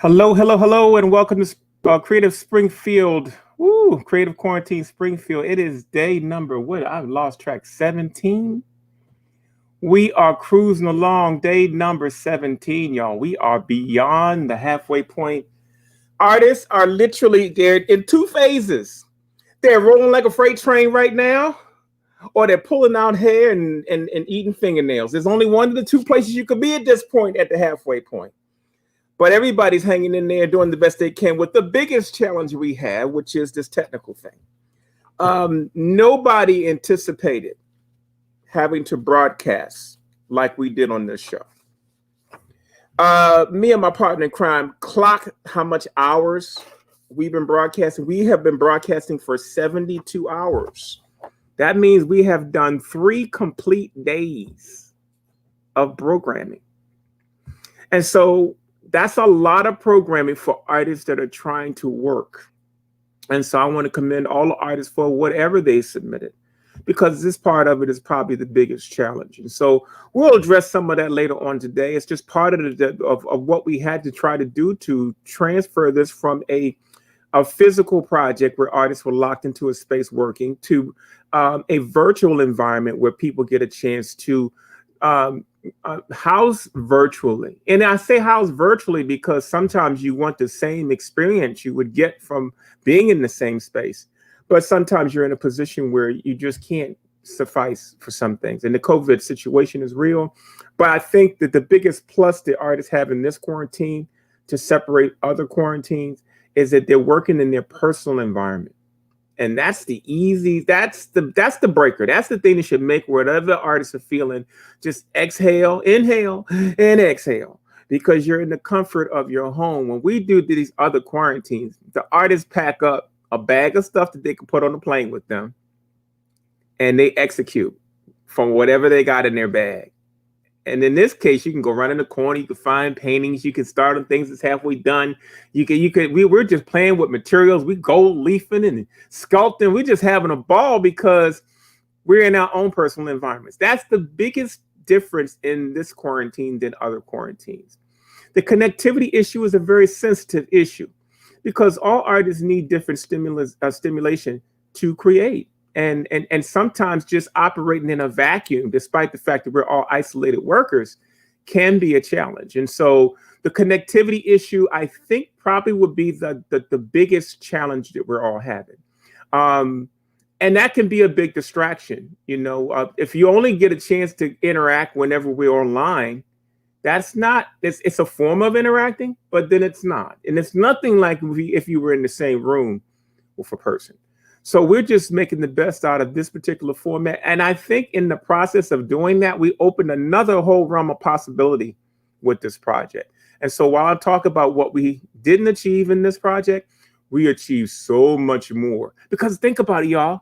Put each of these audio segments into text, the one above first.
Hello, hello, hello, and welcome to Creative Springfield. Woo, Creative Quarantine Springfield. It is day number, what? I've lost track, 17. We are cruising along, day number 17, y'all. We are beyond the halfway point. Artists are literally, they're in two phases. They're rolling like a freight train right now, or they're pulling out hair and eating fingernails. There's only one of the two places you could be at this point, at the halfway point. But everybody's hanging in there doing the best they can with the biggest challenge we have, which is this technical thing. Nobody anticipated having to broadcast like we did on this show. Me and my partner in crime clock how much hours we've been broadcasting. We have been broadcasting for 72 hours. That means we have done 3 complete days of programming. And so that's a lot of programming for artists that are trying to work. And so I want to commend all the artists for whatever they submitted, because this part of it is probably the biggest challenge. And so we'll address some of that later on today. It's just part of what we had to try to do to transfer this from a physical project where artists were locked into a space working to a virtual environment where people get a chance to house virtually. And I say house virtually because sometimes you want the same experience you would get from being in the same space, but sometimes you're in a position where you just can't suffice for some things. And the COVID situation is real. But I think that the biggest plus that artists have in this quarantine to separate other quarantines is that they're working in their personal environment. And that's the breaker. That's the thing that should make whatever artists are feeling, just exhale, inhale, and exhale, because you're in the comfort of your home. When we do these other quarantines, the artists pack up a bag of stuff that they can put on the plane with them, and they execute from whatever they got in their bag. And in this case, you can go run in the corner. You can find paintings. You can start on things that's halfway done. We're just playing with materials. We gold leafing and sculpting. We're just having a ball because we're in our own personal environments. That's the biggest difference in this quarantine than other quarantines. The connectivity issue is a very sensitive issue because all artists need different stimulation to create. And sometimes just operating in a vacuum, despite the fact that we're all isolated workers, can be a challenge. And so the connectivity issue, I think, probably would be the biggest challenge that we're all having. And that can be a big distraction. If you only get a chance to interact whenever we're online, it's a form of interacting, but then it's not. And it's nothing like if you were in the same room with a person. So we're just making the best out of this particular format. And I think in the process of doing that, we opened another whole realm of possibility with this project. And so while I talk about what we didn't achieve in this project, we achieved so much more. Because think about it, y'all.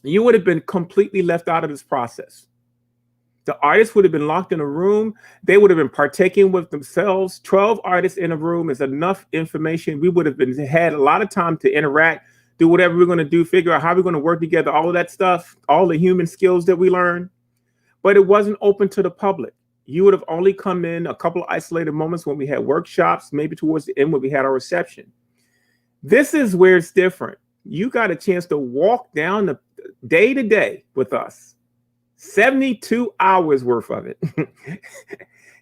You would have been completely left out of this process. The artists would have been locked in a room. They would have been partaking with themselves. 12 artists in a room is enough information. We would have had a lot of time to interact, do whatever we're going to do, figure out how we're going to work together, all of that stuff, all the human skills that we learn. But it wasn't open to the public. You would have only come in a couple of isolated moments when we had workshops, maybe towards the end when we had our reception. This is where it's different. You got a chance to walk down the day to day with us. 72 hours worth of it.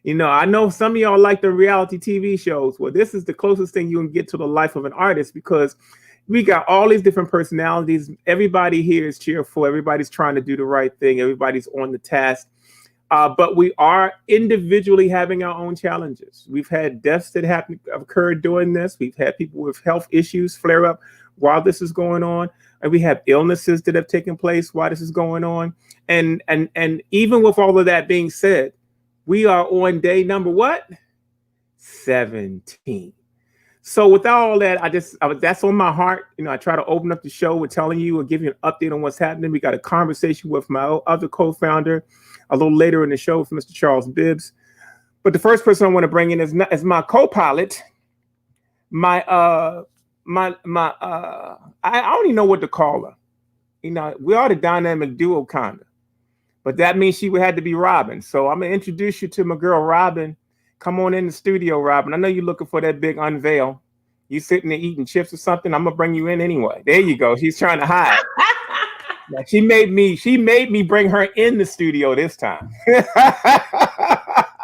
I know some of y'all like the reality TV shows. Well, this is the closest thing you can get to the life of an artist, because we got all these different personalities. Everybody here is cheerful. Everybody's trying to do the right thing. Everybody's on the task. But we are individually having our own challenges. We've had deaths that have occurred during this. We've had people with health issues flare up while this is going on. And we have illnesses that have taken place while this is going on. And even with all of that being said, we are on day number what? 17. So with all that, that's on my heart. I try to open up the show with telling you or give you an update on what's happening. We got a conversation with my other co-founder a little later in the show with Mr. Charles Bibbs. But the first person I want to bring in is my co-pilot, I don't even know what to call her. We are the dynamic duo kind of, but that means she would have to be Robin. So I'm gonna introduce you to my girl Robin. Come on in the studio, Robin. I know you're looking for that big unveil. You sitting there eating chips or something. I'm gonna bring you in anyway. There you go. She's trying to hide. Now, she made me bring her in the studio this time.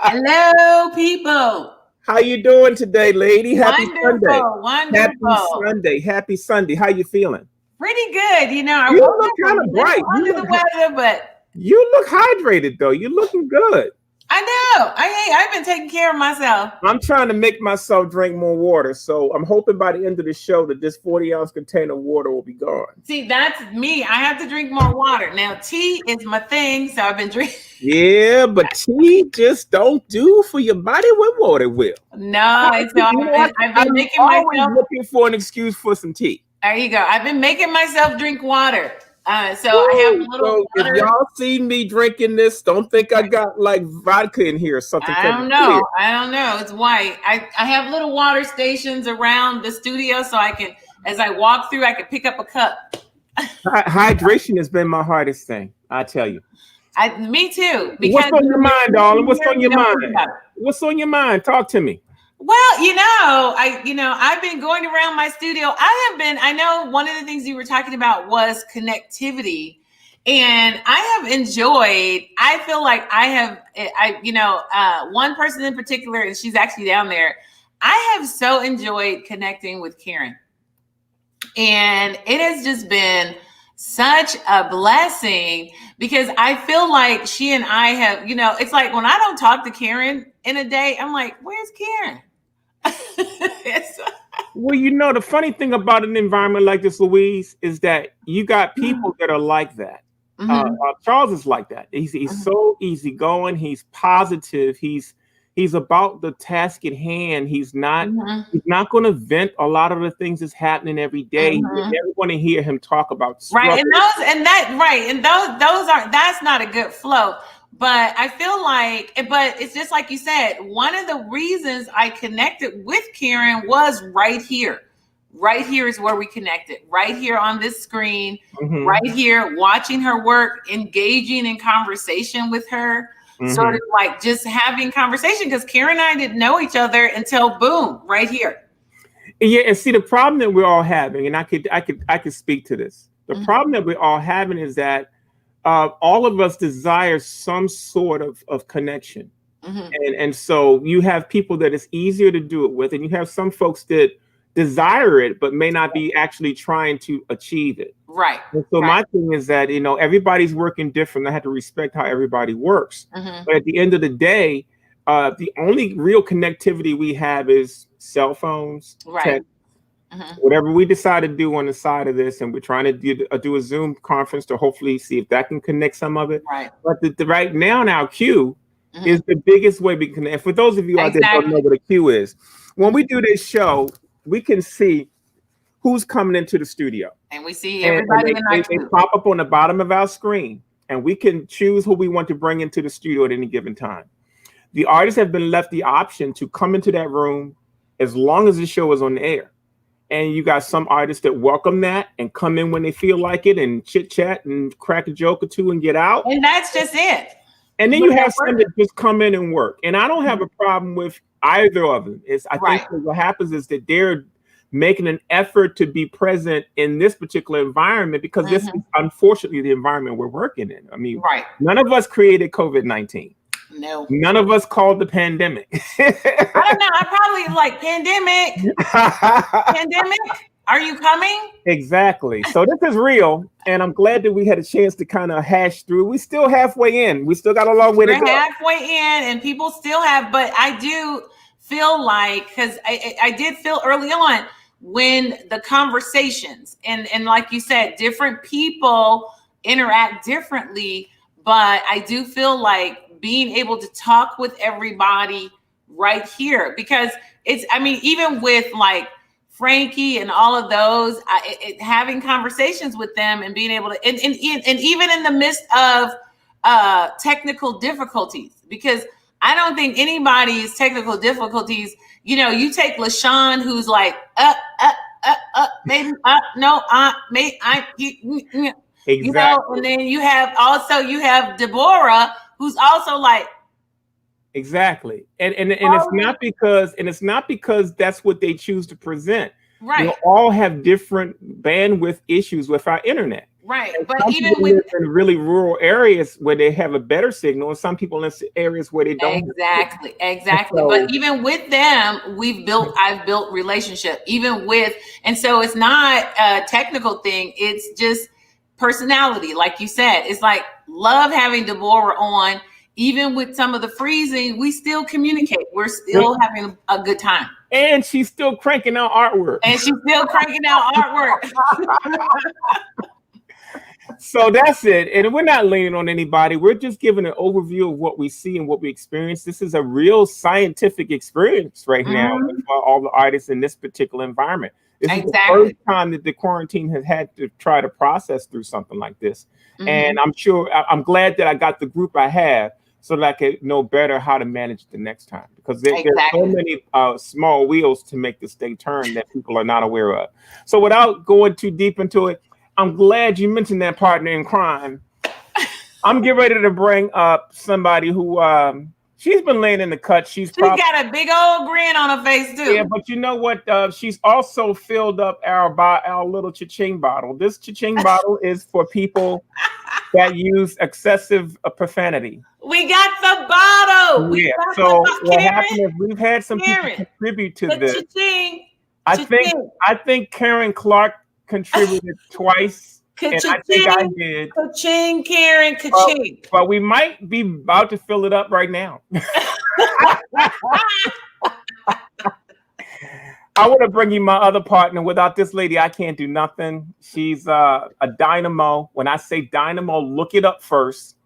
Hello, people. How you doing today, lady? Happy Sunday. Wonderful. Happy Sunday. How you feeling? Pretty good. You know, I You woke look up kind of bright. under the weather, but you look hydrated though. You're looking good. I know. I've been taking care of myself. I'm trying to make myself drink more water, so I'm hoping by the end of the show that this 40-ounce container of water will be gone. See, that's me. I have to drink more water. Now, tea is my thing, so I've been drinking. Yeah, but tea just don't do for your body what water will. No, so I've been making myself looking for an excuse for some tea. There you go. I've been making myself drink water. So I have a little water. If y'all see me drinking this, don't think I got like vodka in here or something. I don't know. It's white. I have little water stations around the studio, so I can, as I walk through, I can pick up a cup. Hydration has been my hardest thing, I tell you. Me too. What's on your mind, darling? What's on your mind? What's on your mind? Talk to me. Well, I've been going around my studio. I know one of the things you were talking about was connectivity, and I have enjoyed, I feel like one person in particular, and she's actually down there. I have so enjoyed connecting with Karen, and it has just been such a blessing because I feel like she and I have, it's like when I don't talk to Karen in a day, I'm like, where's Karen? Well, the funny thing about an environment like this, Louise, is that you got people that are like that. Charles is like that. He's so easygoing. He's positive. He's about the task at hand. He's not going to vent a lot of the things that's happening every day. You're never going to hear him talk about struggle. That's not a good flow. But I feel like, but it's just like you said, one of the reasons I connected with Karen was right here. Right here is where we connected. Right here on this screen, right here, watching her work, engaging in conversation with her, sort of like just having conversation, because Karen and I didn't know each other until boom, right here. Yeah, and see the problem that we're all having, and I could speak to this. The problem that we're all having is that all of us desire some sort of connection. And so you have people that it's easier to do it with, and you have some folks that desire it, but may not be actually trying to achieve it. Right. And so my thing is that, everybody's working different. I have to respect how everybody works. But at the end of the day, the only real connectivity we have is cell phones, text, whatever we decide to do on the side of this, and we're trying to do a Zoom conference to hopefully see if that can connect some of it. Right. But right now, our queue is the biggest way we can connect. For those of you out there who don't know what a queue is, when we do this show, we can see who's coming into the studio. And we see everybody in our queue. They pop up on the bottom of our screen, and we can choose who we want to bring into the studio at any given time. The artists have been left the option to come into that room as long as the show is on the air. And you got some artists that welcome that and come in when they feel like it and chit chat and crack a joke or two and get out. And that's just it. And then you have some that just come in and work. And I don't have a problem with either of them. I think what happens is that they're making an effort to be present in this particular environment because this is unfortunately the environment we're working in. I mean, none of us created COVID-19. No. None of us called the pandemic. I don't know. I probably like pandemic. Pandemic? Are you coming? Exactly. So this is real. And I'm glad that we had a chance to kind of hash through. We're still halfway in. We still got a long way to go. We're halfway in and people still have, but I do feel like, because I did feel early on when the conversations and like you said, different people interact differently, but I do feel like being able to talk with everybody right here, because even with like Frankie and all of those, having conversations with them and being able to, and even in the midst of technical difficulties, because I don't think anybody's technical difficulties, you take LaShawn, who's like, maybe, no, maybe, exactly. And then you have Deborah, who's also like, Exactly. And it's not because that's what they choose to present. We Right. all have different bandwidth issues with our internet. Right. And But some even people with live in really rural areas where they have a better signal, and some people in areas where they don't have a signal. exactly, And exactly. But so even with them, I've built relationship, even with, and so it's not a technical thing. It's just personality. Like you said, it's like love having Deborah on. Even with some of the freezing, we still communicate. We're still having a good time. and she's still cranking out artwork. And she's still cranking out artwork. So that's it. And we're not leaning on anybody. We're just giving an overview of what we see and what we experience. This is a real scientific experience right now with Mhm. all the artists in this particular environment. This is the first Exactly. time that the quarantine has had to try to process through something like this. And Mhm. I'm glad that I got the group I have so that I could know better how to manage it the next time, because there's so Exactly. many small wheels to make this thing turn that people are not aware of. So without going too deep into it, I'm glad you mentioned that partner in crime. I'm getting ready to bring up somebody who she's been laying in the cut. She's She's probably, got a big old grin on her face yeah, too. but you know what? She's also filled up our little cha-ching bottle. This cha-ching bottle is for people that use excessive profanity. We got the bottle. We Yeah. got the So bottle. what happened is we've had some people Karen, contribute to the this. cha-ching, I think cha-ching, I think Karen Clark contributed twice, and I think I ka-ching, did. ka-ching, Karen, But, ka-ching. but we might be about to fill it up right now. I want to bring you my other partner. Without this lady, I can't do nothing. She's a dynamo. When I say dynamo, look it up first.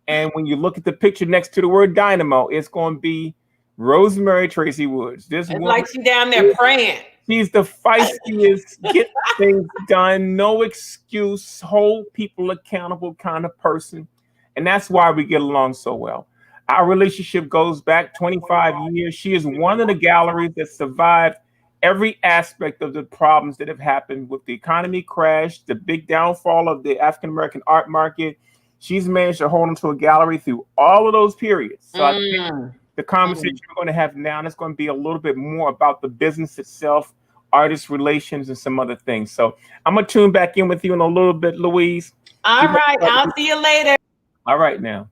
And when you look at the picture next to the word dynamo, it's going to be Rosemary Tracy Woods. This It's woman, like she down there praying. she's the feistiest, get things done, no excuse, hold people accountable kind of person. And that's why we get along so well. Our relationship goes back 25 years. She is one of the galleries that survived every aspect of the problems that have happened with the economy crash, the big downfall of the African American art market. She's managed to hold onto a gallery through all of those periods. So I think Mm, the conversation mm. we're going to have now is going to be a little bit more about the business itself, artist relations, and some other things. So I'm going to tune back in with you in a little bit, Louise. All right. I'll see you later. All right, now.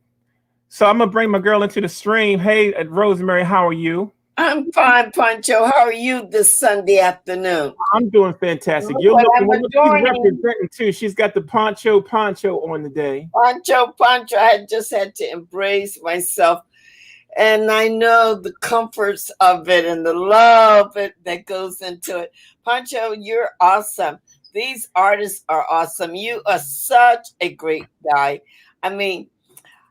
So I'm going to bring my girl into the stream. Hey, Rosemary, how are you? I'm fine, Pancho. How are you this Sunday afternoon? I'm doing fantastic. You're What looking, I'm well, she's adorning, representing too. She's got the poncho on today. Pancho, I just had to embrace myself. And I know the comforts of it and the love that goes into it. Pancho, you're awesome. These artists are awesome. You are such a great guy. I mean,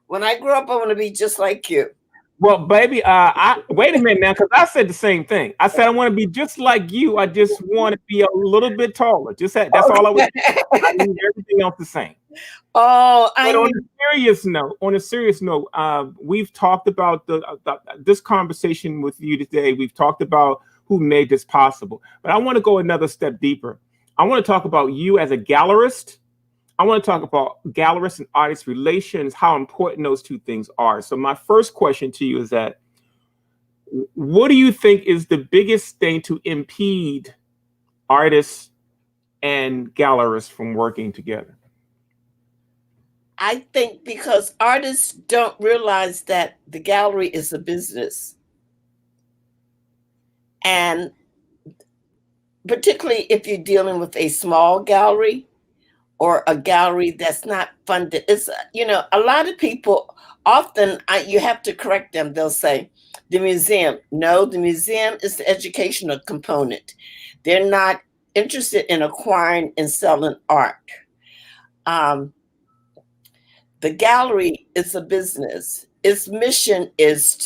when I grow up, I want to be just like you. Well, baby, I wait a minute now, because I said the same thing. I said I want to be just like you. I just want to be a little bit taller. That's all I would. I need everything else the same. Oh, I But mean, on a serious note, we've talked about this conversation with you today. We've talked about who made this possible, but I want to go another step deeper. I want to talk about you as a gallerist. I want to talk about gallerist and artist relations, how important those two things are. So my first question to you is that, what do you think is the biggest thing to impede artists and gallerists from working together? I think because artists don't realize that the gallery is a business. And particularly if you're dealing with a small gallery or a gallery that's not funded, it's, a lot of people often, you have to correct them. They'll say, the museum. No, the museum is the educational component. They're not interested in acquiring and selling art. Um, The gallery is a business. Its mission is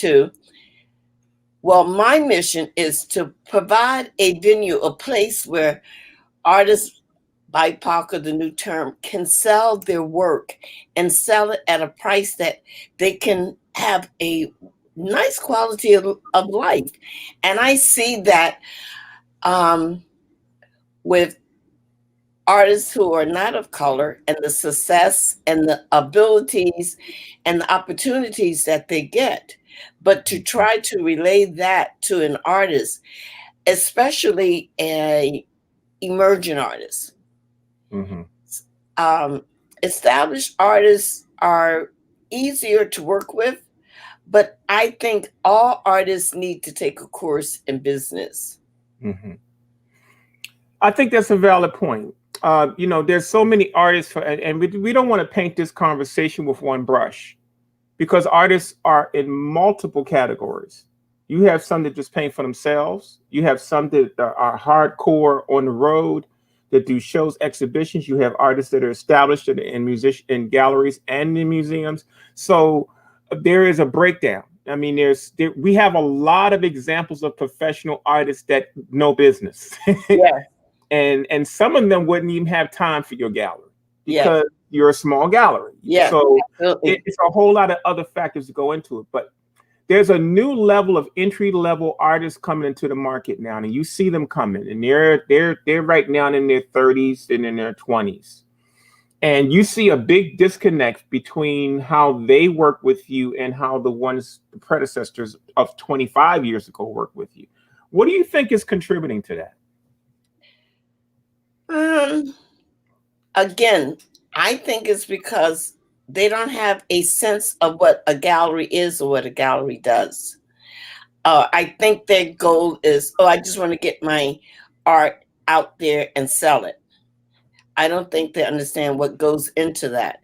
my mission is to provide a venue, a place where artists, BIPOC or the new term, can sell their work and sell it at a price that they can have a nice quality of life. And I see that with artists who are not of color and the success and the abilities and the opportunities that they get. But to try to relay that to an artist, especially a emerging artist, Mm-hmm. um, established artists are easier to work with, but I think all artists need to take a course in business. Mm-hmm. I think that's a valid point. There's so many artists, and we don't want to paint this conversation with one brush because artists are in multiple categories. You have some that just paint for themselves. You have some that are hardcore on the road that do shows, exhibitions. You have artists that are established in galleries and in museums. So there is a breakdown. I mean, we have a lot of examples of professional artists that know business. Yeah, and some of them wouldn't even have time for your gallery yeah, because you're a small gallery. yeah, So absolutely. it's a whole lot of other factors to go into it. But there's a new level of entry level artists coming into the market now, and you see them coming, and they're right now in their 30s and in their 20s. And you see a big disconnect between how they work with you and how the predecessors of 25 years ago work with you. What do you think is contributing to that? Again, I think it's because they don't have a sense of what a gallery is or what a gallery does. I think their goal is, oh, I just want to get my art out there and sell it. I don't think they understand what goes into that.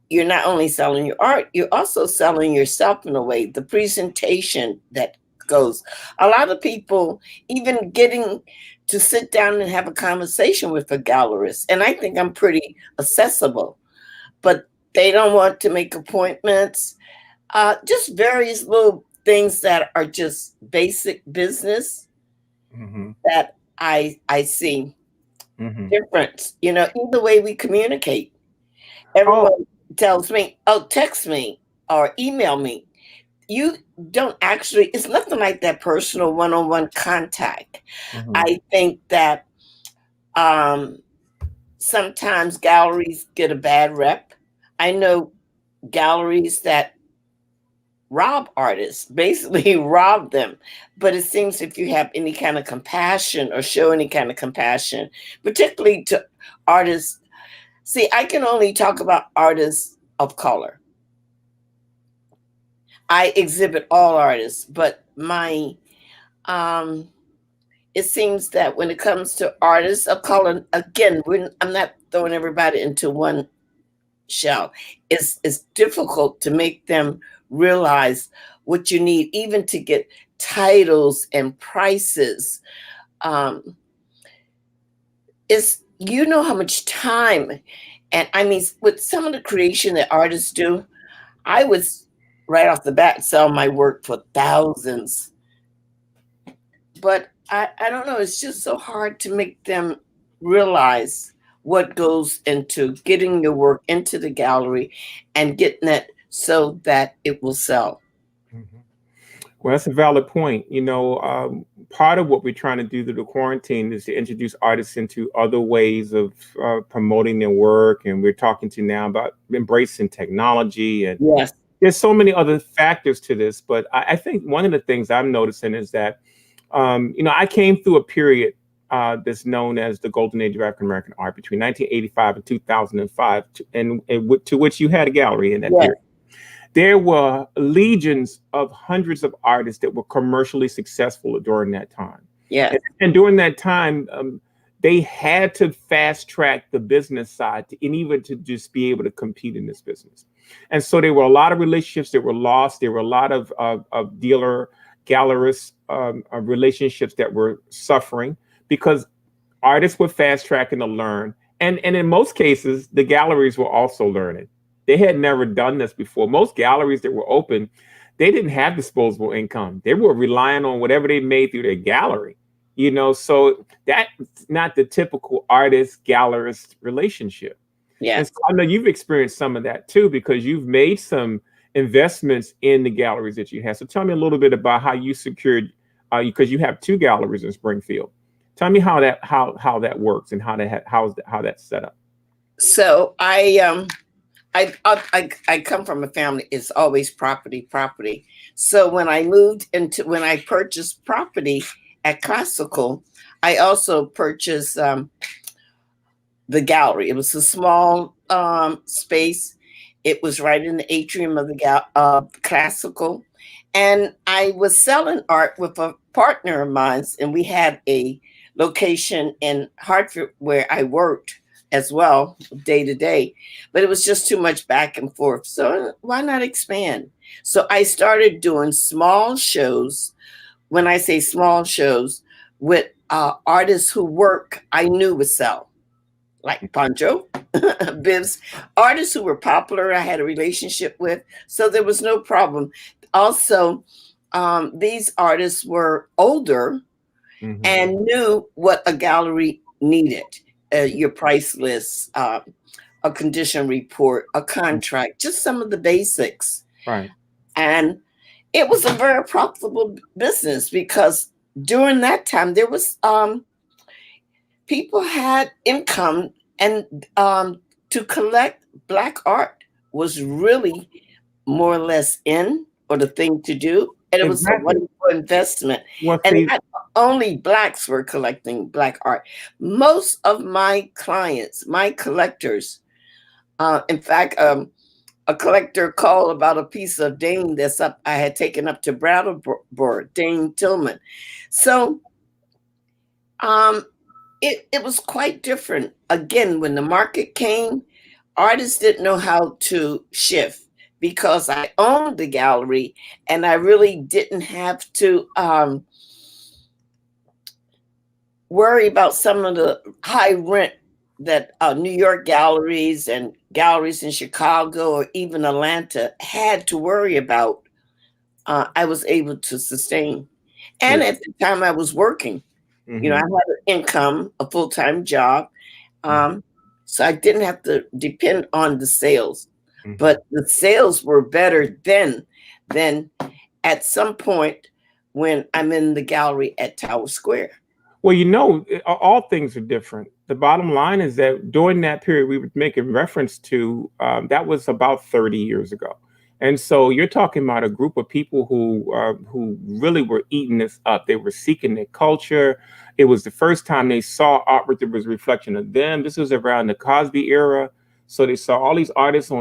You're not only selling your art, you're also selling yourself in a way, the presentation that goes. A lot of people, even getting to sit down and have a conversation with a gallerist, and I think I'm pretty accessible, but they don't want to make appointments. Just various little things that are just basic business Mm-hmm. that I see Mm-hmm. difference. Either way we communicate. Oh, Everyone tells me, oh, text me or email me. You don't actually, it's nothing like that personal one-on-one contact. mhm. I think that um, sometimes galleries get a bad rep. I know galleries that rob artists, basically rob them. But it seems if you have any kind of compassion or show any kind of compassion, particularly to artists. See, I can only talk about artists of color. I exhibit all artists, but um it seems that when it comes to artists of color, again, I'm not throwing everybody into one shell. It's difficult to make them realize what you need, even to get titles and prices. Um, it's how much time, and I mean, with some of the creation that artists do, I was right off the bat sell my work for thousands. But I don't know, it's just so hard to make them realize what goes into getting your work into the gallery and getting it so that it will sell. Mhm. Well, that's a valid point. Part of what we're trying to do through the quarantine is to introduce artists into other ways of promoting their work. And we're talking to now about embracing technology. And Yes. there's so many other factors to this. But I think one of the things I'm noticing is that, I came through a period that's known as the Golden Age of African American art between 1985 and 2005, to which you had a gallery in that Yes. period. There were legions of hundreds of artists that were commercially successful during that time. Yes. And during that time, they had to fast track the business side and even to just be able to compete in this business. And so there were a lot of relationships that were lost. There were a lot of dealer gallerist relationships that were suffering because artists were fast tracking to learn. And in most cases, the galleries were also learning. They had never done this before. Most galleries that were open, they didn't have disposable income. They were relying on whatever they made through their gallery. So that's not the typical artist gallerist relationship. And Yes. so I know you've experienced some of that too, because you've made some investments in the galleries that you have. So tell me a little bit about how you secured, because you have two galleries in Springfield. Tell me how that works and how that's set up. So I come from a family. It's always property, property. So when I purchased property at Classical, I also purchased the gallery. It was a small space. It was right in the atrium of the Classical, and I was selling art with a partner of mine, and we had a location in Hartford where I worked as well, day to day. But it was just too much back and forth. So why not expand? So I started doing small shows. When I say small shows, with artists who work I knew would sell, like Pancho, Bibs, artists who were popular, I had a relationship with. So there was no problem. Also, these artists were older and knew what a gallery needed. Your price list, a condition report, a contract, just some of the basics. Right. And it was a very profitable business because during that time there was people had income, and to collect Black art was really more or less in, or the thing to do. And it was a wonderful investment. And not only Blacks were collecting Black art. Most of my clients, my collectors, in fact, a collector called about a piece of Dane that's up, I had taken up to Brattleboro, Dane Tillman. So it was quite different. Again, when the market came, artists didn't know how to shift, because I owned the gallery and I really didn't have to worry about some of the high rent that New York galleries and galleries in Chicago or even Atlanta had to worry about. I was able to sustain. And at the time I was working, I had an income, a full-time job. So I didn't have to depend on the sales. But the sales were better then than at some point when I'm in the gallery at Tower Square. Well, all things are different. The bottom line is that during that period we were making reference to, that was about 30 years ago. And so you're talking about a group of people who really were eating this up. They were seeking their culture. It was the first time they saw artwork that was a reflection of them. This was around the Cosby era. So they saw all these artists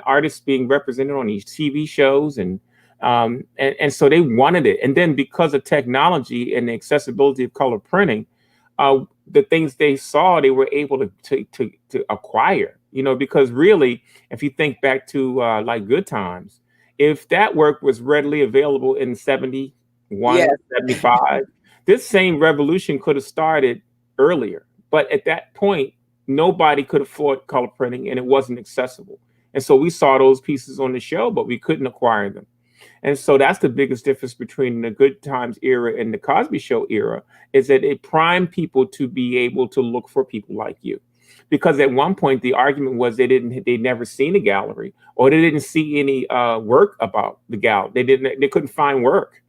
artists being represented on these TV shows, and so they wanted it. And then because of technology and the accessibility of color printing, the things they saw, they were able to acquire. Because really, if you think back to like Good Times, if that work was readily available in 71, 75, this same revolution could have started earlier. But at that point, nobody could afford color printing and it wasn't accessible. And so we saw those pieces on the show, but we couldn't acquire them. And so that's the biggest difference between the Good Times era and the Cosby Show era, is that it primed people to be able to look for people like you. Because at one point the argument was they'd never seen a gallery, or they didn't see any work about the gallery. They couldn't find work.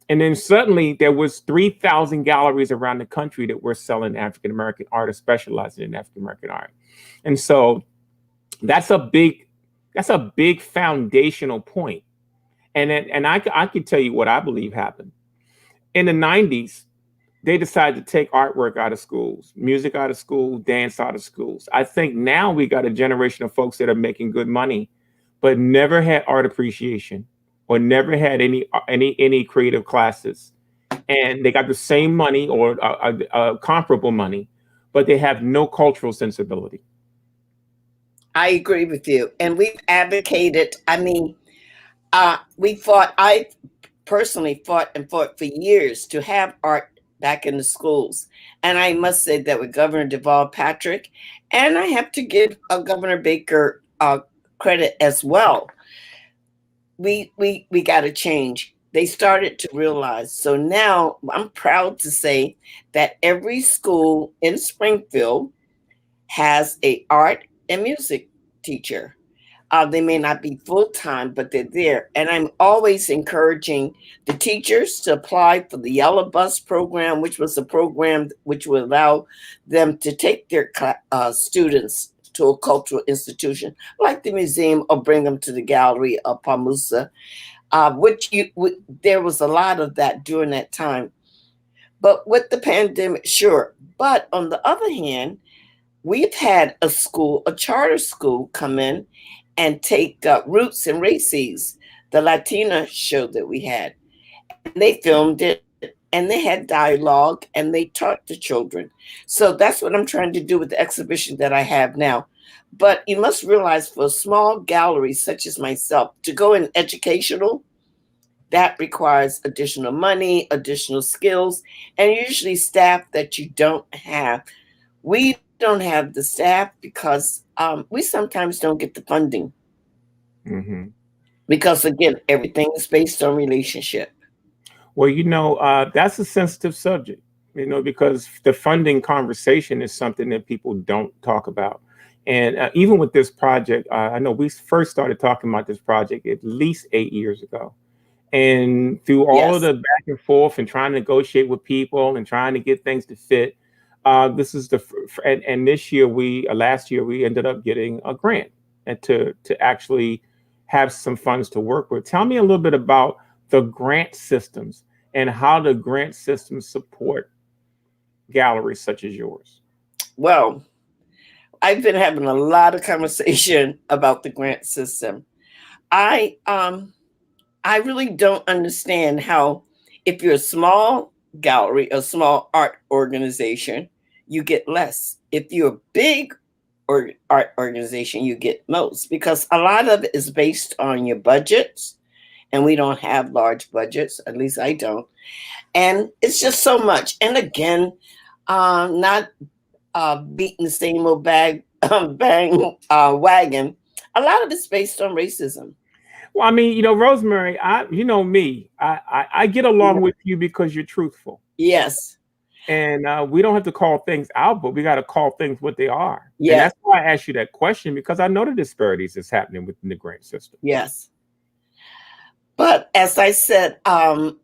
And then suddenly there was 3,000 galleries around the country that were selling African-American art or specializing in African-American art. And so that's a big foundational point. And I can tell you what I believe happened. In the 90s, they decided to take artwork out of schools, music out of school, dance out of schools. I think now we got a generation of folks that are making good money, but never had art appreciation or never had any creative classes. And they got the same money or comparable money, but they have no cultural sensibility. I agree with you. And we've advocated, I personally fought for years to have art back in the schools. And I must say that with Governor Deval Patrick, and I have to give Governor Baker credit as well, we got to change. They started to realize. So now I'm proud to say that every school in Springfield has an art and music teacher. They may not be full-time, but they're there. And I'm always encouraging the teachers to apply for the Yellow Bus program, which was a program which would allow them to take their students to a cultural institution like the museum or bring them to the gallery of Pamusa, there was a lot of that during that time. But with the pandemic, sure. But on the other hand, we've had a charter school come in and take Roots and Races, the Latina show that we had. And they filmed it and they had dialogue and they taught the children. So that's what I'm trying to do with the exhibition that I have now. But you must realize for a small gallery such as myself, to go in educational, that requires additional money, additional skills, and usually staff that you don't have. We don't have the staff because we sometimes don't get the funding. Mm-hmm. Because again, everything is based on relationship. Well, that's a sensitive subject, because the funding conversation is something that people don't talk about. And even with this project, I know we first started talking about this project at least 8 years ago. And through all of the back and forth and trying to negotiate with people and trying to get things to fit, this is and this year last year we ended up getting a grant and to actually have some funds to work with. Tell me a little bit about the grant systems and how the grant systems support galleries such as yours. Well, I've been having a lot of conversation about the grant system. I really don't understand how, if you're a small gallery, a small art organization, you get less. If you're a big art organization, you get most, because a lot of it is based on your budgets, and we don't have large budgets, at least I don't. And it's just so much. And again, not beating the same old wagon. A lot of it's based on racism. Well, I mean, Rosemary, I get along with you because you're truthful. Yes. And we don't have to call things out, but we got to call things what they are. Yeah. And that's why I asked you that question, because I know the disparities that's happening within the grant system. Yes. But as I said, I've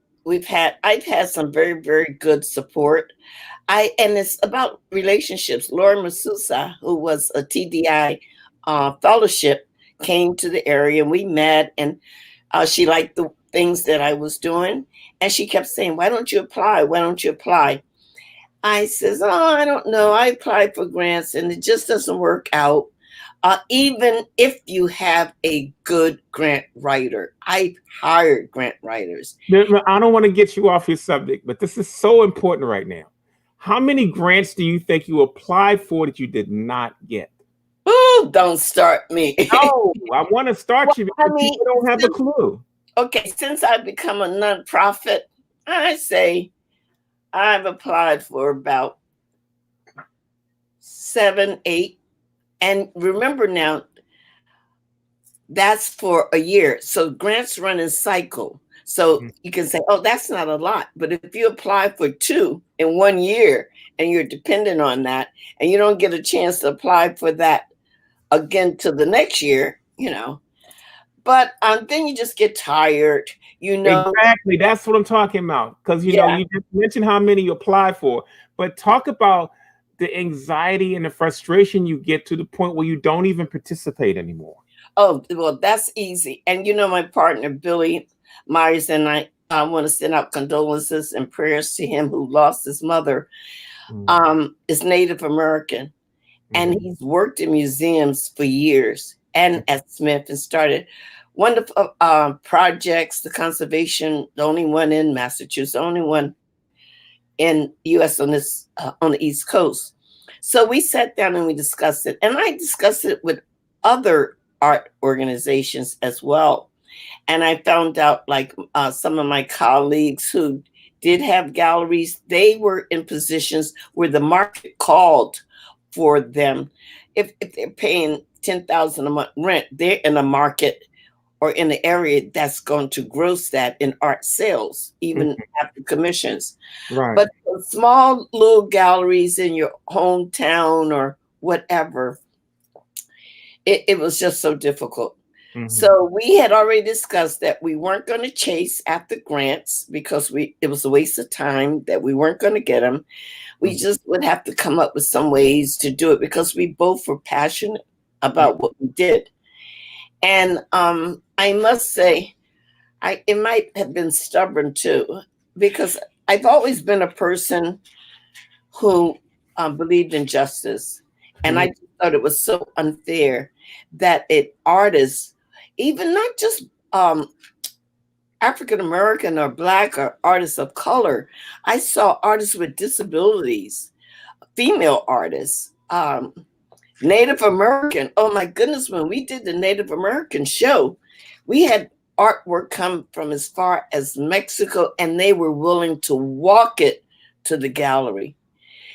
had some very, very good support. And it's about relationships. Laura Masusa, who was a TDI fellowship, came to the area and we met, and she liked the things that I was doing. And she kept saying, why don't you apply? Why don't you apply? I says, oh, I don't know. I applied for grants and it just doesn't work out. Even if you have a good grant writer, I've hired grant writers. I don't want to get you off your subject, but this is so important right now. How many grants do you think you applied for that you did not get? Ooh, don't start me. No, I want to start you because people don't have a clue. Okay, since I've become a nonprofit, I say I've applied for about 7, 8. And remember now, that's for a year. So grants run in cycle. So you can say, oh, that's not a lot. But if you apply for 2 in 1 year and you're dependent on that, and you don't get a chance to apply for that again to the next year, but then you just get tired, Exactly. That's what I'm talking about. Because, you just mentioned how many you applied for, but talk about the anxiety and the frustration you get to the point where you don't even participate anymore. Oh, well, that's easy. And my partner, Billy Myers, and I want to send out condolences and prayers to him who lost his mother. Is Native American. And he's worked in museums for years and at Smith, and started wonderful projects, the conservation, the only one in Massachusetts, the only one in U.S. on the East Coast. So we sat down and we discussed it. And I discussed it with other art organizations as well. And I found out, like, some of my colleagues who did have galleries, they were in positions where the market called for them. If they're paying $10,000 a month rent, they're in a market or in the area that's going to gross that in art sales, even after commissions. Right. But for small little galleries in your hometown or whatever, it was just so difficult. So we had already discussed that we weren't going to chase after grants because it was a waste of time, that we weren't going to get them. We just would have to come up with some ways to do it because we both were passionate about what we did. And I must say, it might have been stubborn too, because I've always been a person who believed in justice. And I just thought it was so unfair that artists, even not just African American or Black or artists of color, I saw artists with disabilities, female artists, Native American. Oh my goodness, when we did the Native American show, we had artwork come from as far as Mexico, and they were willing to walk it to the gallery.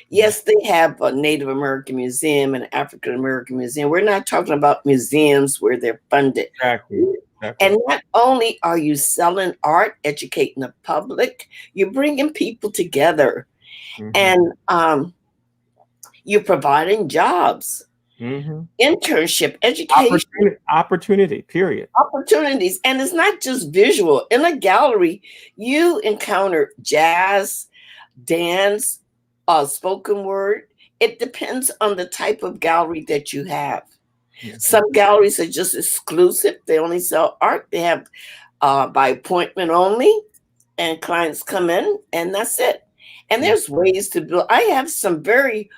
Yes, they have a Native American museum and an African American museum. We're not talking about museums where they're funded. Exactly. And not only are you selling art, educating the public, you're bringing people together, and you're providing jobs, internship, education, opportunity, period. Opportunities. And it's not just visual. In a gallery, you encounter jazz, dance, spoken word. It depends on the type of gallery that you have. Some galleries are just exclusive. They only sell art. They have by appointment only, and clients come in and that's it. And there's ways to build. I have some very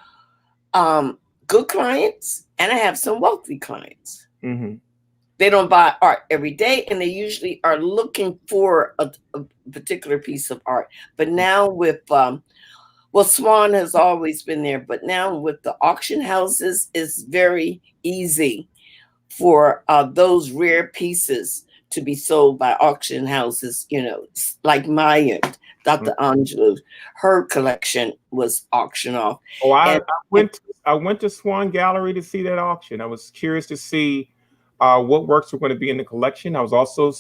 good clients and I have some wealthy clients. They don't buy art every day, and they usually are looking for a particular piece of art. But now with Swan has always been there, but now with the auction houses, it's very easy for those rare pieces to be sold by auction houses, like Maya, Dr. Angelou, her collection was auctioned off. Oh, I went to Swan Gallery to see that auction. I was curious to see what works were going to be in the collection. I was also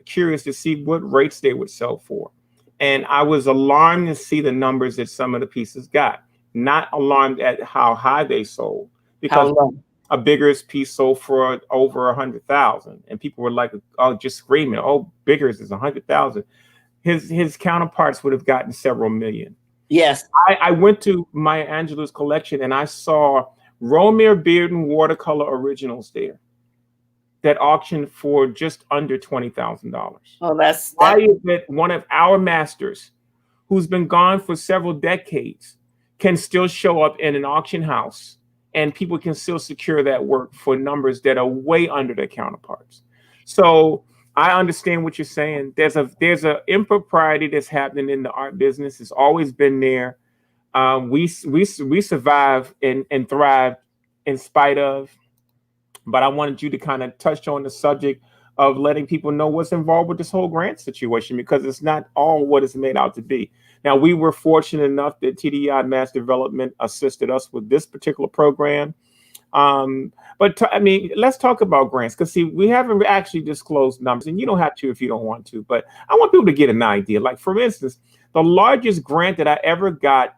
curious to see what rates they would sell for. And I was alarmed to see the numbers that some of the pieces got. Not alarmed at how high they sold, because a bigger piece sold for over 100,000, and people were like, "Oh, just screaming! Oh, Biggers is 100,000." His counterparts would have gotten several million. Yes, I went to Maya Angelou's collection and I saw Romare Bearden watercolor originals there that auctioned for just under $20,000. Oh, why is it one of our masters, who's been gone for several decades, can still show up in an auction house and people can still secure that work for numbers that are way under their counterparts? So I understand what you're saying. There's a impropriety that's happening in the art business. It's always been there. We survive and thrive in spite of. But I wanted you to kind of touch on the subject of letting people know what's involved with this whole grant situation, because it's not all what it's made out to be. Now, we were fortunate enough that TDI Mass Development assisted us with this particular program. But let's talk about grants, because see, we haven't actually disclosed numbers, and you don't have to if you don't want to, but I want people to get an idea. Like, for instance, the largest grant that I ever got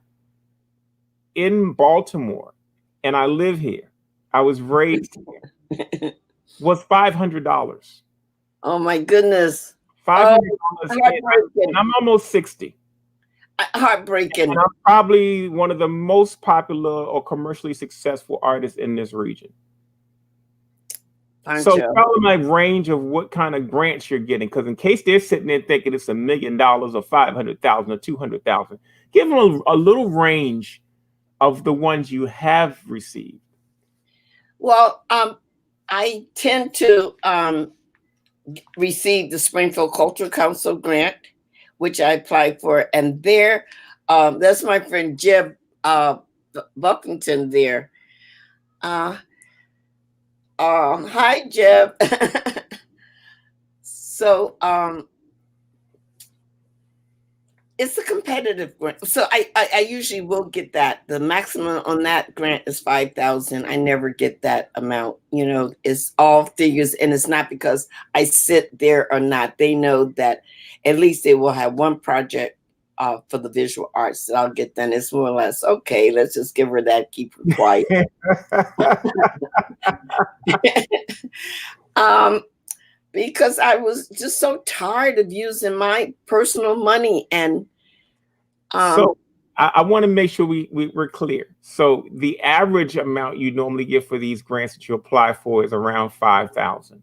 in Baltimore, and I live here, I was raised here, was $500. Oh my goodness. $500. And I'm almost 60. Heartbreaking. And I'm probably one of the most popular or commercially successful artists in this region. So tell them my range of what kind of grants you're getting, because in case they're sitting there thinking it's $1 million or 500,000 or 200,000, give them a little range of the ones you have received. Well, I tend to receive the Springfield Cultural Council grant, which I applied for, and there, that's my friend Jeb Buckington there. Hi, Jeb. So it's a competitive grant. So I usually will get that. The maximum on that grant is $5,000. I never get that amount. It's all figures, and it's not because I sit there or not. They know that at least they will have one project for the visual arts that I'll get done. It's more or less, okay, let's just give her that, keep her quiet. Um, because I was just so tired of using my personal money. And So I want to make sure we're clear. So the average amount you normally get for these grants that you apply for is around 5,000.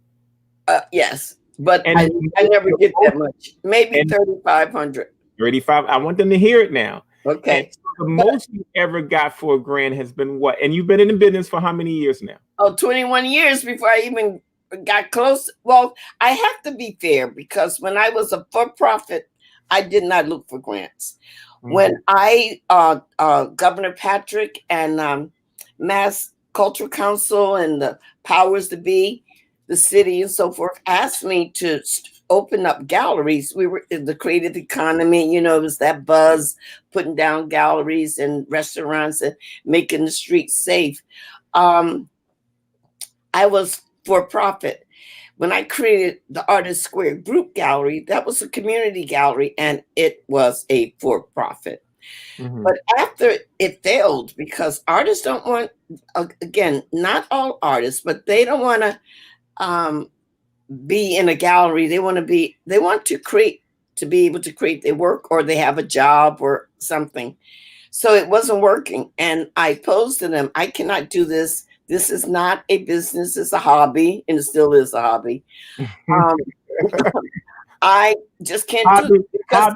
Yes, but And I never get that much. Maybe and 3,500. 35. I want them to hear it now. And Okay. so the most you ever got for a grant has been what? And you've been in the business for how many years now? Oh, 21 years before I even got close. Well, I have to be fair because when I was a for-profit, I did not look for grants. When I, Governor Patrick and Mass Cultural Council and the powers to be, the city and so forth, asked me to open up galleries. We were in the creative economy, you know, it was that buzz, putting down galleries and restaurants and making the streets safe. I was for profit. When I created the Artist Square Group Gallery, that was a community gallery and it was a for profit. But after it failed, because artists don't want, again, not all artists, but they don't want to be in a gallery. They want to create, to be able to create their work, or they have a job or something. So it wasn't working. And I posed to them, I cannot do this. This is not a business, it's a hobby, and it still is a hobby. I just can't do it because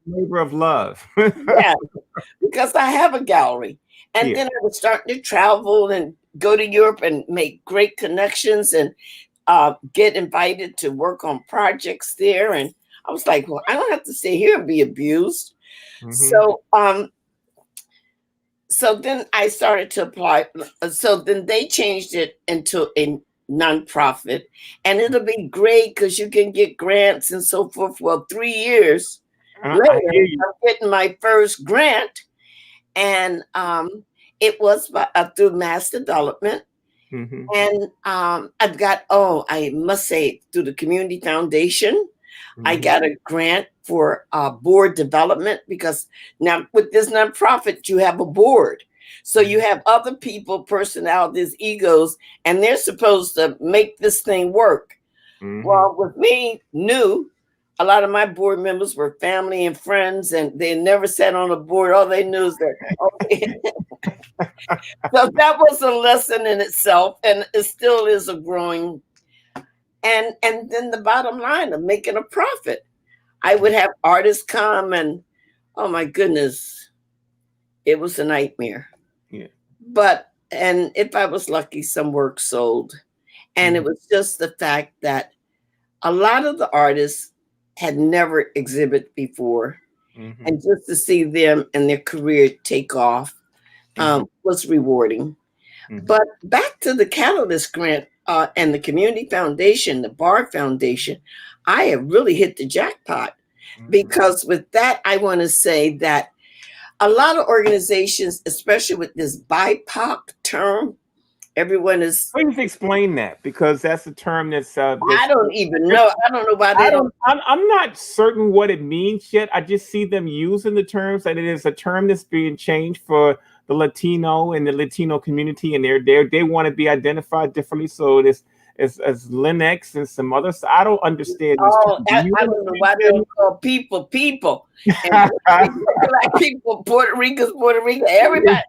labor of love. yeah, because I have a gallery. And then I was starting to travel and go to Europe and make great connections and get invited to work on projects there. And I was like, well, I don't have to stay here and be abused. So then I started to apply. So then they changed it into a nonprofit, and it'll be great because you can get grants and so forth. Well, 3 years later, I'm getting my first grant, and it was through mass development. And I've got, I must say, through the Community Foundation, I got a grant for board development, because now with this nonprofit, you have a board. So you have other people, personalities, egos, and they're supposed to make this thing work. Well, with me, a lot of my board members were family and friends, and they never sat on a board. All they knew is that, so that was a lesson in itself, and it still is a growing. And then the bottom line of making a profit. I would have artists come and, oh my goodness, it was a nightmare. Yeah. And if I was lucky, some work sold. And it was just the fact that a lot of the artists had never exhibited before. And just to see them and their career take off was rewarding. But back to the Catalyst Grant and the Community Foundation, the Bar Foundation, I have really hit the jackpot, because with that, I want to say that a lot of organizations, especially with this BIPOC term, everyone is. Please explain that, because that's a term that's. I don't even know. I don't know why they don't. I'm not certain what it means yet. I just see them using the terms, and it is a term that's being changed for the Latino and the Latino community, and they want to be identified differently. So it is as Linux and some others. I don't understand. I don't know why they don't call people. And black people, Puerto Rican, everybody,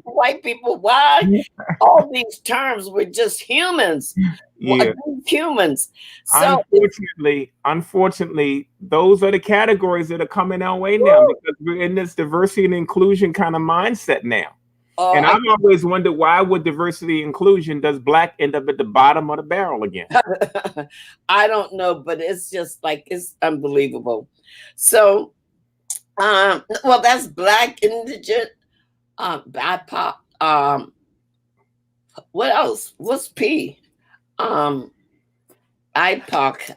white people. Why? All these terms were just humans. Yeah. Humans. So unfortunately, those are the categories that are coming our way now, because we're in this diversity and inclusion kind of mindset now. And I've always wondered, why would diversity and inclusion, does black end up at the bottom of the barrel again? I don't know, but it's just like, it's unbelievable. So, well, that's Black, Indigent, BIPOC. What else? What's P? IPOC.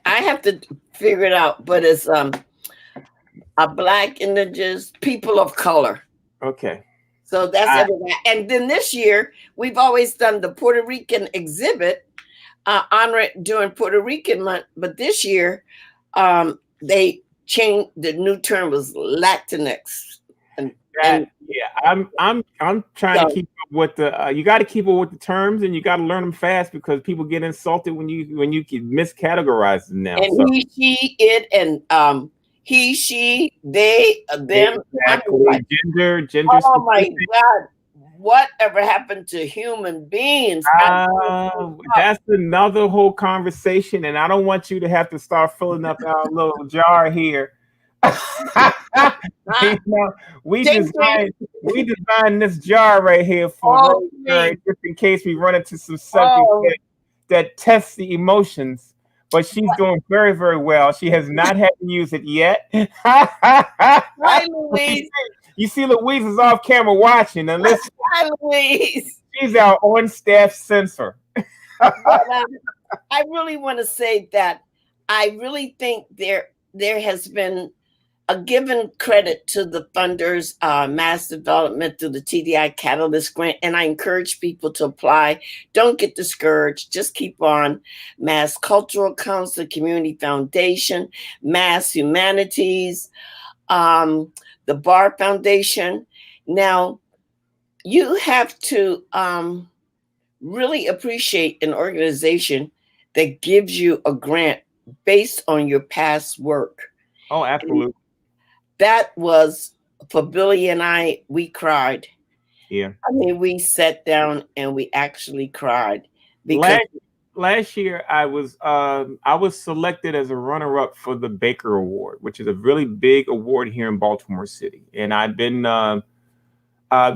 I have to figure it out, but it's a Black, Indigenous, people of color. Okay. So that's everything. And then this year, we've always done the Puerto Rican exhibit, during Puerto Rican month. But this year, they changed, the new term was Latinx. And I'm trying to so, keep up with the. You got to keep up with the terms, and you got to learn them fast because people get insulted when you can miscategorize them now. and So he, she, it, and he, she, they, them. I mean, like, exactly, gender oh my specific. God, whatever happened to human beings? That's another whole conversation, and I don't want you to have to start filling up our little jar here. You know, we Ting, ting. designed this jar right here for Oh, Rosemary, please. just in case we run into some subjects Oh, that test the emotions. But she's doing very, very well. She has not had to use it yet. hi, you Louise. see, you see Louise is off camera watching, and listen, Hi, Louise. she's our on-staff censor. But I really want to say that I really think there has been a given credit to the funders, mass development through the TDI Catalyst Grant, and I encourage people to apply. Don't get discouraged. Just keep on. Mass Cultural Council, Community Foundation, Mass Humanities, the Bar Foundation. Now, you have to really appreciate an organization that gives you a grant based on your past work. Oh, And absolutely. that was for Billy and I, we cried. Yeah. I mean, we sat down and we actually cried because Last year I was selected as a runner-up for the Baker Award, which is a really big award here in Baltimore City. And I've been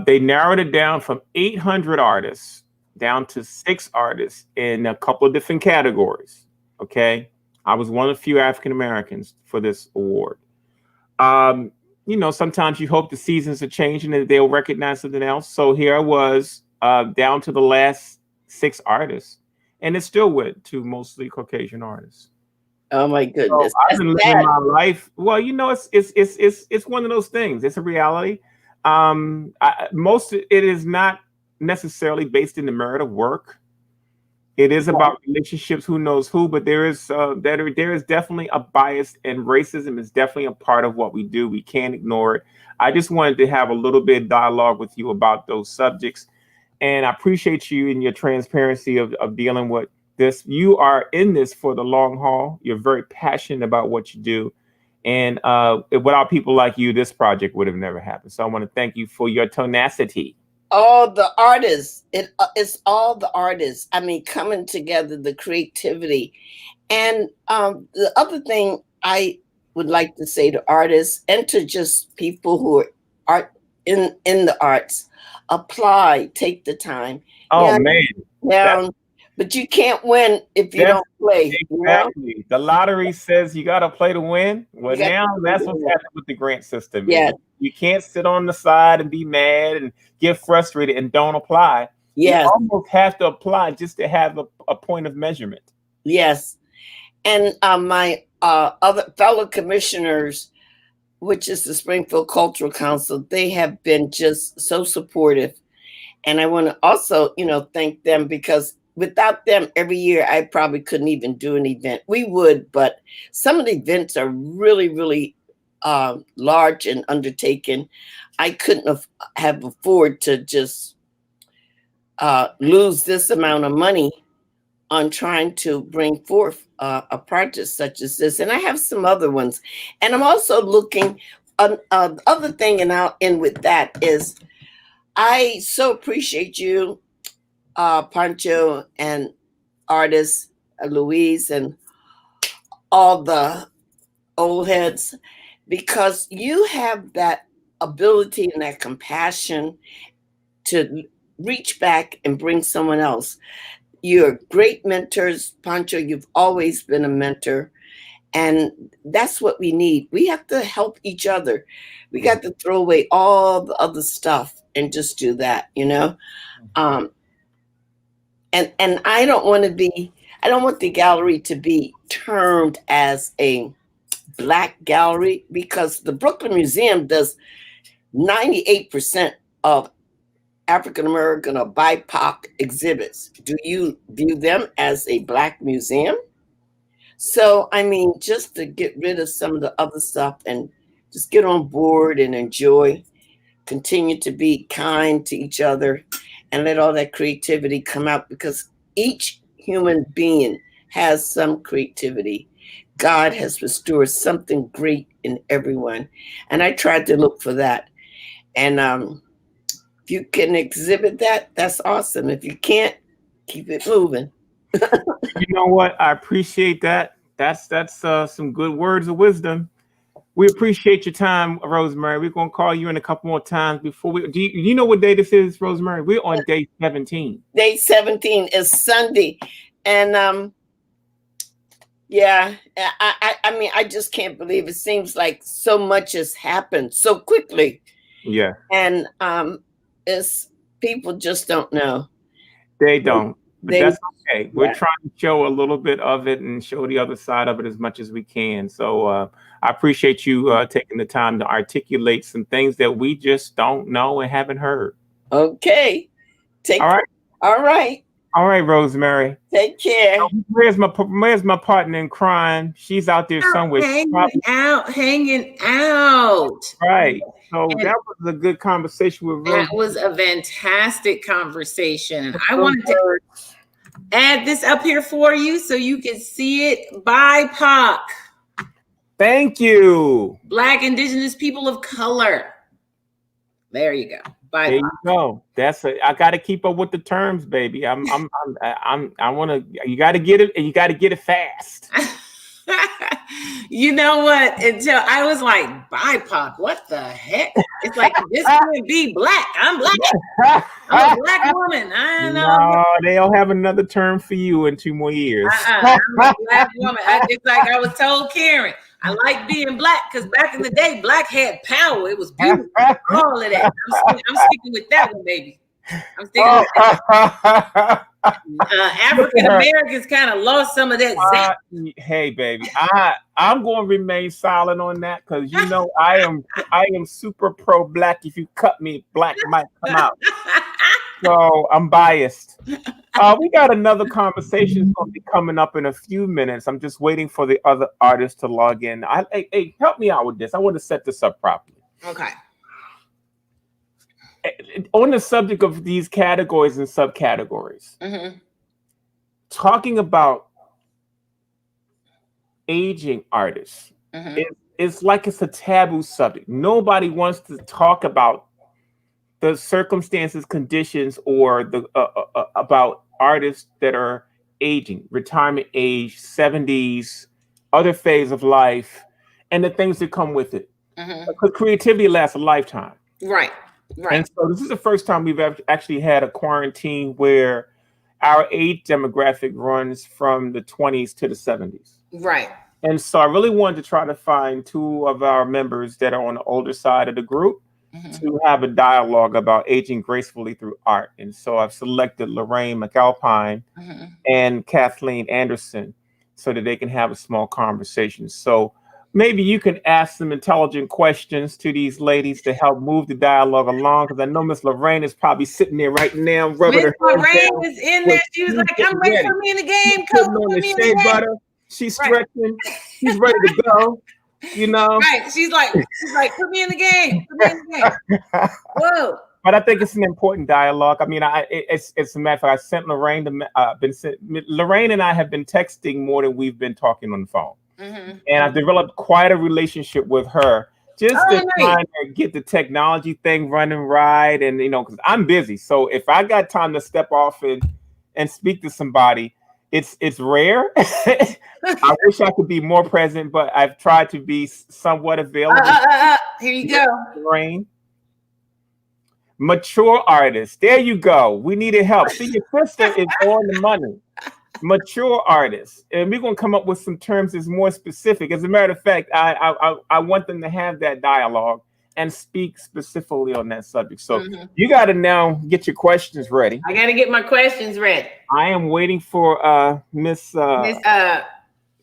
they narrowed it down from 800 artists down to 6 artists in a couple of different categories. Okay. I was one of the few African Americans for this award. Um, sometimes you hope the seasons are changing and they'll recognize something else. So here I was, down to the last 6 artists, and it still went to mostly Caucasian artists. oh my So goodness, I've that's been living sad. my life. Well, it's one of those things. It's a reality. Most of it is not necessarily based in the merit of work. It is about relationships, who knows who, but there is definitely a bias, and racism is definitely a part of what we do. We can't ignore it. I just wanted to have a little bit of dialogue with you about those subjects, and I appreciate you and your transparency of dealing with this. You are in this for the long haul. You're very passionate about what you do, and without people like you, this project would have never happened. So I want to thank you for your tenacity. All the artists, it's all the artists. I mean, coming together, the creativity. And the other thing I would like to say to artists and to just people who are art in the arts, apply, take the time. Oh Yeah, man, down, but you can't win if you that's don't play. You know, exactly. The lottery says you got to play to win. Well, you got now to that's do what's that. happening with the grant system. Yeah, You can't sit on the side and be mad and get frustrated and don't apply. You yes, almost have to apply just to have a point of measurement. yes. And my other fellow commissioners, which is the Springfield Cultural Council, they have been just so supportive. And I want to also, thank them because without them, every year I probably couldn't even do an event. We would, but some of the events are really, really large and undertaken. I couldn't have afford to just lose this amount of money on trying to bring forth a project such as this. And I have some other ones. And I'm also looking, the other thing, and I'll end with that, is I so appreciate you, Pancho, and artists, Louise, and all the old heads, because you have that ability and that compassion to reach back and bring someone else. You're great mentors, Pancho. You've always been a mentor. And that's what we need. We have to help each other. We got to throw away all the other stuff and just do that, Um, and I don't want the gallery to be termed as a Black gallery, because the Brooklyn Museum does 98% of African American or BIPOC exhibits. Do you view them as a Black museum? So, I mean, just to get rid of some of the other stuff and just get on board and enjoy. continue to be kind to each other and let all that creativity come out, because each human being has some creativity. God has restored something great in everyone. And I tried to look for that. And if you can exhibit that, that's awesome. If you can't, keep it moving. You know what? I appreciate that. That's some good words of wisdom. We appreciate your time, Rosemary. We're gonna call you in a couple more times before we. Do you know what day this is, Rosemary? We're on day 17. Day 17 is Sunday, and yeah, I mean, I just can't believe it. Seems like so much has happened so quickly. Yeah, and it's people just don't know. They don't. But that's okay. We're Yeah. trying to show a little bit of it and show the other side of it as much as we can. So I appreciate you taking the time to articulate some things that we just don't know and haven't heard. Okay. All right. All right. All right, Rosemary. Take care. Where's my partner in crime? She's out there somewhere. Hanging out. Right. So that was a good conversation with Rosemary. That was a fantastic conversation. I wanted to add this up here for you so you can see it. BIPOC. Thank you. Black, Indigenous, people of color. There you go. BIPOC. There you go. I got to keep up with the terms, baby. I want to. You got to get it, and you got to get it fast. You know what? Until I was like, BIPOC, what the heck? It's like, this can't be black. I'm black. I'm a black woman. I know. No, they'll have another term for you in 2 more years. I'm a black woman. It's like I was told Karen, I like being black because back in the day, black had power. It was beautiful. All of that. I'm sticking with that one, baby. I'm sticking with that. African Americans kind of lost some of that zap. Hey, baby, I'm going to remain silent on that because you know I am super pro black. If you cut me, black might come out. So I'm biased. We got another conversation going to be coming up in a few minutes. I'm just waiting for the other artists to log in. Hey, help me out with this. I want to set this up properly. Okay. On the subject of these categories and subcategories, talking about aging artists, it's like it's a taboo subject. Nobody wants to talk about the circumstances, conditions, or the about artists that are aging, retirement age, 70s, other phase of life, and the things that come with it. Because creativity lasts a lifetime. Right. And so this is the first time we've actually had a quarantine where our age demographic runs from the 20s to the 70s. Right. And so I really wanted to try to find 2 of our members that are on the older side of the group to have a dialogue about aging gracefully through art. And so I've selected Lorraine McAlpine and Kathleen Anderson so that they can have a small conversation. So maybe you can ask some intelligent questions to these ladies to help move the dialogue along, because I know Miss Lorraine is probably sitting there right now, rubbing her hands Lorraine down. is in there. She was like, "I'm ready for me in the game, coach. Put me in the game." Butter. She's stretching. She's ready to go. You know, right? She's like, "Put me in the game. Put me in the game." Whoa! But I think it's an important dialogue. I mean, it's a matter of fact. I sent Lorraine. Lorraine and I have been texting more than we've been talking on the phone. And I've developed quite a relationship with her just to try to get the technology thing running right. And, you know, because I'm busy. So if I got time to step off and speak to somebody, it's rare. I wish I could be more present, but I've tried to be somewhat available. Here you go. Rain. Mature artist. There you go. We needed help. See, your sister is on the money. Mature artists, and we're going to come up with some terms that's more specific. As a matter of fact, I want them to have that dialogue and speak specifically on that subject. So you got to now get your questions ready. I got to get my questions ready. I am waiting for Miss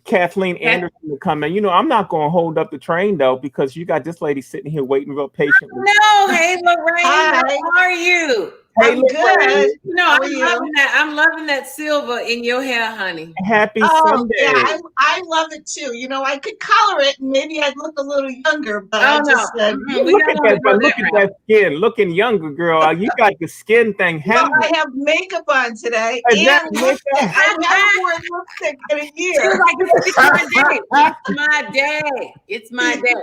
Kathleen Anderson to come in. You know, I'm not going to hold up the train though, because you got this lady sitting here waiting real patiently. No, hey Lorraine, how are you? Hey, I'm Lorraine, good. How are I'm you? loving that. I'm loving that silver in your hair, honey. happy Oh, yeah, Sunday. I love it too. You know, I could color it and maybe I'd look a little younger, but I Oh no, just said, we Look don't at want that, to but go look that at route. that skin, looking younger, girl. You got the skin thing well, happening. I have makeup on today Is that and makeup? lipstick. I haven't worn lipstick in a She was year. like, it's my day. It's my day. It's my day.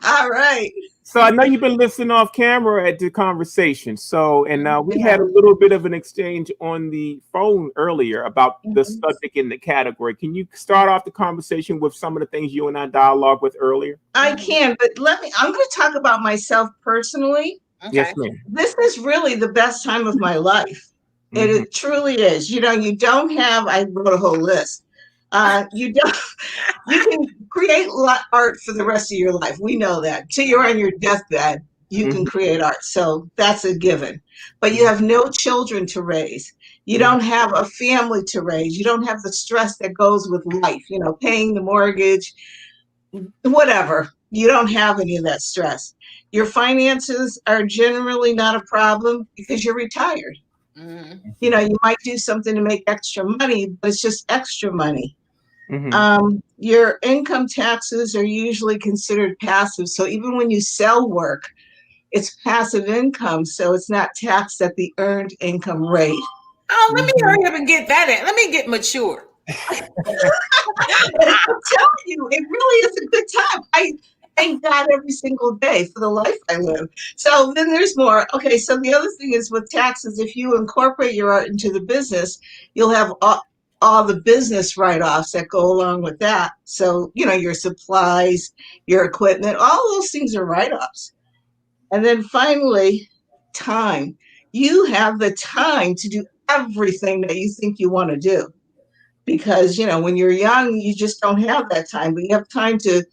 All right. So I know you've been listening off camera at the conversation. So, and we Yeah. had a little bit of an exchange on the phone earlier about the Mhm. subject in the category. Can you start off the conversation with some of the things you and I dialogued with earlier? I can, but I'm going to talk about myself personally. Yes, Okay. ma'am. This is really the best time of my life. Mhm. It truly is. You know, you don't have, I wrote a whole list. You don't, you can create art for the rest of your life. We know that. Till you're on your deathbed, you can Mhm. create art. So that's a given. But you have no children to raise. You don't have a family to raise. You don't have the stress that goes with life, you know, paying the mortgage, whatever. You don't have any of that stress. Your finances are generally not a problem because you're retired. Mhm. You know, you might do something to make extra money, but it's just extra money. Your income taxes are usually considered passive. So even when you sell work, it's passive income. So it's not taxed at the earned income rate. Oh, let me hurry up and get that in. Let me get mature. And I'm telling you, it really is a good time. I thank God every single day for the life I live. So then there's more. Okay, so the other thing is with taxes, if you incorporate your art into the business, you'll have all the business write-offs that go along with that. So, you know, your supplies, your equipment, all those things are write-offs. And then finally, time. You have the time to do everything that you think you want to do because you know when you're young you just don't have that time, but you have time to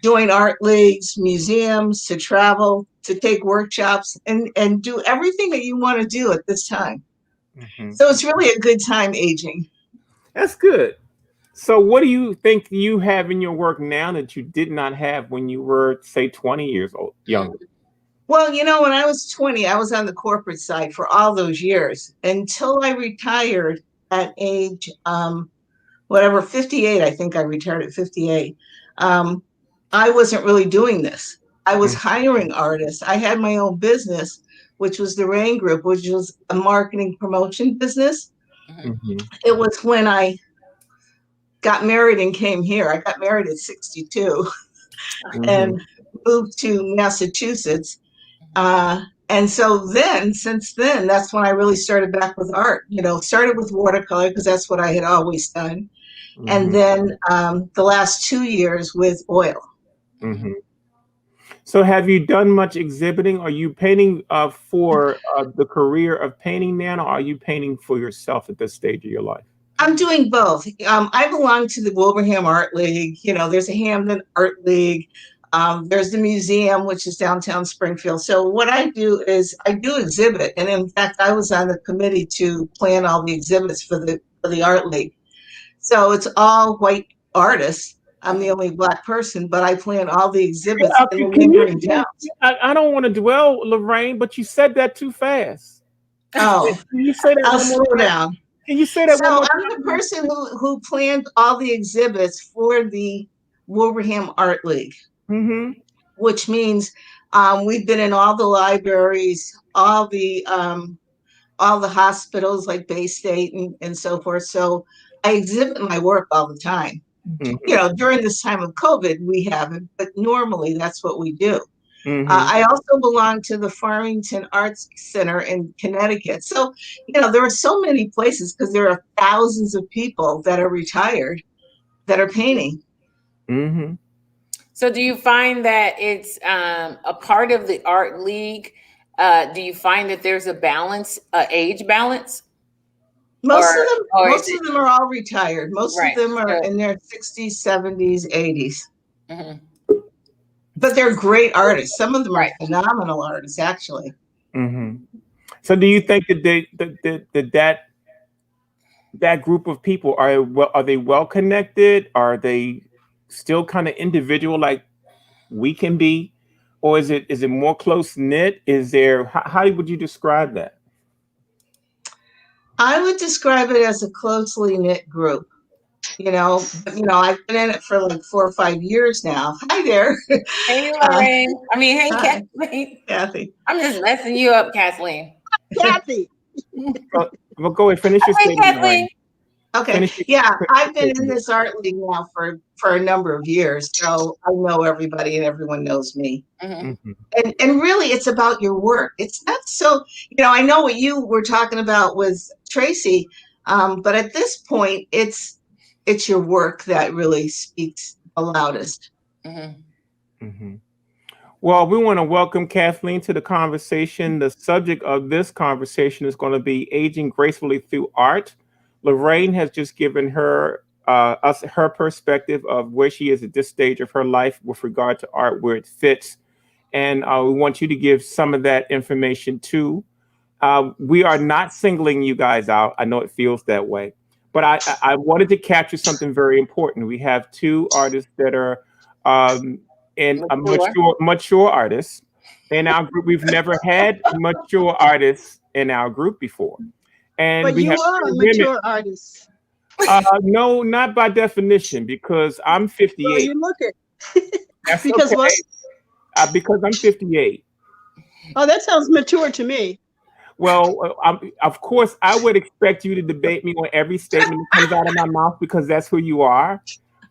join art leagues, museums, to travel, to take workshops, and do everything that you want to do at this time. Mhm. So it's really a good time aging. That's good. So, what do you think you have in your work now that you did not have when you were, say, 20 years old, younger? Well, you know, when I was 20 I was on the corporate side for all those years until I retired at age whatever, 58. I think I retired at 58. um, I wasn't really doing this. I was hiring artists. I had my own business, which was the Rain Group, which was a marketing promotion business. Mhm. It was when I got married and came here. I got married at 62 Mhm. and moved to Massachusetts. Uh, and so then, since then, that's when I really started back with art. You know, started with watercolor because that's what I had always done. And Mhm. then the last 2 years with oil. Mhm. So, have you done much exhibiting? Are you painting for the career of painting now, or are you painting for yourself at this stage of your life? I'm doing both. I belong to the Wilbraham Art League. You know, there's a Hamden Art League. There's the museum, which is downtown Springfield. So what I do is I do exhibit, and in fact, I was on the committee to plan all the exhibits for the Art League. So it's all white artists. I'm the only Black person, but I plan all the exhibits in the Can neighboring towns. I don't want to dwell, Lorraine, but you said that too fast. Oh, Can you say that I'll one more slow time? down. Can you say that So one more I'm the time? person who planned all the exhibits for the Wilbraham Art League, Mm-hmm. which means we've been in all the libraries, all the hospitals like Bay State and so forth. So I exhibit my work all the time. You Mm-hmm. know, during this time of COVID, we haven't, but normally that's what we do. Mm-hmm. I also belong to the Farmington Arts Center in Connecticut. So, you know, there are so many places because there are thousands of people that are retired that are painting. Mm-hmm. So, do you find that it's a part of the art league? Do you find that there's a balance, age balance, or is Most it of them are all retired. Most of right? them are So, in their 60s, 70s, 80s. mhm, But they're great artists. Some of them are right. phenomenal artists, actually. Mm-hmm. So, do you think that that group of people are they well connected? Are they still kind of individual like we can be, or is it more close knit? Is there how would you describe that? I would describe it as a closely knit group. I've been in it for like 4 or 5 years now. Hi there. Hey, Uh, Lorraine. I mean, hey, Hi, Kathleen. Kathy. I'm just messing you up, Kathleen. Kathy. Well, go ahead, finish your Hey, statement, Kathleen. Lorraine. Okay. Finish your, Yeah, finish I've your been in statement. this art league now for a number of years, so I know everybody and everyone knows me. Mhm. Mhm. And really, it's about your work. It's not so, I know what you were talking about with Tracy, but at this point, it's your work that really speaks the loudest. Mhm. Mhm. Well, we want to welcome Kathleen to the conversation. The subject of this conversation is going to be aging gracefully through art. Lorraine has just given us her perspective of where she is at this stage of her life with regard to art, where it fits, and we want you to give some of that information too. We are not singling you guys out. I know it feels that way, but I wanted to capture something very important. We have two artists that are um, in a Mature. mature artists in our group. We've never had mature artists in our group before, and But we you have are two a women. mature artist. No, not by definition, because I'm Well, 58. you look it. That's Because what? okay. Because I'm 58. Oh, that sounds mature to me. Well, of course, I would expect you to debate me on every statement that comes out of my mouth because that's who you are.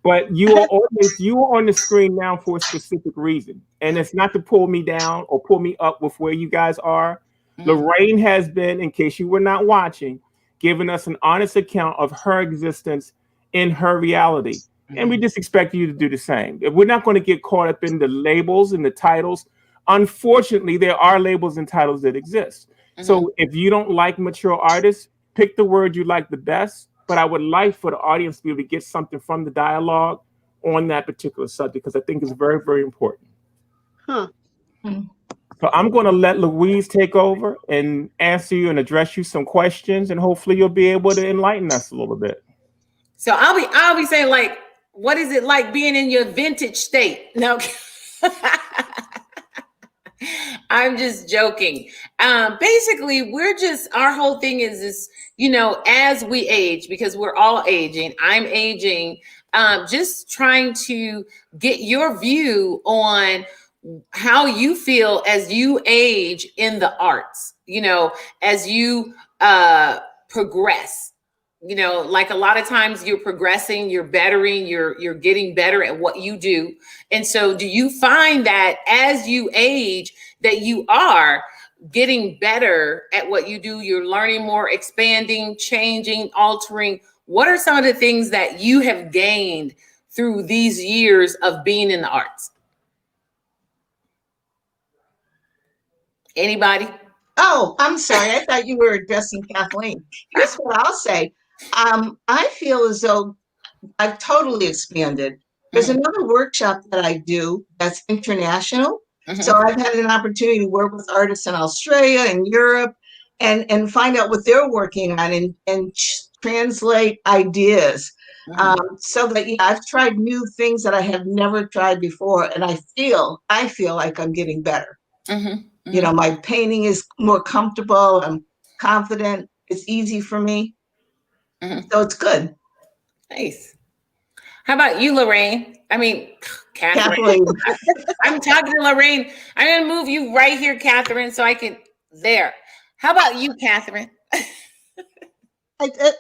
But you are on the screen now for a specific reason, and it's not to pull me down or pull me up with where you guys are. Mhm. Lorraine has been, in case you were not watching, giving us an honest account of her existence in her reality, and we just expect you to do the same. We're not going to get caught up in the labels and the titles. Unfortunately, there are labels and titles that exist. So if you don't like mature artists, pick the word you like the best. But I would like for the audience to be able to get something from the dialogue on that particular subject because I think it's very, very important. Huh. So I'm going to let Louise take over and answer you and address you some questions, and hopefully you'll be able to enlighten us a little bit. So I'll be saying, like, what is it like being in your vintage state? No. I'm just joking. Basically, our whole thing is, as we age, because we're all aging, I'm aging, just trying to get your view on how you feel as you age in the arts, as you progress. Like a lot of times you're progressing, you're bettering, you're getting better at what you do. And so do you find that as you age that you are getting better at what you do, you're learning more, expanding, changing, altering? What are some of the things that you have gained through these years of being in the arts? Anybody? Oh, I'm sorry. I thought you were addressing Kathleen. Here's what I'll say. I feel as though I've totally expanded. There's Mhm. another workshop that I do that's international. So Mhm. I've had an opportunity to work with artists in Australia and Europe and find out what they're working on and translate ideas. Mhm. So that I've tried new things that I have never tried before, and I feel like I'm getting better. Mhm. Mhm. My painting is more comfortable. I'm confident. It's easy for me. Mhm. So it's good. Nice. How about you, Lorraine? I mean, Catherine. Kathleen. I'm talking to Lorraine. I'm going to move you right here, Catherine, so I can. There. How about you, Catherine?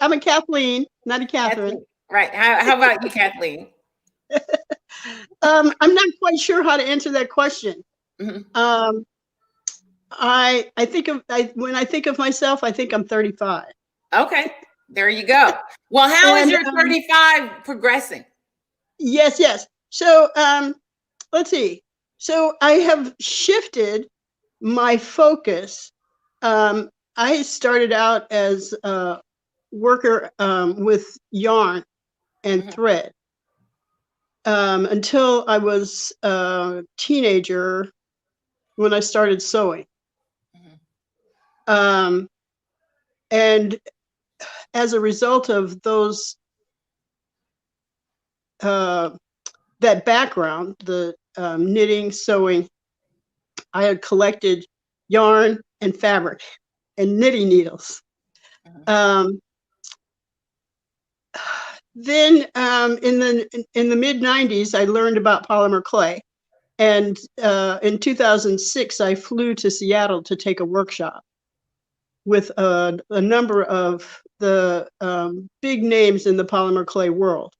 I'm a Kathleen, not a Catherine. Kathleen. Right. How about you, Kathleen? I'm not quite sure how to answer that question. Mhm. I when I think of myself, I think I'm 35. Okay. There you go. Well, how is And your 35 progressing? yes. So let's see. So I have shifted my focus. I started out as a worker with yarn and Mhm. thread until I was a teenager when I started sewing. Mhm. And as a result of those, that background, the knitting, sewing, I had collected yarn and fabric and knitting needles. Um, then in the mid 90s, I learned about polymer clay. And in 2006, I flew to Seattle to take a workshop with a number of the big names in the polymer clay world.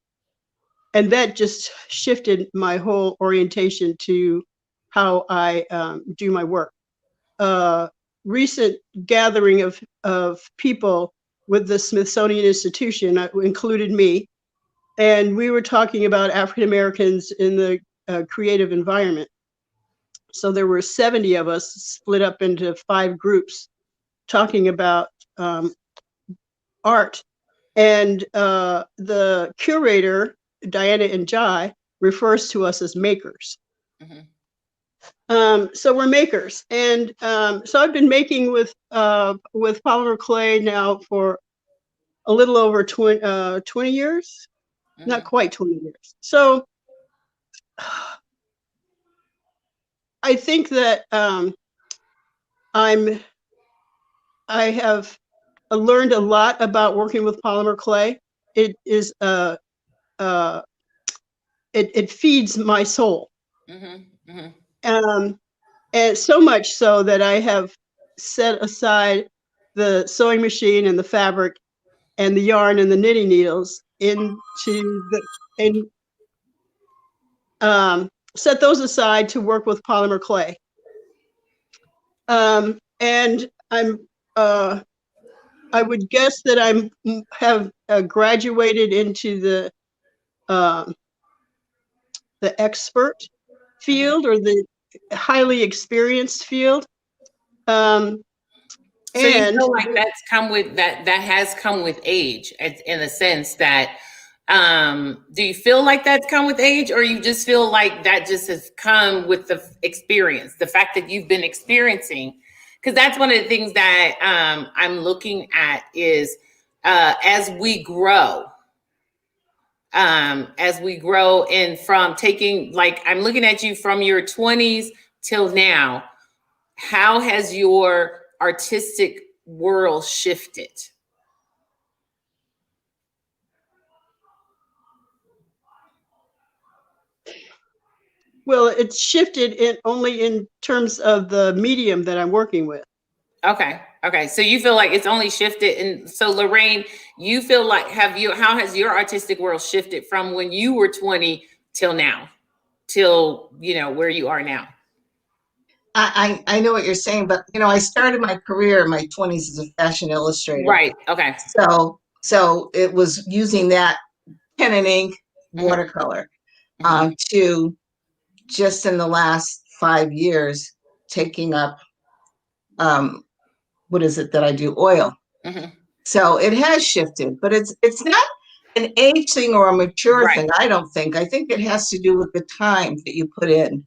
And that just shifted my whole orientation to how I do my work. Recent gathering of people with the Smithsonian Institution included me, and we were talking about African Americans in the creative environment. So there were 70 of us split up into 5 groups talking about art. And the curator, Diana Njai, refers to us as makers. So we're makers. And so I've been making with polymer clay now for a little over 20 years, not quite 20 years. So I think that I have learned a lot about working with polymer clay. It is it feeds my soul, and so much so that I have set aside the sewing machine and the fabric and the yarn and the knitting needles set those aside to work with polymer clay. And I would guess that I have graduated into the expert field or the highly experienced field. So you feel like that's come with that has come with age, in the sense that do you feel like that's come with age, or you just feel like that just has come with the experience, the fact that you've been experiencing? Because that's one of the things that I'm looking at is as we grow and from taking, like, I'm looking at you from your 20s till now, how has your artistic world shifted? Well, it's shifted only in terms of the medium that I'm working with. Okay. So you feel like it's only shifted. And so Lorraine, you feel like, how has your artistic world shifted from when you were 20 till now, till, where you are now? I know what you're saying, but I started my career in my 20s as a fashion illustrator. Right. Okay. So it was using that pen and ink watercolor to just in the last 5 years taking up what is it that I do? Oil. So it has shifted, but it's not an age thing or a mature thing. I don't think. I think it has to do with the time that you put in.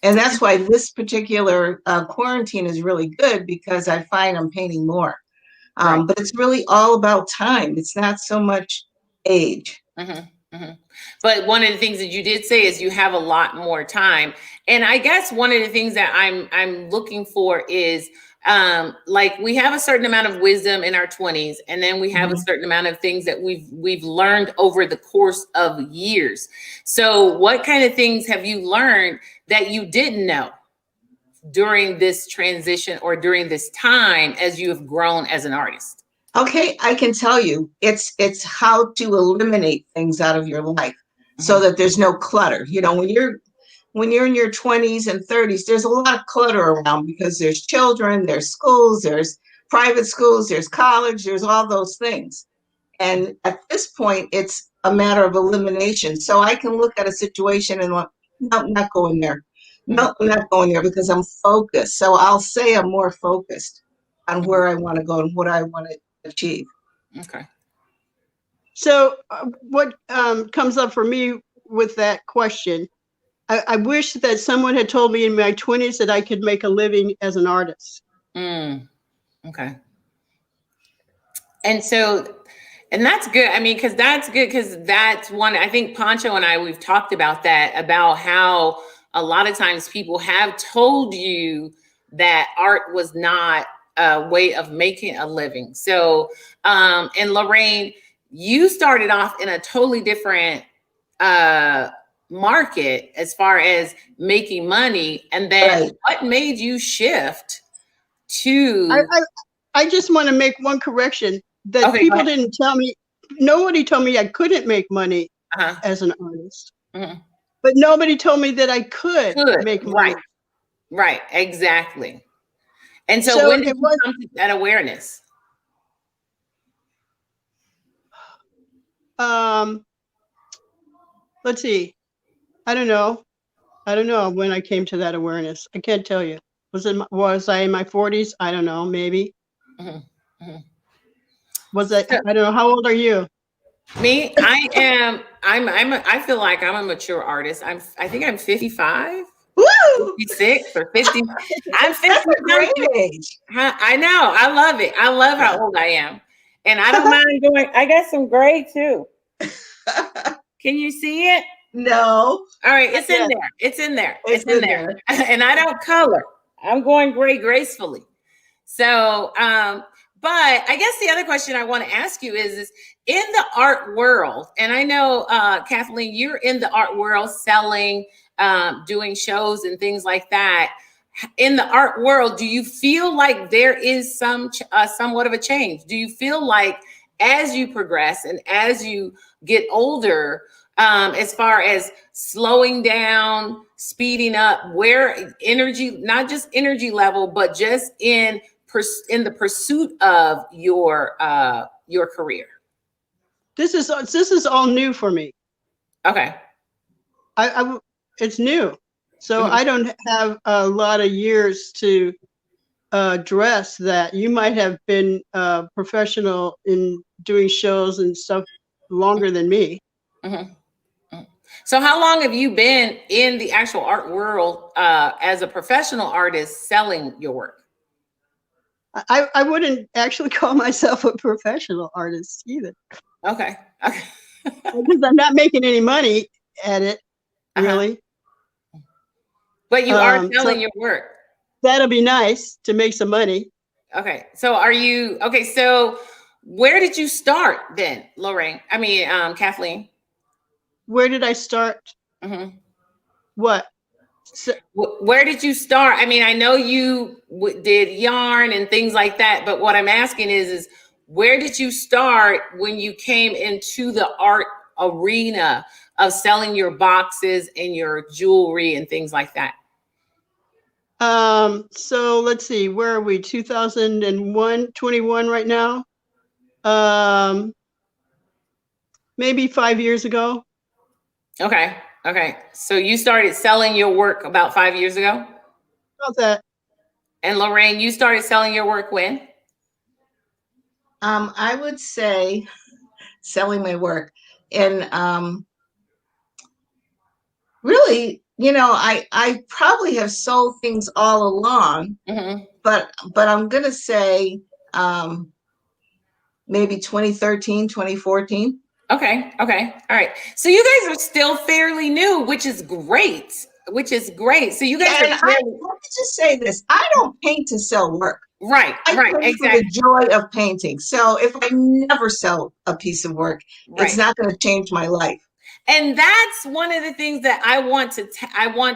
And that's why this particular quarantine is really good, because I find I'm painting more. But it's really all about time. It's not so much age. But one of the things that you did say is you have a lot more time. And I guess one of the things that I'm looking for is like, we have a certain amount of wisdom in our 20s, and then we have a certain amount of things that we've learned over the course of years. So what kind of things have you learned that you didn't know during this transition or during this time as you have grown as an artist? Okay, I can tell you, it's how to eliminate things out of your life so that there's no clutter. When you're in your 20s and 30s, there's a lot of clutter around, because there's children, there's schools, there's private schools, there's college, there's all those things. And at this point, it's a matter of elimination. So I can look at a situation and like, no, not going there. No, I'm not going there, because I'm focused. So I'll say I'm more focused on where I want to go and what I want to achieve. Okay. So what comes up for me with that question, I wish that someone had told me in my 20s that I could make a living as an artist. Okay. And that's good. I mean, because that's one, I think Pancho and I, we've talked about that, about how a lot of times people have told you that art was not way of making a living. So, and Lorraine, you started off in a totally different market as far as making money. And then Right. what made you shift to? I just want to make one correction that Okay, go people ahead. didn't tell me. Nobody told me I couldn't make money Uh-huh. as an artist, Mhm. but nobody told me that I could make money. Right, right, exactly. And so, So when did it you was. come to that awareness? Let's see. I don't know. I don't know when I came to that awareness. I can't tell you. Was I in my 40s? I don't know. Maybe. Mhm, mhm. Was I? So, I don't know. How old are you? me, I feel like I'm a mature artist. I think I'm 55, Woo! 56 or 50. I'm 50 That's a great something. age. Huh? I know. I love it. I love how old I am. And I don't mind going, I got some gray too. Can you see it? No, All right, it's in Yes. there. It's in there. it's It's in in there. there. And I don't color. I'm going gray gracefully. So, but I guess the other question I want to ask you is in the art world, and I know Kathleen, you're in the art world selling, doing shows and things like that. In the art world, do you feel like there is somewhat of a change? Do you feel like as you progress and as you get older, as far as slowing down, speeding up, where energy, not just energy level, but just in the pursuit of your career? This is all new for me. Okay. It's new, so Mhm. I don't have a lot of years to address that. You might have been professional in doing shows and stuff longer than me. Mhm. Mhm. So how long have you been in the actual art world as a professional artist selling your work? I wouldn't actually call myself a professional artist either, Okay. Okay. because I'm not making any money at it, Uh-huh. really. But you are So selling your work. that'll be nice to make some money. Okay. So are you okay? So where did you start then, Lorraine? I mean, Kathleen. Where did I start? Mhm. What? So, Where did you start? I mean, I know you did yarn and things like that, but what I'm asking is where did you start when you came into the art arena of selling your boxes and your jewelry and things like that? so let's see, where are we? 2001, 21 right now. Maybe 5 years ago. Okay. Okay. So you started selling your work about 5 years ago? About that. And Lorraine, you started selling your work when? I would say selling my work, and really, I probably have sold things all along, Mm-hmm. but I'm gonna say um, maybe 2013, 2014. Okay. Okay. All right. So you guys are still fairly new, which is great. Which is great. So you guys And are fairly let me just say this: I don't paint to sell work. right. I Right. paint for Exactly. the joy of painting. So if I never sell a piece of work, it's Right. not going to change my life. And that's one of the things that I want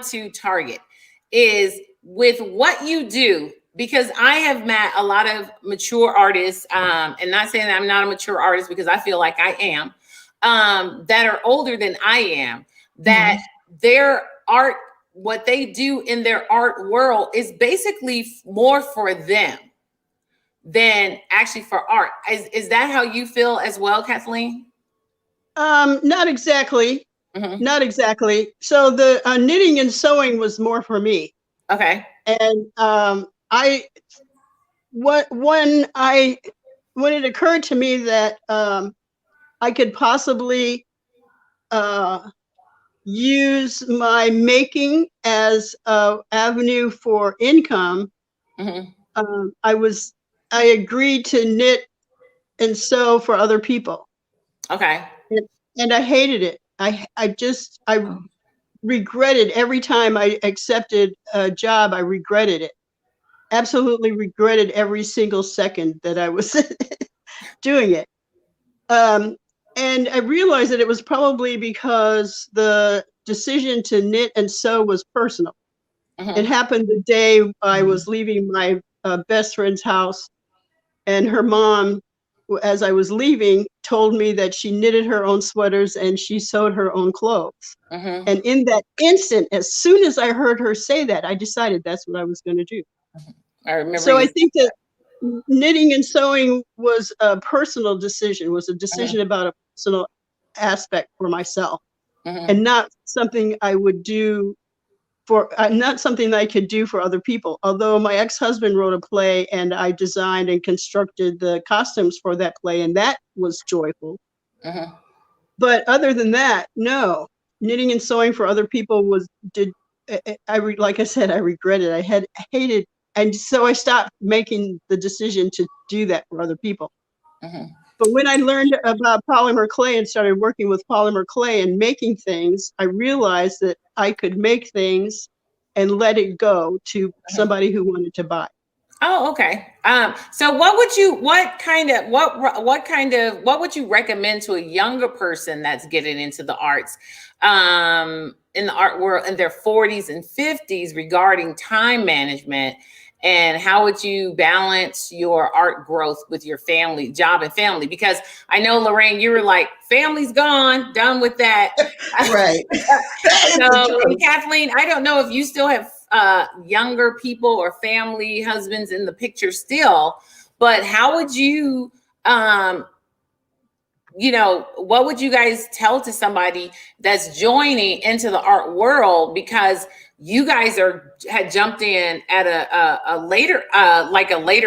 to target is with what you do, because I have met a lot of mature artists, and not saying that I'm not a mature artist because I feel like I am, that are older than I am, that their art, what they do in their art world is basically more for them than actually for art. Is that how you feel as well, Kathleen? Not exactly. Mm-hmm. Not exactly. So the knitting and sewing was more for me. Okay. And when it occurred to me that I could possibly use my making as an avenue for income, Mm-hmm. I agreed to knit and sew for other people. Okay. And I hated it. I regretted every time I accepted a job. I regretted it. absolutely regretted every single second that I was doing it. And I realized that it was probably because the decision to knit and sew was personal. It happened the day I was leaving my best friend's house, and her mom, as I was leaving, told me that she knitted her own sweaters and she sewed her own clothes. And in that instant, as soon as I heard her say that, I decided that's what I was going to do. I remember. So I think that knitting and sewing was a personal decision, was a decision about a personal aspect for myself, and not something I would do for, not something that I could do for other people. Although my ex-husband wrote a play and I designed and constructed the costumes for that play, and that was joyful. But other than that, no. Knitting and sewing for other people like I said, I regretted. I had hated, and so I stopped making the decision to do that for other people. But when I learned about polymer clay and started working with polymer clay and making things, I realized that I could make things and let it go to somebody who wanted to buy. Oh, okay. So what would you recommend to a younger person that's getting into the arts, in the art world in their 40s and 50s regarding time management, and how would you balance your art growth with your family, job and family? Because I know, Lorraine, you were like, family's gone, done with that. Right. So, and Kathleen, I don't know if you still have younger people or family, husbands in the picture still, but how would you, what would you guys tell to somebody that's joining into the art world, because you guys had jumped in at a later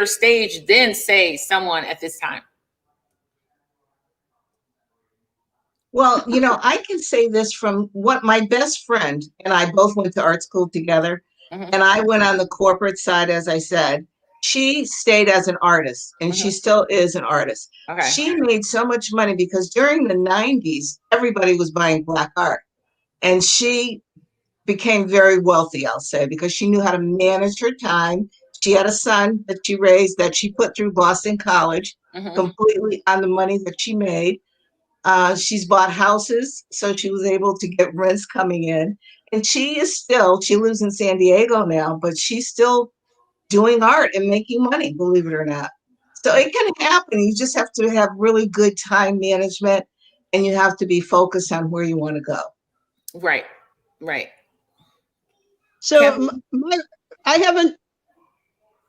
stage than, say, someone at this time? Well, I can say this from what my best friend and I both went to art school together. And I went on the corporate side, as I said. She stayed as an artist, and she still is an artist. Okay. She made so much money because during the 90s, everybody was buying Black art. And she became very wealthy, I'll say, because she knew how to manage her time. She had a son that she raised, that she put through Boston College, completely on the money that she made. She's bought houses, so she was able to get rents coming in. And she lives in San Diego now, but she's still doing art and making money, believe it or not. So it can happen. You just have to have really good time management, and you have to be focused on where you want to go. Right. So I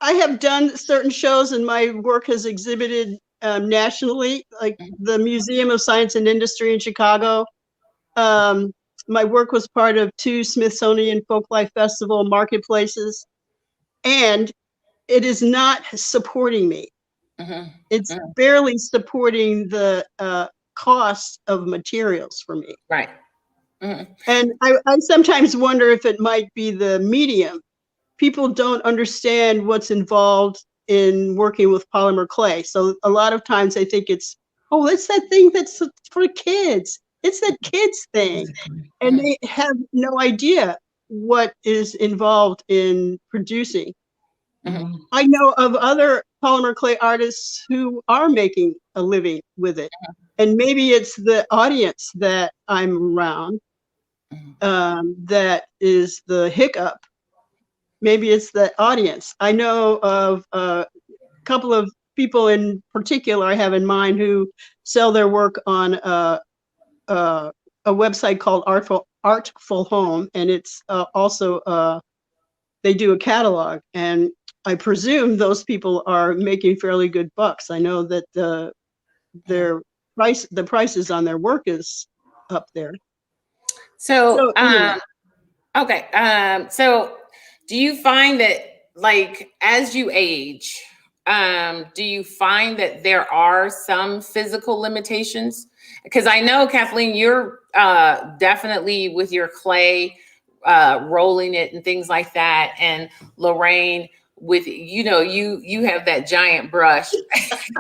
have done certain shows, and my work has exhibited nationally, like the Museum of Science and Industry in Chicago. My work was part of 2 Smithsonian Folklife Festival marketplaces, and it is not supporting me. It's barely supporting the cost of materials for me. Right. And I sometimes wonder if it might be the medium. People don't understand what's involved in working with polymer clay. So a lot of times I think it's that thing that's for kids. It's that kids thing. And they have no idea what is involved in producing. I know of other polymer clay artists who are making a living with it. And maybe it's the audience that I'm around that is the hiccup. Maybe it's the audience. I know of a couple of people in particular I have in mind who sell their work on a website called Artful Home, and it's also they do a catalog, and I presume those people are making fairly good bucks. I know that the prices on their work is up there. So anyway. Okay. So do you find that, like, as you age, do you find that there are some physical limitations? Because I know, Kathleen, you're definitely with your clay, rolling it and things like that. And Lorraine, with, you have that giant brush.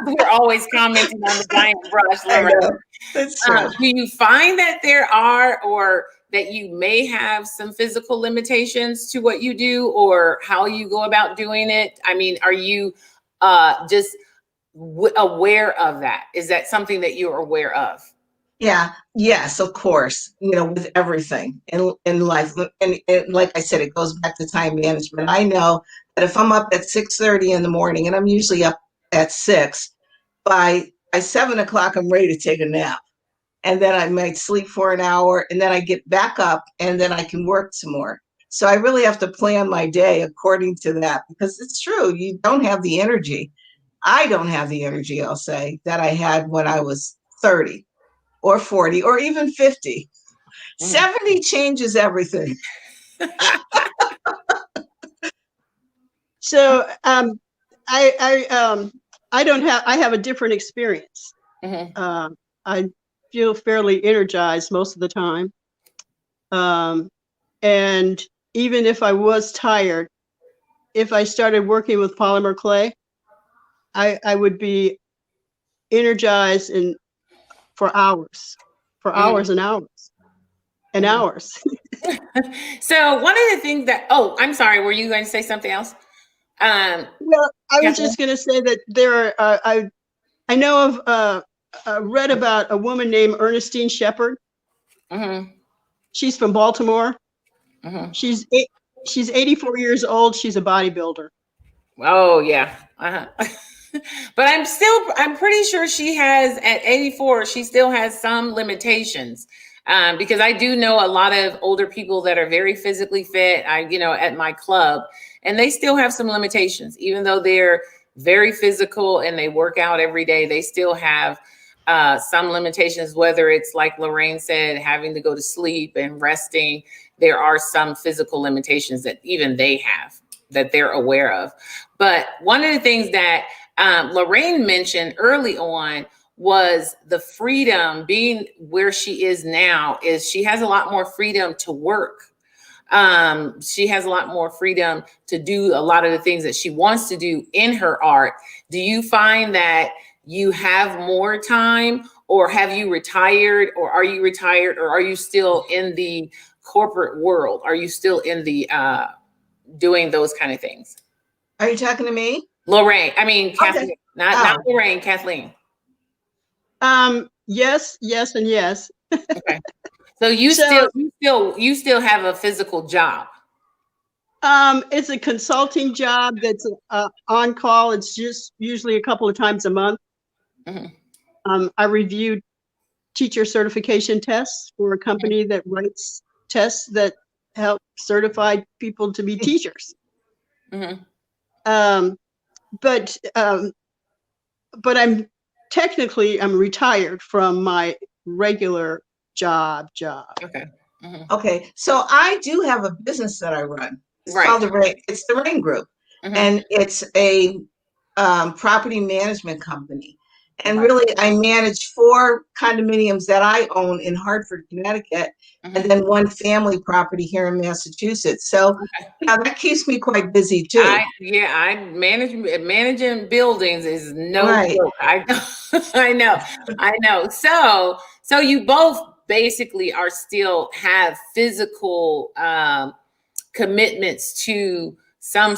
We're always commenting on the giant brush, I Lorraine. know. That's true. Do you find that there are, or that you may have some physical limitations to what you do or how you go about doing it? I mean, are you just aware of that? Is that something that you're aware of? Yeah, yes, of course. With everything in life, and like I said, it goes back to time management. I know that if I'm up at 6:30 in the morning, and I'm usually up at 6, by 7 o'clock, I'm ready to take a nap, and then I might sleep for an hour, and then I get back up, and then I can work some more. So I really have to plan my day according to that, because it's true, you don't have the energy. I don't have the energy, I'll say, that I had when I was 30 or 40 or even 50. 70 changes everything. So I have a different experience. I feel fairly energized most of the time. And even if I was tired, if I started working with polymer clay, I would be energized for hours and hours and hours. So one of the things I'm sorry, were you going to say something else? Well, I was just going to say that there are, I know of, read about a woman named Ernestine Shepherd. She's from Baltimore. She's 84 years old. She's a bodybuilder. Oh yeah. But I'm pretty sure she has, at 84, she still has some limitations. Because I do know a lot of older people that are very physically fit, at my club, and they still have some limitations. Even though they're very physical and they work out every day, they still have some limitations, whether it's like Lorraine said, having to go to sleep and resting. There are some physical limitations that even they have that they're aware of. But one of the things that Lorraine mentioned early on was the freedom. Being where she is now is she has a lot more freedom to work. She has a lot more freedom to do a lot of the things that she wants to do in her art. Do you find that you have more time, or have you retired, or are you retired, or are you still in the corporate world? Are you still in the doing those kind of things? Are you talking to me? Lorraine, I mean, Kathleen, Okay. not Lorraine, Kathleen. Yes, and yes. Okay. So you still have a physical job. It's a consulting job that's on call. It's just usually a couple of times a month. I reviewed teacher certification tests for a company that writes tests that help certify people to be teachers. But I'm retired from my regular job. Okay. Okay. So I do have a business that I run. It's Right. called it's the Rain Group, and it's a property management company. And really, I manage 4 condominiums that I own in Hartford, Connecticut, and then 1 family property here in Massachusetts. So that keeps me quite busy too. Managing buildings is no joke. I know. So you both basically still have physical commitments to some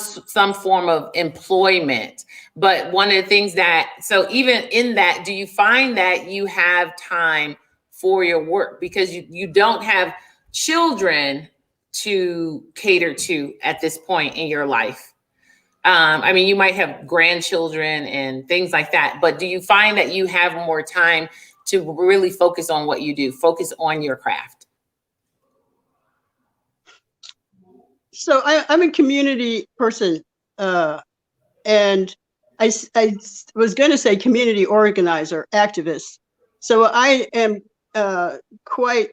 form of employment. But one of the things so even in that, do you find that you have time for your work because you don't have children to cater to at this point in your life? I mean, you might have grandchildren and things like that, but do you find that you have more time to really focus on what you do, focus on your craft? So I'm a community person, and I was going to say community organizer, activist. So I am quite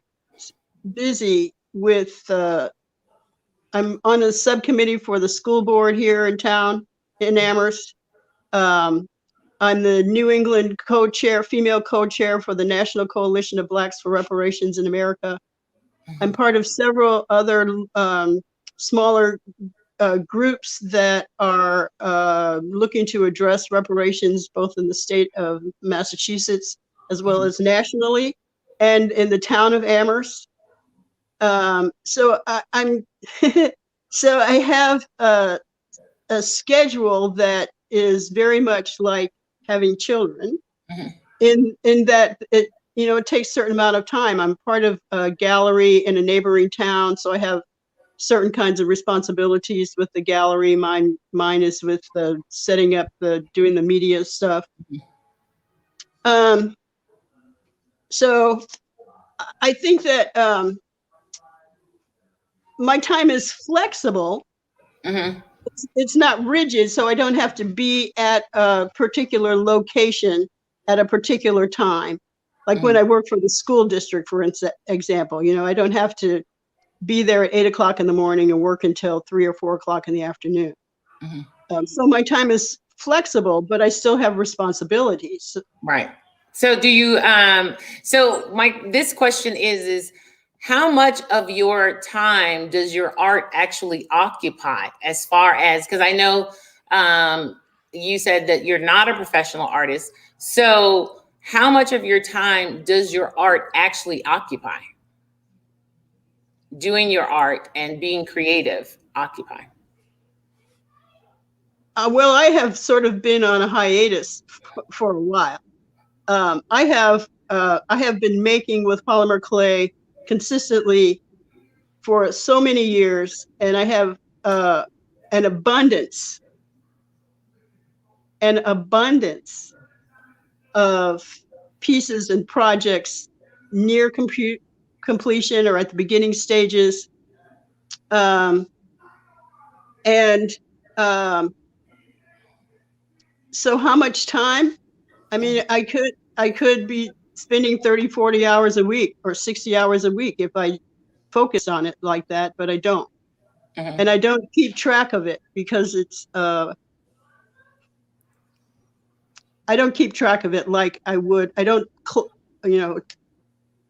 busy with, I'm on a subcommittee for the school board here in town in Amherst. I'm the New England co-chair, female co-chair for the National Coalition of Blacks for Reparations in America. I'm part of several other smaller groups that are looking to address reparations both in the state of Massachusetts as well as nationally, and in the town of Amherst. So I'm so I have a schedule that is very much like having children, in that it, you know, it takes a certain amount of time. I'm part of a gallery in a neighboring town, so I have certain kinds of responsibilities with the gallery. Mine is with the setting up, doing the media stuff. So I think that my time is flexible. It's not rigid, so I don't have to be at a particular location at a particular time. Like when I work for the school district, for example, you know, I don't have to be there at 8 o'clock in the morning and work until 3 or 4 o'clock in the afternoon. So my time is flexible, but I still have responsibilities. Right. So do you, this question is how much of your time does your art actually occupy, as far as, because I know you said that you're not a professional artist. So how much of your time does your art actually occupy? Doing your art and being creative occupy? Well, I have sort of been on a hiatus for a while. I have been making with polymer clay consistently for so many years, and I have an abundance of pieces and projects near completion or at the beginning stages. So how much time? I mean, I could be spending 30, 40 hours a week or 60 hours a week if I focus on it like that, but I don't. And I don't keep track of it because it's, I don't keep track of it like I would. I don't, you know,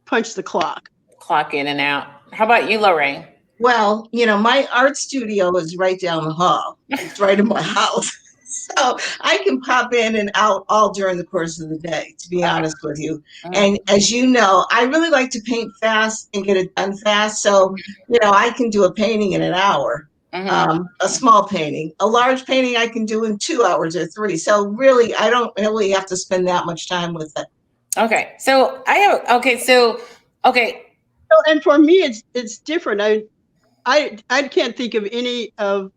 punch the clock. Clock in and out. How about you, Lorraine? Well, you know, my art studio is right down the hall. It's right in my house. So I can pop in and out all during the course of the day, to be honest with you. And as you know, I really like to paint fast and get it done fast. So, you know, I can do a painting in an hour, a small painting. A large painting I can do in 2 hours or 3. So really, I don't really have to spend that much time with it. Okay. So okay. So, and for me, it's different. I can't think of any of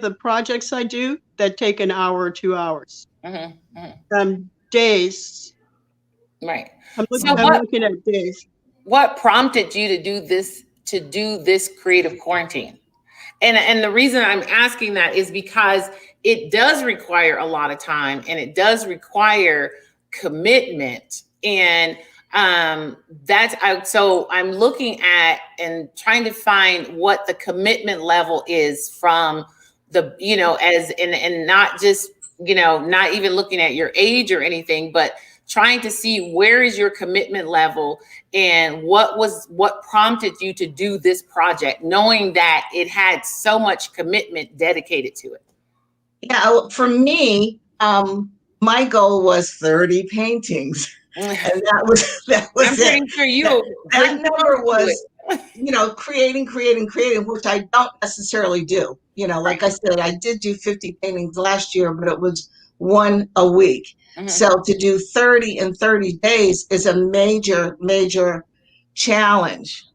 the projects I do that take an hour or 2 hours. Days. Right. I'm looking at days. What prompted you to do this creative quarantine? And the reason I'm asking that is because it does require a lot of time, and it does require commitment. And so I'm looking at and trying to find what the commitment level is from the, you know, and not just, you know, not even looking at your age or anything, but trying to see where is your commitment level and what prompted you to do this project, knowing that it had so much commitment dedicated to it. Yeah, for me, my goal was 30 paintings. And that was I'm pretty sure that number was, you know, creating, which I don't necessarily do. You know, like I said, I did do 50 paintings last year, but it was 1 a week. So to do 30 in 30 days is a major, major challenge.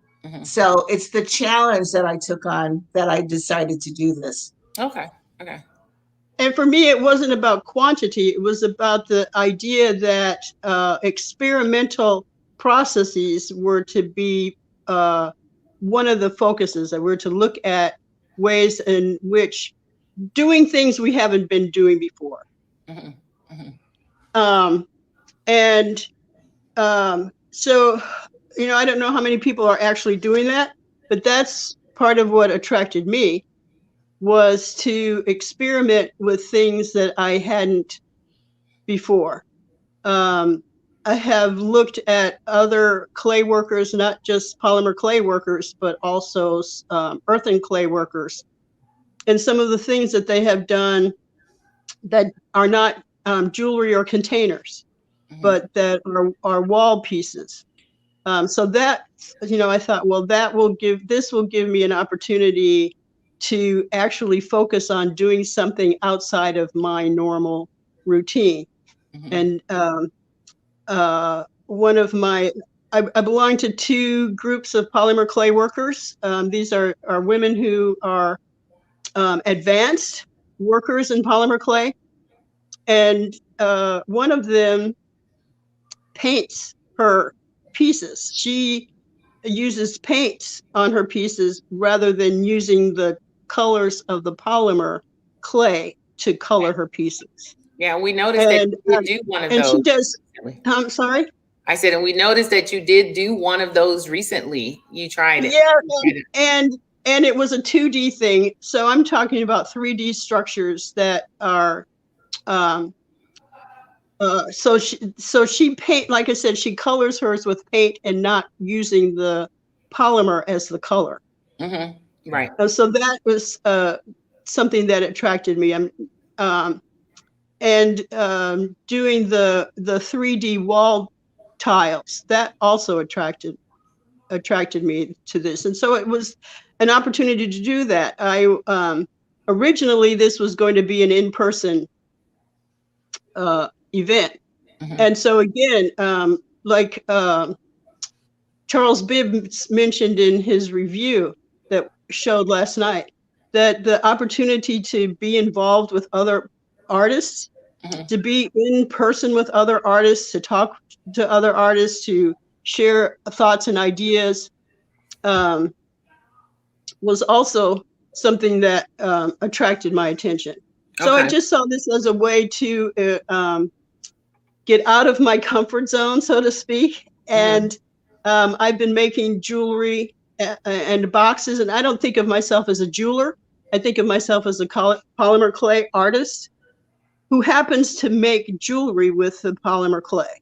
So it's the challenge that I took on that I decided to do this. Okay. And for me, it wasn't about quantity. It was about the idea that experimental processes were to be one of the focuses, that we're to look at ways in which doing things we haven't been doing before. So, you know, I don't know how many people are actually doing that, but that's part of what attracted me, was to experiment with things that I hadn't before. I have looked at other clay workers, not just polymer clay workers, but also earthen clay workers, and some of the things that they have done that are not jewelry or containers, but that are wall pieces. So that, I thought, well, this will give me an opportunity to actually focus on doing something outside of my normal routine. And one of I belong to two groups of polymer clay workers. These are women who are advanced workers in polymer clay. And one of them paints her pieces. She uses paints on her pieces rather than using the colors of the polymer clay to color her pieces. Yeah, we noticed that you did do one of those. And she does. I'm sorry? I said, and we noticed that you did do one of those recently. You tried it. Yeah, and it was a 2D thing. So I'm talking about 3D structures that are so she paint, like I said, she colors hers with paint and not using the polymer as the color. Right. So that was something that attracted me. Doing the 3D wall tiles, that also attracted me to this. And so it was an opportunity to do that. Originally this was going to be an in-person event. And so again, like Charles Bibbs mentioned in his review that showed last night, that the opportunity to be involved with other artists, to be in person with other artists, to talk to other artists, to share thoughts and ideas, was also something that attracted my attention. So I just saw this as a way to get out of my comfort zone, so to speak. And I've been making jewelry and boxes, and I don't think of myself as a jeweler. I think of myself as a polymer clay artist who happens to make jewelry with the polymer clay.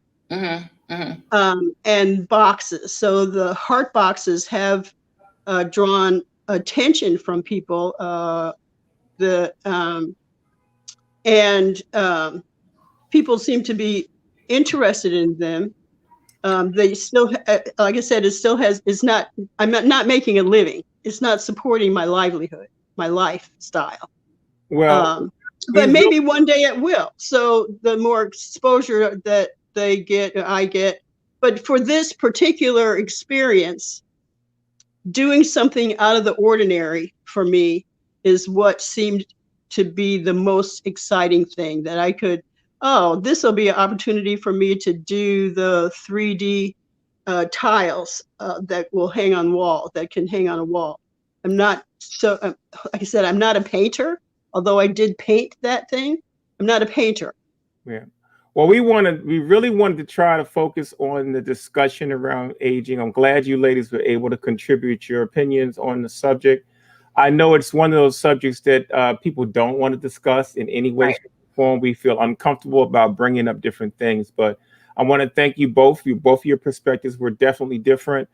And boxes. So the heart boxes have drawn attention from people. People seem to be interested in them. They still, like I said, I'm not making a living. It's not supporting my livelihood, my lifestyle. Well, but maybe one day it will. So the more exposure that they get, I get. But for this particular experience, doing something out of the ordinary for me is what seemed to be the most exciting thing, that I could, this will be an opportunity for me to do the 3D tiles that will hang on wall, that can hang on a wall. I'm not, so like I said, I'm not a painter, although I did paint that thing. I'm not a painter. Yeah. Well, we really wanted to try to focus on the discussion around aging. I'm glad you ladies were able to contribute your opinions on the subject. I know it's one of those subjects that people don't want to discuss in any way, shape, or form. We feel uncomfortable about bringing up different things, but I want to thank you both. Both of your perspectives were definitely different.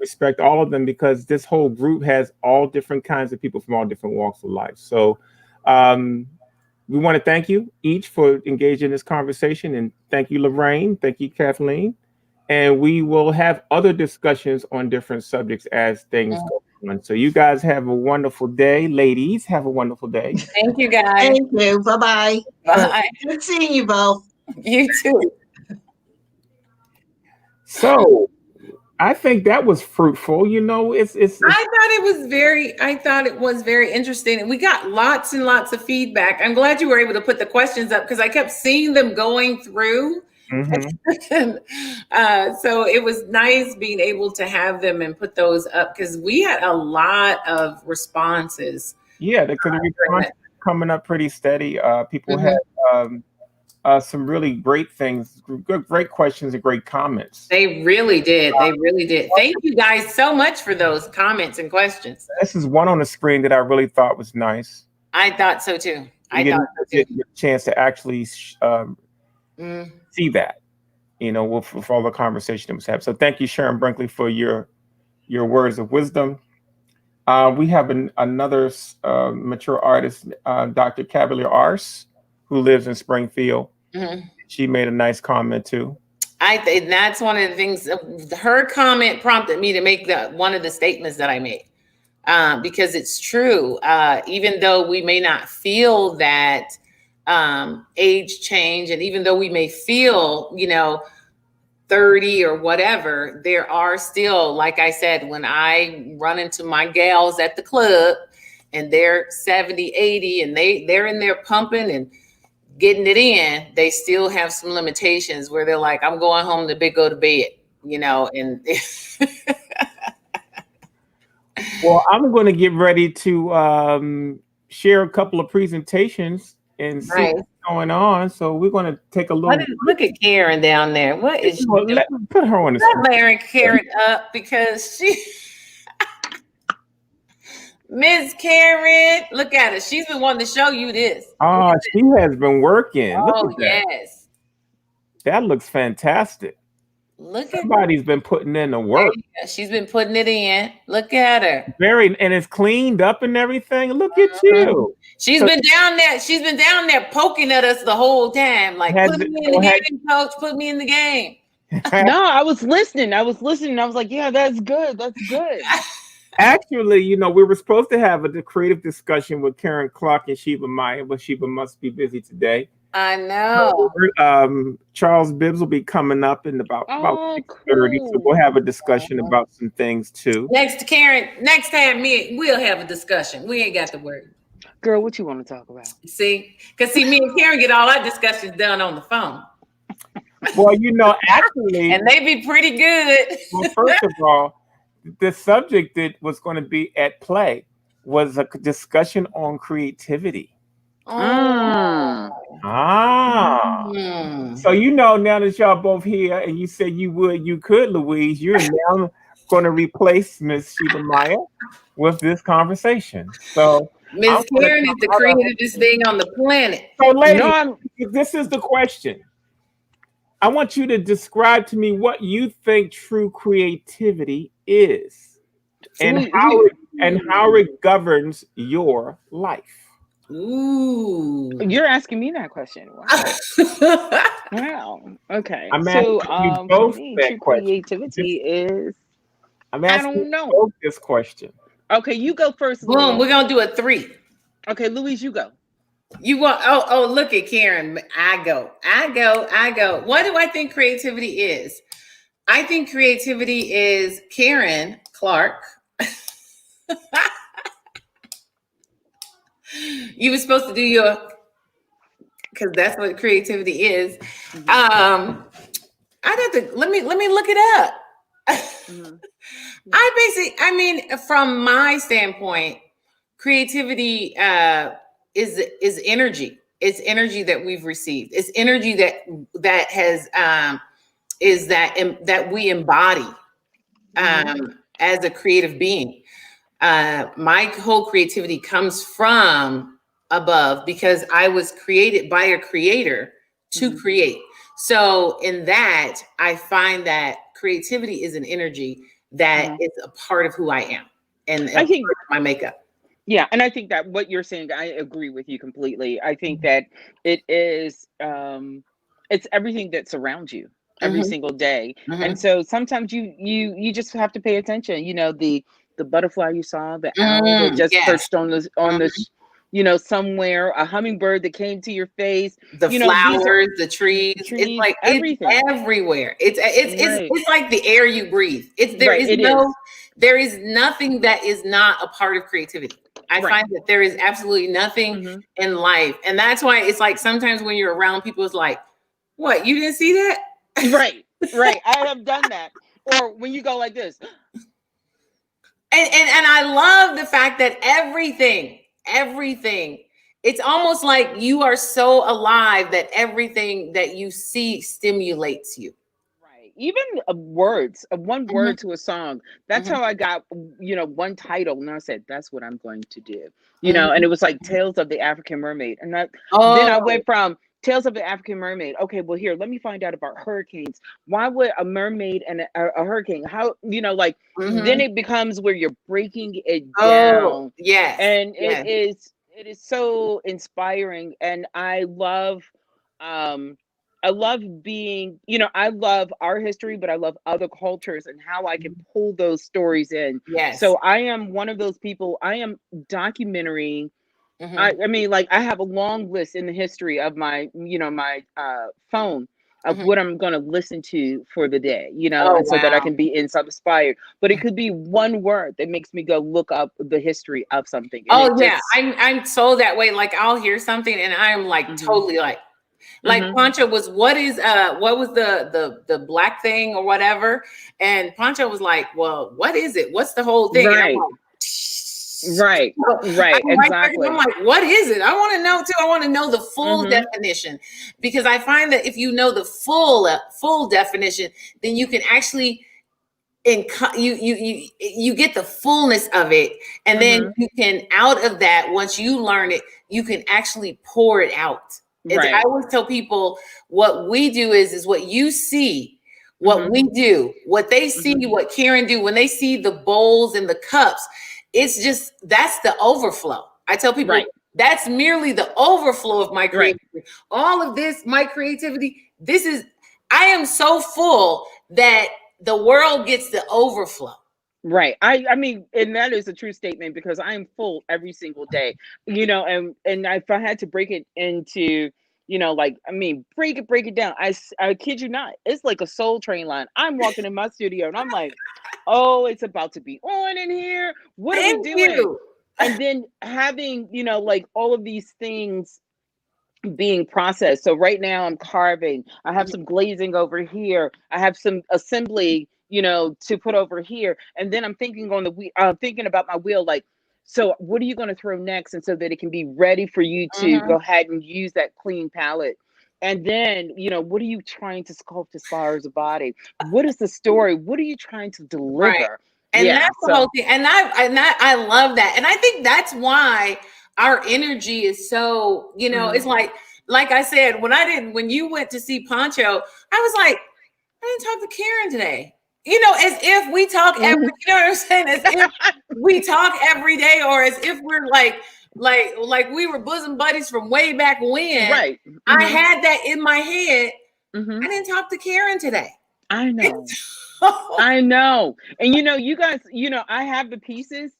Respect all of them, because this whole group has all different kinds of people from all different walks of life. So we want to thank you each for engaging in this conversation, and thank you, Lorraine. Thank you, Kathleen. And we will have other discussions on different subjects as things go on. So you guys have a wonderful day. Ladies, have a wonderful day. Thank you, guys. Thank you. Bye-bye. Bye. Good seeing you both. You too. So I think that was fruitful. You know, it's I thought it was very interesting. And we got lots and lots of feedback. I'm glad you were able to put the questions up, because I kept seeing them going through. So it was nice being able to have them and put those up, because we had a lot of responses. Yeah, because the response coming up pretty steady. People had some really great things, great questions and great comments. They really did. They really did. Thank you guys so much for those comments and questions. This is one on the screen that I really thought was nice. I thought so too. Get a chance to actually see that, you know, with all the conversation that was happening. So thank you, Sharon Brinkley, for your words of wisdom. We have another mature artist, Dr. Cavalier Ars, who lives in Springfield. Mhm. She made a nice comment too. I think that's one of the things. Her comment prompted me to make one of the statements that I made, because it's true. Even though we may not feel that age change, and even though we may feel, 30 or whatever, there are still, like I said, when I run into my gals at the club and they're 70, 80, and they're in there pumping and getting it in, they still have some limitations where they're like, I'm going home to go to bed, and Well, I'm going to get ready to share a couple of presentations and see Right. what's going on. So we're going to take a little. Look at Karen down there. What is she doing? Put her on the screen. Let Karen up because she Miss Karen, look at her. She's been wanting to show you this. Oh, she has been working. Look Oh, at that. yes. That looks fantastic. Look at Somebody's been putting in the work. she's been putting it in. Look at her. And it's cleaned up and everything. Look at you. She's been down there. She's been down there poking at us the whole time. Like, put me in the game, coach. Put me in the game. No, I was listening. I was like, yeah, that's good. That's good. Actually, we were supposed to have a creative discussion with Karen Clark and Sheba Maya, but Sheba must be busy today. I know. Charles Bibbs will be coming up in about 6:30, cool. so we'll have a discussion about some things too. Next time we'll have a discussion. We ain't got to worry. Girl, what you want to talk about? See, me and Karen get all our discussions done on the phone. Well, actually, and they be pretty good. Well, first of all, the subject that was going to be at play was a discussion on creativity. So now that y'all both here and you said you could, Louise, you're now going to replace Miss Sheba Maya with this conversation. So Miss Karen is the creativest thing on the planet. So ladies, this is the question. I want you to describe to me what you think true creativity is and how it governs your life. Ooh. You're asking me that question. Wow. Wow. Okay. I'm asking you both that question. Creativity is. I'm asking I don't know. both this question. Okay, you go first. Boom. Louise. We're gonna do a 3. Okay, Louise, you go. You want? Oh! Look at Karen. I go. What do I think creativity is? I think creativity is Karen Clark. You were supposed to do because that's what creativity is. I'd have to let me look it up. From my standpoint, creativity is energy. It's energy that we've received. It's energy that has that we embody as a creative being. My whole creativity comes from above because I was created by a creator to create. So in that, I find that creativity is an energy that is a part of who I am and I think my makeup. Yeah, and I think that what you're saying, I agree with you completely. I think that it is, it's everything that surrounds you every single day, and so sometimes you just have to pay attention. The butterfly you saw, the owl that just perched on the somewhere, a hummingbird that came to your face, the flowers, the trees. It's like everything. It's everywhere. It's like the air you breathe. There is nothing that is not a part of creativity. I find that there is absolutely nothing in life. And that's why it's like sometimes when you're around people, it's like, what, you didn't see that? Right. I have done that. Or when you go like this. And I love the fact that everything, it's almost like you are so alive that everything that you see stimulates you. Even words, one word to a song. That's how I got, one title. And I said, that's what I'm going to do, and it was like Tales of the African Mermaid. And then I went from Tales of an African Mermaid. Okay, well here, let me find out about hurricanes. Why would a mermaid and a hurricane? How, like then it becomes where you're breaking it Oh, down, yes. and Yes. it is so inspiring, and I love being, I love our history, but I love other cultures and how I can pull those stories in. Yes. So I am one of those people. I am documentary. I mean, like I have a long list in the history of my, my phone of what I'm going to listen to for the day, Oh, and so that I wow. can be inspired. But it could be one word that makes me go look up the history of something. And Oh, yeah. I'm so that way. Like I'll hear something and I'm like totally like Pancho was, what was the black thing or whatever? And Pancho was like, well, what is it? What's the whole thing? And I'm Right. like, Right. Right. I'm right there, Exactly. I'm like, what is it? I want to know too. I want to know the full definition, because I find that if you know the full definition, then you can actually you get the fullness of it, and then you can, out of that, once you learn it, you can actually pour it out. Right. I always tell people what we do is what you see, what we do, what they see, what Karen do when they see the bowls and the cups. It's just, that's the overflow. I tell people that's merely the overflow of my creativity. All of this, my creativity, I am so full that the world gets the overflow. Right. I mean, and that is a true statement, because I am full every single day, and if I had to break it into, like, I mean, break it down. I kid you not. It's like a Soul Train line. I'm walking in my studio and I'm like, oh, it's about to be on in here. What are we doing? And then having, like all of these things being processed. So right now I'm carving. I have some glazing over here. I have some assembly, to put over here. And then I'm thinking thinking about my wheel, like, so what are you going to throw next? And so that it can be ready for you to go ahead and use that clean palette. And then, what are you trying to sculpt as far as a body? What is the story? What are you trying to deliver? Right. And that's the whole thing. And I love that. And I think that's why our energy is so, it's like I said, when you went to see Pancho, I was like, I didn't talk to Karen today. As if we talk every, you know what I'm saying? As if we talk every day, or as if we're like we were bosom buddies from way back when. Right. I had that in my head. I didn't talk to Karen today. I know. I know. And you guys, I have the pieces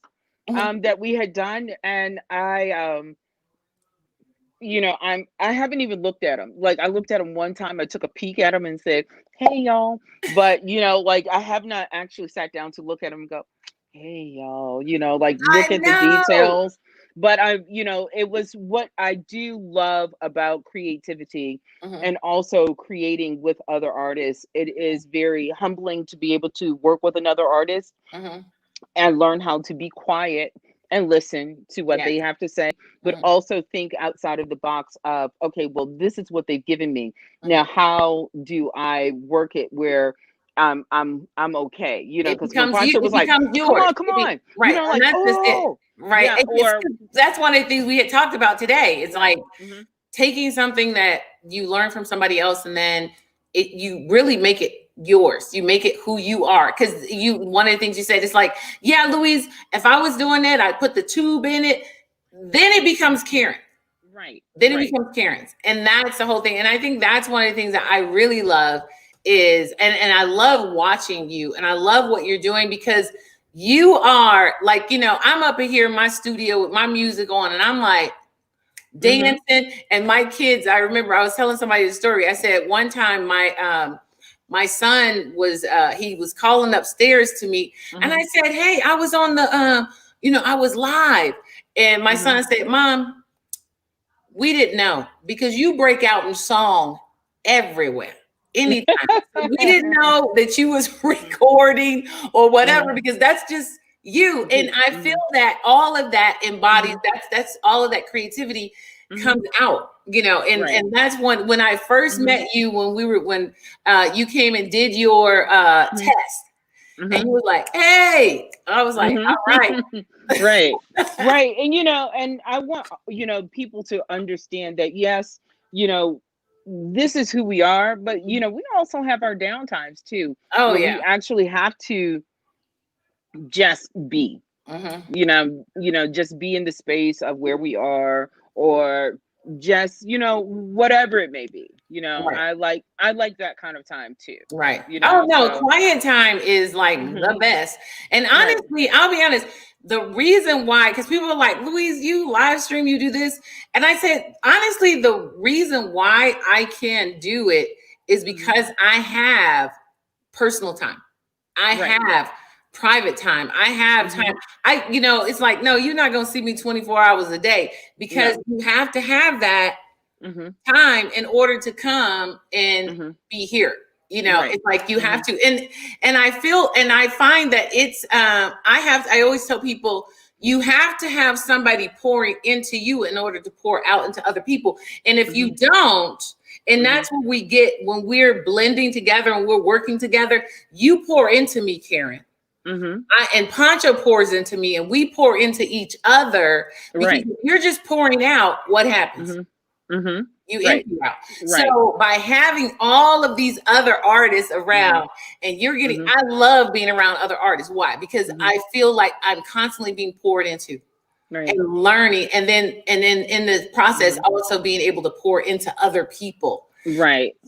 that we had done, and I I haven't even looked at them. Like, I looked at them one time, I took a peek at them and said, hey y'all, but like I have not actually sat down to look at them and go, hey y'all, like look at the details. But it was what I do love about creativity and also creating with other artists. It is very humbling to be able to work with another artist and learn how to be quiet and listen to what they have to say, but also think outside of the box of, okay, well, this is what they've given me. Now, how do I work it where I'm okay? Because Pancho was like, come on. Right. Like, that's just it. Right. Yeah, that's one of the things we had talked about today. It's like taking something that you learn from somebody else, and then you really make it yours. You make it who you are. Because one of the things you said is like, yeah, Louise, if I was doing that, I'd put the tube in it. Then it becomes Karen. Right. Then it becomes Karen's. And that's the whole thing. And I think that's one of the things that I really love is, and I love watching you, and I love what you're doing, because you are like, I'm up in here in my studio with my music on, and I'm like dancing. And my kids, I remember I was telling somebody the story. I said one time my son was he was calling upstairs to me, and I said, hey, I was on the I was live, and my son said, Mom, we didn't know, because you break out in song everywhere, anytime. So we didn't know that you was recording or whatever, because that's just you. And I feel that all of that embodies, that's all of that creativity comes out, and that's when I first met you, when you came and did your test, and you were like, hey, I was like, all right. Right. And and I want people to understand that, yes, this is who we are, but we also have our downtimes too. Oh where yeah. we actually have to just be, just be in the space of where we are, or just whatever it may be. Right. I like that kind of time too. Right. Oh no, so. quiet time is like the best. And honestly, I'll be honest, the reason why, because people are like, Louise, you live stream, you do this. And I said, honestly, the reason why I can do it is because I have personal time. I have private time. I have time. It's like, no, you're not going to see me 24 hours a day, because you have to have that time in order to come and be here. It's like you have to. And I feel, and I find that it's, I always tell people, you have to have somebody pouring into you in order to pour out into other people. And if you don't, and that's what we get when we're blending together and we're working together, you pour into me, Karen. And Pancho pours into me, and we pour into each other. Because if you're just pouring out, what happens? You empty out. So by having all of these other artists around, and you're getting, I love being around other artists. Why? Because I feel like I'm constantly being poured into and learning, and then in the process also being able to pour into other people.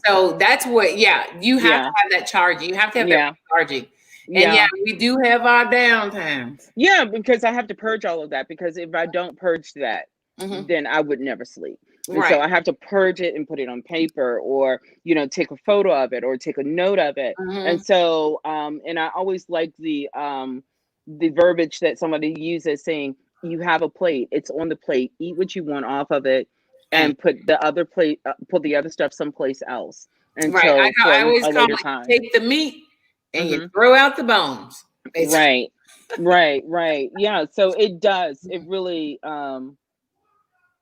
So that's what, you have to have that charging. You have to have that charging. And we do have our downtimes. Yeah, because I have to purge all of that, because if I don't purge that, then I would never sleep. And so I have to purge it and put it on paper, or, take a photo of it, or take a note of it. And so, and I always like the verbiage that somebody uses, saying, you have a plate, it's on the plate, eat what you want off of it, and put the other plate, put the other stuff someplace else. And I always call it, take the meat and you throw out the bones. Right. Yeah. So it does. It really,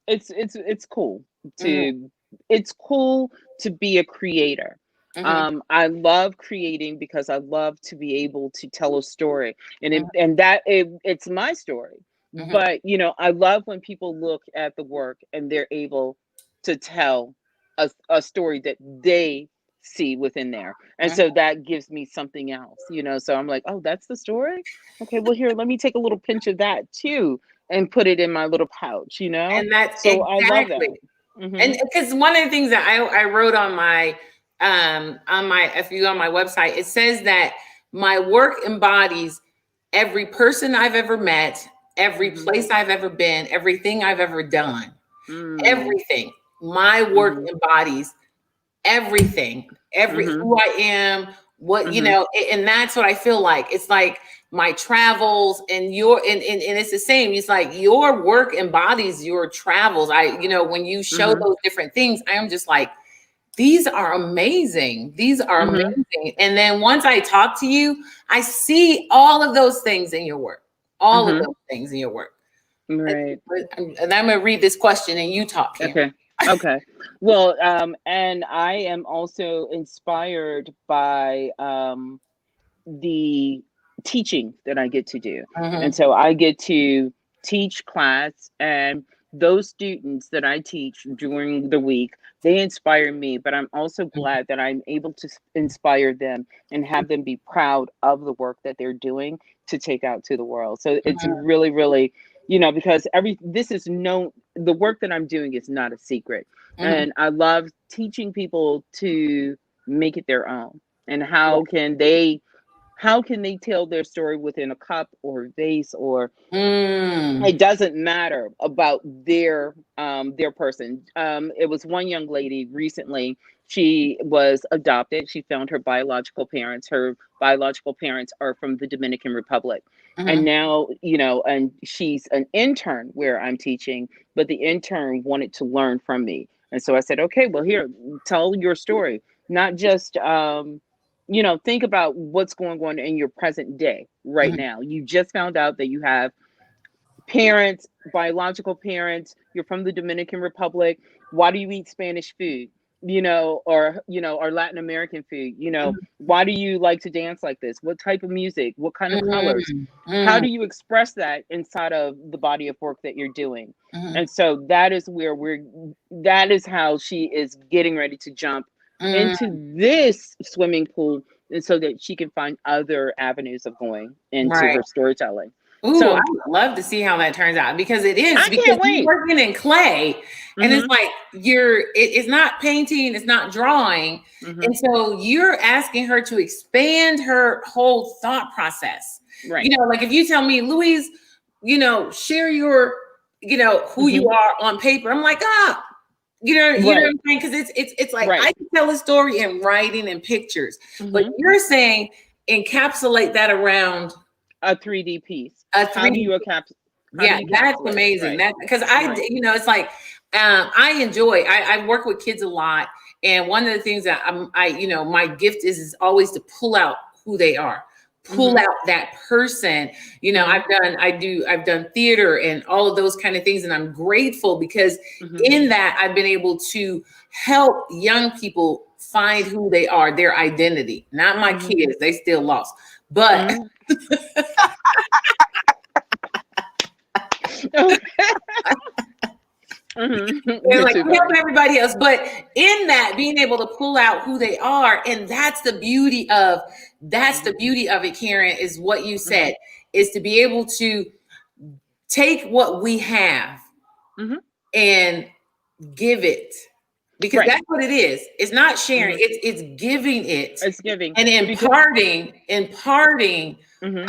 it's cool to, it's cool to be a creator. I love creating because I love to be able to tell a story, and it's my story. But I love when people look at the work and they're able to tell a story that they see within there, and so that gives me something else. So I'm like, oh, that's the story. Okay, well, here, let me take a little pinch of that too and put it in my little pouch. And that's so I love that. And because one of the things that I wrote on my if you go on my website, it says that my work embodies every person I've ever met, every place I've ever been, everything I've ever done. Everything. My work embodies everything, who I am, what and that's what I feel like. It's like my travels, and and it's the same. It's like your work embodies your travels. When you show those different things, I am just like, these are amazing. These are amazing. And then once I talk to you, I see all of those things in your work. All of those things in your work. Right. And I'm going to read this question and you talk, Karen. Okay. Well, and I am also inspired by the teaching that I get to do. And so I get to teach class, and those students that I teach during the week, they inspire me, but I'm also glad that I'm able to inspire them and have them be proud of the work that they're doing to take out to the world. So it's really, really, because this is known, the work that I'm doing is not a secret. And I love teaching people to make it their own. And how can they tell their story within a cup or a vase, or it doesn't matter about their person. It was one young lady recently. She was adopted. She found her biological parents. Her biological parents are from the Dominican Republic. And now, and she's an intern where I'm teaching, but the intern wanted to learn from me. And so I said, okay, well, here, tell your story. Not just, think about what's going on in your present day right now. You just found out that you have parents, biological parents, you're from the Dominican Republic. Why do you eat Spanish food? or Latin American food. Why do you like to dance like this? What type of music? What kind of colors? How do you express that inside of the body of work that you're doing? And so that is that is how she is getting ready to jump into this swimming pool, and so that she can find other avenues of going into her storytelling. Ooh, So I would love to see how that turns out, because it is. I because can't wait. You're working in clay, and it's like it's not painting, it's not drawing, and so you're asking her to expand her whole thought process. Right. Like if you tell me, Louise, share your, who you are on paper. I'm like, you know what I'm saying? Because it's like I can tell a story in writing and pictures, but you're saying encapsulate that around a 3D piece. How do you that's amazing. That because it's like I enjoy. I work with kids a lot, and one of the things that my gift is always to pull out who they are, pull out that person. I've done theater and all of those kind of things, and I'm grateful because in that I've been able to help young people find who they are, their identity. Not my kids; they still lost, but. Like help everybody else, but in that being able to pull out who they are, and that's the beauty of it, Karen, is what you said, is to be able to take what we have and give it, because that's what it is. It's not sharing, it's giving it. It's giving and imparting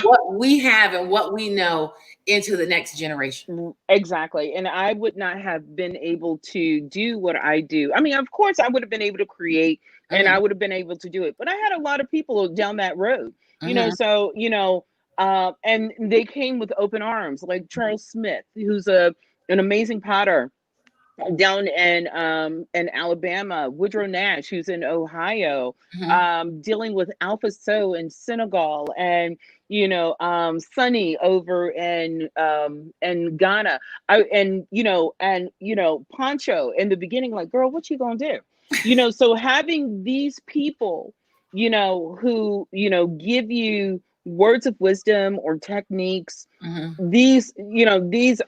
what we have and what we know into the next generation. Exactly. And I would not have been able to do what I do. I mean, of course I would have been able to create and I would have been able to do it, but I had a lot of people down that road, so, and they came with open arms, like Charles Smith, who's an amazing potter down in Alabama, Woodrow Nash, who's in Ohio, dealing with Alpha So in Senegal, and Sunny over in Ghana, Pancho in the beginning, like, girl, what you gonna do? So having these people, who give you words of wisdom or techniques, these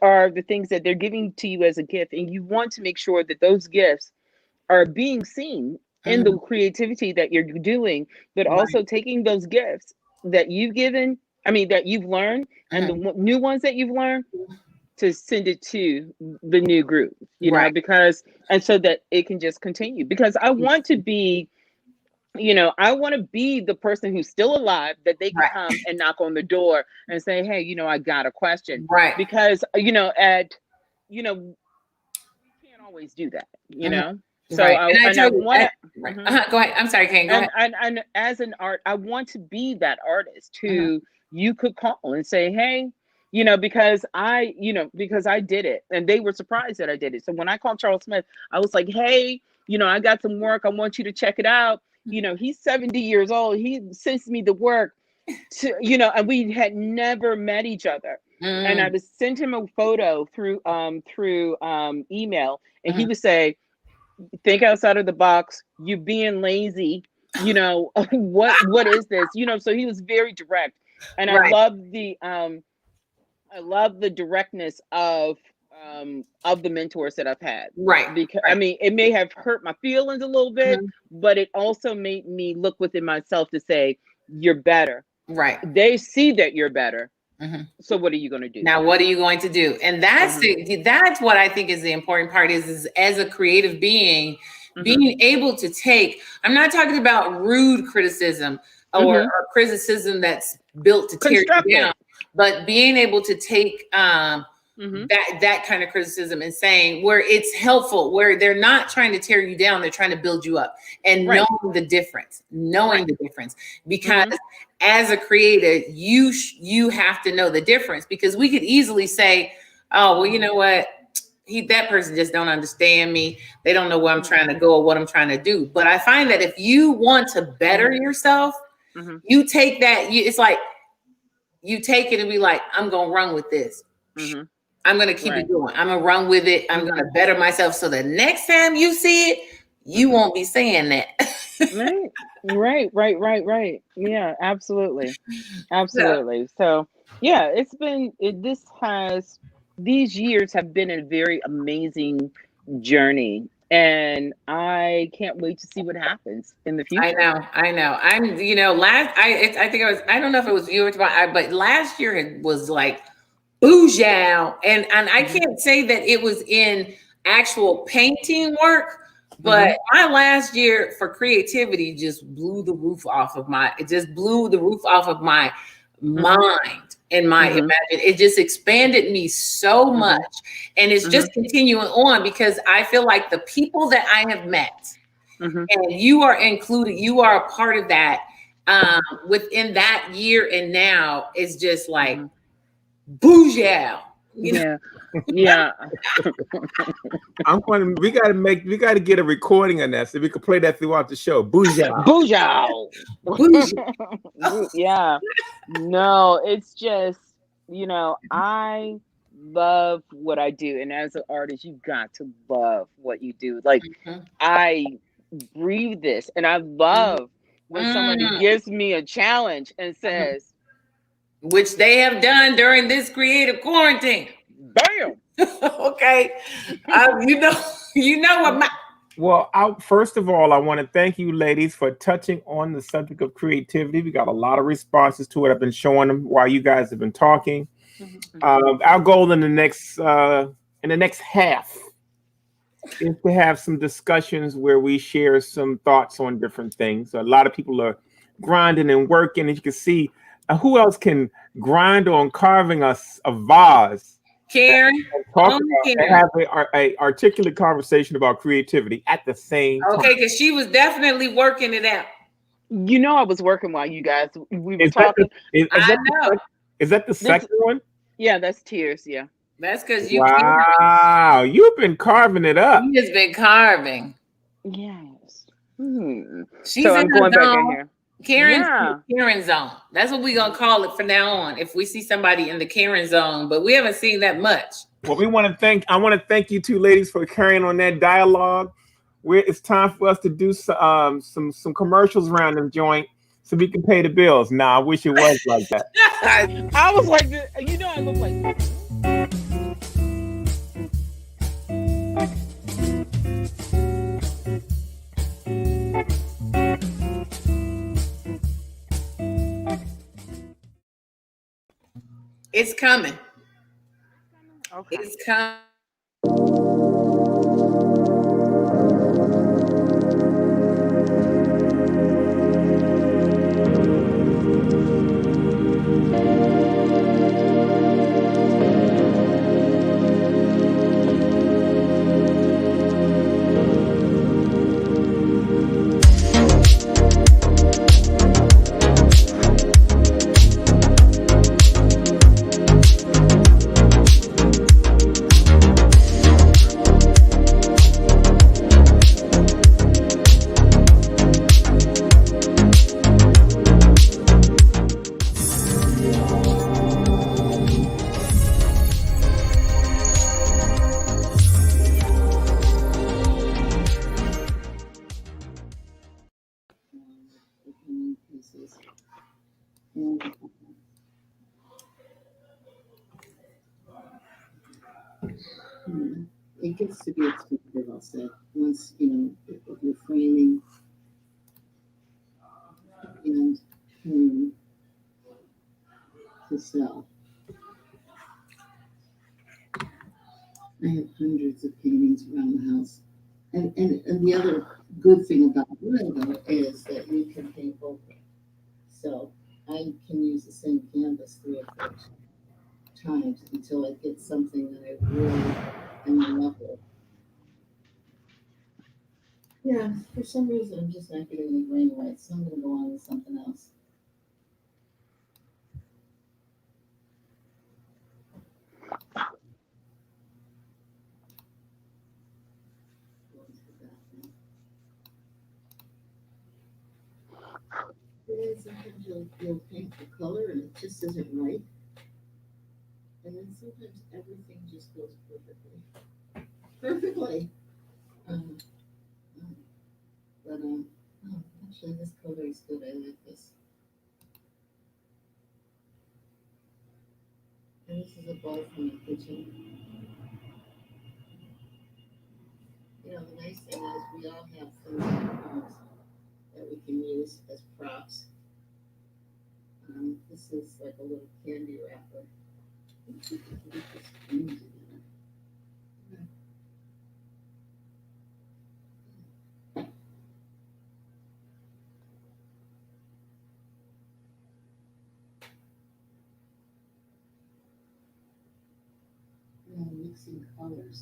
are the things that they're giving to you as a gift, and you want to make sure that those gifts are being seen in the creativity that you're doing, but also taking those gifts that you've learned, and the new ones that you've learned, to send it to the new group, because, and so that it can just continue, because I want to be the person who's still alive, that they can come and knock on the door and say, hey, I got a question. Right. Because, we can't always do that, So I want to go ahead. I'm sorry, Kane. Go ahead. And as an I want to be that artist who you could call and say, hey, because I did it, and they were surprised that I did it. So when I called Charles Smith, I was like, hey, I got some work. I want you to check it out. He's 70 years old. He sends me the work to, and we had never met each other. And I would send him a photo through email, and he would say, think outside of the box. You being lazy. What is this? So he was very direct, and I love the directness of the mentors that I've had. Right. Because I mean, it may have hurt my feelings a little bit, but it also made me look within myself to say, you're better. Right. They see that you're better. So what are you going to do? Now, what are you going to do? And that's that's what I think is the important part, is as a creative being, being able to take, I'm not talking about rude criticism or criticism that's built to tear you down, but being able to take that kind of criticism and saying where it's helpful, where they're not trying to tear you down, they're trying to build you up, and knowing the difference, because as a creator, you have to know the difference, because we could easily say, oh, well, you know what? That person just don't understand me. They don't know where I'm trying to go or what I'm trying to do. But I find that if you want to better yourself, you take that, it's like, you take it and be like, I'm going to run with this. I'm going to keep it going. I'm going to run with it. I'm going to better myself. So the next time you see it, you won't be saying that. Right. Yeah, absolutely. So, Absolutely. So, yeah, these years have been a very amazing journey. And I can't wait to see what happens in the I future. know, I know. I think I don't know if it was you or but last year it was like boozow, and I Mhm. can't say that it was in actual painting work, but Mhm. my last year for creativity just blew the roof off of my Mhm. mind and my Mhm. imagine. It just expanded me so much, Mhm. and it's just Mhm. continuing on because I feel like the people that I have met, Mhm. and you are included, you are a part of that, within that year, and now it's just like Mhm. booyah, you know. Yeah. Yeah. We gotta get a recording on that so we can play that throughout the show. Booyah. Booyah. Bougie. Yeah. No, it's just, I love what I do. And as an artist, you've got to love what you do. Like, Mhm. I breathe this. And I love when somebody Mm. gives me a challenge and Mhm. says, Which they have done during this creative quarantine. bam. Okay, you know, you know what my Well, first of all, I want to thank you, ladies, for touching on the subject of creativity. We got a lot of responses to it. I've been showing them while you guys have been talking. Mhm, mhm, Our goal in the next half is to have some discussions where we share some thoughts on different things. A lot of people are grinding and working, and you can see who else can grind on carving us a vase Karen, and talk only about and Karen. have a articulate conversation about creativity at the same time. Okay, because she was definitely working it out. I was working while you guys we were Is that the talking. I know. is that the This second one? Yeah, that's tears. Yeah. That's because you Karen. Wow, you've been carving it up. She has been carving. Yes. Hmm. So She's in I'm the going back in zone. here. Karen's in Yeah. the Karen zone. That's what we're gonna call it from now on. If we see somebody in the Karen zone, but we haven't seen that much. Well, I want to thank you two ladies for carrying on that dialogue. It's time for us to do some commercials around the joint so we can pay the bills. Nah, I wish it was like that. I was like, I look like. It's coming. Okay. It's coming. It gets to be expensive, I'll say. Once, if you're framing and hanging to sell. I have hundreds of paintings around the house. And the other good thing about wood, though, is that you can paint both ways. So I can use the same canvas 3 or 4 times until I get something that I really am in love with. Yeah, for some reason I'm just not getting the grain right, so I'm gonna go on with something else. It is sometimes you'll paint the color and it just isn't right. And then sometimes everything just goes perfectly. Perfectly. Um, But oh, actually, this color is good. I like this. And this is a bowl from the kitchen. You know, the nice thing is we all have things in our homes that we can use as props. This is like a little candy wrapper. Let's see if we can get this green together. Mixing colors.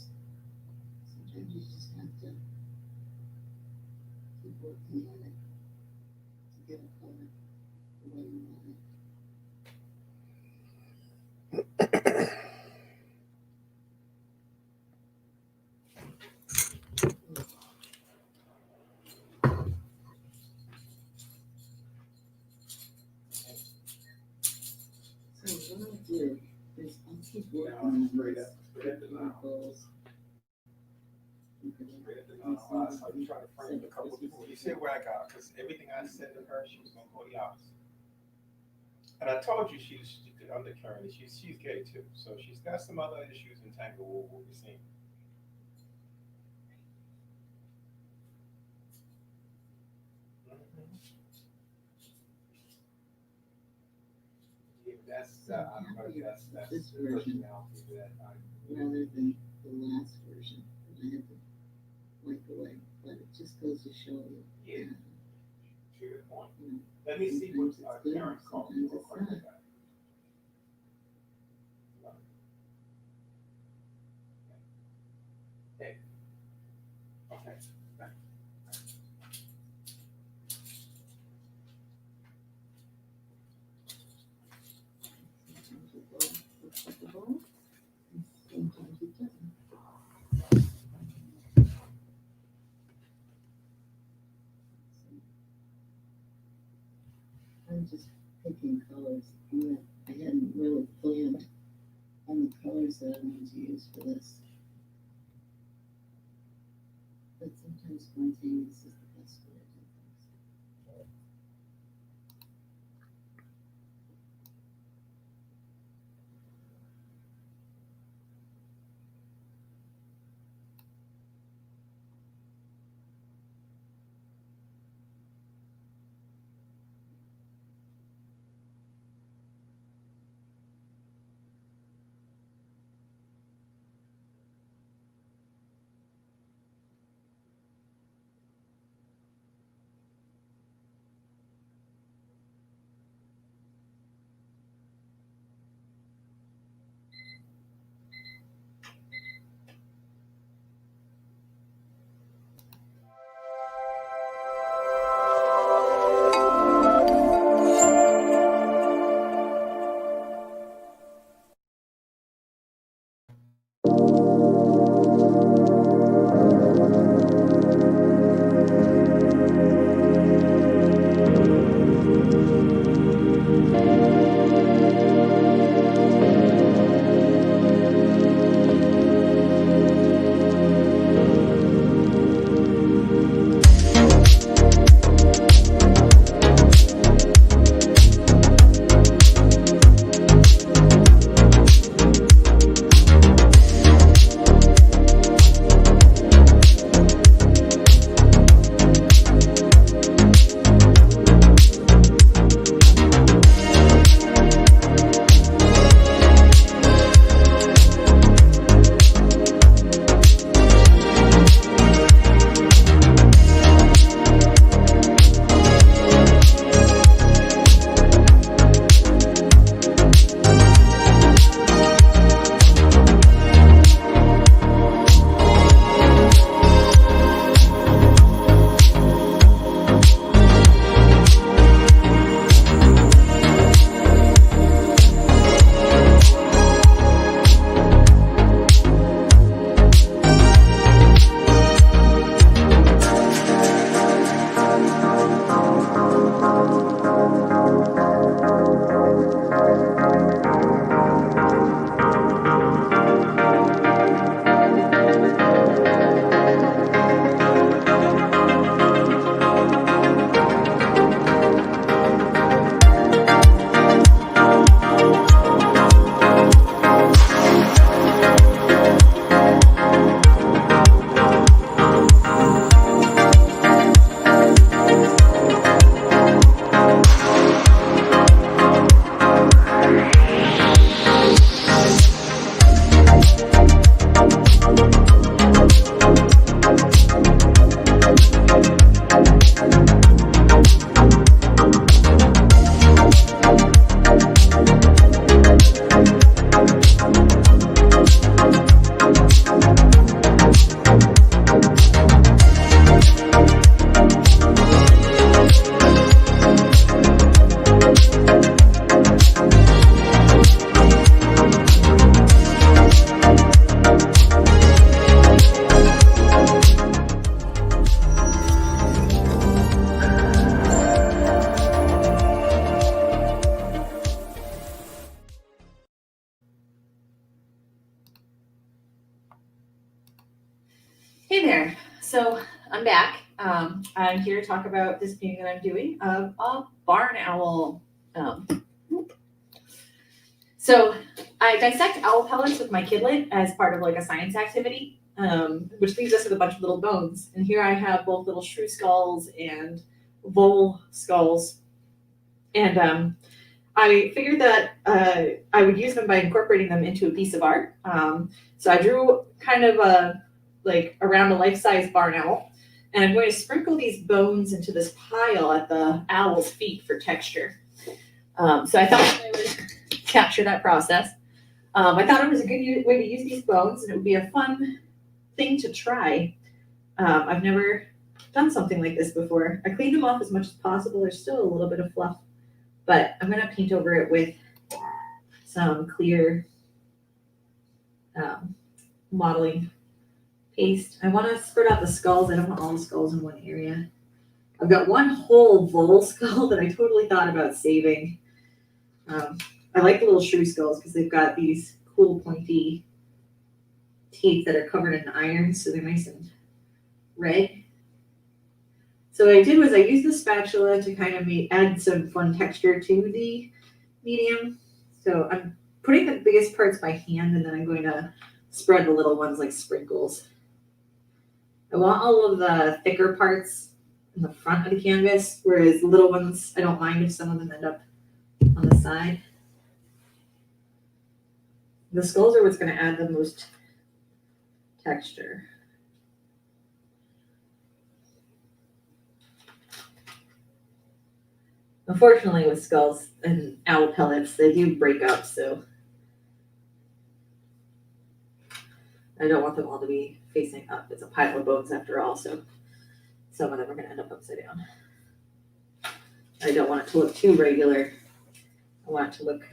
Sometimes you just have to keep working at it to get a color the way you want it. So what I'll do is I'll keep working on this. Goals. I'm trying to frame a couple people. You see where I got, because everything I said to her, she was gonna go the opposite. And I told you she's the undercurrent. She's gay too, so she's got some other issues entangled with what we're seeing. Yeah, that's I don't know. That's this version rather than the last version that I had to wipe away. But it just goes to show you. Yeah. Good point. Let me see what Karen called me real quick. Okay. Okay. I'm just picking colors. I hadn't really planned on the colors that I'm going to use for this. But sometimes spontaneous is the best way to do things. Hey there. So I'm back. I'm here to talk about this painting that I'm doing of a barn owl. So I dissect owl pellets with my kidlet as part of like a science activity, which leaves us with a bunch of little bones. And here I have both little shrew skulls and vole skulls. And I figured that I would use them by incorporating them into a piece of art. So I drew kind of around a life-size barn owl, and I'm going to sprinkle these bones into this pile at the owl's feet for texture. So I thought I would capture that process. I thought it was a good way to use these bones, and it would be a fun thing to try. I've never done something like this before. I cleaned them off as much as possible. There's still a little bit of fluff, but I'm going to paint over it with some clear modeling paste. I want to spread out the skulls. I don't want all the skulls in one area. I've got one whole vole skull that I totally thought about saving. I like the little shrew skulls because they've got these cool pointy teeth that are covered in iron, so they're nice and red. So what I did was I used the spatula to kind of add some fun texture to the medium. So I'm putting the biggest parts by hand, and then I'm going to spread the little ones like sprinkles. I want all of the thicker parts in the front of the canvas, whereas the little ones, I don't mind if some of them end up on the side. The skulls are what's going to add the most texture. Unfortunately, with skulls and owl pellets, they do break up, so I don't want them all to be facing up. It's a pile of bones after all, so some of them are going to end up upside down. I don't want it to look too regular. I want it to look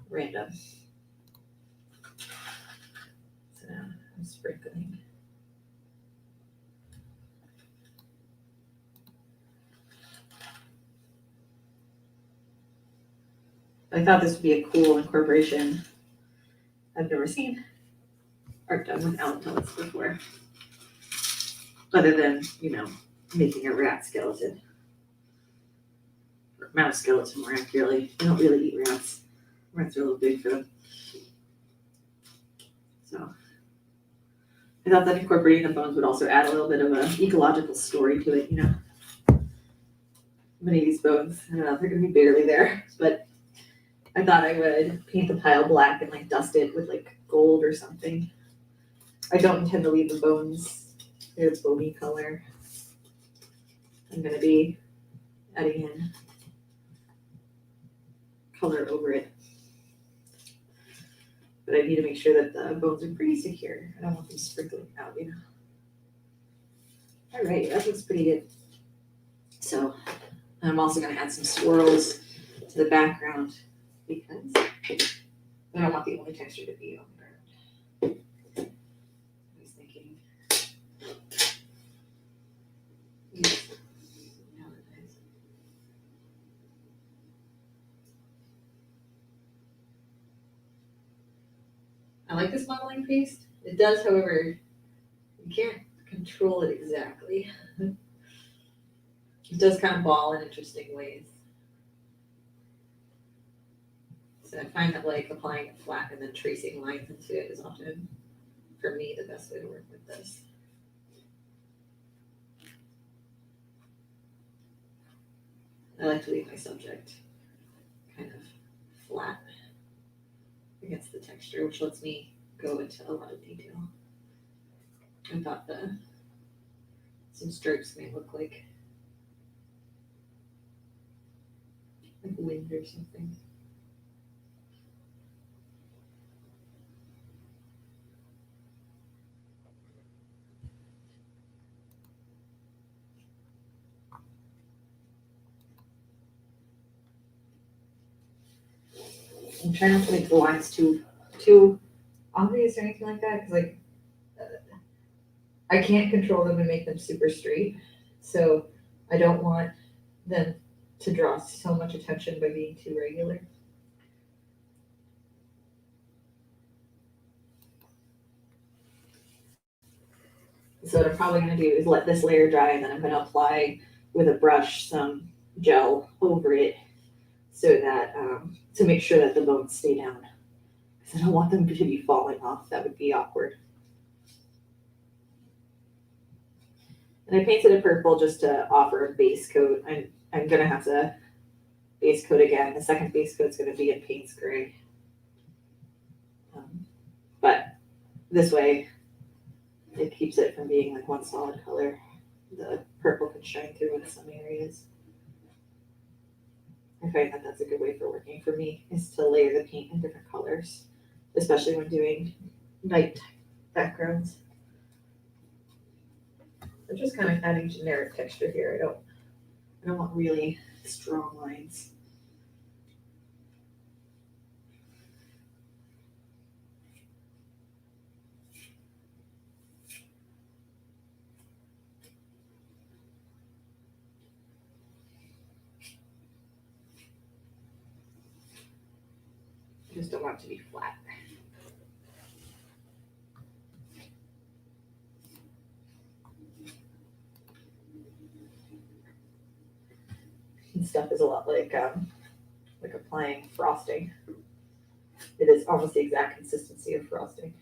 random. So now I'm sprinkling. I thought this would be a cool incorporation. I've never seen art done with owl pellets before, other than, making a rat skeleton. Or mouse skeleton, more accurately. They don't really eat rats. Rats are a little big for them. So I thought that incorporating the bones would also add a little bit of an ecological story to it, Many of these bones, I don't know, they're going to be barely there, but I thought I would paint the pile black and dust it with gold or something. I don't intend to leave the bones their bony color. I'm going to be adding in color over it. But I need to make sure that the bones are pretty secure. I don't want them sprinkling out, All right, that looks pretty good. So I'm also going to add some swirls to the background because I don't want the only texture to be on the ground. I was thinking. I like this modeling paste. It does, however, you can't control it exactly. It does kind of ball in interesting ways. So I find that applying it flat and then tracing lines into it is often, for me, the best way to work with this. I like to leave my subject kind of flat against the texture, which lets me go into a lot of detail. I thought some stripes may look like wind or something. I'm trying not to make the lines too obvious or anything like that, because I can't control them and make them super straight. So I don't want them to draw so much attention by being too regular. So what I'm probably going to do is let this layer dry, and then I'm going to apply with a brush some gel over it so that to make sure that the bones stay down. Because I don't want them to be falling off. That would be awkward. And I painted it purple just to offer a base coat. I'm going to have to base coat again. The second base coat is going to be in Payne's Gray. But this way, it keeps it from being like one solid color. The purple can shine through in some areas. I find that that's a good way for working for me, is to layer the paint in different colors, especially when doing night backgrounds. I'm just kind of adding generic texture here. I don't want really strong lines. I just don't want it to be flat. And stuff is a lot like applying frosting. It is almost the exact consistency of frosting.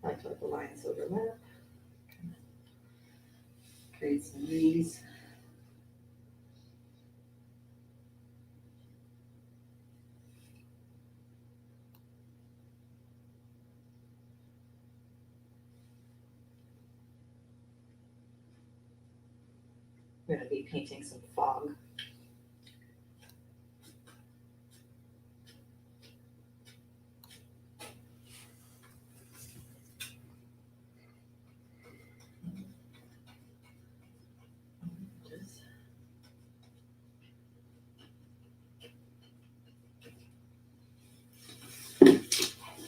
I like to let the lines overlap. Create some ease. I'm going to be painting some fog.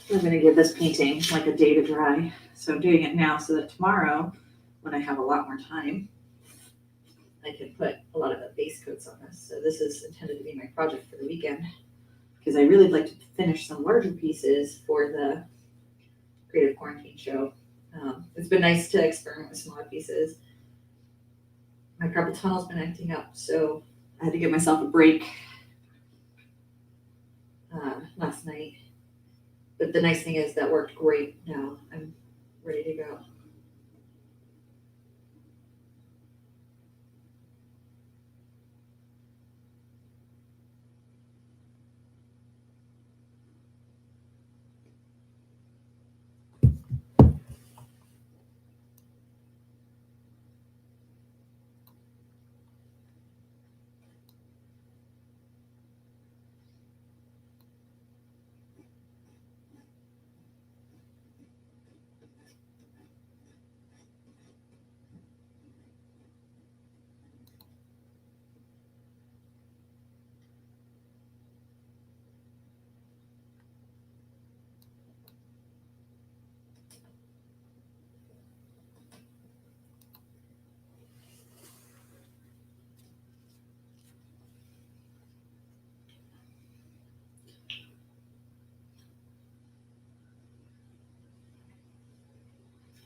I'm going to give this painting like a day to dry. So I'm doing it now so that tomorrow, when I have a lot more time, I can put a lot of the base coats on this. So this is intended to be my project for the weekend, because I really like to finish some larger pieces for the Creative Quarantine show. It's been nice to experiment with smaller pieces. My carpal tunnel's been acting up, so I had to give myself a break last night. But the nice thing is that worked great now. I'm ready to go.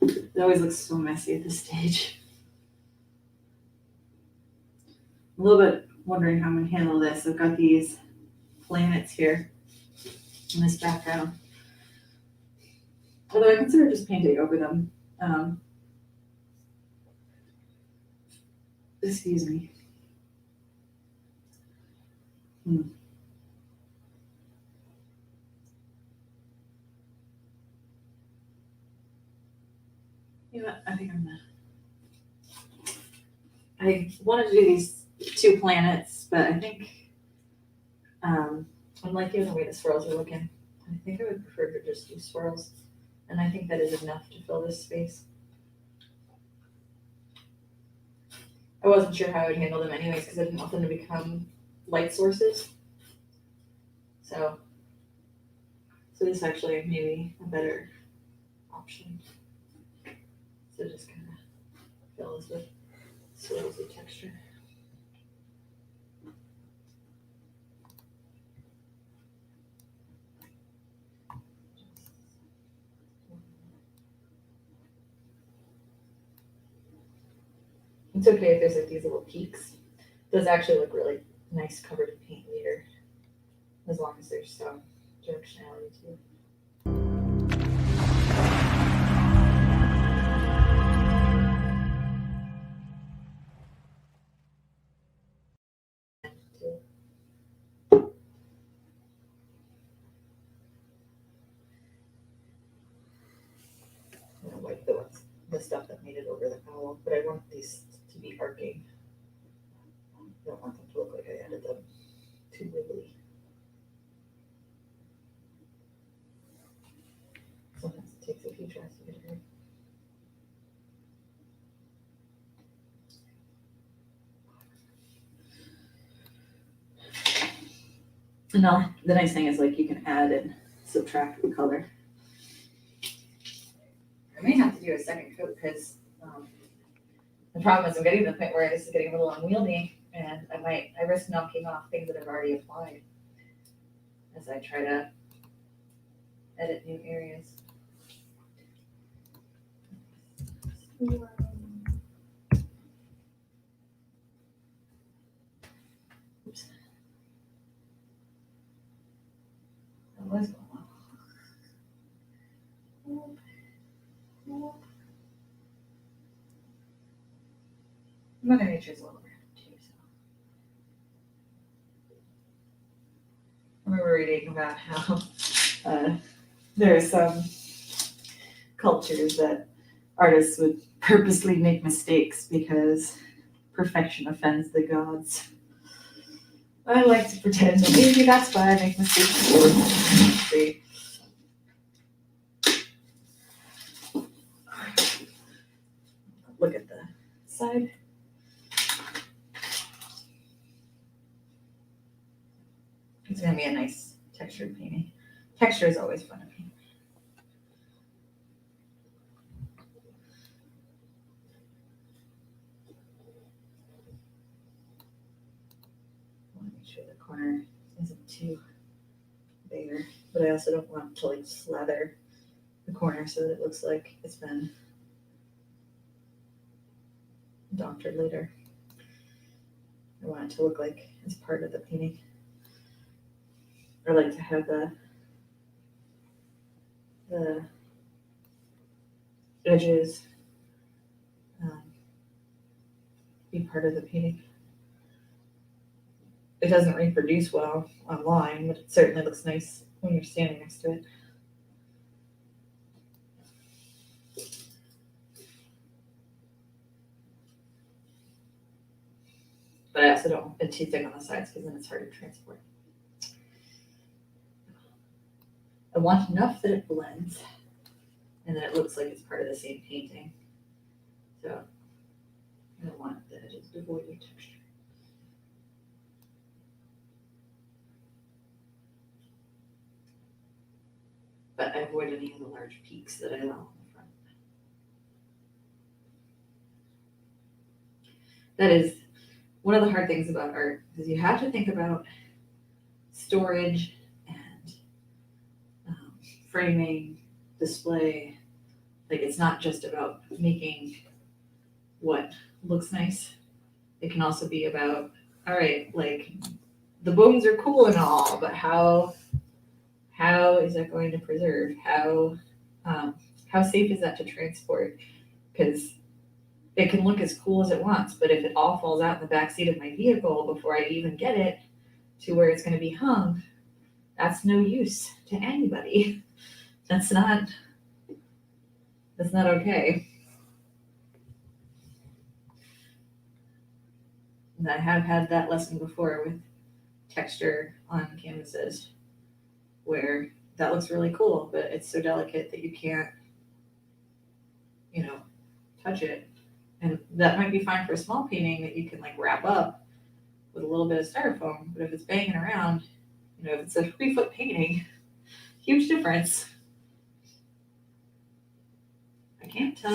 It always looks so messy at this stage. I'm a little bit wondering how I'm going to handle this. I've got these planets here in this background. Although I consider just painting over them. Excuse me. You know what? I think I'm gonna. I wanted to do these two planets, but I think I'm liking the way the swirls are looking. I think I would prefer to just do swirls, and I think that is enough to fill this space. I wasn't sure how I would handle them anyways, because I didn't want them to become light sources. So this actually may be a better option. So just kind of fill this with swirlsy texture. It's okay if there's like these little peaks. Those actually look really nice covered in paint later, as long as there's some directionality to it. I don't like the stuff that made it over the owl, but I want these to be arcing. I don't want them to look like I added them too wiggly. Sometimes it takes a few tries to get it right. And now the nice thing is like you can add and subtract the color. I may have to do a second coat because the problem is I'm getting to the point where this is getting a little unwieldy, and I risk knocking off things that I've already applied as I try to edit new areas. Oops. That was going on. Mother Nature's a little random too, so. I remember reading about how there are some cultures that artists would purposely make mistakes because perfection offends the gods. I like to pretend that maybe that's why I make mistakes. See. Look at the side. It's gonna be a nice textured painting. Texture is always fun to paint. I want to make sure the corner isn't too bare, but I also don't want to like slather the corner so that it looks like it's been doctored later. I want it to look like it's part of the painting. I like to have the edges be part of the painting. It doesn't reproduce well online, but it certainly looks nice when you're standing next to it. But I also don't want it too thick on the sides because then it's hard to transport. I want enough that it blends and that it looks like it's part of the same painting. So I don't want the edges devoid of texture. But I avoid any of the large peaks that I allow on the front. That is one of the hard things about art, is you have to think about storage and framing, display. Like, it's not just about making what looks nice. It can also be about, all right, like the bones are cool and all, but how is that going to preserve? How safe is that to transport? Because it can look as cool as it wants, but if it all falls out in the backseat of my vehicle before I even get it to where it's going to be hung, that's no use to anybody. That's not okay. And I have had that lesson before with texture on canvases, where that looks really cool, but it's so delicate that you can't, touch it. And that might be fine for a small painting that you can like wrap up with a little bit of styrofoam, but if it's banging around, if it's a 3-foot painting, huge difference. I can't tell.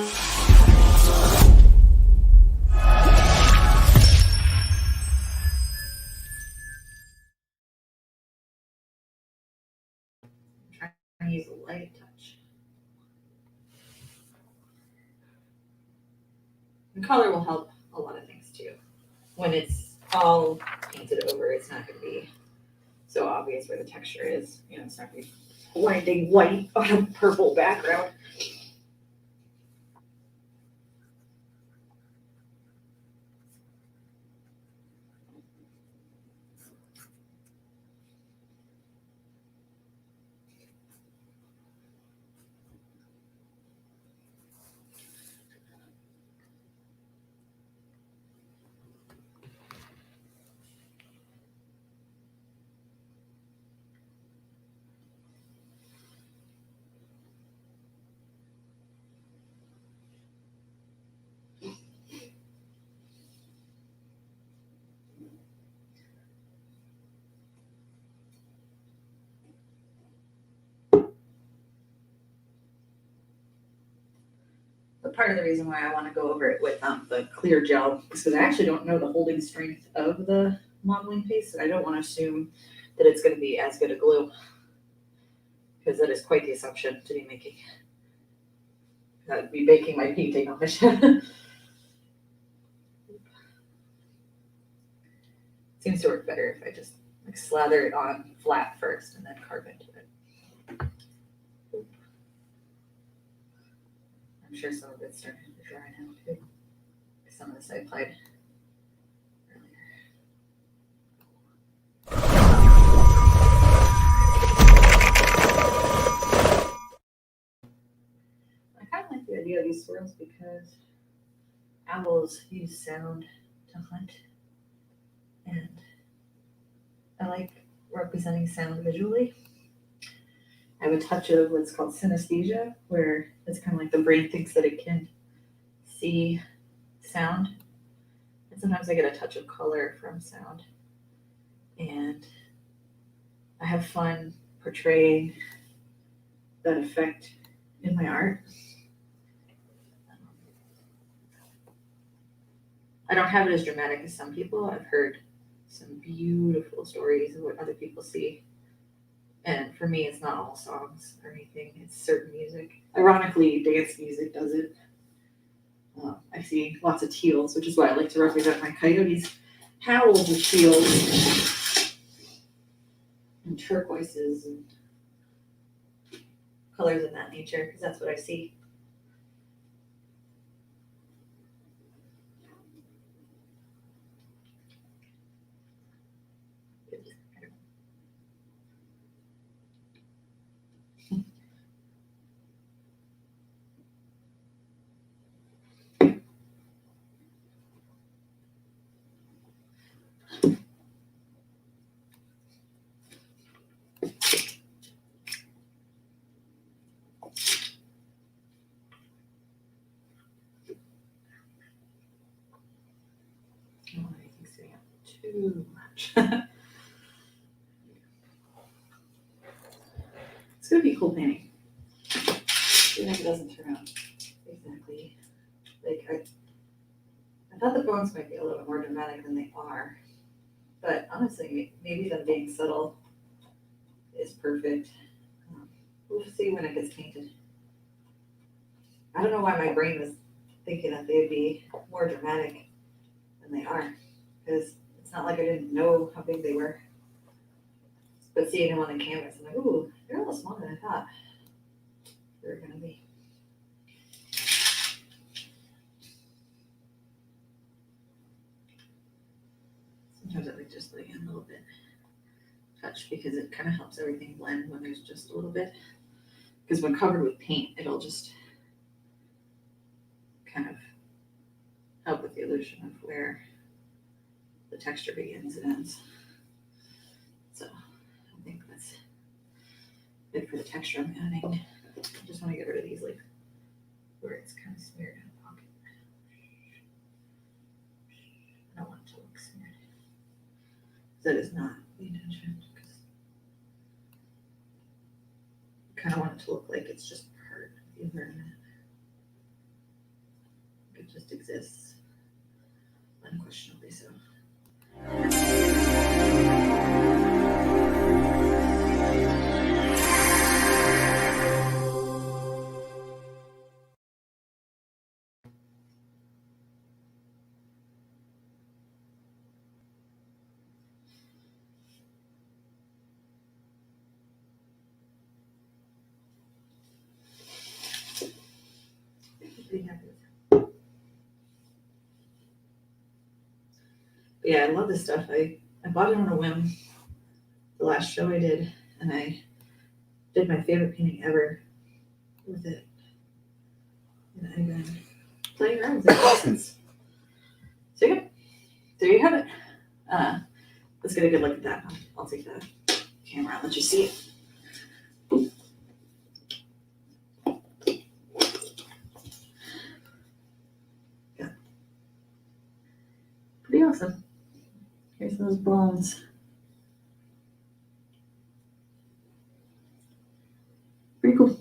I'm trying to use a light touch. The color will help a lot of when it's all painted over, it's not going to be so obvious where the texture is. You know, it's not going to be blinding white on a purple background. But part of the reason why I want to go over it with the clear gel is because I actually don't know the holding strength of the modeling paste, and I don't want to assume that it's going to be as good a glue, because that is quite the assumption to be making. That would be baking my painting on it. Seems to work better if I just like slather it on flat first and then carve into it. I'm sure some of it's starting to dry now too. Some of this I applied earlier. I kind of like the idea of these swirls because owls use sound to hunt, and I like representing sound visually. I have a touch of what's called synesthesia, where it's kind of like the brain thinks that it can see sound. And sometimes I get a touch of color from sound. And I have fun portraying that effect in my art. I don't have it as dramatic as some people. I've heard some beautiful stories of what other people see. And for me, it's not all songs or anything. It's certain music. Ironically, dance music does it. I see lots of teals, which is why I like to represent my coyotes. Howls with teals and turquoises and colors of that nature, because that's what I see. I don't want anything sitting up too much. It's gonna be a cool painting. Even if it doesn't turn out exactly like I thought the bones might be a little bit more dramatic than they are. But honestly, maybe them being subtle is perfect. We'll see when it gets painted. I don't know why my brain was thinking that they'd be more dramatic than they are, because it's not like I didn't know how big they were. But seeing them on the canvas, I'm like, ooh, they're a little smaller than I thought they were gonna be. Sometimes I like just letting it a little bit touch, because it kind of helps everything blend when there's just a little bit. Because when covered with paint, it'll just kind of help with the illusion of where the texture begins and ends. So I think that's good for the texture I'm adding. I just want to get rid of these, like where it's kind of smeared in the pocket. I don't want it to look smeared. That is not the intention, because I kind of want it to look like it's just part of the environment. It just exists, unquestionably so. Yeah, I love this stuff. I bought it on a whim the last show I did, and I did my favorite painting ever with it. And I've been playing around with it since. So yeah, there you have it. Let's get a good look at that. I'll take the camera and let you see it. Yeah. Pretty awesome. Here's those bones. Pretty cool.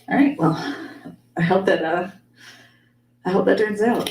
All right, well, I hope that turns out.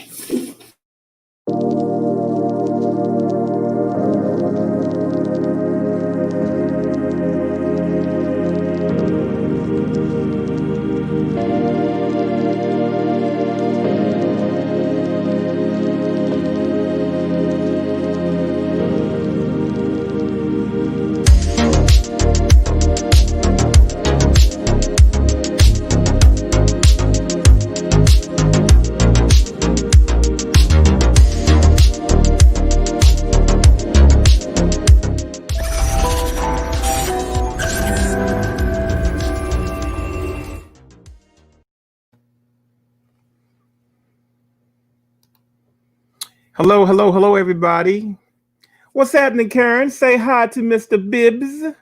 Hello, hello, hello, everybody. What's happening, Karen? Say hi to Mr. Bibbs. Is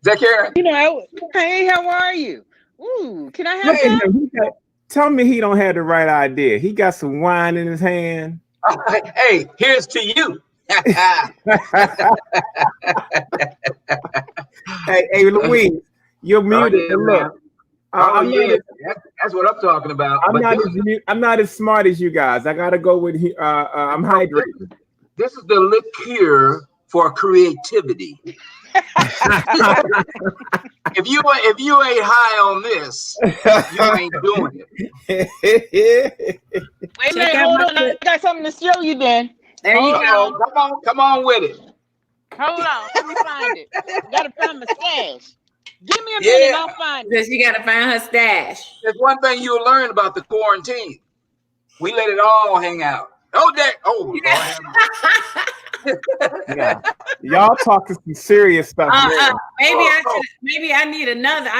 that Karen? You know, hey, how are you? Ooh, can I have some? Tell me he don't have the right idea. He got some wine in his hand. Hey, here's to you. Hey, Louise, you're muted. Look, that's what I'm talking about. I'm not as smart as you guys. I gotta go with. I'm hydrated. This is the liqueur for creativity. If you ain't high on this, you ain't doing it. Wait a minute, hold on. I got something to show you then. There you go. Come on with it. Hold on, let me find it. Gotta find my stash. Give me a minute, I'll find it. Because you gotta find her stash. There's one thing you'll learn about the quarantine. We let it all hang out. Lord. Yeah, y'all talking some serious stuff. Maybe I need another.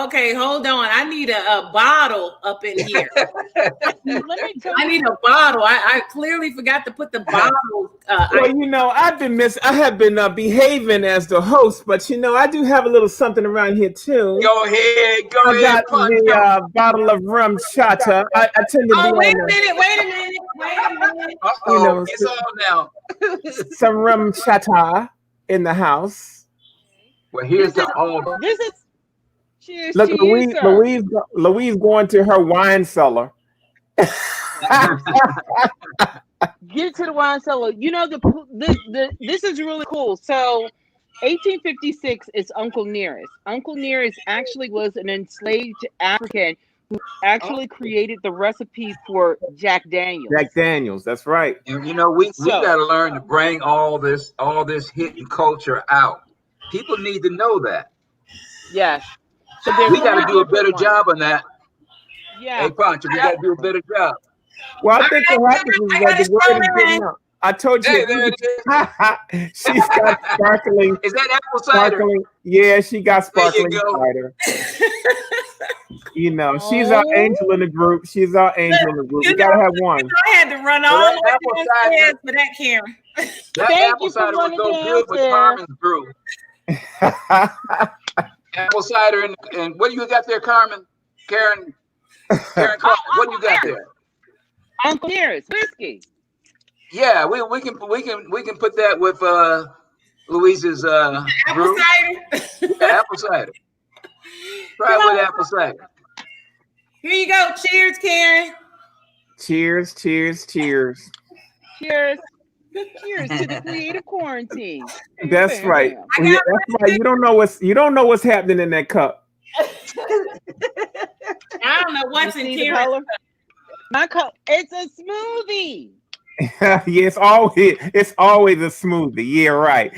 Okay, hold on. I need a bottle up in here. I need a bottle. I clearly forgot to put the bottle. Well, I have been behaving as the host, but I do have a little something around here too. Go ahead. I got the bottle of rum chata. I tend to wait a minute. It's on now. Some rum chata in the house. Well, here's the all. This is cheers. Look, to Louise going to her wine cellar. Get to the wine cellar. This is really cool. So 1856 is Uncle Nearest. Uncle Nearest actually was an enslaved African who actually created the recipe for Jack Daniels. Jack Daniels, that's right. And we got to learn to bring all this hidden culture out. People need to know that. Yes. So we got to do a better job on that. Yeah. Hey, Pancho, we got to do a better job. Well, I think what happens is that the word is getting out. I told you. Hey, there it is. She's got sparkling. Is that apple cider? Yeah, she got sparkling There you go. cider. She's our angel in the group. We gotta have one. I had to run all the way downstairs for that, Karen. That apple cider would go good with Carmen's brew. Apple cider and what do you got there, Carmen? Karen, what do you got there? Uncle Nearest whiskey. Yeah, we can put that with Louise's brew. Apple cider. Try it with apple cider. Here you go. Cheers, Karen. Cheers. Cheers. Cheers to the creative quarantine. That's right. That's right. You don't know what's happening in that cup. I don't know what's in Karen. My cup. It's a smoothie. Yeah, it's always a smoothie. Yeah, right.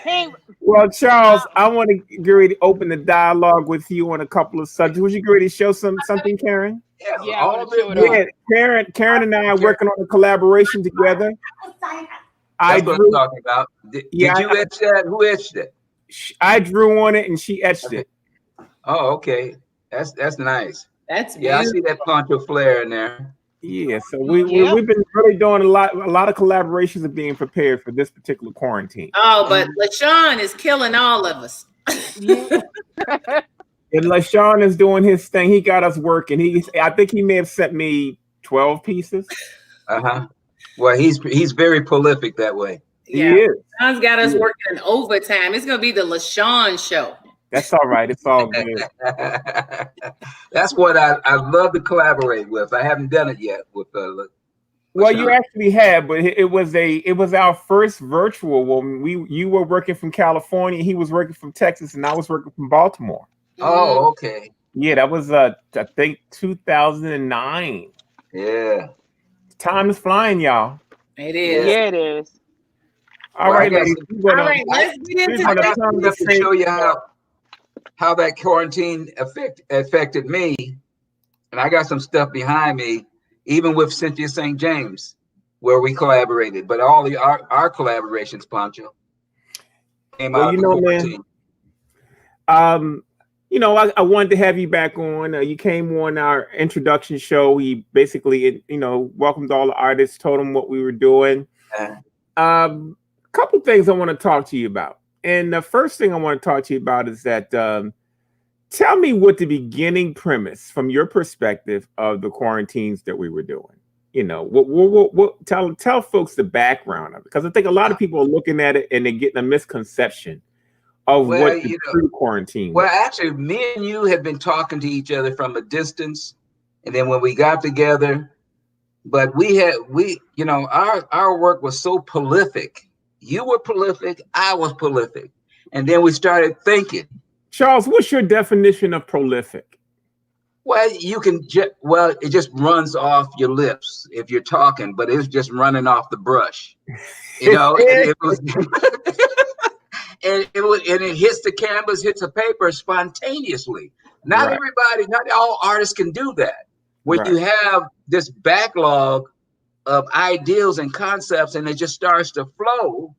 Hey, Well, Charles, I want to get ready to open the dialogue with you on a couple of subjects. Would you get ready to show something, Karen? yeah, I all want of to show it. it off. Yeah, Karen and I are working on a collaboration together. That's what I'm talking about. Did Yeah, you etch that? Who etched it? I drew on it and she etched it. Oh, okay. That's nice. That's Yeah, I see beautiful. that Poncho flair in there. Yeah, so Yep. we've been really doing a lot of collaborations of being prepared for this particular quarantine. Oh, but LaShawn is killing all of us. And LaShawn is doing his thing. He got us working. I think he may have sent me 12 pieces. Well, he's very prolific that way. He is. Sean's got us working in overtime. It's gonna be the LaShawn show. That's all right. It's all good. That's what I love to collaborate with. I haven't done it yet with well, you actually have, but it was our first virtual when you were working from California, he was working from Texas, and I was working from Baltimore. Oh, okay. Yeah, that was I think 2009. Yeah. Time is flying, y'all. It is. Yeah, it is. All right, ladies. All right, let's get into to show you how that quarantine affected me. And I got some stuff behind me, even with Cynthia St. James, where we collaborated. But all our collaborations, Poncho, came out of the quarantine. Man. I wanted to have you back on. You came on our introduction show. We basically, welcomed all the artists, told them what we were doing. Couple things I want to talk to you about. And the first thing I want to talk to you about is that tell me what the beginning premise from your perspective of the quarantines that we were doing. Tell folks the background of it, because I think a lot of people are looking at it and they're getting a misconception of what the pre-quarantine was. Well, actually, me and you have been talking to each other from a distance, and then when we got together, but our work was so prolific. You were prolific, I was prolific, and then we started thinking. Charles, what's your definition of prolific? Well, it just runs off your lips if you're talking, but it's just running off the brush, and it was. And it hits the canvas, hits the paper spontaneously. Not all artists can do that. When you have this backlog of ideals and concepts, and it just starts to flow.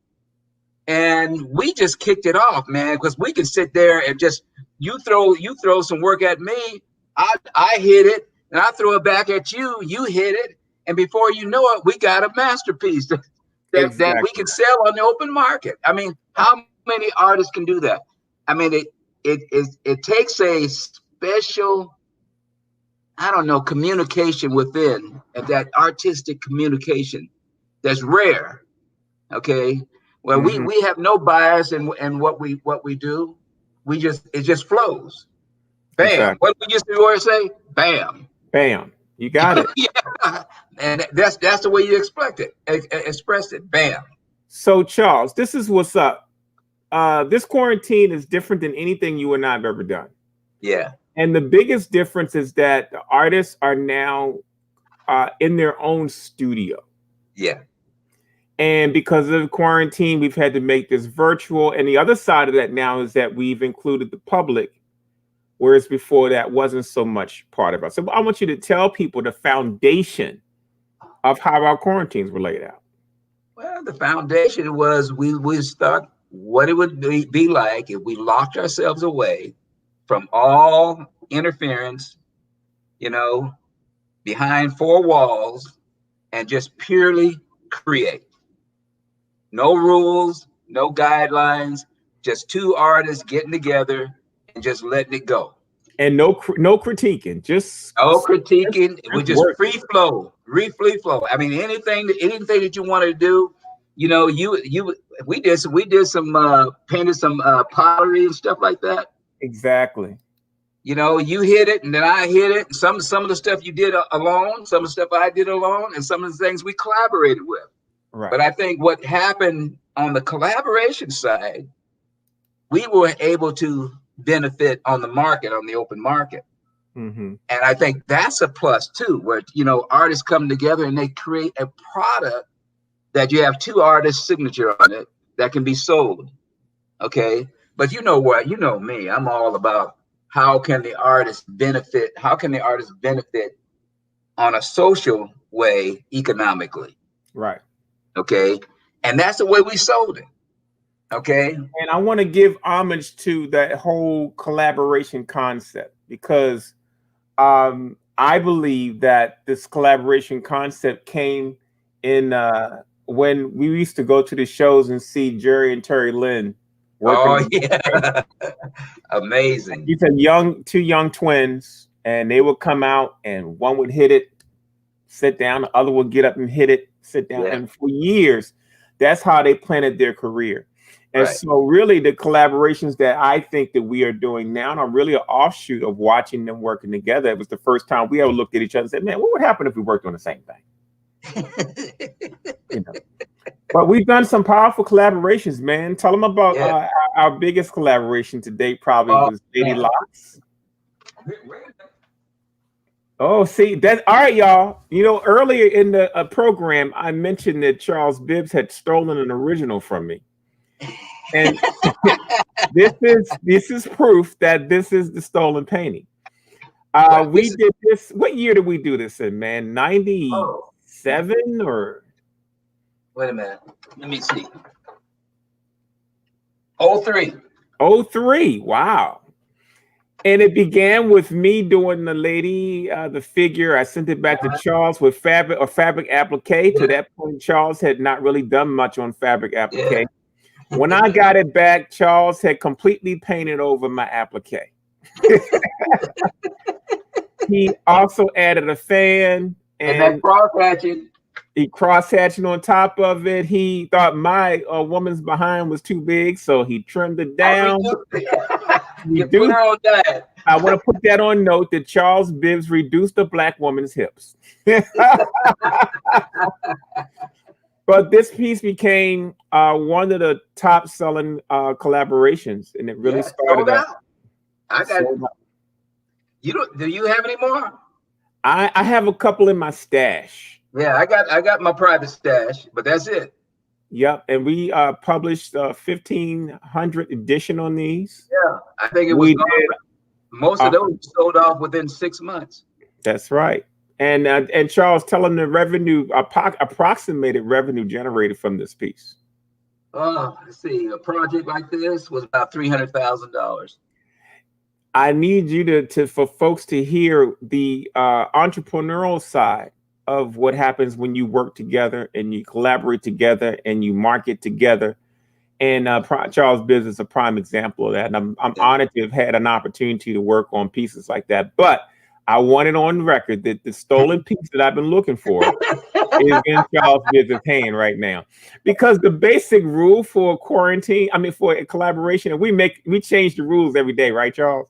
And we just kicked it off, man, because we can sit there and just you throw some work at me, I hit it, and I throw it back at you. You hit it, and before you know it, we got a masterpiece that we can sell on the open market. I mean, how many artists can do that? I mean, it takes a special, communication within, and that artistic communication that's rare. Okay, well, we have no bias in what we do. It just flows. Bam. Exactly. What we used to always say? Bam. Bam. You got it. Yeah, and that's the way you expressed it. Bam. So, Charles, this is what's up. This quarantine is different than anything you and I have ever done. Yeah. And the biggest difference is that the artists are now in their own studio. Yeah. And because of the quarantine, we've had to make this virtual. And the other side of that now is that we've included the public, whereas before that wasn't so much part of us. So I want you to tell people the foundation of how our quarantines were laid out. Well, the foundation was we thought what it would be like if we locked ourselves away from all interference, behind four walls, and just purely create. No rules, no guidelines, just two artists getting together and just letting it go. And no critiquing, just no critiquing. It was just free flow. I mean, anything that you wanted to do, we did some painted some pottery and stuff like that. Exactly. You hit it and then I hit it. Some of the stuff you did alone, some of the stuff I did alone, and some of the things we collaborated with. Right. But I think what happened on the collaboration side, we were able to benefit on the market, on the open market. Mm-hmm. And I think that's a plus too, where, artists come together and they create a product that you have two artists' signature on it that can be sold. Okay, but you know what? You know me. I'm all about how can the artist benefit? How can the artist benefit on a social way economically? Right. Okay, and that's the way we sold it. Okay, and I want to give homage to that whole collaboration concept because I believe that this collaboration concept came in when we used to go to the shows and see Jerry and Terry Lynn working. Oh yeah, amazing. These are two young twins, and they would come out, and one would hit it, sit down, the other would get up and hit it, sit down, Yeah. and for years, that's how they planted their career. And Right. so really the collaborations that I think that we are doing now are really an offshoot of watching them working together. It was the first time we ever looked at each other and said, man, what would happen if we worked on the same thing? You know. But we've done some powerful collaborations, man. Tell them about Yeah. Our biggest collaboration to date probably was Lady Locks. Oh, see, that's all right, y'all. You know, earlier in the program, I mentioned that Charles Bibbs had stolen an original from me. And this is proof that this is the stolen painting. We did this. What year did we do this in, man? 97 or? Wait a minute. Let me see. 03. 03. Wow. And it began with me doing the lady, the figure. I sent it back to Charles with fabric applique. To that point, Charles had not really done much on fabric applique. Yeah. When I got it back, Charles had completely painted over my applique. He also added a fan And that cross hatching. He cross-hatching on top of it. He thought my woman's behind was too big, so he trimmed it down. You put her on that. I want to put that on note that Charles Bibbs reduced a black woman's hips. But this piece became one of the top-selling collaborations, and it really started out. I got. Do you have any more? I have a couple in my stash. Yeah, I got my private stash, but that's it. Yep, and we published 1,500 edition on these. Yeah, I think it was most of those sold off within 6 months. That's right. And Charles, tell them the revenue, approximated revenue generated from this piece. Let's see, a project like this was about $300,000. I need you for folks to hear the entrepreneurial side of what happens when you work together and you collaborate together and you market together. And Charles Bibbs is a prime example of that. And I'm honored to have had an opportunity to work on pieces like that. But I want it on record that the stolen piece that I've been looking for is in Charles Bibbs' hand right now. Because the basic rule for for a collaboration, and we change the rules every day, right, Charles?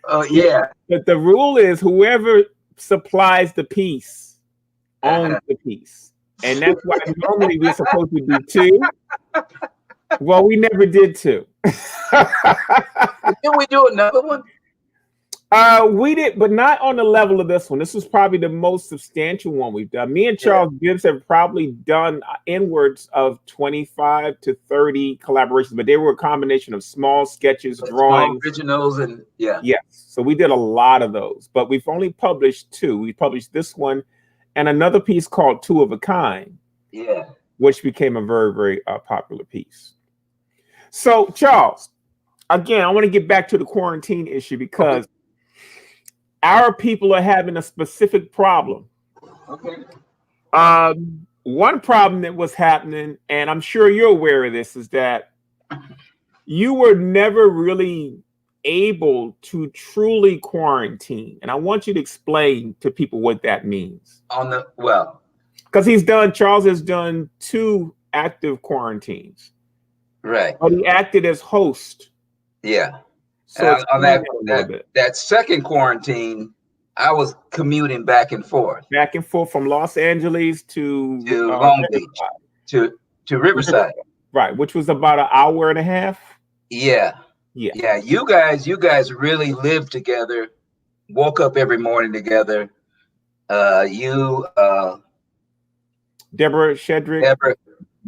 Oh, yeah. But the rule is whoever supplies the piece owns the piece. And that's why normally we're supposed to do two. Well, we never did two. Did we do another one? We did, but not on the level of this one. This was probably the most substantial one we've done. Me and Charles Bibbs have probably done inwards of 25 to 30 collaborations, but they were a combination of small sketches, drawings, originals, and yes. So we did a lot of those, but we've only published two. We published this one and another piece called Two of a Kind, which became a very, very popular piece. So, Charles, again, I want to get back to the quarantine issue because our people are having a specific problem. Okay. One problem that was happening, and I'm sure you're aware of this, is that you were never really able to truly quarantine. And I want you to explain to people what that means. Because Charles has done 2 active quarantines. Right. But he acted as host. Yeah. So on that second quarantine, I was commuting back and forth from Los Angeles to Long Beach, to Riverside. Right, which was about an hour and a half. Yeah. You guys really lived together, woke up every morning together. Deborah Shedrick,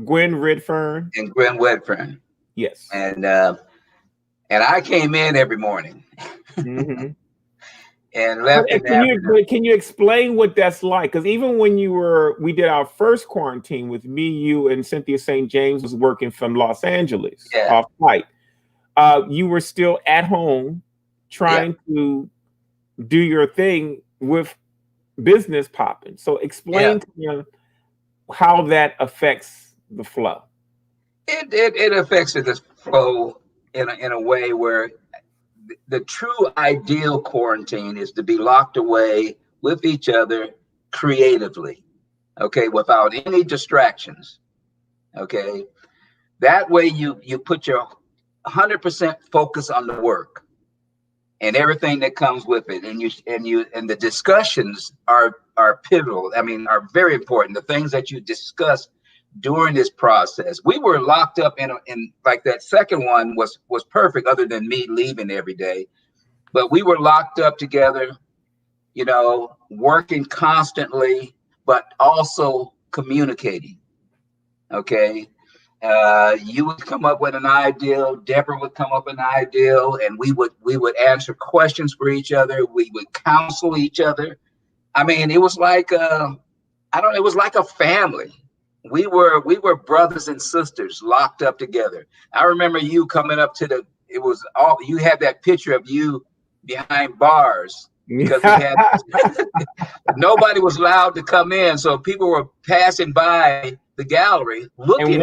Gwen Redfern. And Gwen Redfern. Yes. And I came in every morning. Mm-hmm. And left in the afternoon. Can you explain what that's like? Because even when we did our first quarantine with me, you, and Cynthia St. James was working from Los Angeles off flight. You were still at home trying to do your thing with business popping. So explain to me how that affects the flow. It affects the flow in a way where the true ideal quarantine is to be locked away with each other creatively, okay, without any distractions, okay. That way you put your 100% focus on the work and everything that comes with it, and the discussions are pivotal. I mean, are very important. The things that you discuss during this process. We were locked up in like that second one was perfect, other than me leaving every day. But we were locked up together, you know, working constantly, but also communicating. Okay. You would come up with an ideal, Deborah would come up with an ideal, and we would answer questions for each other. We would counsel each other. I mean, it was like it was like a family. We were brothers and sisters locked up together. I remember you coming up to you had that picture of you behind bars because we had nobody was allowed to come in, so people were passing by the gallery looking and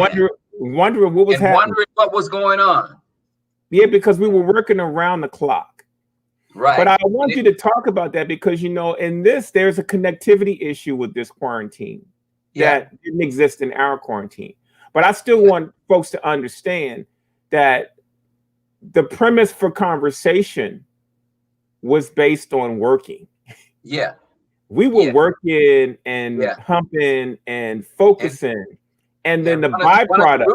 wondering what was happening, wondering what was going on. Yeah, because we were working around the clock. Right. But I want you to talk about that because, you know, there's a connectivity issue with this quarantine that didn't exist in our quarantine. But I still want folks to understand that the premise for conversation was based on working. Yeah. We were working and humping and focusing. And then the byproduct.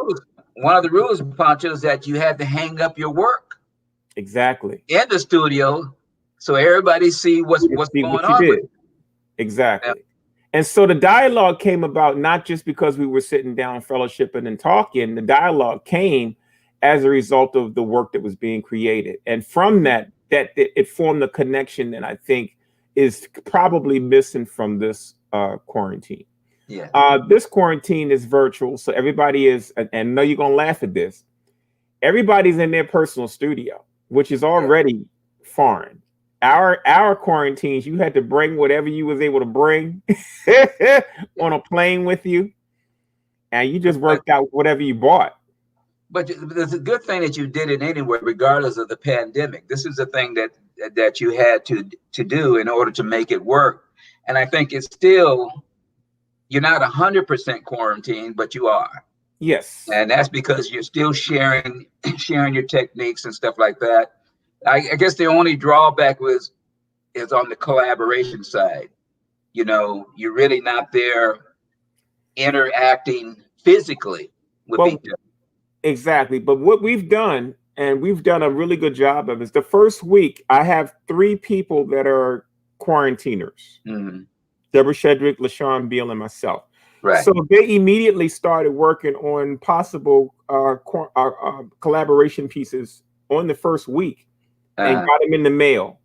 One of the rules, Pancho, is that you had to hang up your work. Exactly. In the studio, so everybody see what's going on. Exactly. Yeah. And so the dialogue came about not just because we were sitting down fellowshipping and talking. The dialogue came as a result of the work that was being created. And from that it formed a connection that I think is probably missing from this quarantine. Yeah. This quarantine is virtual. So everybody is, and I know you're going to laugh at this, everybody's in their personal studio, which is already foreign. Our quarantines, you had to bring whatever you was able to bring on a plane with you, and you just worked out whatever you bought. But there's a good thing that you did it anyway, regardless of the pandemic. This is a thing that you had to do in order to make it work. And I think it's still, you're not 100% quarantined, but you are. Yes. And that's because you're still sharing your techniques and stuff like that. I guess the only drawback is on the collaboration side. You know, you're really not there interacting physically with each other. Exactly. But what we've done, and we've done a really good job of, is the first week, I have 3 people that are quarantiners. Mm-hmm. Deborah Shedrick, LaShawn Beal, and myself. Right. So they immediately started working on possible collaboration pieces on the first week and got them in the mail.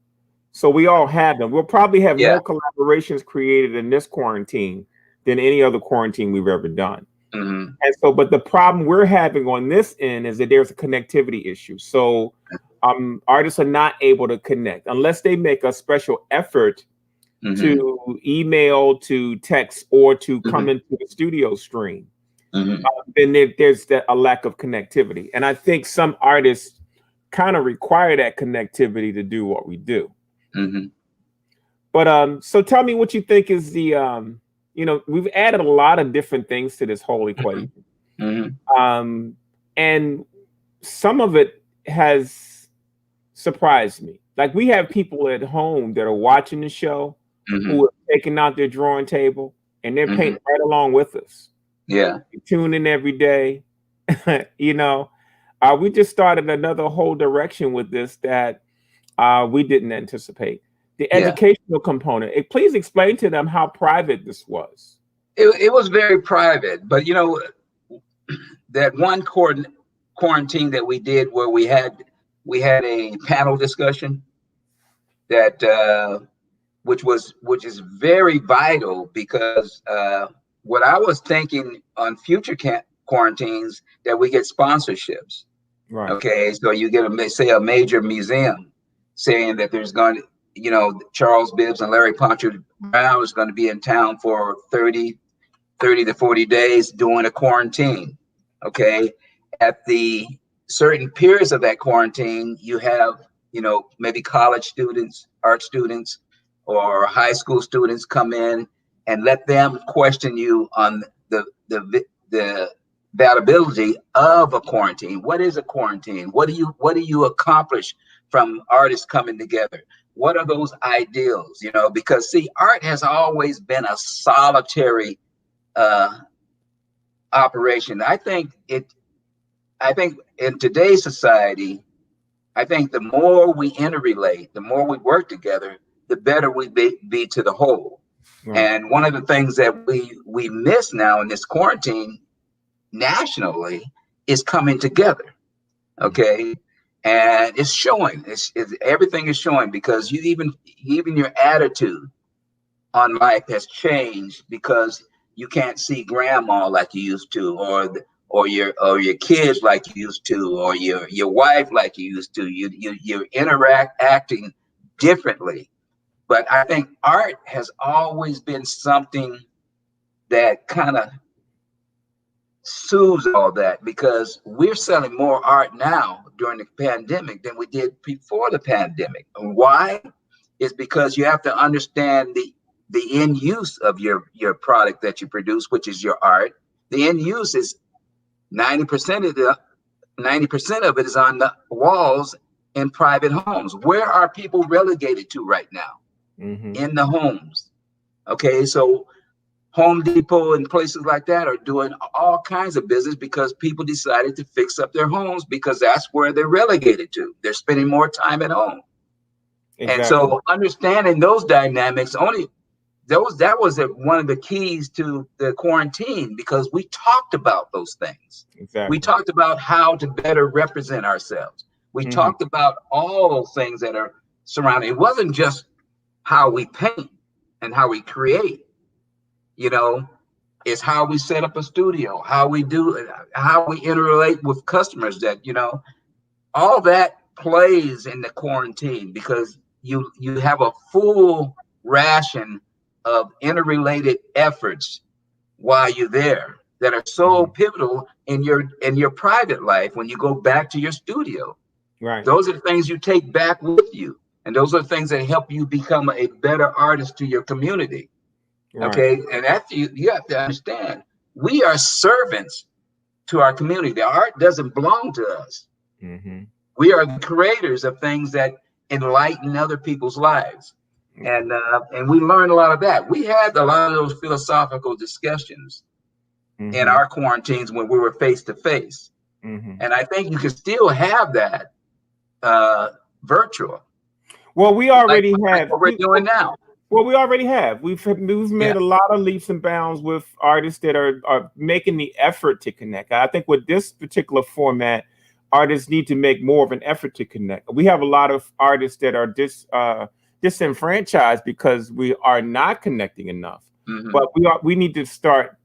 So we all have them. We'll probably have more collaborations created in this quarantine than any other quarantine we've ever done. Mm-hmm. And so, but the problem we're having on this end is that there's a connectivity issue. So artists are not able to connect unless they make a special effort to email, to text, or to come into the studio stream. Then there's a lack of connectivity. And I think some artists kind of require that connectivity to do what we do. But so tell me what you think is the, you know, we've added a lot of different things to this whole equation. And some of it has surprised me. Like, we have people at home that are watching the show who are taking out their drawing table and they're painting right along with us. Yeah. They tune in every day. You know, we just started another whole direction with this that we didn't anticipate. The educational component. Please explain to them how private this was. It was very private, but you know, that one quarantine that we did where we had a panel discussion that which is very vital because what I was thinking on future quarantines that we get sponsorships. Right. Okay, so you get a major museum saying that there's going to, Charles Bibbs and Larry Poncher Brown is going to be in town for 30 to 40 days doing a quarantine. Okay, at the certain periods of that quarantine, you have, maybe college students, art students, or high school students come in and let them question you on the validity of a quarantine. What is a quarantine? What do you accomplish from artists coming together? What are those ideals? Because see, art has always been a solitary operation. I think in today's society, I think the more we interrelate, the more we work together, the better we be to the whole. Right. And one of the things that we miss now in this quarantine nationally is coming together. Okay. And it's showing, everything is showing because even your attitude on life has changed because you can't see grandma like you used to, or your kids like you used to, or your wife like you used to. You're acting differently. But I think art has always been something that kind of soothes all that, because we're selling more art now during the pandemic than we did before the pandemic. And why? Is because you have to understand the end use of your product that you produce, which is your art. The end use is 90% of it is on the walls in private homes. Where are people relegated to right now? Mm-hmm. In the homes. Okay, so Home Depot and places like that are doing all kinds of business because people decided to fix up their homes because that's where they're relegated to. They're spending more time at home. Exactly. And so understanding those dynamics, that was one of the keys to the quarantine, because we talked about those things. Exactly. We talked about how to better represent ourselves. We mm-hmm. talked about all those things that are surrounding. It wasn't just how we paint and how we create. It's how we set up a studio, how we interrelate with customers, that, all that plays in the quarantine, because you have a full ration of interrelated efforts while you're there that are so pivotal in your private life when you go back to your studio. Right. Those are the things you take back with you. And those are the things that help you become a better artist to your community. Right. Okay. And after you have to understand, we are servants to our community. The art doesn't belong to us. Mm-hmm. We are the creators of things that enlighten other people's lives. And we learned a lot of that. We had a lot of those philosophical discussions mm-hmm. in our quarantines when we were face to face. And I think you can still have that virtual. Well, we already have. What we're doing now. Well, we already have. We've made a lot of leaps and bounds with artists that are making the effort to connect. I think with this particular format, artists need to make more of an effort to connect. We have a lot of artists that are disenfranchised because we are not connecting enough. Mm-hmm. But we need to start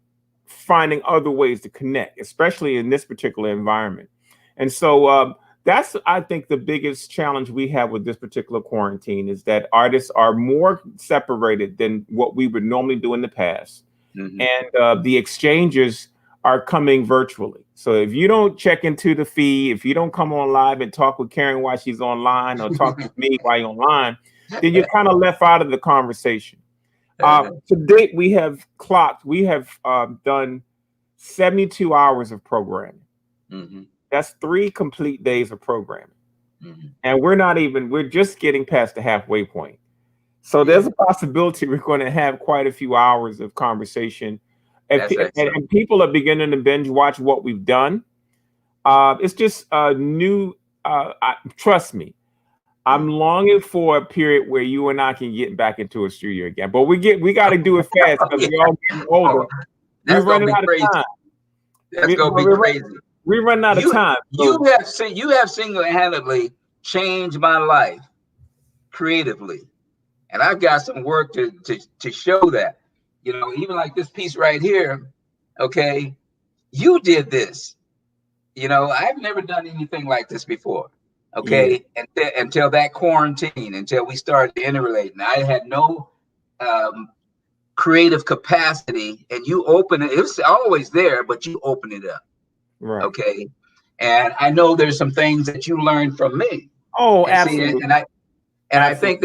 finding other ways to connect, especially in this particular environment. And so that's, I think, the biggest challenge we have with this particular quarantine is that artists are more separated than what we would normally do in the past. Mm-hmm. And the exchanges are coming virtually. So if you don't check into the feed, if you don't come on live and talk with Karen while she's online, or talk with me while you're online, then you're kind of left out of the conversation. To date, we have done 72 hours of programming. Mm-hmm. That's 3 complete days of programming. Mm-hmm. And we're just getting past the halfway point. So there's a possibility we're going to have quite a few hours of conversation. And people are beginning to binge watch what we've done. It's just new. Trust me, I'm longing for a period where you and I can get back into a studio again. But we got to do it fast because we're all getting older. We're running out of time. That's gonna be crazy. We run out of time. You have single-handedly changed my life creatively, and I've got some work to show that. You know, even like this piece right here. Okay, you did this. You know, I've never done anything like this before. Okay, until that quarantine, until we started interrelating, I had no creative capacity, and you open it. It was always there, but you open it up. Right. Okay. And I know there's some things that you learned from me. Oh, and absolutely. See, and I think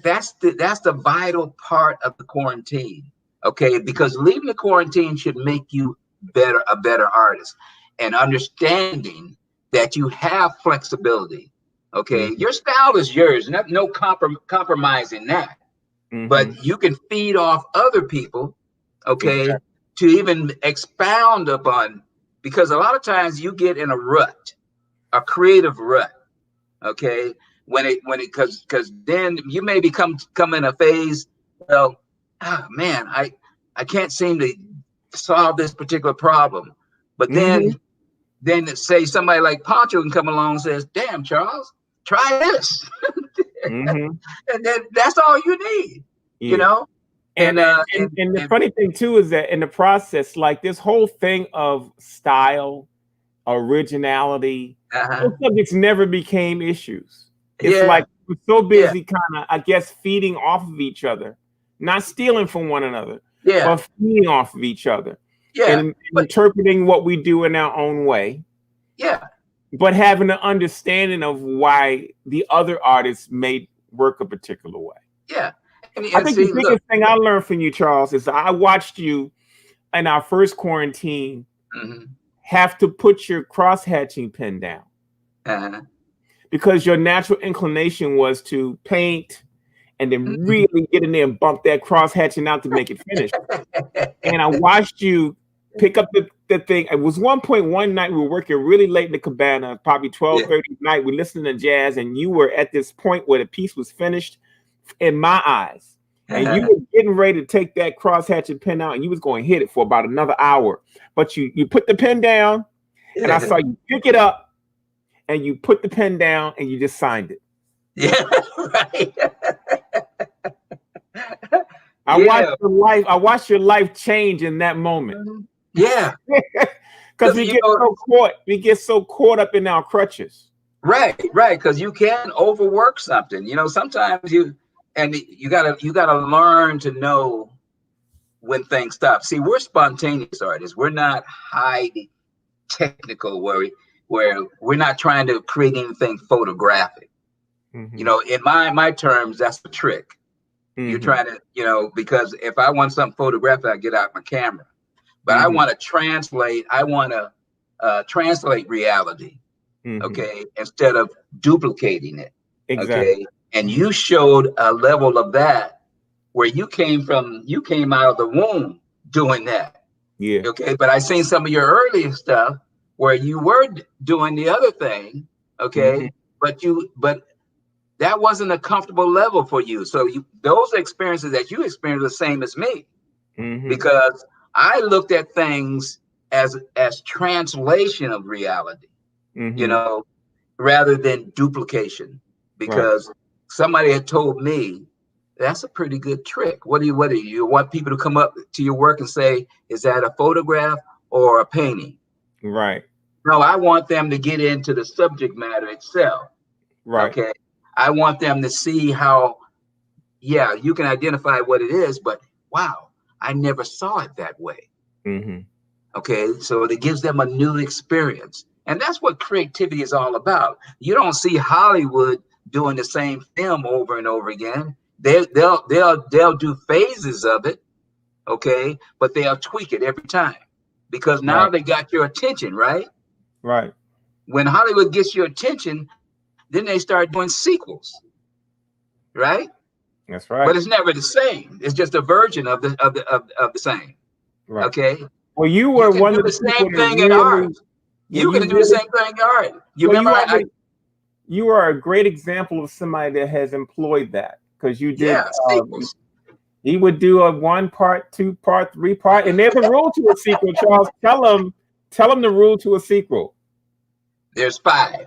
that's the vital part of the quarantine. Okay, because leaving the quarantine should make you a better artist, and understanding that you have flexibility. Okay, your style is yours, no compromising that. But you can feed off other people, okay, to even expound upon. Because a lot of times you get in a rut, a creative rut, okay? Because then you may come in a phase. Well, man, I can't seem to solve this particular problem. But then say somebody like Pancho can come along and says, "Damn, Charles, try this," and then that's all you need, you know. And the funny thing too is that in the process, like this whole thing of style, originality, those subjects never became issues. It's like we're so busy kind of, I guess, feeding off of each other, not stealing from one another, but feeding off of each other. And interpreting what we do in our own way. But having an understanding of why the other artists may work a particular way. I think the biggest thing I learned from you, Charles, is I watched you in our first quarantine have to put your cross-hatching pen down because your natural inclination was to paint and then really get in there and bump that cross-hatching out to make it finish. And I watched you pick up the thing. It was one point one night we were working really late in the cabana, probably 12:30 at night. We listened to jazz, and you were at this point where the piece was finished in my eyes. And you were getting ready to take that cross-hatching pen out, and you was going to hit it for about another hour. But you put the pen down, and I saw you pick it up, and you put the pen down, and you just signed it. I watched your life change in that moment. Because we get so caught up in our crutches. Right. Because you can overwork something. You know, sometimes you gotta learn to know when things stop. See, we're spontaneous artists. We're not highly technical where we're not trying to create anything photographic. You know, in my terms, that's the trick. You're trying to, you know, because if I want something photographic, I get out my camera. But I want to translate. I want to translate reality, okay, instead of duplicating it. Okay, and you showed a level of that where you came out of the womb doing that. Okay, but I seen some of your earlier stuff where you were doing the other thing. Okay, but that wasn't a comfortable level for you. So those experiences that you experienced are the same as me, because I looked at things as translation of reality, you know, rather than duplication. Because somebody had told me that's a pretty good trick. What do you want people to come up to your work and say, is that a photograph or a painting? Right. No, I want them to get into the subject matter itself. Right. Okay. I want them to see how, you can identify what it is, but wow, I never saw it that way. Okay, so it gives them a new experience. And that's what creativity is all about. You don't see Hollywood doing the same film over and over again. They'll do phases of it, okay, but they'll tweak it every time because now they got your attention, right? Right. When Hollywood gets your attention, then they start doing sequels, right? That's right. But it's never the same. It's just a version of the same. Right. Okay. Well, you were one of the same thing in art. You can do the same thing in art. You remember? You are a great example of somebody that has employed that because you did. He would do a 1 part, 2 part, 3 part, and there's a rule to a sequel. Charles, tell them Tell them the rule to a sequel. There's 5.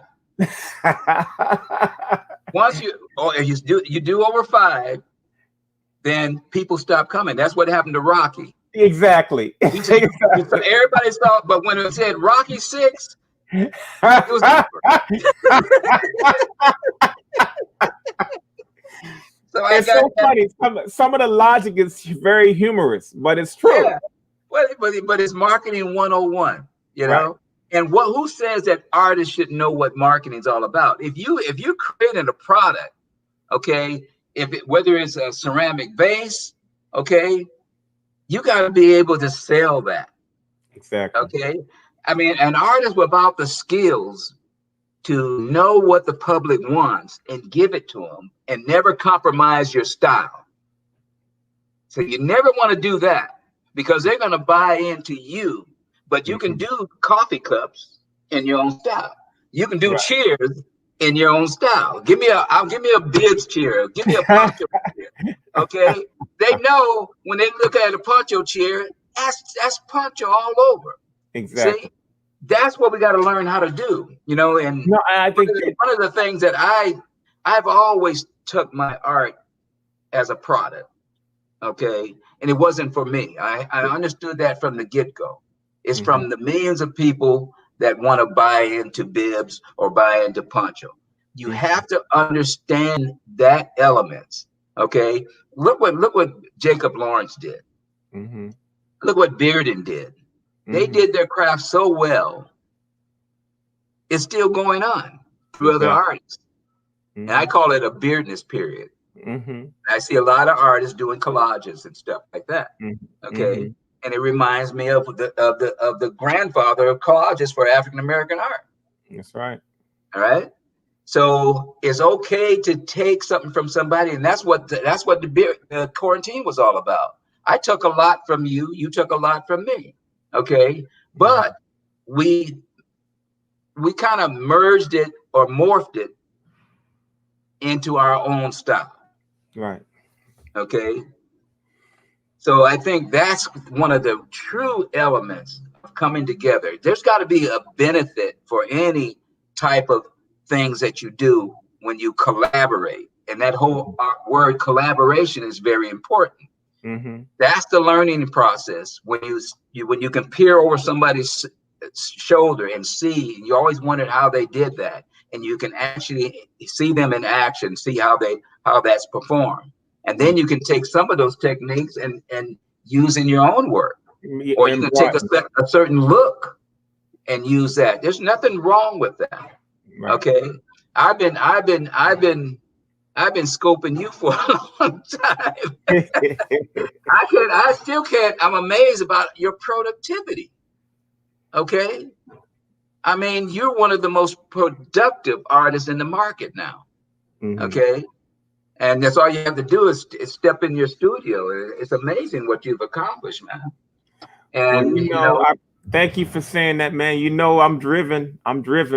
Once you do over 5, then people stop coming. That's what happened to Rocky. Exactly. Everybody saw, but when it said Rocky 6, it was over. So it's so funny. Some of the logic is very humorous, but it's true. Yeah. But it's marketing 101, you know. Right. And who says that artists should know what marketing is all about? If you're creating a product, okay, whether it's a ceramic vase, okay, you got to be able to sell that. Exactly. Okay. I mean, an artist without the skills to know what the public wants and give it to them and never compromise your style. So you never want to do that because they're going to buy into you. But you can do coffee cups in your own style. You can do chairs in your own style. Give me a Bibbs chair. Give me a poncho chair. Okay. They know when they look at a poncho chair, that's poncho all over. Exactly. See? That's what we got to learn how to do, you know. And no, I think one of the things that I've always took my art as a product, okay, and it wasn't for me. I understood that from the get-go. It's from the millions of people that want to buy into Bibbs or buy into poncho. You have to understand that elements, okay. Look what Jacob Lawrence did. Look what Bearden did. They did their craft so well. It's still going on through other artists. And I call it a beardness period. I see a lot of artists doing collages and stuff like that. Okay. And it reminds me of the grandfather of collages for African American art. That's right. All right. So it's okay to take something from somebody, and that's what the quarantine was all about. I took a lot from you. You took a lot from me. Okay, but we kind of merged it or morphed it into our own style. Right. Okay. So I think that's one of the true elements of coming together. There's got to be a benefit for any type of things that you do when you collaborate. And that whole word collaboration is very important. That's the learning process. When you can peer over somebody's shoulder and see, and you always wondered how they did that, and you can actually see them in action, see how that's performed, and then you can take some of those techniques and use in your own work, or you can take a certain look and use that. There's nothing wrong with that. Right. Okay, I've been scoping you for a long time. I still can't. I'm amazed about your productivity. Okay. I mean, you're one of the most productive artists in the market now. Okay. And that's all you have to do is step in your studio. It's amazing what you've accomplished, man. And well, you know thank you for saying that, man. You know, I'm driven,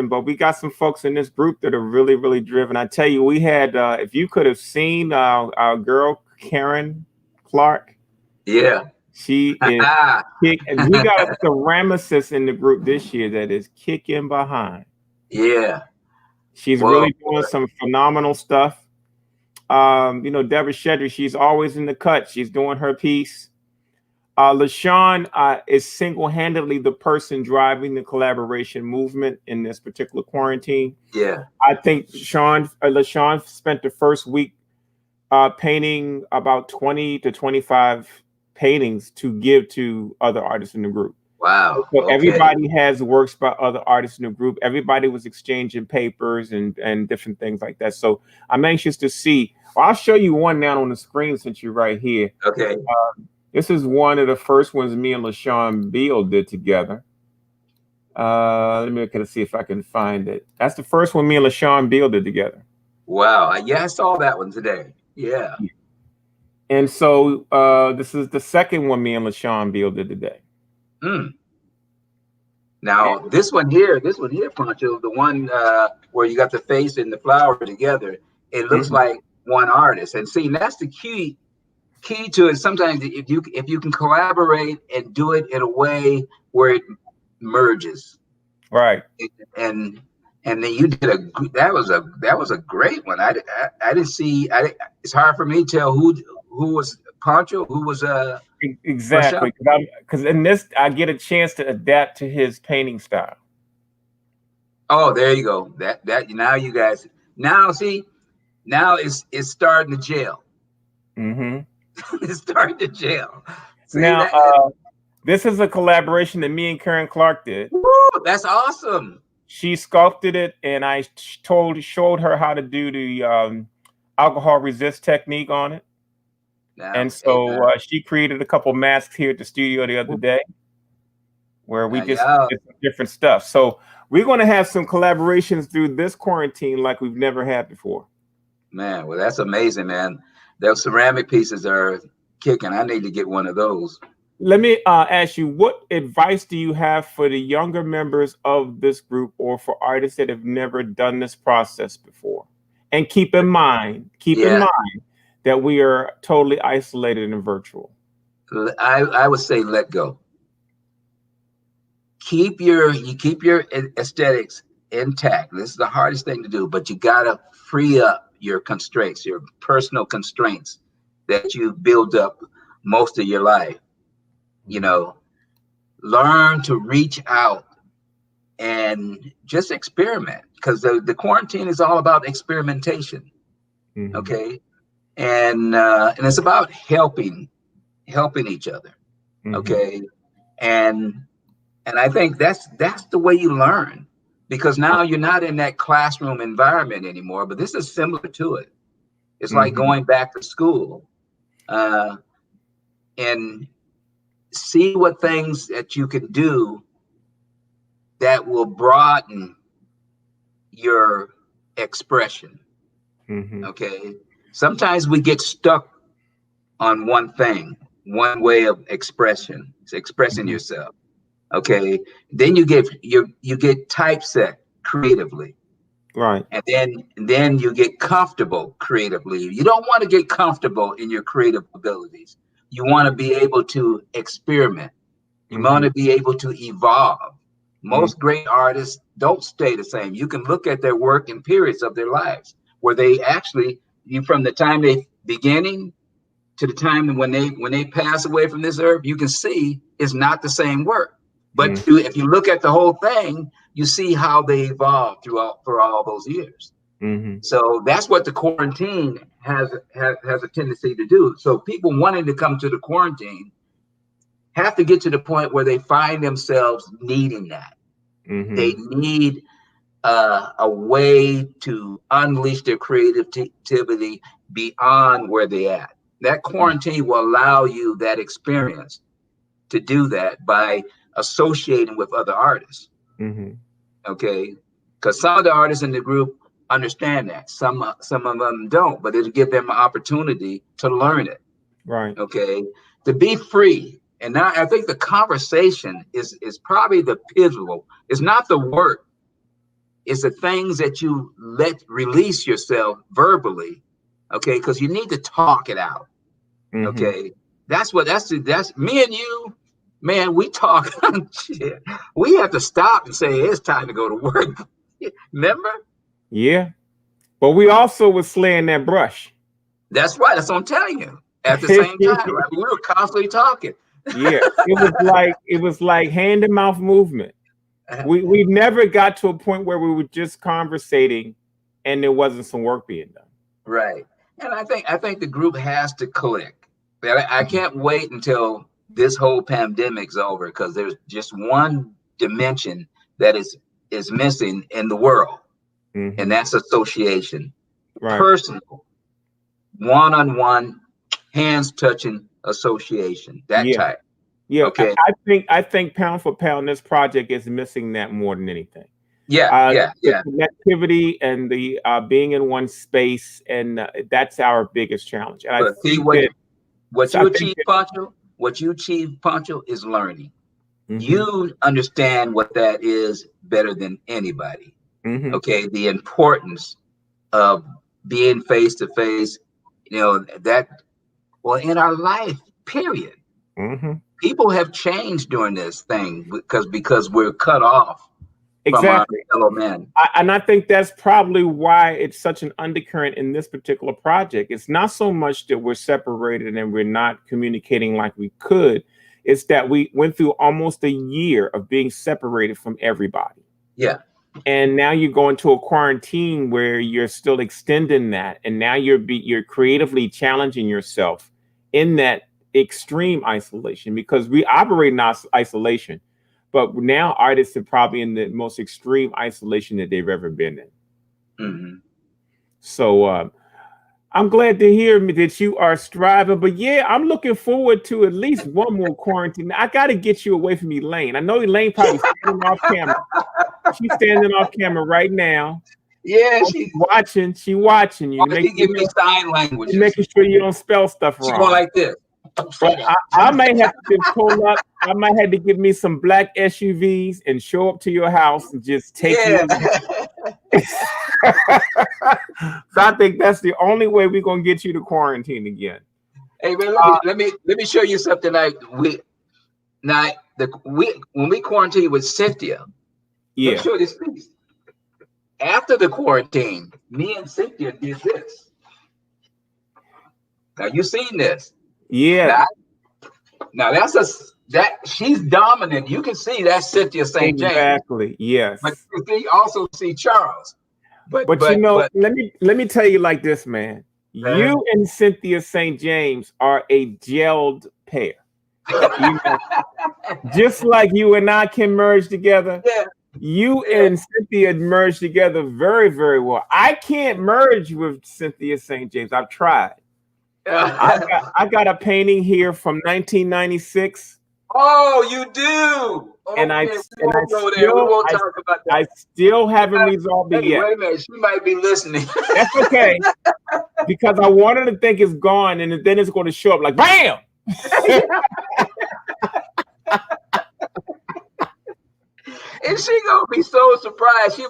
but we got some folks in this group that are really, really driven. I tell you, we had, if you could have seen our girl, Karen Clark. Yeah. She is, and we got a ceramicist in the group this year that is kicking behind. Yeah. She's really doing some phenomenal stuff. You know, Deborah Shedry, she's always in the cut. She's doing her piece. LaShawn is single-handedly the person driving the collaboration movement in this particular quarantine. Yeah. I think LaShawn spent the first week painting about 20 to 25 paintings to give to other artists in the group. Wow. So everybody has works by other artists in the group. Everybody was exchanging papers and different things like that. So I'm anxious to see. Well, I'll show you one now on the screen since you're right here. Okay. This is one of the first ones me and LaShawn Beal did together. Let me look and see if I can find it. That's the first one me and LaShawn Beal did together. Wow. Yeah, I saw that one today. Yeah. And so this is the second one me and LaShawn Beal did today. Now this one here, Poncho, the one where you got the face and the flower together, it looks like one artist. And see, that's the key to it. Sometimes if you can collaborate and do it in a way where it merges. Right. And then you did that was a great one. I didn't see. It's hard for me to tell who was Pancho, who was exactly, because in this I get a chance to adapt to his painting style. Oh, there you go. That now you guys see now it's starting to gel. It's starting to gel. See, now this is a collaboration that me and Karen Clark did. Woo, that's awesome. She sculpted it, and I showed her how to do the alcohol resist technique on it. Now, and so she created a couple masks here at the studio the other day, where we just did some different stuff. So we're going to have some collaborations through this quarantine like we've never had before. Man, well, that's amazing, man. Those ceramic pieces are kicking. I need to get one of those. Let me ask you, what advice do you have for the younger members of this group, or for artists that have never done this process before? And keep in mind that we are totally isolated and virtual. I would say let go. Keep your aesthetics intact. This is the hardest thing to do, but you gotta free up your constraints, your personal constraints that you build up most of your life. You know, learn to reach out and just experiment, because the quarantine is all about experimentation. Okay. And it's about helping each other. Okay. And I think that's the way you learn, because now you're not in that classroom environment anymore, but this is similar to it. It's like going back to school, and see what things that you can do that will broaden your expression. Okay. Sometimes we get stuck on one thing, one way of expression. It's expressing yourself. Okay. Then you get typeset creatively. Right. And then you get comfortable creatively. You don't want to get comfortable in your creative abilities. You want to be able to experiment. You want to be able to evolve. Most great artists don't stay the same. You can look at their work in periods of their lives where they actually, from the time they beginning to the time when they pass away from this earth, you can see it's not the same work. But if you look at the whole thing, you see how they evolved for all those years. So that's what the quarantine has a tendency to do. So people wanting to come to the quarantine have to get to the point where they find themselves needing that. They need a way to unleash their creativity beyond where they're at. That quarantine will allow you that experience to do that by associating with other artists. Okay, because some of the artists in the group understand that, some of them don't, but it'll give them an opportunity to learn it. Right. Okay, to be free. And now I think the conversation is probably the pivotal. It's not the work, it's the things that you release yourself verbally. Okay, because you need to talk it out. Okay, that's me and you, man. We talk shit. We have to stop and say it's time to go to work. Remember? Yeah, but we also was slaying that brush. That's right. That's what I'm telling you. At the same time, right? We were constantly talking. Yeah, it was like hand to mouth movement. We never got to a point where we were just conversating and there wasn't some work being done. Right. And I think the group has to click. I can't wait until this whole pandemic's over, because there's just one dimension that is missing in the world, and that's association. Right. Personal, one-on-one, hands touching association. That type. Yeah. Okay. I think pound for pound, this project is missing that more than anything. Yeah. The connectivity and the being in one space, and that's our biggest challenge. And but see what you achieve, Pancho, is learning. You understand what that is better than anybody. Okay, the importance of being face to face. You know that. Well, in our life, period. people have changed during this thing because we're cut off from our Exactly. fellow men. And I think that's probably why it's such an undercurrent in this particular project. It's not so much that we're separated and we're not communicating like we could. It's that we went through almost a year of being separated from everybody. Yeah. And now you're going to a quarantine where you're still extending that. And now you're creatively challenging yourself in that extreme isolation, because we operate in isolation. But now artists are probably in the most extreme isolation that they've ever been in. Mm-hmm. So I'm glad to hear that you are striving. But yeah, I'm looking forward to at least one more quarantine. I got to get you away from Elaine. I know Elaine probably standing off camera. She's standing off camera right now. Yeah, she's watching. She watching you. She give me sign language. Making sure you don't spell stuff wrong. She's going like this. I might have to pull up. I might have to give me some black SUVs and show up to your house and just take you. So I think that's the only way we're gonna get you to quarantine again. Hey man, let me show you something. When we quarantined with Cynthia. Yeah. Let me show you this piece. After the quarantine, me and Cynthia did this. Now you seen this? Yeah. Now she's dominant. You can see that's Cynthia St. James. Exactly. Yes. But you also see Charles. But let me tell you like this, man. You and Cynthia St. James are a gelled pair. Just like you and I can merge together. Yeah. You and Cynthia merge together very, very well. I can't merge with Cynthia St. James. I've tried. I got a painting here from 1996. Oh, you do. Okay, and I still haven't resolved it yet. Wait a minute, she might be listening. That's okay, because I wanted to think it's gone, and then it's going to show up like bam. And she gonna be so surprised.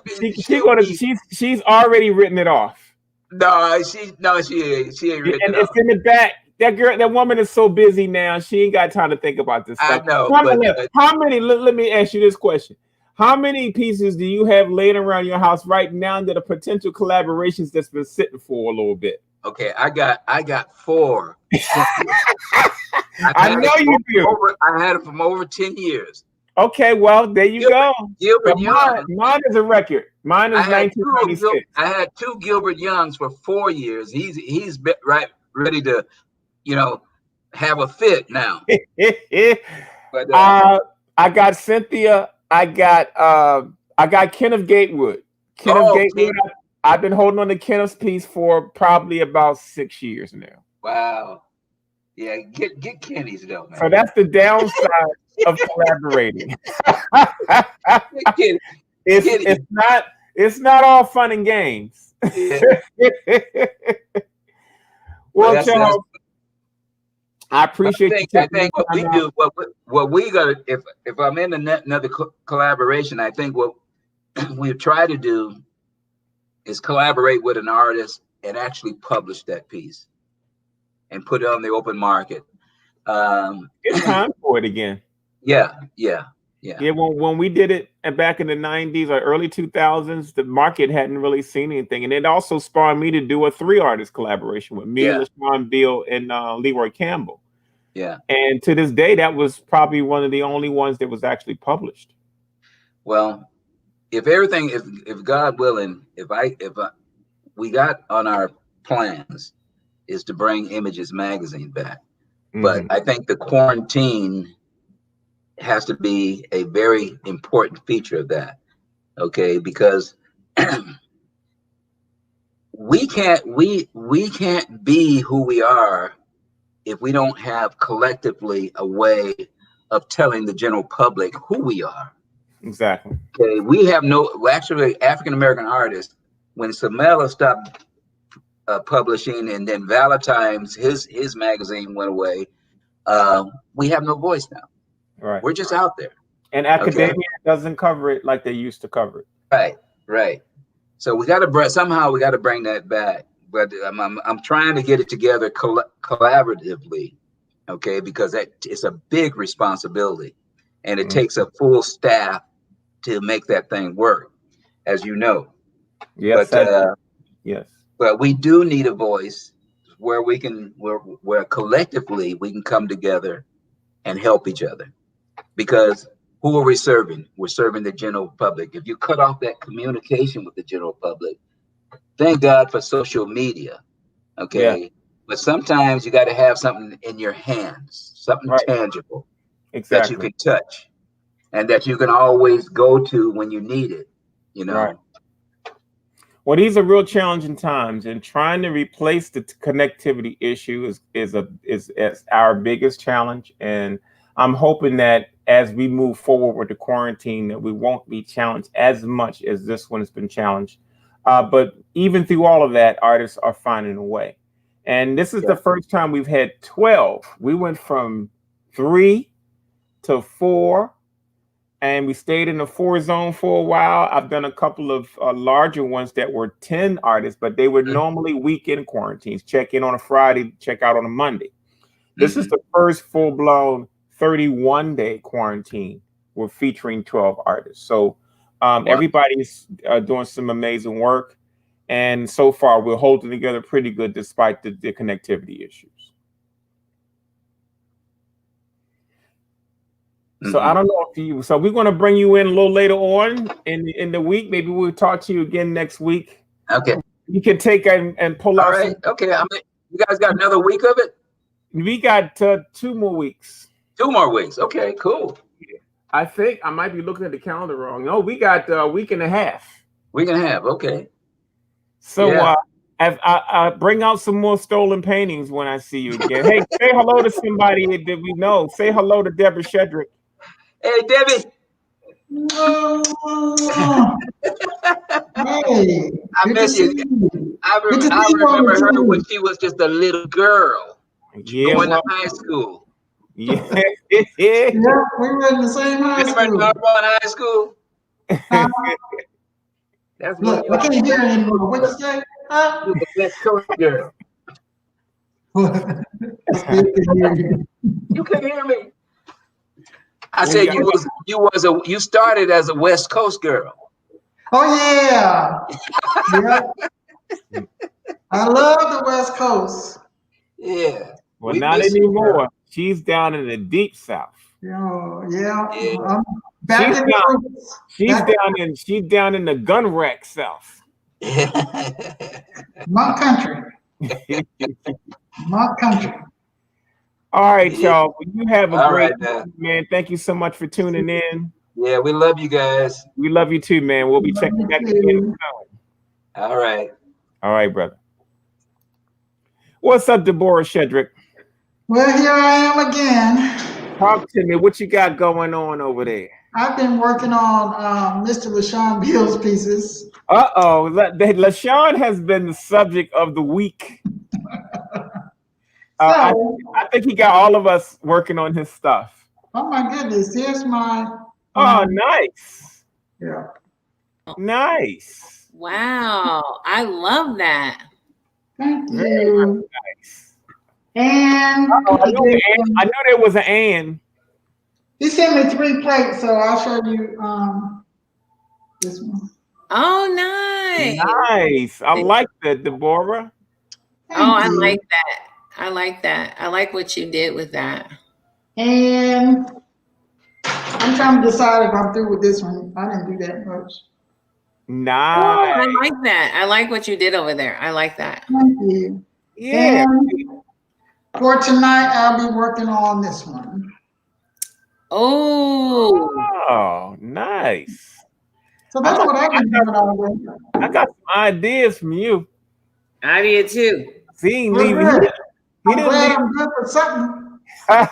She's already written it off. No, she ain't written and it it's off. in the back. That woman is so busy now. She ain't got time to think about this stuff. I know. How many? Let me ask you this question: how many pieces do you have laying around your house right now that are potential collaborations that's been sitting for a little bit? Okay, I got 4. I know you do. I had it from over 10 years. Okay, well, there you go. Gilbert Young. Mine is a record. Mine is 1996. I had 2 Gilbert Youngs for 4 years. He's ready to, have a fit now. But I got Cynthia. I got Kenneth Gatewood. Gatewood. I've been holding on to Kenneth's piece for probably about 6 years now. Wow. Yeah, get Kenny's though, man. So that's the downside of collaborating. It's not all fun and games. Yeah. Well, Charles, I appreciate you. I think what we do, what we got, if I'm in another collaboration, I think what we try to do is collaborate with an artist and actually publish that piece and put it on the open market. It's time for it again. Yeah. When we did it back in the 90s or early 2000s, the market hadn't really seen anything, and it also spawned me to do a 3-artist collaboration with me, LaShawn Beal, and Leroy Campbell. Yeah. And to this day, that was probably one of the only ones that was actually published. Well, if God willing, if we got on our plans is to bring Images magazine back. Mm-hmm. But I think the quarantine has to be a very important feature of that. Okay, because we can't be who we are if we don't have collectively a way of telling the general public who we are. Exactly. Okay, we have actually African American artists, when Celah stopped publishing, and then Valentine's his magazine went away, we have no voice now. Right. We're just out there. And academia doesn't cover it like they used to cover it. Right. So we got to bring that back. But I'm trying to get it together collaboratively okay, because that it's a big responsibility, and it takes a full staff to make that thing work, as you know. Yes, But yes. but we do need a voice where we can where collectively we can come together and help each other. Because who are we serving? We're serving the general public. If you cut off that communication with the general public, thank God for social media. Yeah. Okay. But sometimes you got to have something in your hands, something Right. tangible that you Exactly. can touch and that you can always go to when you need it, you know. Right. Well, these are real challenging times, and trying to replace the connectivity issue is our biggest challenge. And I'm hoping that as we move forward with the quarantine, that we won't be challenged as much as this one has been challenged. But even through all of that, artists are finding a way. And this is the first time we've had 12. We went from 3 to 4. And we stayed in the 4 zone for a while. I've done a couple of larger ones that were 10 artists, but they were normally weekend quarantines. Check in on a Friday, check out on a Monday. This is the first full-blown 31-day quarantine. We're featuring 12 artists. So everybody's doing some amazing work. And so far, we're holding together pretty good despite the connectivity issues. So I don't know if you. So we're going to bring you in a little later on in the week. Maybe we'll talk to you again next week. Okay. You can take and pull out. All right. Okay. You guys got another week of it? We got 2 more weeks. 2 more weeks. Okay. Cool. I think I might be looking at the calendar wrong. No, we got a week and a half. Week and a half. Okay. So I bring out some more stolen paintings when I see you again. Hey, say hello to somebody that we know. Say hello to Deborah Shedrick. Hey, Debbie. Hey, I miss you. I remember her when she was just a little girl going to high school. Yeah. Yeah, we were in the same high school. Remember Narbonne High School? That's Look, I can't hear anymore. What you say? You're the West Coast girl. You can hear me. I said you started as a West Coast girl. Oh yeah. Yeah. I love the West Coast. Yeah. Well, not anymore. She's down in the deep South. Yeah. She's down in the gun rack South. My country. My country. All right, y'all. Well, you have a great day, man. Thank you so much for tuning in. Yeah, we love you guys. We love you too, man. We'll be checking back again. All right. All right, brother. What's up, Deborah Shedrick? Well, here I am again. Talk to me. What you got going on over there? I've been working on Mr. LaShawn Bill's pieces. Uh-oh. LaShawn has been the subject of the week. I think he got all of us working on his stuff. Oh my goodness, here's my oh nice. Yeah. Nice. Wow. I love that. Thank you. Very nice. And I knew there was an and. He sent me 3 plates, so I'll show you this one. Oh, nice. Nice. I like that, Deborah. I like that. I like that. I like what you did with that. And I'm trying to decide if I'm through with this one. I didn't do that much. Nice. Oh, I like that. I like what you did over there. I like that. Thank you. Yeah. And for tonight, I'll be working on this one. Oh, nice. So that's what I've been doing all day. I got some ideas from you. I did too. See, I'm glad I'm good for something. Glad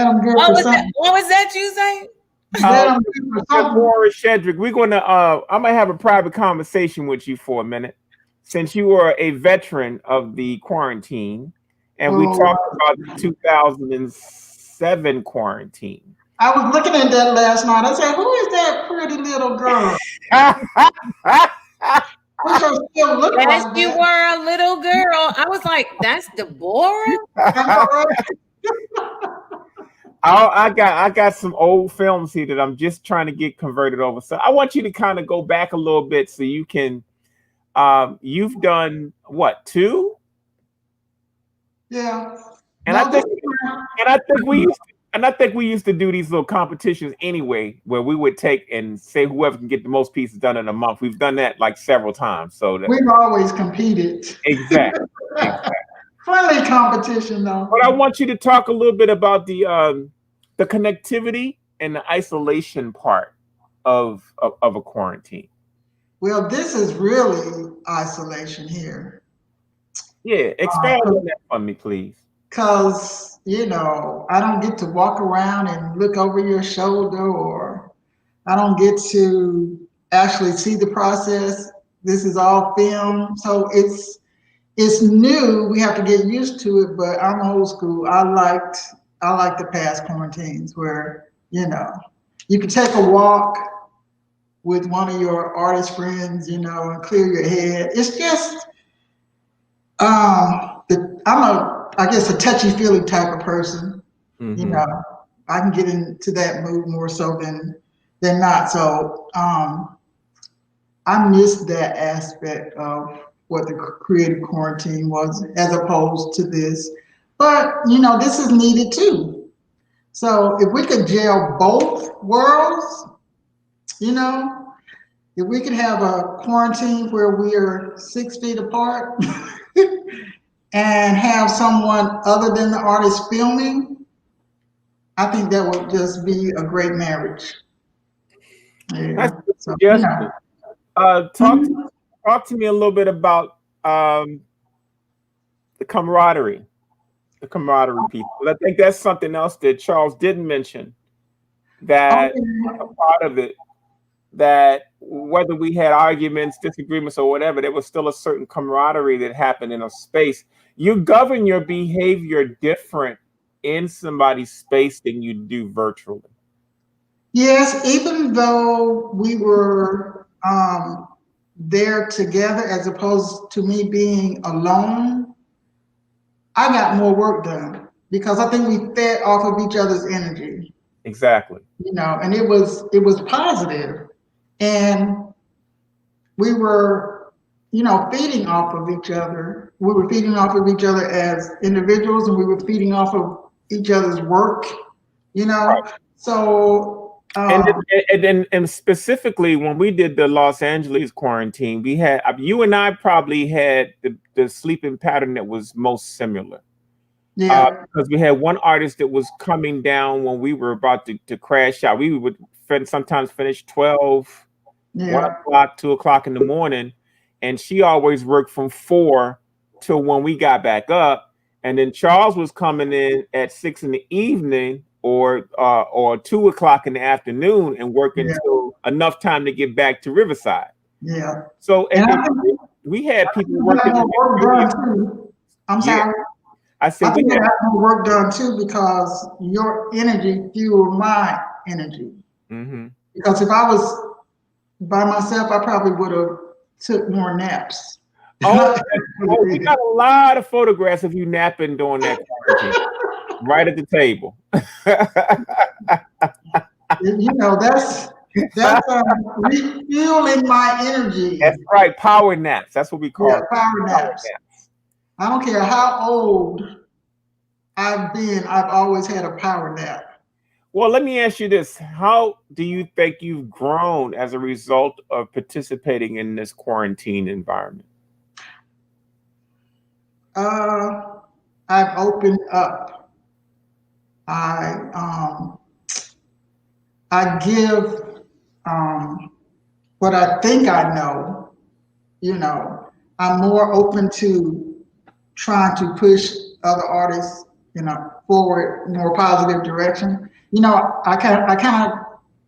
I'm good for something. What was that you say? Deborah Shedrick, we're gonna I'm gonna have a private conversation with you for a minute, since you are a veteran of the quarantine, and we talked about the 2007 quarantine. I was looking at that last night. I said, "Who is that pretty little girl?" wish her still looked Yes, like you that. were a little girl. I was like, that's Deborah. I know, right? I got some old films here that I'm just trying to get converted over. So I want you to kind of go back a little bit so you can. You've done what, 2? Yeah. And No, I think we used to do these little competitions anyway, where we would take and say whoever can get the most pieces done in a month. We've done that like several times. So that, we've always competed. exactly. Friendly competition, though. But I want you to talk a little bit about the connectivity and the isolation part of a quarantine. Well, this is really isolation here. Yeah, expand on that for me, please. Because, I don't get to walk around and look over your shoulder, or I don't get to actually see the process. This is all film. So it's new. We have to get used to it, but I'm old school. I like the past quarantines where, you can take a walk with one of your artist friends, and clear your head. It's just, I guess a touchy-feely type of person. Mm-hmm. I can get into that mood more so than not. So I missed that aspect of what the creative quarantine was, as opposed to this. But this is needed too. So if we could gel both worlds, if we could have a quarantine where we are 6 feet apart and have someone other than the artist filming, I think that would just be a great marriage. Yeah. That's a So, suggestion. Talk to me a little bit about the camaraderie people. I think that's something else that Charles didn't mention, that a part of it, that whether we had arguments, disagreements, or whatever, there was still a certain camaraderie that happened in a space. You govern your behavior different in somebody's space than you do virtually. Yes, even though we were there together as opposed to me being alone, I got more work done because I think we fed off of each other's energy. Exactly. And it was positive. And we were, feeding off of each other. We were feeding off of each other as individuals, and we were feeding off of each other's work, Right. So and specifically when we did the Los Angeles quarantine, we had, you and I probably had the sleeping pattern that was most similar. Yeah. Because we had one artist that was coming down when we were about to crash out. We would sometimes finish 12, 1 o'clock, 2 o'clock in the morning, and she always worked from 4 till when we got back up. And then Charles was coming in at 6 in the evening or 2 o'clock in the afternoon and working till enough time to get back to Riverside. Yeah. So we had people working. Work done too. I'm sorry. I said I think I have more work done too because your energy fueled my energy. Mm-hmm. Because if I was by myself, I probably would have took more naps. Oh, we got a lot of photographs of you napping during that quarantine, right at the table. That's refueling my energy. That's right, power naps. That's what we call it. Power naps. I don't care how old I've been, I've always had a power nap. Well, let me ask you this. How do you think you've grown as a result of participating in this quarantine environment? I've opened up. I give what I think I know. I'm more open to trying to push other artists, forward in a more positive direction. I kind of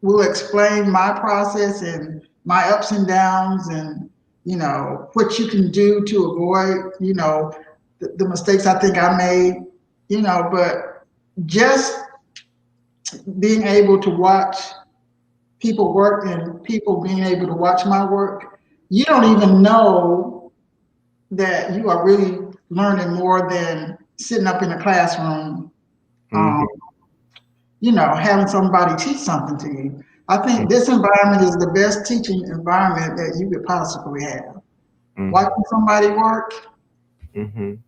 will explain my process and my ups and downs, and what you can do to avoid, the mistakes I think I made, but just being able to watch people work and people being able to watch my work, you don't even know that you are really learning more than sitting up in a classroom, having somebody teach something to you. I think this environment is the best teaching environment that you could possibly have. Watching somebody work and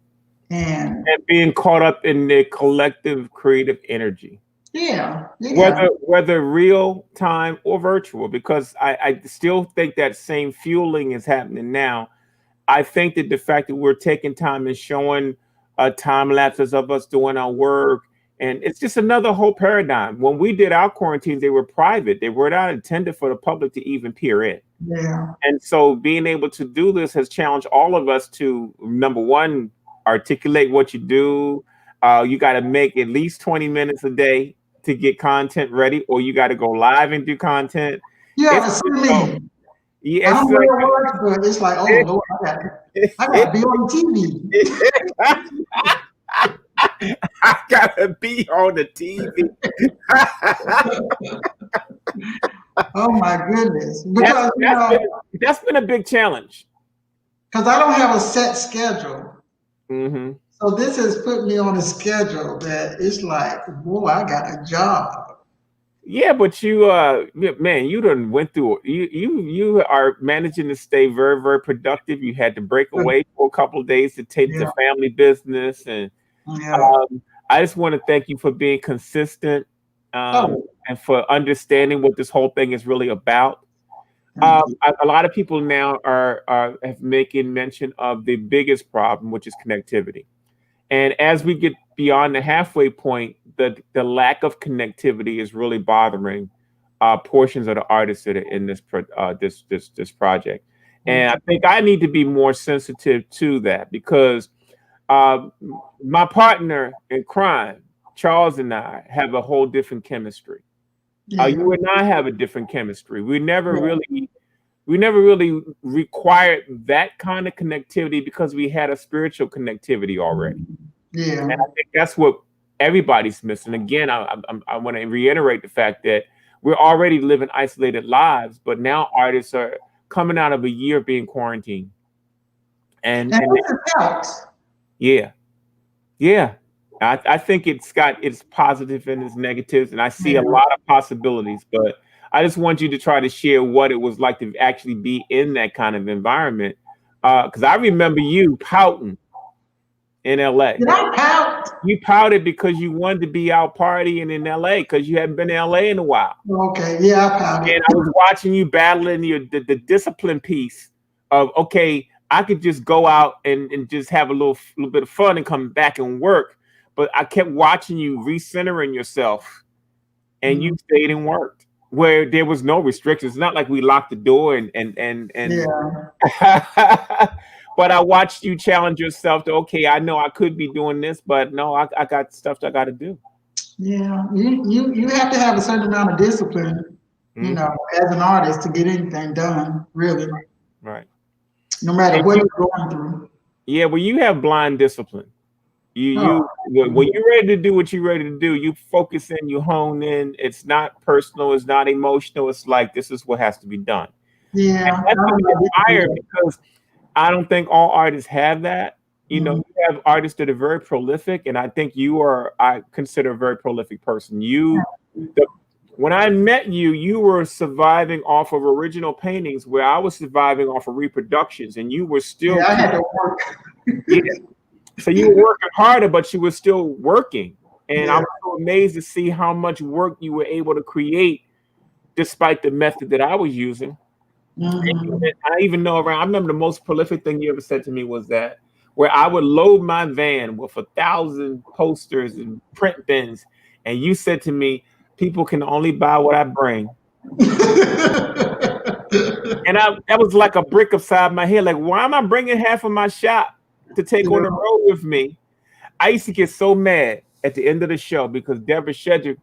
being caught up in their collective creative energy. Yeah. Whether real time or virtual, because I still think that same fueling is happening now. I think that the fact that we're taking time and showing time lapses of us doing our work, and it's just another whole paradigm. When we did our quarantines, they were private. They were not intended for the public to even peer in. Yeah. And so being able to do this has challenged all of us to, number one, articulate what you do. You got to make at least 20 minutes a day to get content ready, or you got to go live and do content. Yeah, it's me. Yeah, I don't know what it works, but it's like, oh Lord, I got to be on TV. I gotta be on the TV. Oh my goodness! Because that's been a big challenge. Because I don't have a set schedule. So this has put me on a schedule that it's like, whoa, I got a job. Yeah, but you man, you done went through you are managing to stay very, very productive. You had to break away for a couple of days to take the family business, and I just want to thank you for being consistent and for understanding what this whole thing is really about. A lot of people now are making mention of the biggest problem, which is connectivity. And as we get beyond the halfway point, the lack of connectivity is really bothering portions of the artists that are in this project. And I think I need to be more sensitive to that, because my partner in crime, Charles, and I have a whole different chemistry. You and I have a different chemistry. We never really required that kind of connectivity because we had a spiritual connectivity already. Yeah. And I think that's what everybody's missing. Again, I want to reiterate the fact that we're already living isolated lives, but now artists are coming out of a year being quarantined. And it helps. Yeah. I think it's got its positive and its negatives, and I see a lot of possibilities, but I just want you to try to share what it was like to actually be in that kind of environment. Because I remember you pouting in LA. Did I pout? You pouted because you wanted to be out partying in LA because you hadn't been in LA in a while. Okay, yeah, I pouted. And I was watching you battling the discipline piece of, okay, I could just go out and just have a little bit of fun and come back and work. But I kept watching you recentering yourself, and you stayed and worked where there was no restrictions. It's not like we locked the door and but I watched you challenge yourself to, okay, I know I could be doing this, but no, I got stuff that I got to do. Yeah, you have to have a certain amount of discipline, as an artist to get anything done, really. Right. No matter what you're going through. Yeah, well, you have blind discipline. When you're ready to do what you're ready to do, you focus in, you hone in. It's not personal, it's not emotional. It's like, this is what has to be done. Yeah. And that's what I admire, because I don't think all artists have that. You have artists that are very prolific, and I think I consider a very prolific person. When I met you, you were surviving off of original paintings, where I was surviving off of reproductions, and you were still. Yeah, I had to work. So you were working harder, but you were still working. And I was so amazed to see how much work you were able to create despite the method that I was using. I even know I remember the most prolific thing you ever said to me was that, where I would load my van with 1,000 posters and print bins, and you said to me, people can only buy what I bring. And that was like a brick upside my head. Like, why am I bringing half of my shop to take on the road with me? I used to get so mad at the end of the show because Deborah Shedrick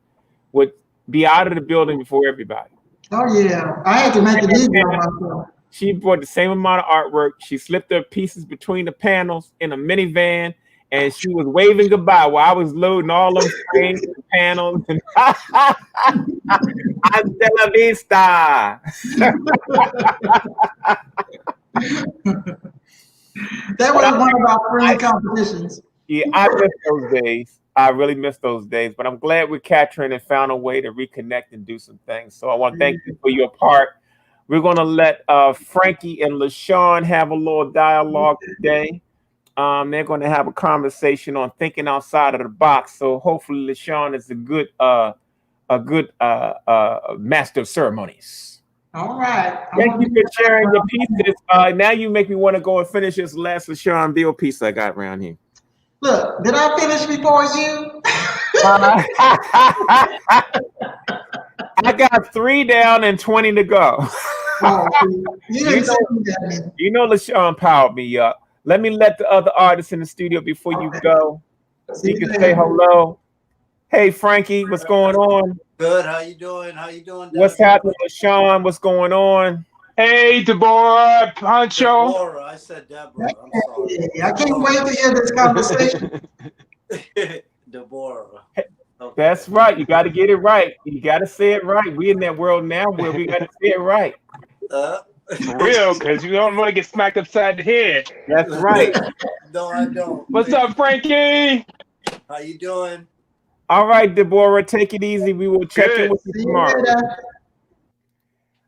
would be out of the building before everybody. Oh yeah, I had to make it easy on myself. She brought the same amount of artwork. She slipped her pieces between the panels in a minivan, and she was waving goodbye while I was loading all those frames and panels. And hasta la vista. That was one of our friendly competitions. Yeah, I miss those days. I really miss those days, but I'm glad we're capturing and found a way to reconnect and do some things. So I want to thank you for your part. We're going to let Frankie and LaShawn have a little dialogue today. They're going to have a conversation on thinking outside of the box. So hopefully LaShawn is a good master of ceremonies. All right. Thank you for sharing your pieces. Now you make me want to go and finish this last LaShawn Bill piece I got around here. Look, did I finish before you? I got 3 down and 20 to go. Oh, you didn't say that. You know LaShawn powered me up. Let me let the other artists in the studio before you go. So you can say hello. Hey, Frankie, what's going on? Good. How you doing? How you doing? What's happening, LaShawn? What's going on? Hey, Deborah, Pancho. Deborah. I said Deborah. I'm sorry. I can't wait to hear this conversation. Deborah. Okay. That's right. You got to get it right. You got to say it right. We in that world now where we got to say it right. For real, because you don't want to get smacked upside the head. That's right. No, I don't. What's up, Frankie? How you doing? All right, Deborah, take it easy. We will check in with you tomorrow.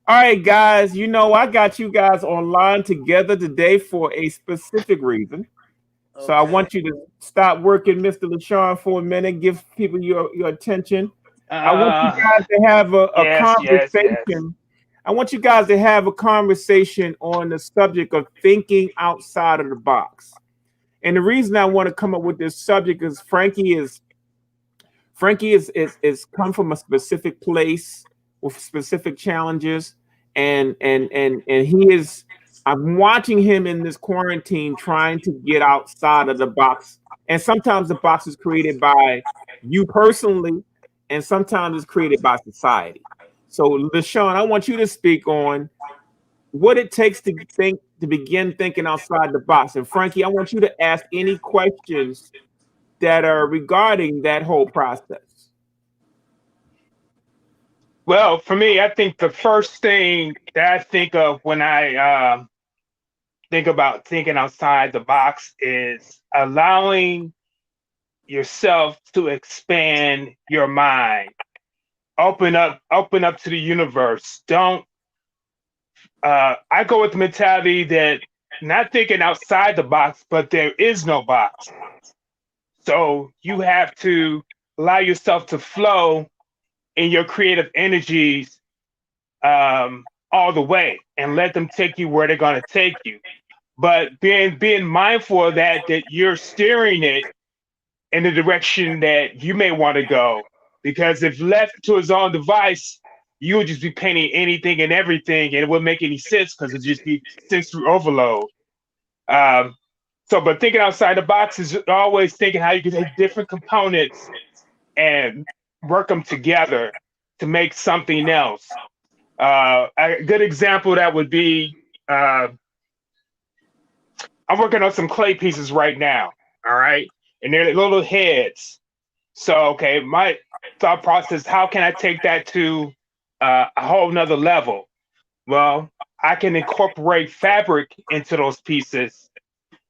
All right, guys. You know, I got you guys online together today for a specific reason. Okay. So I want you to stop working Mr. LaShawn for a minute. Give people your attention. I want you guys to have a conversation. Yes. I want you guys to have a conversation on the subject of thinking outside of the box. And the reason I want to come up with this subject is Frankie is come from a specific place with specific challenges, and he is. I'm watching him in this quarantine trying to get outside of the box, and sometimes the box is created by you personally, and sometimes it's created by society. So, LaShawn, I want you to speak on what it takes to begin thinking outside the box, and Frankie, I want you to ask any questions that are regarding that whole process. Well, for me, I think the first thing that I think of when I think about thinking outside the box is allowing yourself to expand your mind. Open up to the universe. Don't I go with the mentality that not thinking outside the box, but there is no box. So you have to allow yourself to flow in your creative energies all the way and let them take you where they're going to take you. But being mindful of that you're steering it in the direction that you may want to go. Because if left to his own device, you would just be painting anything and everything, and it wouldn't make any sense because it'd just be sensory overload. But thinking outside the box is always thinking how you can take different components and work them together to make something else. A good example of that would be, I'm working on some clay pieces right now, all right? And they're little heads. So, okay, my thought process, how can I take that to a whole nother level? Well, I can incorporate fabric into those pieces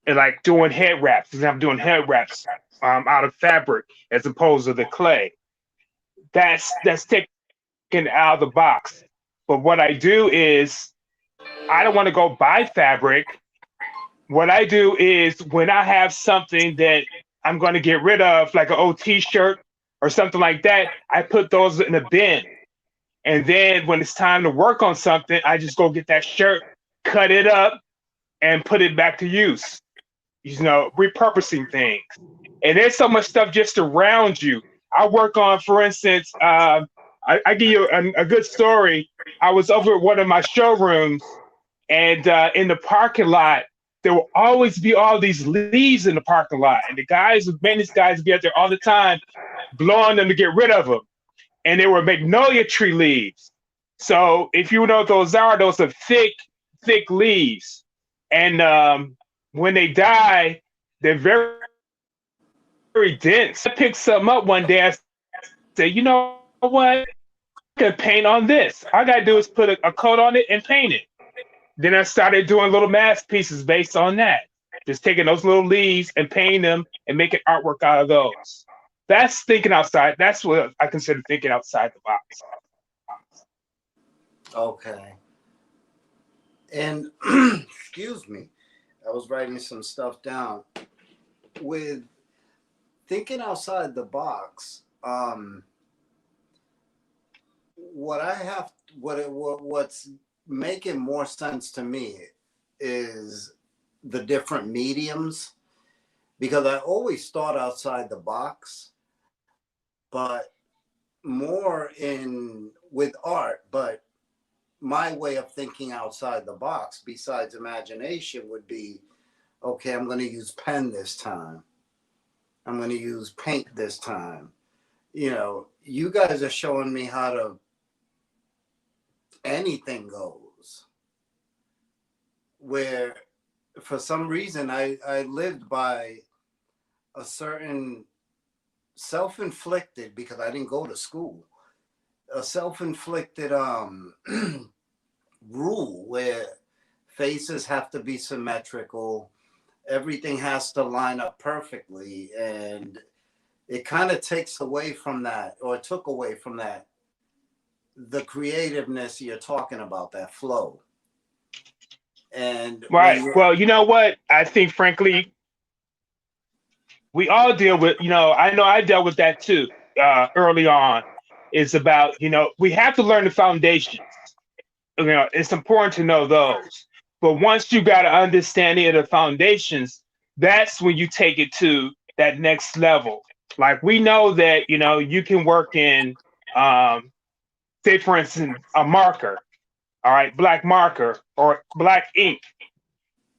and like doing head wraps. I'm doing head wraps out of fabric as opposed to the clay. That's taken out of the box. But what I do is I don't want to go buy fabric. What I do is when I have something that I'm going to get rid of, like an old t-shirt or something like that, I put those in a bin. And then when it's time to work on something, I just go get that shirt, cut it up, and put it back to use. You know, repurposing things. And there's so much stuff just around you. I work on, for instance, I give you a good story. I was over at one of my showrooms, and in the parking lot, there will always be all these leaves in the parking lot. And the maintenance guys would be out there all the time, blowing them to get rid of them. And they were magnolia tree leaves. So if you know what those are thick leaves. And when they die, they're very, very dense. I picked something up one day. I said, you know what? I can paint on this. All I got to do is put a coat on it and paint it. Then I started doing little masterpieces based on that. Just taking those little leaves and painting them and making artwork out of those. That's thinking outside. That's what I consider thinking outside the box. Okay. And excuse me, I was writing some stuff down. With thinking outside the box, what's making more sense to me is the different mediums, because I always thought outside the box, but more in with art. But my way of thinking outside the box, besides imagination, would be, okay, I'm going to use pen this time. I'm going to use paint this time. You know, you guys are showing me how to anything goes. Where for some reason I lived by a certain self-inflicted, because I didn't go to school, a self-inflicted rule where faces have to be symmetrical, everything has to line up perfectly, and it kind of takes away from that, or took away from that, the creativeness you're talking about, that flow. And Right. Well, you know what? I think, frankly, we all deal with, I know I dealt with that too early on. It's about, we have to learn the foundations. It's important to know those. But once you got an understanding of the foundations, that's when you take it to that next level. Like we know that, you can work in, say, for instance, a marker, all right, black marker or black ink.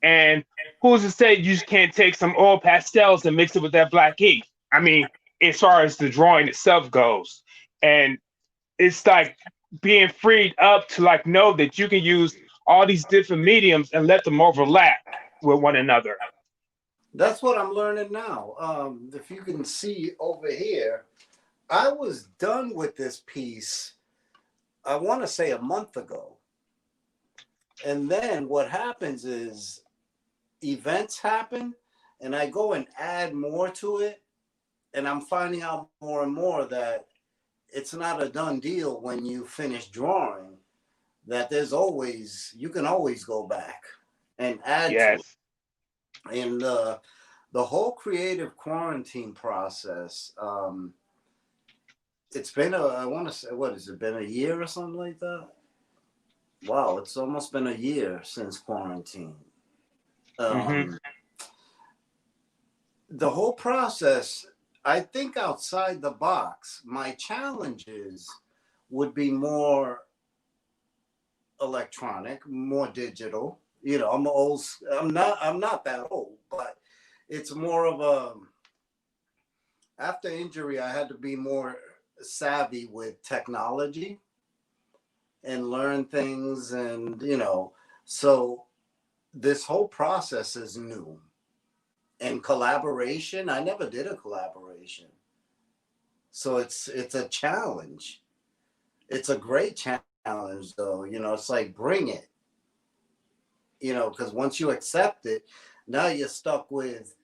And who's to say you just can't take some oil pastels and mix it with that black ink? I mean, as far as the drawing itself goes. And it's like being freed up to like know that you can use all these different mediums and let them overlap with one another. That's what I'm learning now. If you can see over here, I was done with this piece, I want to say a month ago. And then what happens is events happen and I go and add more to it. And I'm finding out more and more that it's not a done deal when you finish drawing, that you can always go back and add to it. And the whole creative quarantine process, it's been I want to say, what has it been, a year or something like that? Wow, it's almost been a year since quarantine. The whole process, I think outside the box, my challenges would be more electronic, more digital. I'm not that old, but it's more of after injury, I had to be more savvy with technology and learn things. And, so this whole process is new. And collaboration, I never did a collaboration. So it's a challenge. It's a great challenge though. It's like, bring it, because once you accept it, now you're stuck with,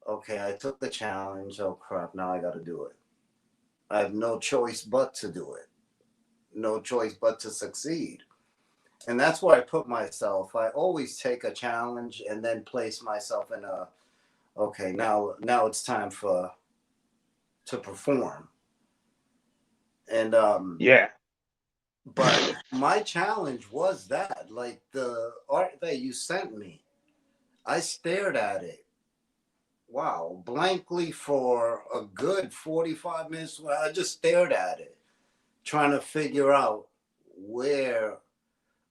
okay, I took the challenge. Oh crap, now I got to do it. I have no choice but to do it. No choice but to succeed. And that's where I put myself. I always take a challenge and then place myself in okay, now it's time to perform. And but my challenge was that, like the art that you sent me, I stared at it, wow, blankly for a good 45 minutes. I just stared at it, trying to figure out where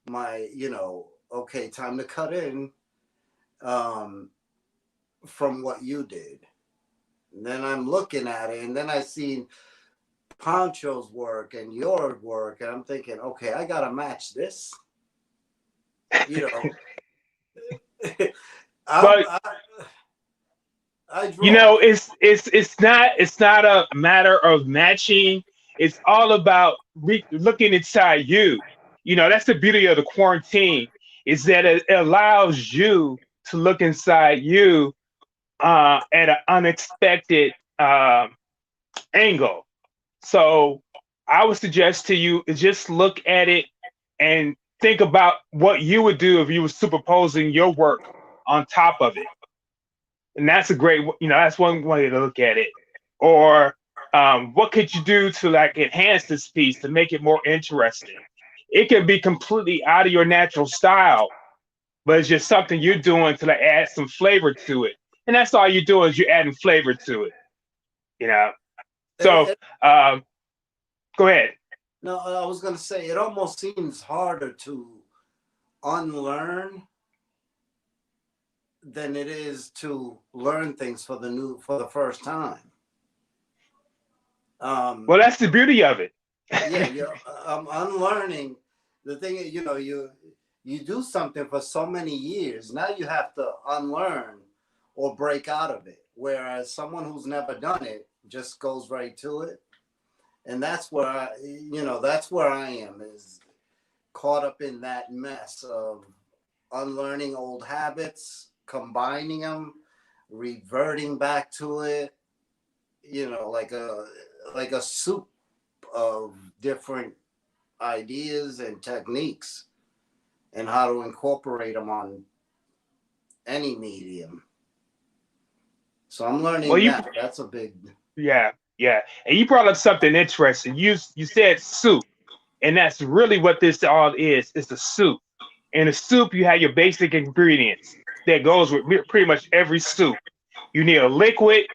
my, okay, time to cut in from what you did. And then I'm looking at it, and then I see Pancho's work and your work, and I'm thinking, okay, I gotta match this. I draw. It's not a matter of matching. It's all about looking inside you. That's the beauty of the quarantine. is that it allows you to look inside you at an unexpected angle. So I would suggest to you is just look at it and think about what you would do if you were superposing your work on top of it. And that's a great, that's one way to look at it. Or what could you do to like enhance this piece to make it more interesting? It can be completely out of your natural style, but it's just something you're doing to like add some flavor to it. And that's all you're doing is you're adding flavor to it, you know? So go ahead. No, I was going to say, it almost seems harder to unlearn than it is to learn things for the first time. Well, that's the beauty of it. Yeah, unlearning. The thing is, you do something for so many years. Now you have to unlearn or break out of it. Whereas someone who's never done it just goes right to it. And that's where I am, is caught up in that mess of unlearning old habits, combining them, reverting back to it, like a soup of different ideas and techniques and how to incorporate them on any medium. So I'm learning that. That's a big... Yeah. And you brought up something interesting. You said soup, and that's really what this all is. It's a soup. In a soup, you have your basic ingredients that goes with pretty much every soup. You need a liquid,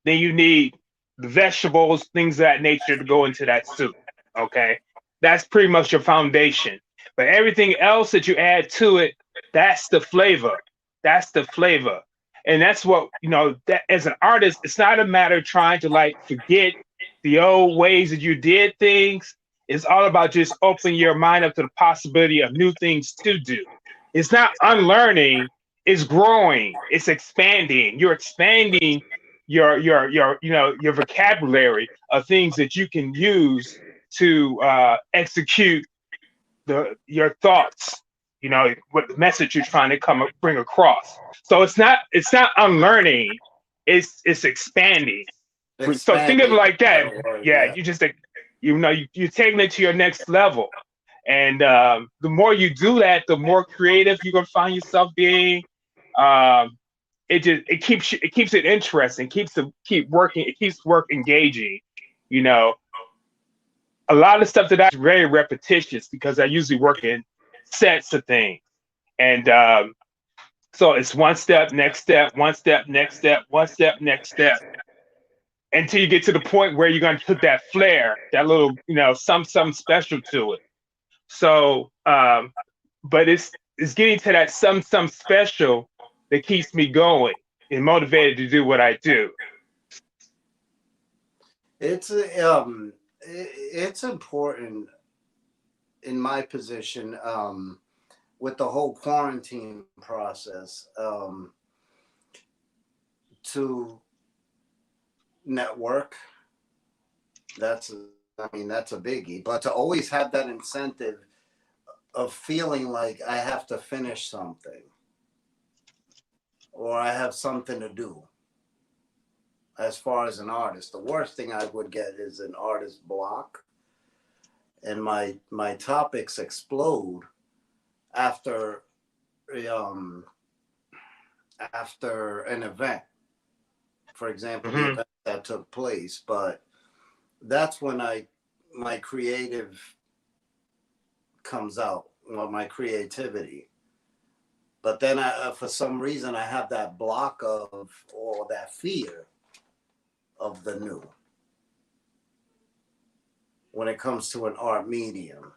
then you need the vegetables, things of that nature to go into that soup. Okay, that's pretty much your foundation. But everything else that you add to it, that's the flavor. That's the flavor. And that's what, that as an artist, it's not a matter of trying to like forget the old ways that you did things. It's all about just opening your mind up to the possibility of new things to do. It's not unlearning, it's growing, it's expanding. You're expanding your vocabulary of things that you can use to execute your thoughts, what the message you're trying to bring across. So it's not unlearning, it's expanding. So think of it like that. Yeah, you just you're taking it to your next level. And the more you do that, the more creative you're gonna find yourself being. It keeps it interesting, keep working, it keeps work engaging. A lot of stuff that I do is very repetitious because I usually work in sets of things. And so it's one step, next step, one step, next step, one step, next step, until you get to the point where you're going to put that flair, that little, something special to it. So, but it's getting to that some special that keeps me going and motivated to do what I do. It's important in my position with the whole quarantine process to network. That's a biggie, but to always have that incentive of feeling like I have to finish something or I have something to do. As far as an artist, the worst thing I would get is an artist block, and my topics explode after an event. For example, the event that took place, but that's when my creative comes out, my creativity. But then for some reason I have that block or that fear of the new when it comes to an art medium.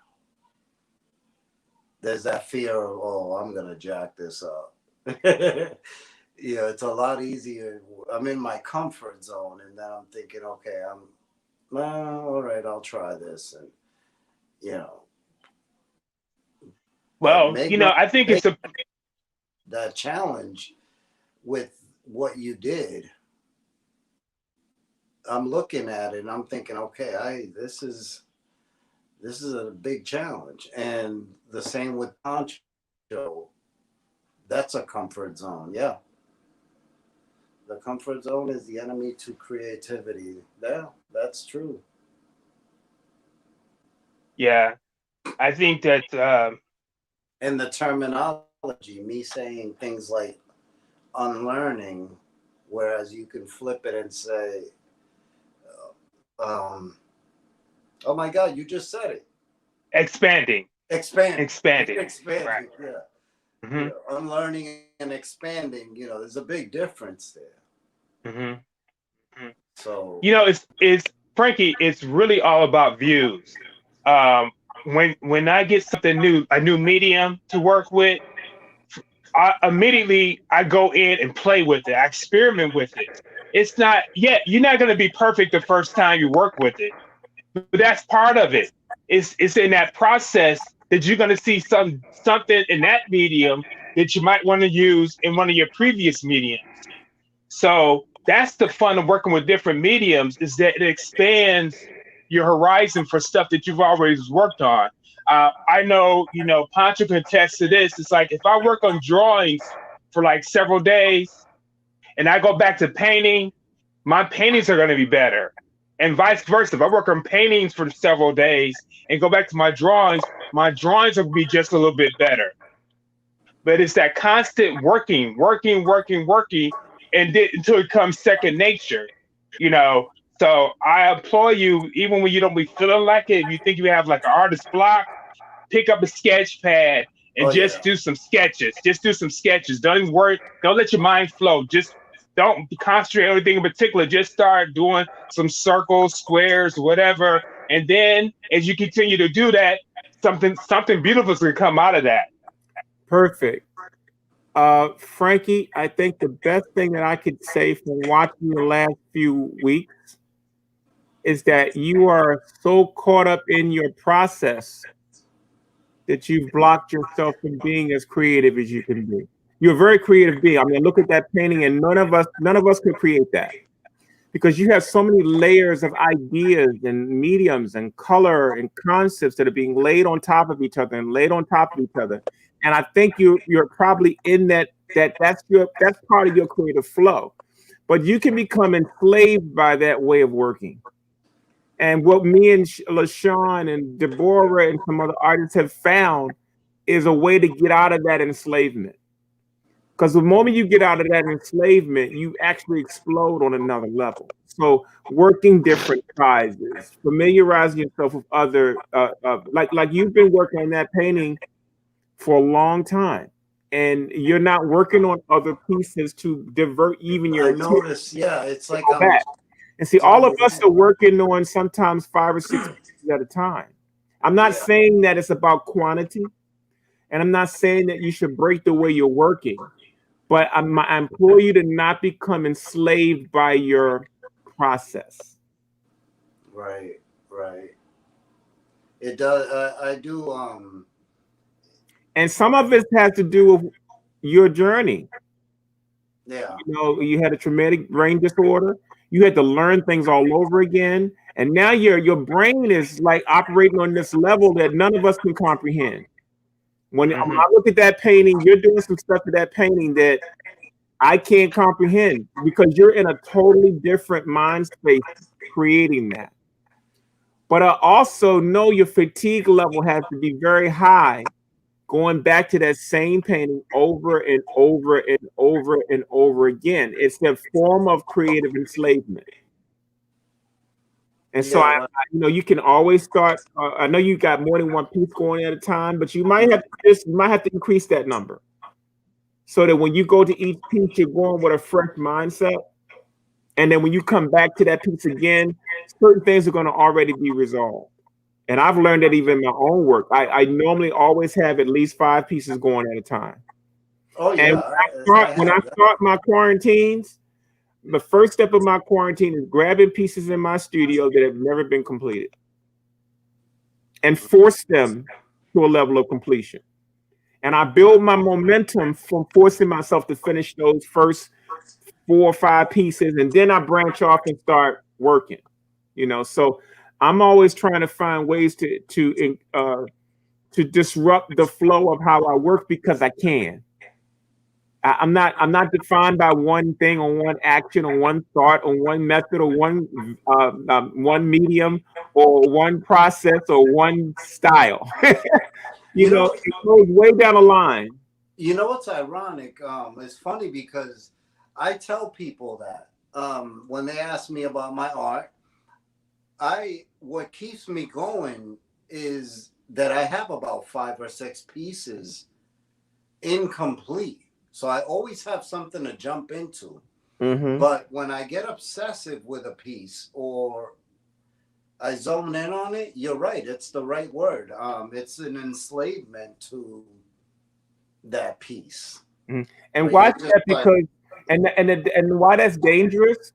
There's that fear of, I'm gonna jack this up. It's a lot easier. I'm in my comfort zone, and then I'm thinking, okay, all right, I'll try this, and Well, I think it's that challenge with what you did. I'm looking at it and I'm thinking, okay, this is a big challenge. And the same with conscious. show, that's a comfort zone. Yeah. The comfort zone is the enemy to creativity. Yeah, that's true. Yeah, I think that And the terminology, me saying things like unlearning, whereas you can flip it and say, oh my God, you just said it. expanding, Expanding. expanding, right? Expanding, yeah. hmm Unlearning and expanding, there's a big difference there. hmm So, You know, it's Frankie. It's really all about views. Um, when I get something new, a new medium to work with, I go in and play with it. I experiment with it. It's not yet. You're not going to be perfect the first time you work with it, but that's part of it. It's in that process that you're going to see something in that medium that you might want to use in one of your previous mediums. So that's the fun of working with different mediums, is that it expands your horizon for stuff that you've always worked on. I know, Pancho can attest to this. It's like if I work on drawings for like several days and I go back to painting, my paintings are going to be better. And vice versa. If I work on paintings for several days and go back to my drawings will be just a little bit better. But it's that constant working, and until it becomes second nature, you know. So I applaud you, even when you don't be feeling like it. If you think you have like an artist block, pick up a sketch pad and oh just yeah. do some sketches. Just do some sketches. Don't even worry. Don't let your mind flow. Just don't concentrate on anything in particular. Just start doing some circles, squares, whatever. And then as you continue to do that, something beautiful is gonna come out of that. Perfect. Frankie, I think the best thing that I could say from watching the last few weeks is that you are so caught up in your process that you've blocked yourself from being as creative as you can be. You're a very creative being. I mean, look at that painting, and none of us could create that because you have so many layers of ideas and mediums and color and concepts that are being laid on top of each other and laid on top of each other. And I think you're probably in that's part of your creative flow. But you can become enslaved by that way of working. And what me and LaShawn and Deborah and some other artists have found is a way to get out of that enslavement. Because the moment you get out of that enslavement, you actually explode on another level. So working different sizes, familiarizing yourself with other, like you've been working on that painting for a long time, and you're not working on other pieces to divert even your I attention. noticed, yeah, it's like Go back. And see, all of us are working on sometimes 5 or 6 pieces at a time. I'm not saying that it's about quantity, and I'm not saying that you should break the way you're working, but I implore you to not become enslaved by your process. Right. It does. I do. And some of it has to do with your journey. Yeah. You had a traumatic brain disorder. You had to learn things all over again, and now your brain is like operating on this level that none of us can comprehend. When I look at that painting, you're doing some stuff to that painting that I can't comprehend because you're in a totally different mind space creating that. But I also know your fatigue level has to be very high, going back to that same painting over and over and over and over again. It's a form of creative enslavement. And so you can always start. I know you got more than one piece going at a time, but you might have to increase that number so that when you go to each piece, you're going with a fresh mindset. And then when you come back to that piece again, certain things are going to already be resolved. And I've learned that even in my own work. I normally always have at least 5 pieces going at a time. Oh yeah. And when I start my quarantines, the first step of my quarantine is grabbing pieces in my studio that have never been completed and force them to a level of completion. And I build my momentum from forcing myself to finish those first 4 or 5 pieces, and then I branch off and start working. So I'm always trying to find ways to to disrupt the flow of how I work because I can. I'm not defined by one thing or one action or one thought or one method or one medium or one process or one style. You know, It goes way down the line. you know what's ironic? It's funny because I tell people that when they ask me about my art, what keeps me going is that I have about 5 or 6 pieces incomplete. So I always have something to jump into. Mm-hmm. But when I get obsessive with a piece or I zone in on it, you're right. It's the right word. It's an enslavement to that piece. Mm-hmm. And But why you're is just that? like, Because and why that's dangerous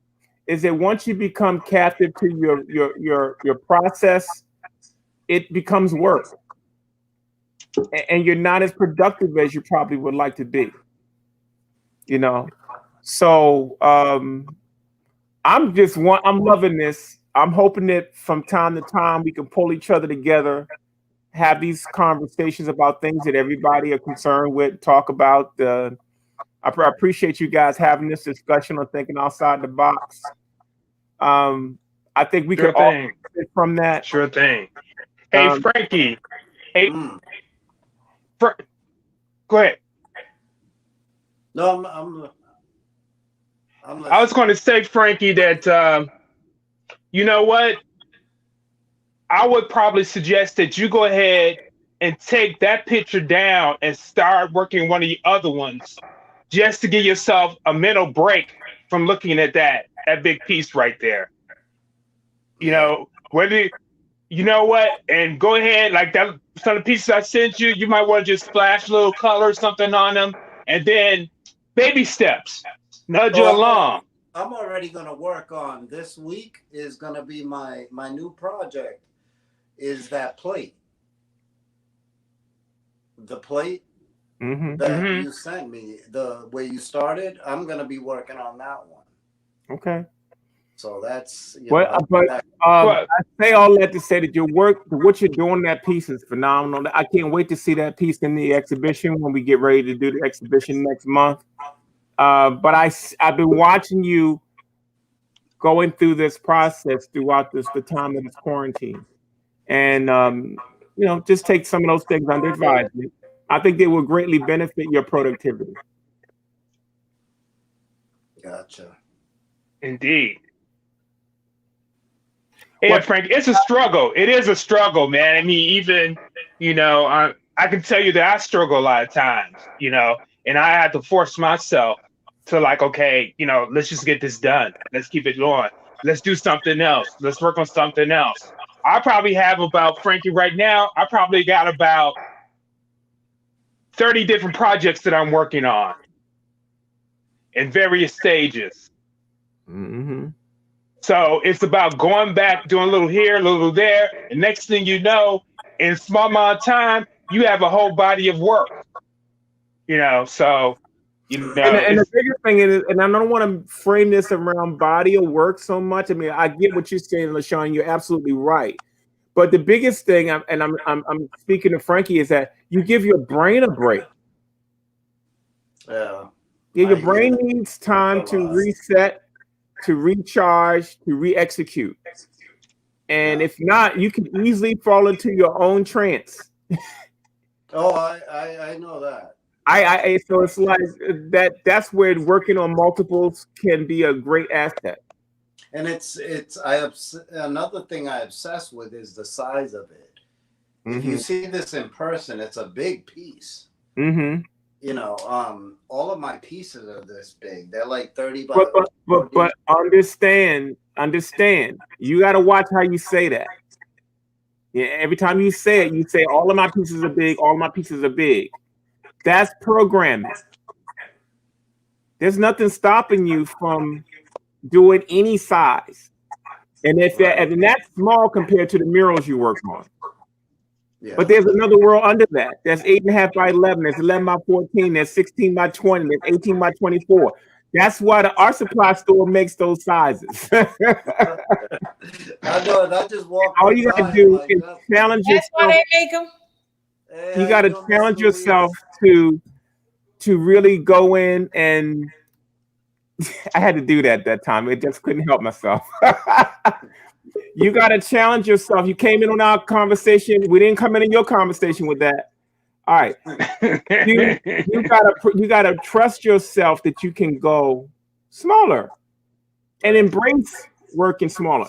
is that once you become captive to your process, it becomes work, and you're not as productive as you probably would like to be. So I'm loving this. I'm hoping that from time to time we can pull each other together, have these conversations about things that everybody are concerned with, talk about. I appreciate you guys having this discussion on thinking outside the box. I think we Sure could all thing. benefit from that. Sure thing. Hey, Frankie. Hey, go ahead. No, I'm I was going to say, Frankie, that you know what? I would probably suggest that you go ahead and take that picture down and start working one of the other ones, just to give yourself a mental break from looking at that big piece right there. Whether you know what, and go ahead, like that, some of the pieces I sent you, you might want to just splash a little color or something on them, and then baby steps, nudge you along. I'm already going to work on this week is going to be my new project is that plate. The plate that you sent me, the way you started, I'm going to be working on that one. Okay. So that's I say all that to say that your work, what you're doing, that piece is phenomenal. I can't wait to see that piece in the exhibition when we get ready to do the exhibition next month. But I've been watching you going through this process throughout the time of this quarantine, and just take some of those things under advisement. I think they will greatly benefit your productivity. Gotcha. Indeed. Yeah, Frank, it's a struggle. It is a struggle, man. I mean, even, I can tell you that I struggle a lot of times, and I have to force myself to okay, let's just get this done. Let's keep it going. Let's do something else. Let's work on something else. I probably have Frankie, right now, I probably got about 30 different projects that I'm working on in various stages. Mm-hmm. So it's about going back, doing a little here, a little there. And next thing you know, in a small amount of time, you have a whole body of work. So, and the biggest thing is, and I don't want to frame this around body of work so much. I mean, I get what you're saying, LaShawn. You're absolutely right. But the biggest thing, and I'm speaking to Frankie, is that you give your brain a break. Yeah, your brain needs time to reset, to recharge, to re-execute. And if not, you can easily fall into your own trance. Oh, I know that. So it's like that's where working on multiples can be a great asset. And another thing I obsess with is the size of it. If you see this in person, it's a big piece. Mm-hmm. All of my pieces are this big. They're like 30 by. But understand. You got to watch how you say that. Yeah, every time you say it, you say all of my pieces are big. All of my pieces are big. That's programming. There's nothing stopping you from doing any size, and and that's small compared to the murals you work on. Yeah. But there's another world under that. That's 8.5 by 11. There's 11 by 14. There's 16 by 20. There's 18 by 24. That's why the art supply store makes those sizes. I know, and I just walk. All you gotta do is challenge yourself. That's why they make them. You got to challenge yourself to really go in, and I had to do that time. It just couldn't help myself. You got to challenge yourself. You came in on our conversation. We didn't come in your conversation with that. All right. You gotta trust yourself that you can go smaller and embrace working smaller.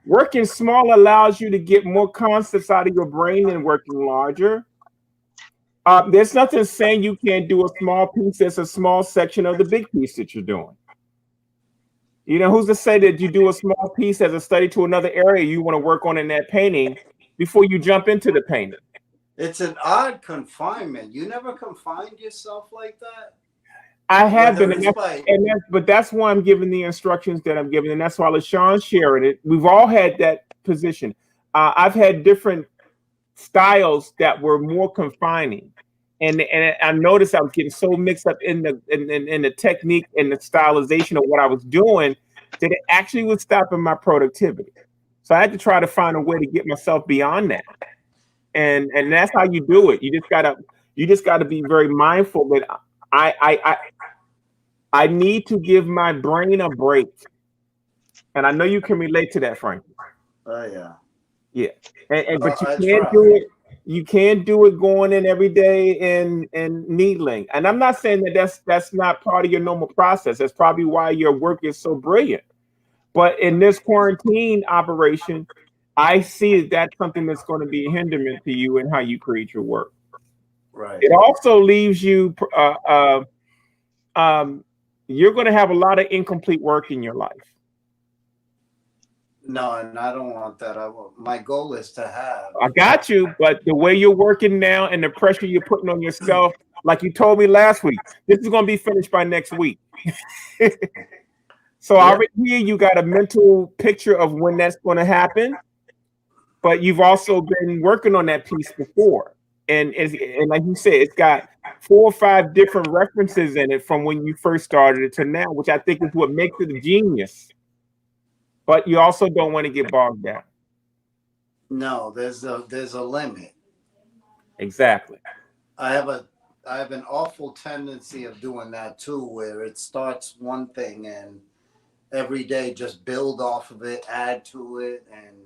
Working smaller allows you to get more concepts out of your brain than working larger. There's nothing saying you can't do a small piece that's a small section of the big piece that you're doing. You know, who's to say that you do a small piece as a study to another area you want to work on in that painting before you jump into the painting? It's an odd confinement. You never confined yourself like that? I have been, but that's why I'm giving the instructions that I'm giving, and that's why LaShawn's sharing it. We've all had that position. I've had different styles that were more confining, and I noticed I was getting so mixed up in the technique and the stylization of what I was doing that it actually was stopping my productivity. So I had to try to find a way to get myself beyond that, and that's how you do it. You just gotta be very mindful that I need to give my brain a break, and I know you can relate to that, Frank. Oh yeah. Yeah, but you can't do it. You can't do it going in every day and needling. And I'm not saying that that's not part of your normal process. That's probably why your work is so brilliant. But in this quarantine operation, I see that's something that's going to be a hindrance to you and how you create your work. Right. It also leaves you. You're going to have a lot of incomplete work in your life. No, and I don't want that. My goal is to have. I got you, but the way you're working now and the pressure you're putting on yourself, like you told me last week, this is going to be finished by next week. So already here you got a mental picture of when that's going to happen, but you've also been working on that piece before. And like you said, it's got 4 or 5 different references in it from when you first started it to now, which I think is what makes it a genius. But you also don't want to get bogged down. No, there's a limit. Exactly. I have an awful tendency of doing that too, where it starts one thing and every day just build off of it, add to it, and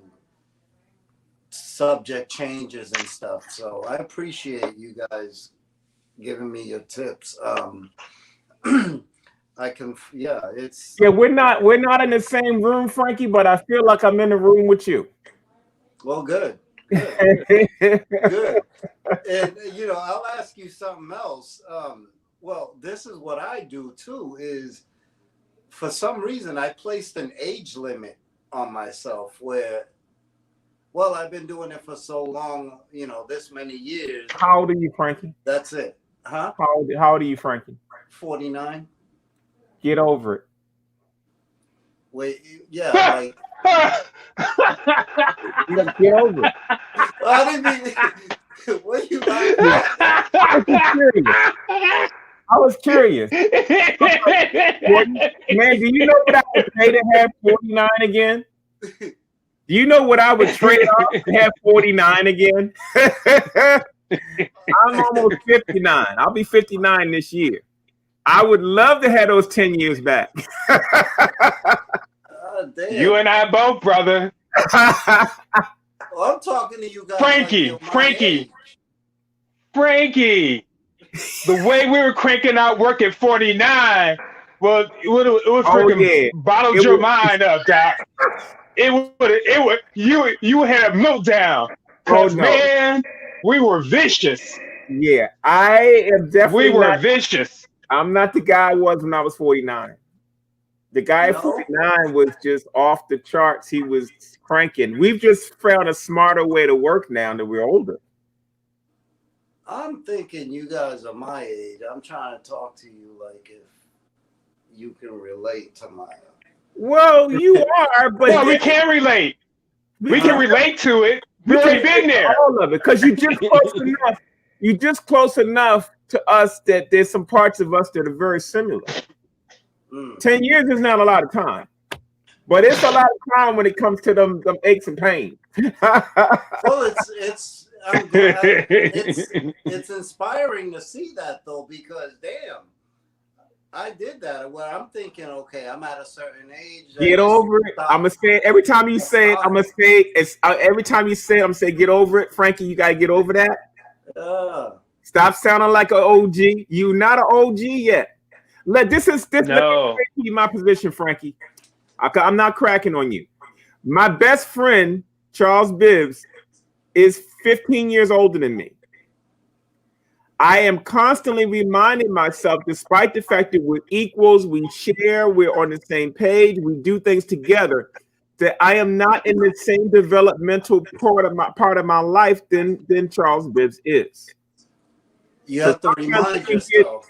subject changes and stuff. So I appreciate you guys giving me your tips. We're not in the same room, Frankie, but I feel like I'm in the room with you. Well, good. Good. And I'll ask you something else. Well, this is what I do too, is for some reason I placed an age limit on myself where, well, I've been doing it for so long, this many years. How old are you, Frankie? That's it. Huh? How old are you, Frankie? 49. Get over it. Wait, yeah, like. Get over it. I didn't mean. What are you laughing at? I was curious. Man, do you know what I would pay to have 49 again? Do you know what I would trade off to have 49 again? I'm almost 59. I'll be 59 this year. I would love to have those 10 years back. You and I both, brother. Well, I'm talking to you guys. Frankie. The way we were cranking out work at 49, well, it was freaking bottled your mind up, Doc. It would you had a meltdown. Man, we were vicious. Yeah, I am definitely. We were vicious. I'm not the guy I was when I was 49. The guy at 49 was just off the charts. He was cranking. We've just found a smarter way to work now that we're older. I'm thinking you guys are my age. I'm trying to talk to you like if you can relate to my. Well, you are, but no, we can't relate. We can relate to it. We've already been there. All of it, because you're just close enough. You're just close enough to us that there's some parts of us that are very similar. 10 years is not a lot of time, but it's a lot of time when it comes to them aches and pains. Well, I'm glad. It's inspiring to see that though, because damn, I did that. Well, I'm thinking, okay, I'm at a certain age. Get over it. I'm gonna say it. Every time you say it, I'm gonna say it's every time you say it, I'm gonna say get over it, Frankie. You gotta get over that. Stop sounding like an OG. You not an OG yet. This. No. Let me be my position, Frankie. I'm not cracking on you. My best friend Charles Bibbs is 15 years older than me. I am constantly reminding myself, despite the fact that we're equals, we share, we're on the same page, we do things together, that I am not in the same developmental part of my life than Charles Bibbs is. You have to remind yourself.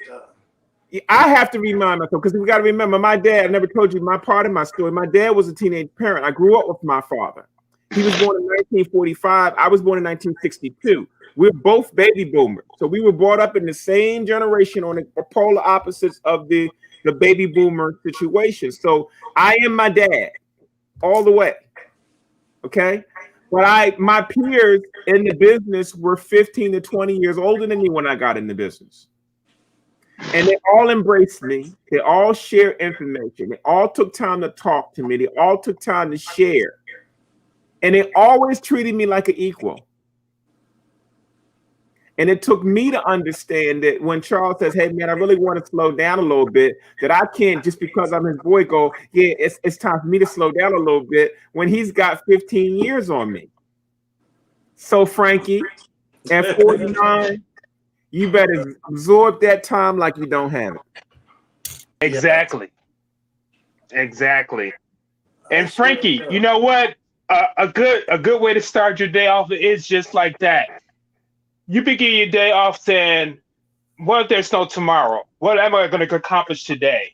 I have to remind myself, because we got to remember, my dad, I never told you my part of my story. My dad was a teenage parent. I grew up with my father. He was born in 1945. I was born in 1962. We're both baby boomers. So we were brought up in the same generation on the polar opposites of the baby boomer situation. So I am my dad all the way. Okay. But my peers in the business were 15 to 20 years older than me when I got in the business. And they all embraced me. They all shared information. They all took time to talk to me. They all took time to share. And they always treated me like an equal. And it took me to understand that when Charles says, hey, man, I really want to slow down a little bit, that I can't, just because I'm his boy, go, yeah, it's time for me to slow down a little bit when he's got 15 years on me. So, Frankie, at 49, you better absorb that time like you don't have it. Exactly. Exactly. And Frankie, you know what? A good way to start your day off is just like that. You begin your day off saying, what if there's no tomorrow? What am I going to accomplish today?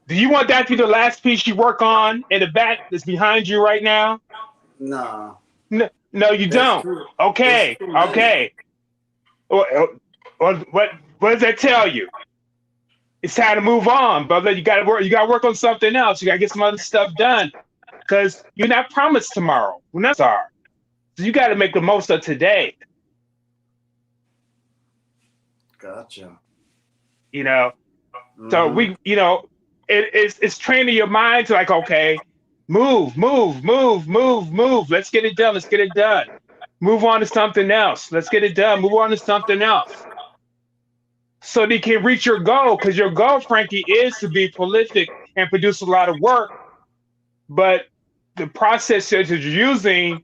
Do you want that to be the last piece you work on in the back that's behind you right now? No. No, you don't. Okay. Okay. What does that tell you? It's time to move on, brother. You gotta work on something else. You gotta get some other stuff done. Because you're not promised tomorrow. We're not sorry. So you gotta make the most of today. Gotcha. You know, so it's training your mind to like, okay, move. Let's get it done. Let's get it done. Move on to something else. Let's get it done. Move on to something else. So that you can reach your goal, because your goal, Frankie, is to be prolific and produce a lot of work. But the process that you're using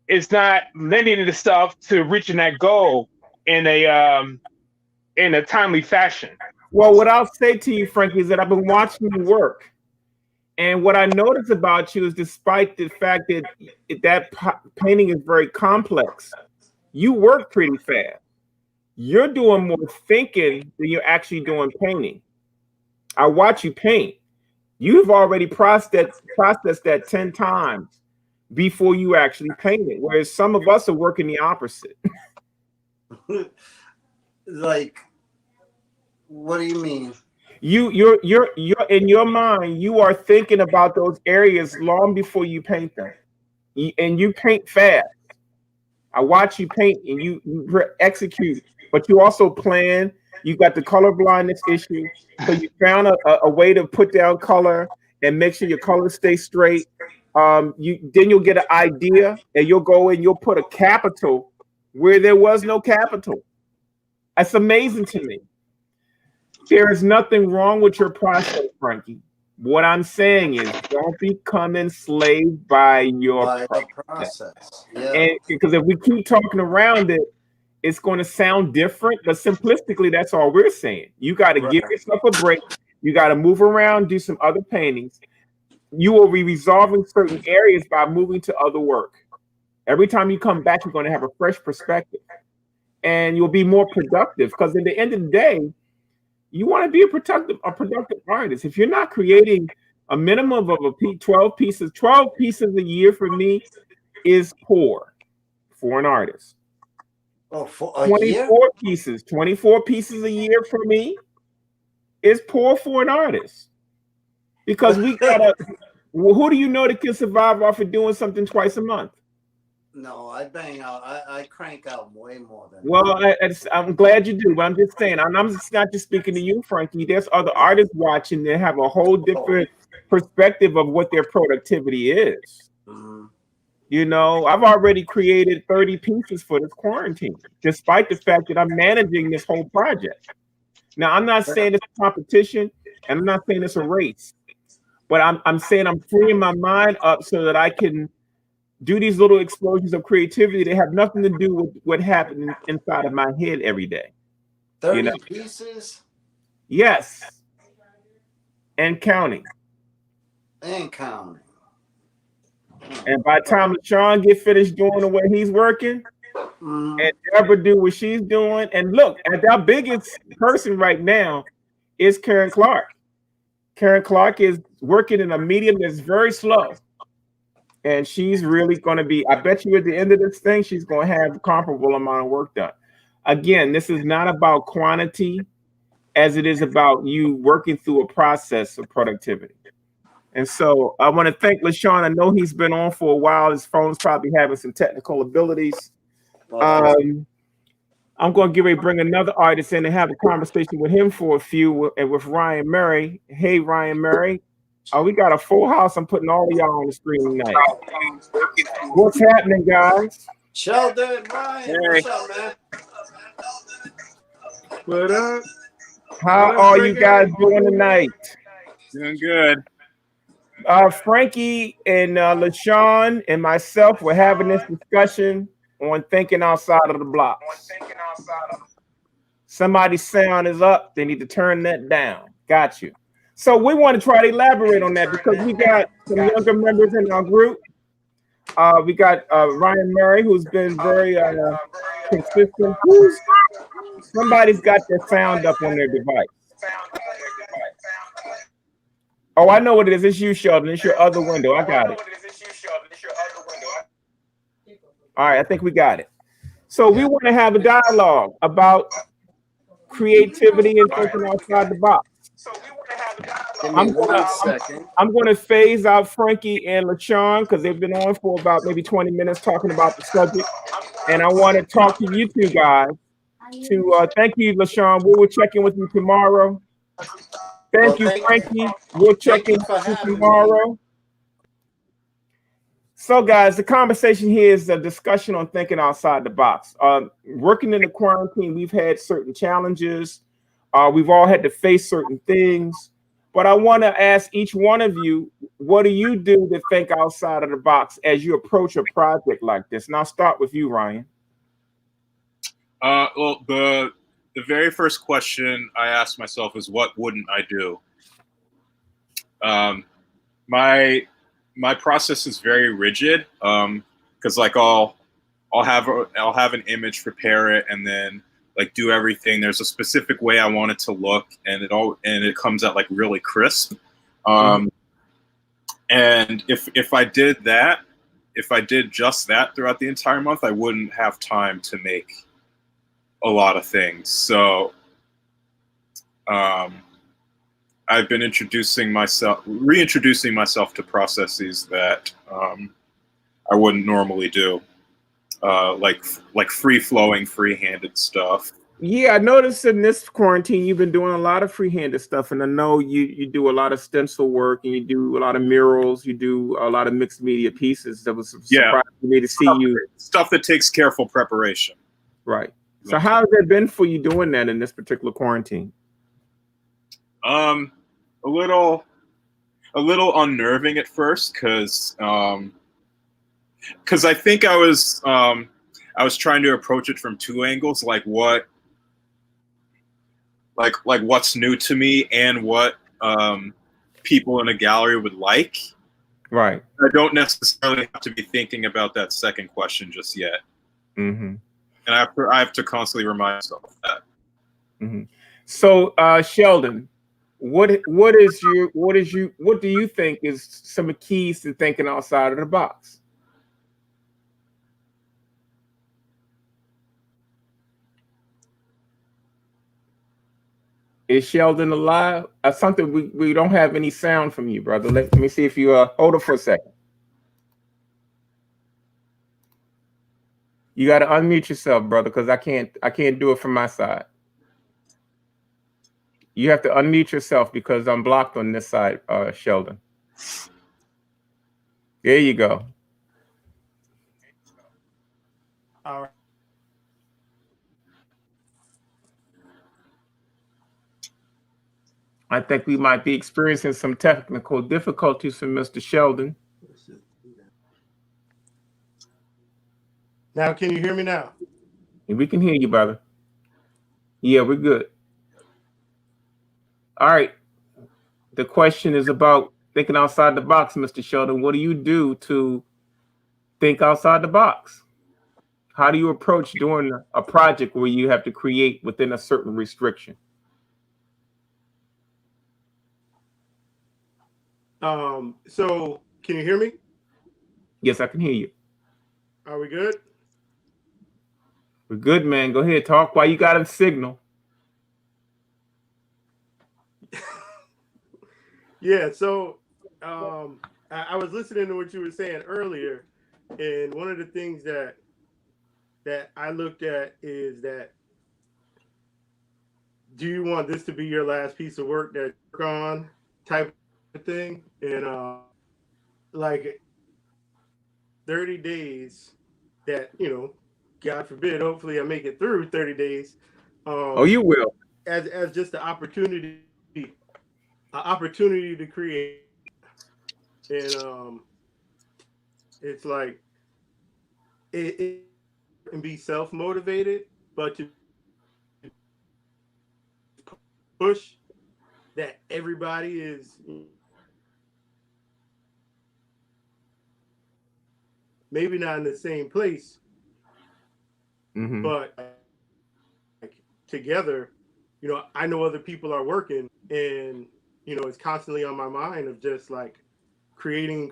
is not lending the stuff to reaching that goal in a timely fashion. Well, what I'll say to you, Frankie, is that I've been watching you work. And what I notice about you is, despite the fact that painting is very complex, you work pretty fast. You're doing more thinking than you're actually doing painting. I watch you paint. You've already processed that 10 times before you actually paint it, whereas some of us are working the opposite. Like, what do you mean? You're in your mind, you are thinking about those areas long before you paint them, and you paint fast. I watch you paint and you execute, but you also plan. You got the color blindness issue, so you found a way to put down color and make sure your colors stay straight. Then you'll get an idea, and you'll go and you'll put a capital where there was no capital. That's amazing to me. There is nothing wrong with your process, Frankie. What I'm saying is, don't become enslaved by your process. Yeah. And because if we keep talking around it, it's going to sound different. But simplistically, that's all we're saying. You got to give yourself a break. You got to move around, do some other paintings. You will be resolving certain areas by moving to other work. Every time you come back, you're going to have a fresh perspective, and you'll be more productive. Because at the end of the day, you want to be a productive artist. If you're not creating a minimum of 12 pieces a year for me is poor for an artist. Oh, for a 24 year? pieces, 24 pieces a year for me is poor for an artist. Because we gotta, who do you know that can survive off of doing something twice a month? No, I bang out. I crank out way more than Well, I'm glad you do, but I'm just saying, I'm just not just speaking to you, Frankie. There's other artists watching that have a whole different perspective of what their productivity is. Mhm. You know, I've already created 30 pieces for this quarantine, despite the fact that I'm managing this whole project. Now, I'm not saying it's a competition, and I'm not saying it's a race, but I'm saying I'm freeing my mind up so that I can do these little explosions of creativity that have nothing to do with what happened inside of my head every day. You know? 30 pieces Yes, and counting. and counting. And by the time LaShawn get finished doing the way he's working, and Deborah do what she's doing, and look, and our biggest person right now is Karen Clark. Karen Clark is working in a medium that's very slow. And she's really going to be, I bet you at the end of this thing, she's going to have a comparable amount of work done. Again, this is not about quantity as it is about you working through a process of productivity. And so I want to thank LaShawn. I know he's been on for a while. His phone's probably having some technical abilities. I'm going to give a bring another artist in and have a conversation with him for a few, and with Ryan Murray. Hey, Ryan Murray. We got a full house. I'm putting all of y'all on the screen tonight. What's happening, guys? Sheldon, Ryan, what's up, man? What up? How are you guys doing tonight? Doing good. Frankie and LaShawn and myself were having this discussion on thinking outside of the blocks. Somebody's sound is up. They need to turn that down. Got you. So we want to try to elaborate on that because we got some younger members in our group. We got Ryan Murray, who's been very consistent. Somebody's got their sound up on their device. Oh, I know what it is. It's you, Sheldon. It's your other window. I got it. All right, I think we got it. So we want to have a dialogue about creativity and thinking outside the box. I'm going to phase out Frankie and LaShawn because they've been on for about maybe 20 minutes talking about the subject. And I want to talk to you two guys to thank you, LaShawn. We will check in with you tomorrow. Thank you, Frankie. We'll check in with you tomorrow. So, guys, the conversation here is a discussion on thinking outside the box. Working in the quarantine, we've had certain challenges. We've all had to face certain things. But I want to ask each one of you, what do you do to think outside of the box as you approach a project like this? And I'll start with you, Ryan. Well, the very first question I asked myself is, what wouldn't I do? My process is very rigid because like I'll have an image, prepare it, and then like do everything. There's a specific way I want it to look, and it comes out like really crisp. And if I did that, if I did just that throughout the entire month, I wouldn't have time to make a lot of things. So I've been reintroducing myself to processes that I wouldn't normally do, like free-flowing, free-handed stuff. Yeah, I noticed in this quarantine you've been doing a lot of free-handed stuff, and I know you do a lot of stencil work, and you do a lot of murals, you do a lot of mixed media pieces. That was surprising to me to see stuff that takes careful preparation. Right. So how has it been for you doing that in this particular quarantine? A little unnerving at first because I think I was trying to approach it from two angles, like what's new to me and what people in a gallery would like. Right. I don't necessarily have to be thinking about that second question just yet. Mm-hmm. And I have to constantly remind myself of that. Mm-hmm. So, Sheldon, what do you think is some keys to thinking outside of the box? Is Sheldon alive? Something we don't have any sound from you, brother. Let me see if you hold it for a second. You got to unmute yourself, brother, because I can't do it from my side. You have to unmute yourself because I'm blocked on this side, Sheldon. There you go. All right. I think we might be experiencing some technical difficulties from Mr. Sheldon. Now, can you hear me now? And we can hear you, brother. Yeah, we're good. All right. The question is about thinking outside the box, Mr. Sheldon. What do you do to think outside the box? How do you approach doing a project where you have to create within a certain restriction? So can you hear me? Yes, I can hear you. Are we good? We're good, man. Go ahead, talk while you got a signal. Yeah, so I was listening to what you were saying earlier, and one of the things that I looked at is that, do you want this to be your last piece of work that you work on, type of thing? And like 30 days that, God forbid, hopefully I make it through 30 days. Oh, you will. As just the opportunity to create. And it's like it can be self-motivated, but to push that everybody is maybe not in the same place, but like, together, I know other people are working, and it's constantly on my mind of just like creating,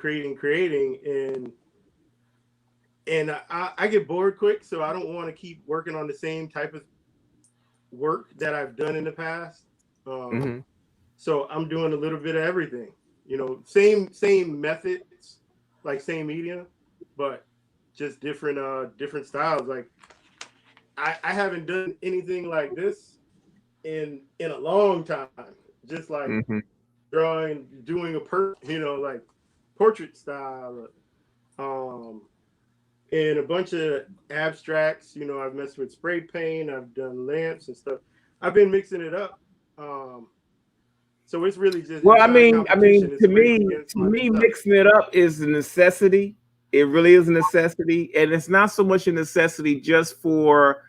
and I get bored quick, so I don't want to keep working on the same type of work that I've done in the past. So I'm doing a little bit of everything, same methods, like same media, but just different styles. Like I haven't done anything like this in a long time. Just like drawing, doing like portrait style, and a bunch of abstracts. I've messed with spray paint. I've done lamps and stuff. I've been mixing it up. So it's really just, well, it's I not a mean, competition. It's to me, myself. mixing it up is a necessity. It really is a necessity, and it's not so much a necessity just for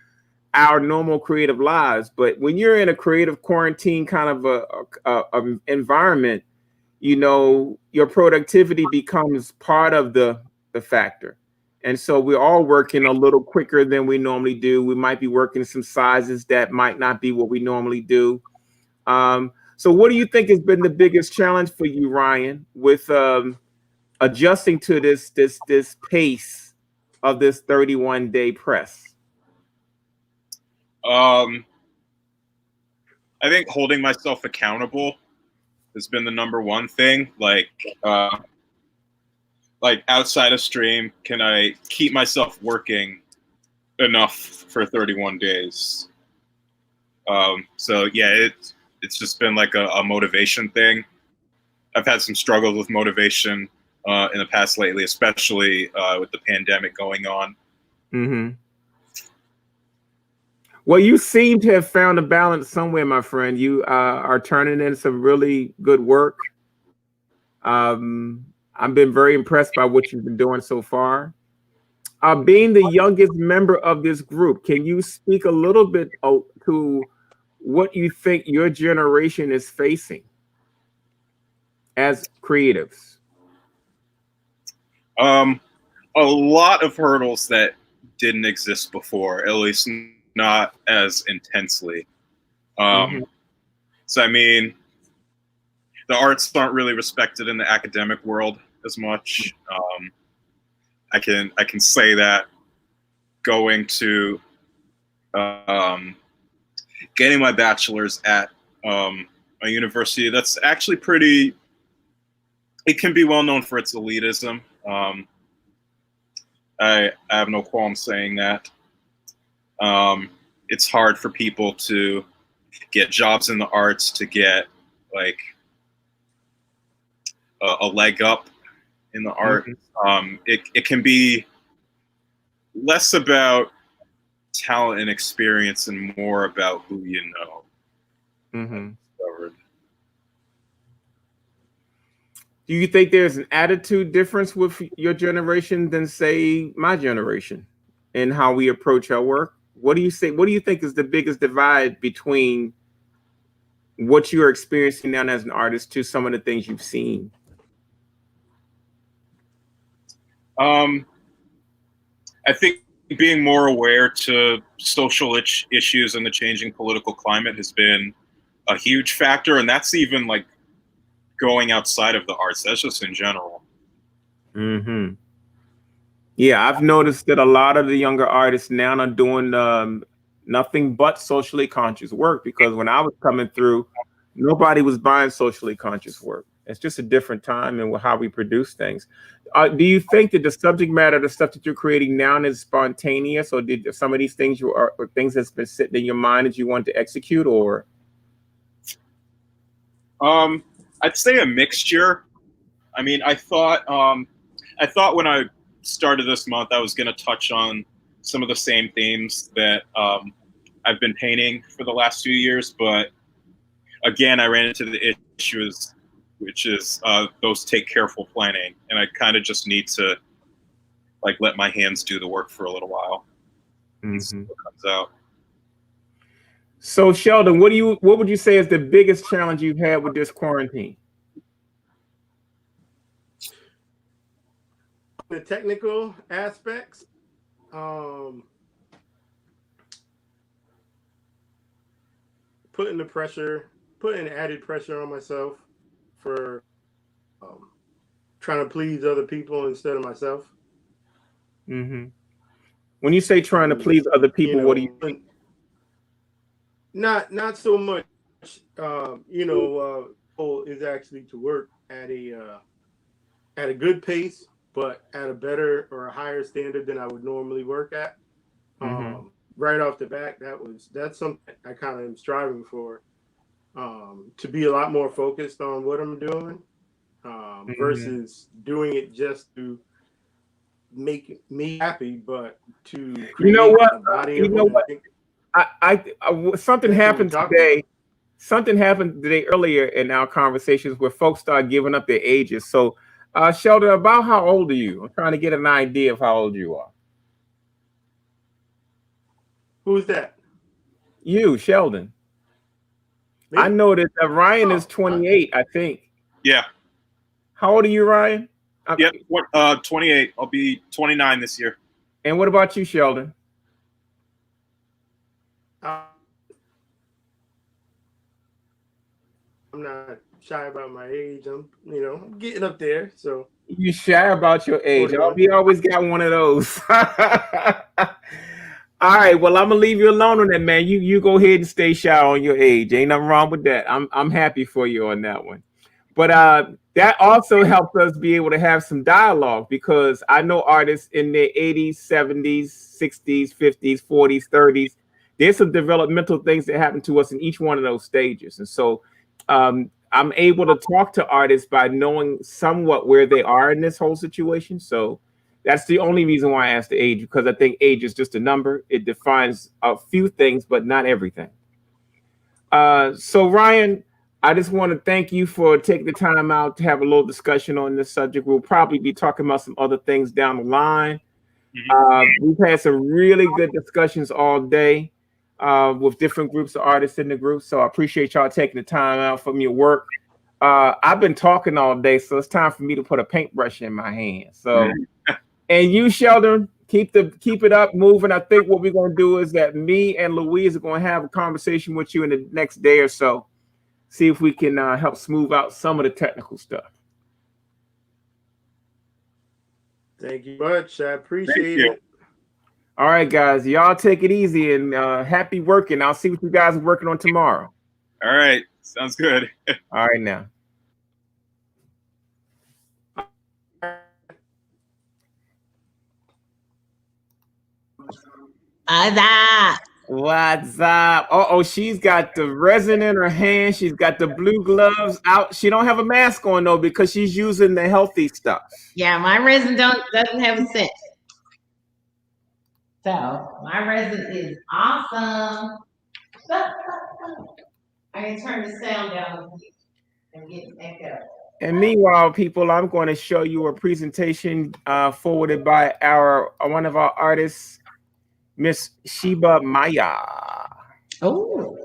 our normal creative lives, but when you're in a creative quarantine kind of a environment, your productivity becomes part of the factor. And so we're all working a little quicker than we normally do. We might be working some sizes that might not be what we normally do. So what do you think has been the biggest challenge for you, Ryan, with adjusting to this pace of this 31-day press? I think holding myself accountable has been the number one thing. Like outside of stream, can I keep myself working enough for 31 days? So yeah, it's just been like a motivation thing. I've had some struggles with motivation in the past lately, especially with the pandemic going on. Well, you seem to have found a balance somewhere, my friend. You are turning in some really good work. I've been very impressed by what you've been doing so far. Being the youngest member of this group, can you speak a little bit to what you think your generation is facing as creatives? A lot of hurdles that didn't exist before, at least not as intensely. So I mean, the arts aren't really respected in the academic world as much. I can say that going to getting my bachelor's at a university that's actually it can be well known for its elitism. I have no qualm saying that. It's hard for people to get jobs in the arts, to get like a leg up in the art. It can be less about talent and experience and more about who you know. Do you think there's an attitude difference with your generation than, say, my generation in how we approach our work? What do you say? What do you think is the biggest divide between what you're experiencing now as an artist to some of the things you've seen? I think being more aware to social issues and the changing political climate has been a huge factor, and that's even like going outside of the arts. That's just in general. Yeah, I've noticed that a lot of the younger artists now are doing nothing but socially conscious work, because when I was coming through, nobody was buying socially conscious work. It's just a different time and how we produce things. Do you think that the subject matter, the stuff that you're creating now, is spontaneous, or did some of these things or things that's been sitting in your mind that you want to execute, or? I'd say a mixture. I mean, I thought when I started this month, I was going to touch on some of the same themes that I've been painting for the last few years, but again, I ran into the issues, which is those take careful planning, and I kind of just need to like let my hands do the work for a little while. And see what comes out. So Sheldon, what would you say is the biggest challenge you've had with this quarantine? The technical aspects, putting added pressure on myself for trying to please other people instead of myself. When you say trying to please other people, what do you think? Not so much, is actually to work at a good pace, but at a better or a higher standard than I would normally work at. Right off the bat, that's something I kind of am striving for, to be a lot more focused on what I'm doing, versus doing it just to make me happy, but to create a body of work. Something happened today. Something happened today earlier in our conversations where folks started giving up their ages. So, Sheldon, about how old are you? I'm trying to get an idea of how old you are. Who's that? You, Sheldon. Me? I know that Ryan is 28, I think. Yeah. How old are you, Ryan? Yeah, 28. I'll be 29 this year. And what about you, Sheldon? I'm not shy about my age. I'm getting up there. So you shy about your age? We always got one of those. All right. Well, I'm gonna leave you alone on that, man. You go ahead and stay shy on your age. Ain't nothing wrong with that. I'm happy for you on that one. But that also helps us be able to have some dialogue, because I know artists in their 80s, 70s, 60s, 50s, 40s, 30s. There's some developmental things that happen to us in each one of those stages. And so I'm able to talk to artists by knowing somewhat where they are in this whole situation. So that's the only reason why I asked the age, because I think age is just a number. It defines a few things, but not everything. So Ryan, I just want to thank you for taking the time out to have a little discussion on this subject. We'll probably be talking about some other things down the line. We've had some really good discussions all day with different groups of artists in the group. So I appreciate y'all taking the time out from your work. I've been talking all day, so it's time for me to put a paintbrush in my hand. So, and you, Sheldon, keep it up moving. I think what we're going to do is that me and Louise are going to have a conversation with you in the next day or so. See if we can help smooth out some of the technical stuff. Thank you much. I appreciate it. All right, guys. Y'all take it easy and happy working. I'll see what you guys are working on tomorrow. All right. Sounds good. All right, now. What's up? Oh, she's got the resin in her hand. She's got the blue gloves out. She don't have a mask on though because she's using the healthy stuff. Yeah, my resin doesn't have a scent. So my resin is awesome. I can turn the sound down and get it back up. And meanwhile, people, I'm going to show you a presentation forwarded by one of our artists, Miss Sheba Maya. Oh.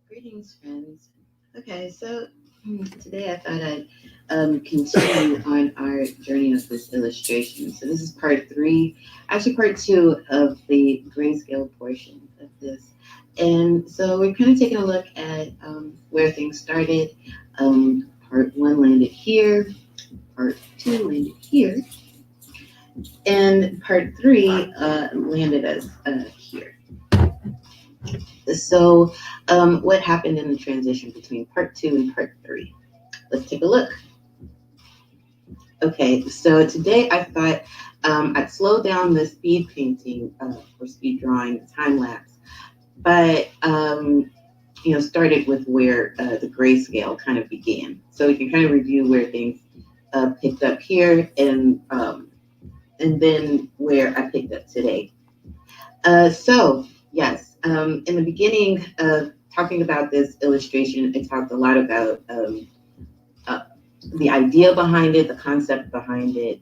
Greetings, friends. Okay, so today I thought I'd continue on our journey of this illustration. So this is part 3, actually part 2 of the grayscale portion of this. And so we're kind of taking a look at where things started. Part 1 landed here, part 2 landed here, and part 3 landed us here. So what happened in the transition between part 2 and part 3? Let's take a look. Okay, so today I thought I'd slow down the speed painting or speed drawing, the time lapse, but started with where the grayscale kind of began. So we can kind of review where things picked up here and then where I picked up today. So yes. In the beginning of talking about this illustration, I talked a lot about the idea behind it, the concept behind it,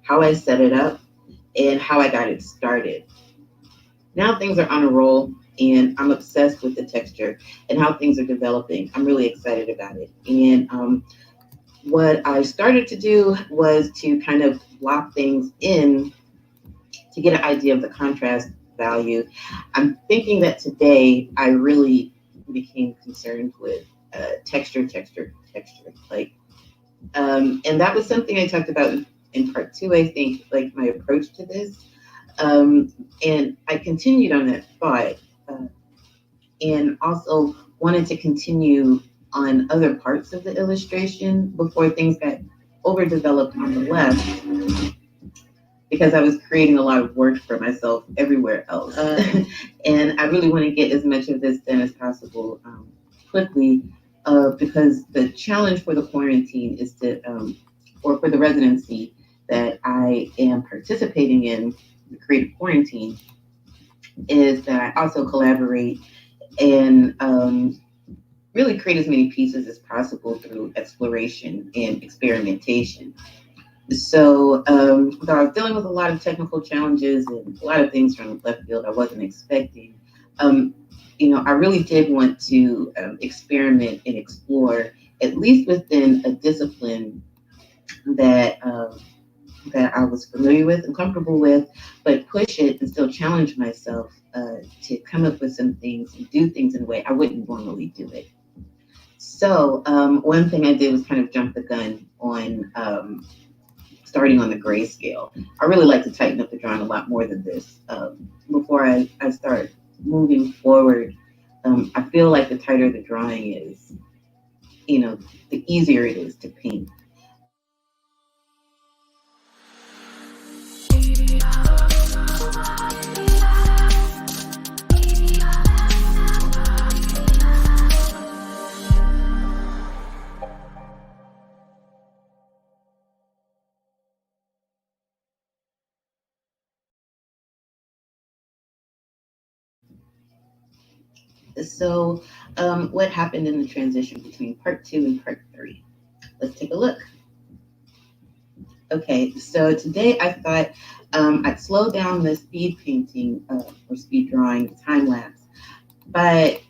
how I set it up, and how I got it started. Now things are on a roll, and I'm obsessed with the texture and how things are developing. I'm really excited about it. And what I started to do was to kind of block things in to get an idea of the contrast value. I'm thinking that today I really became concerned with texture. Like, and that was something I talked about in part 2, I think, like my approach to this. And I continued on that thought and also wanted to continue on other parts of the illustration before things got overdeveloped on the left, because I was creating a lot of work for myself everywhere else. And I really want to get as much of this done as possible quickly, because the challenge for the quarantine is to or for the residency that I am participating in, the Creative Quarantine, is that I also collaborate and really create as many pieces as possible through exploration and experimentation. So I was dealing with a lot of technical challenges and a lot of things from left field I wasn't expecting. I really did want to experiment and explore, at least within a discipline that that I was familiar with and comfortable with, but push it and still challenge myself to come up with some things and do things in a way I wouldn't normally do it. So one thing I did was kind of jump the gun on starting on the grayscale. I really like to tighten up the drawing a lot more than this. Before I start moving forward, I feel like the tighter the drawing is, the easier it is to paint. So what happened in the transition between part 2 and part 3? Let's take a look. Okay, so today I thought I'd slow down the speed painting or speed drawing time lapse, but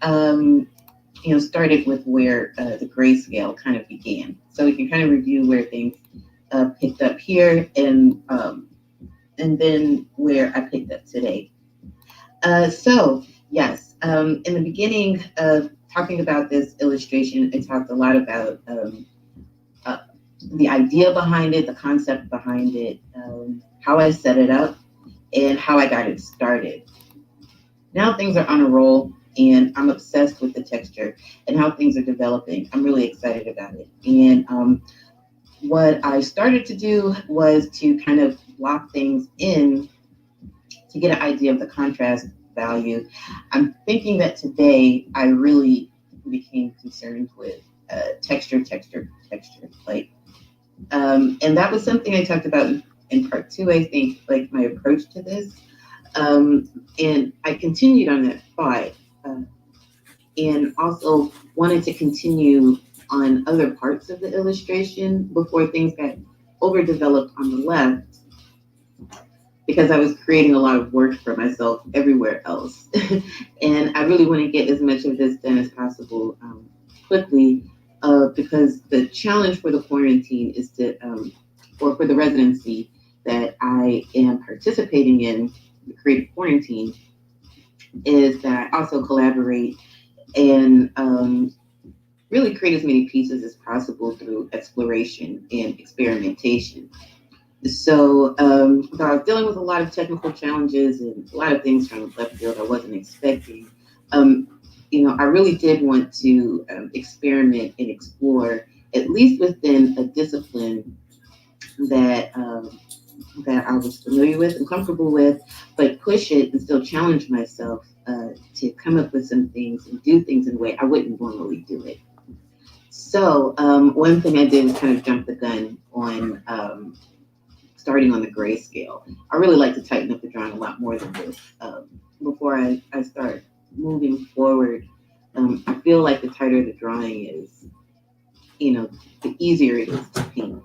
started with where the grayscale kind of began. So we can kind of review where things picked up here and then where I picked up today. So yes, in the beginning of talking about this illustration, I talked a lot about the idea behind it, the concept behind it, how I set it up, and how I got it started. Now things are on a roll, and I'm obsessed with the texture and how things are developing. I'm really excited about it. And what I started to do was to kind of block things in to get an idea of the contrast value. I'm thinking that today I really became concerned with texture. And that was something I talked about in part 2, I think, like my approach to this. And I continued on that thought and also wanted to continue on other parts of the illustration before things got overdeveloped on the left, because I was creating a lot of work for myself everywhere else. And I really want to get as much of this done as possible quickly, because the challenge for the quarantine is to, or for the residency that I am participating in, the Creative Quarantine, is that I also collaborate and really create as many pieces as possible through exploration and experimentation. So I was dealing with a lot of technical challenges and a lot of things from left field I wasn't expecting. I really did want to experiment and explore, at least within a discipline that that I was familiar with and comfortable with, but push it and still challenge myself to come up with some things and do things in a way I wouldn't normally do it. So one thing I did was kind of jump the gun on starting on the grayscale. I really like to tighten up the drawing a lot more than this. Before I start moving forward, I feel like the tighter the drawing is, the easier it is to paint.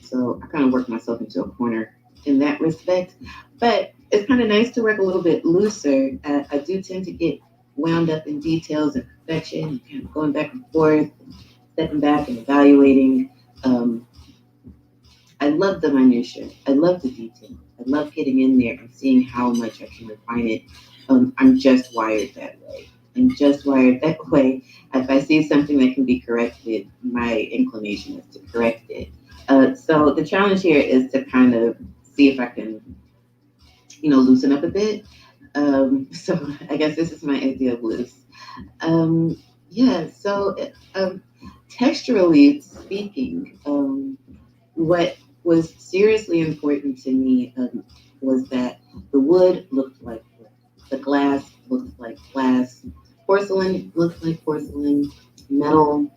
So I kind of worked myself into a corner in that respect, but it's kind of nice to work a little bit looser. I do tend to get wound up in details and perfection, and kind of going back and forth, stepping back and evaluating. I love the minutia. I love the detail. I love getting in there and seeing how much I can refine it. I'm just wired that way. If I see something that can be corrected, my inclination is to correct it. So the challenge here is to kind of see if I can, loosen up a bit. So I guess this is my idea of loose. Texturally speaking, what was seriously important to me was that the wood looked like wood, the glass looked like glass, porcelain looked like porcelain, metal,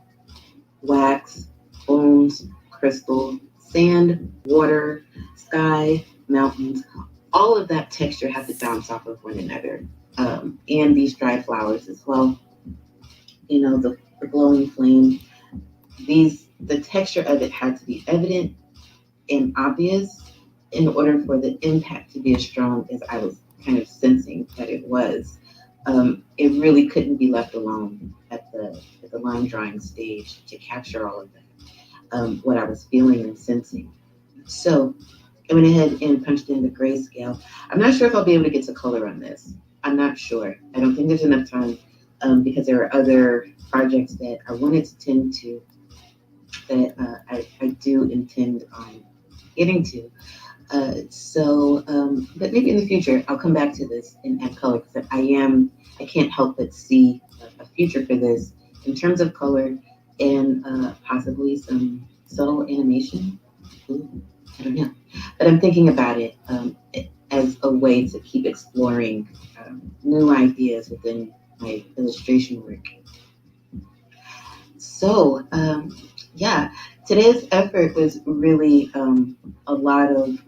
wax, bones, crystal, sand, water, sky, mountains, all of that texture has to bounce off of one another. And these dry flowers as well. You know, the glowing flame, the texture of it had to be evident and obvious in order for the impact to be as strong as I was kind of sensing that it was. It really couldn't be left alone at the line drawing stage to capture all of that, what I was feeling and sensing. So I went ahead and punched in the grayscale. I'm not sure if I'll be able to get to color on this. I'm not sure. I don't think there's enough time because there are other projects that I wanted to tend to that I do intend on getting to. But maybe in the future, I'll come back to this and add color because I can't help but see a future for this in terms of color and possibly some subtle animation. Ooh, I don't know. But I'm thinking about it as a way to keep exploring new ideas within my illustration work. So, yeah, today's effort was really a lot of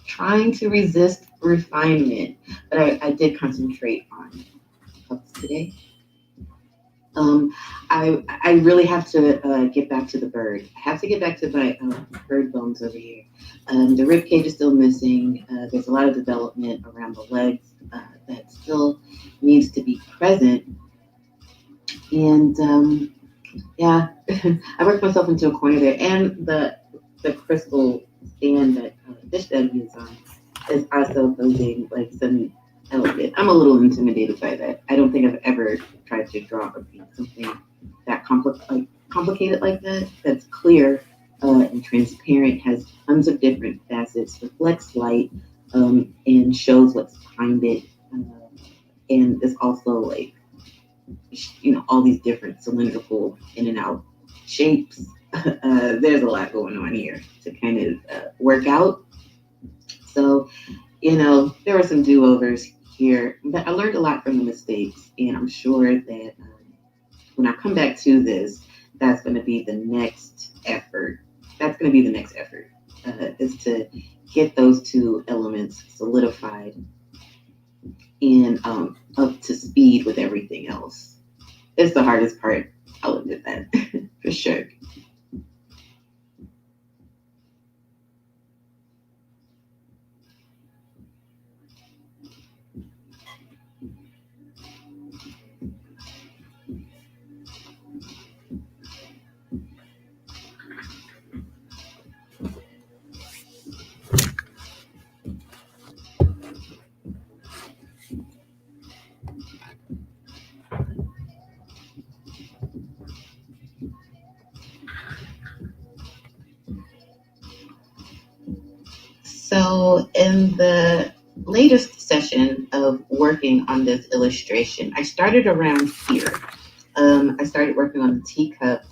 trying to resist refinement, but I did concentrate on pups today. I really have to get back to the bird. I have to get back to my bird bones over here. The rib cage is still missing. There's a lot of development around the legs that still needs to be present. And yeah, I worked myself into a corner there. And the crystal stand that Dish Daddy is on is also posing like some element. I'm a little intimidated by that. I don't think I've ever tried to draw or paint something that complicated like that. That's clear and transparent, has tons of different facets, reflects light, and shows what's behind it. And is also like, you know, all these different cylindrical in and out shapes. There's a lot going on here to kind of work out. So, you know, there were some do-overs here, but I learned a lot from the mistakes, and I'm sure that when I come back to this, that's going to be the next effort. That's going to be the next effort, is to get those two elements solidified and up to speed with everything else. It's the hardest part. I'll admit that for sure. So in the latest session of working on this illustration, I started around here. I started working on the teacup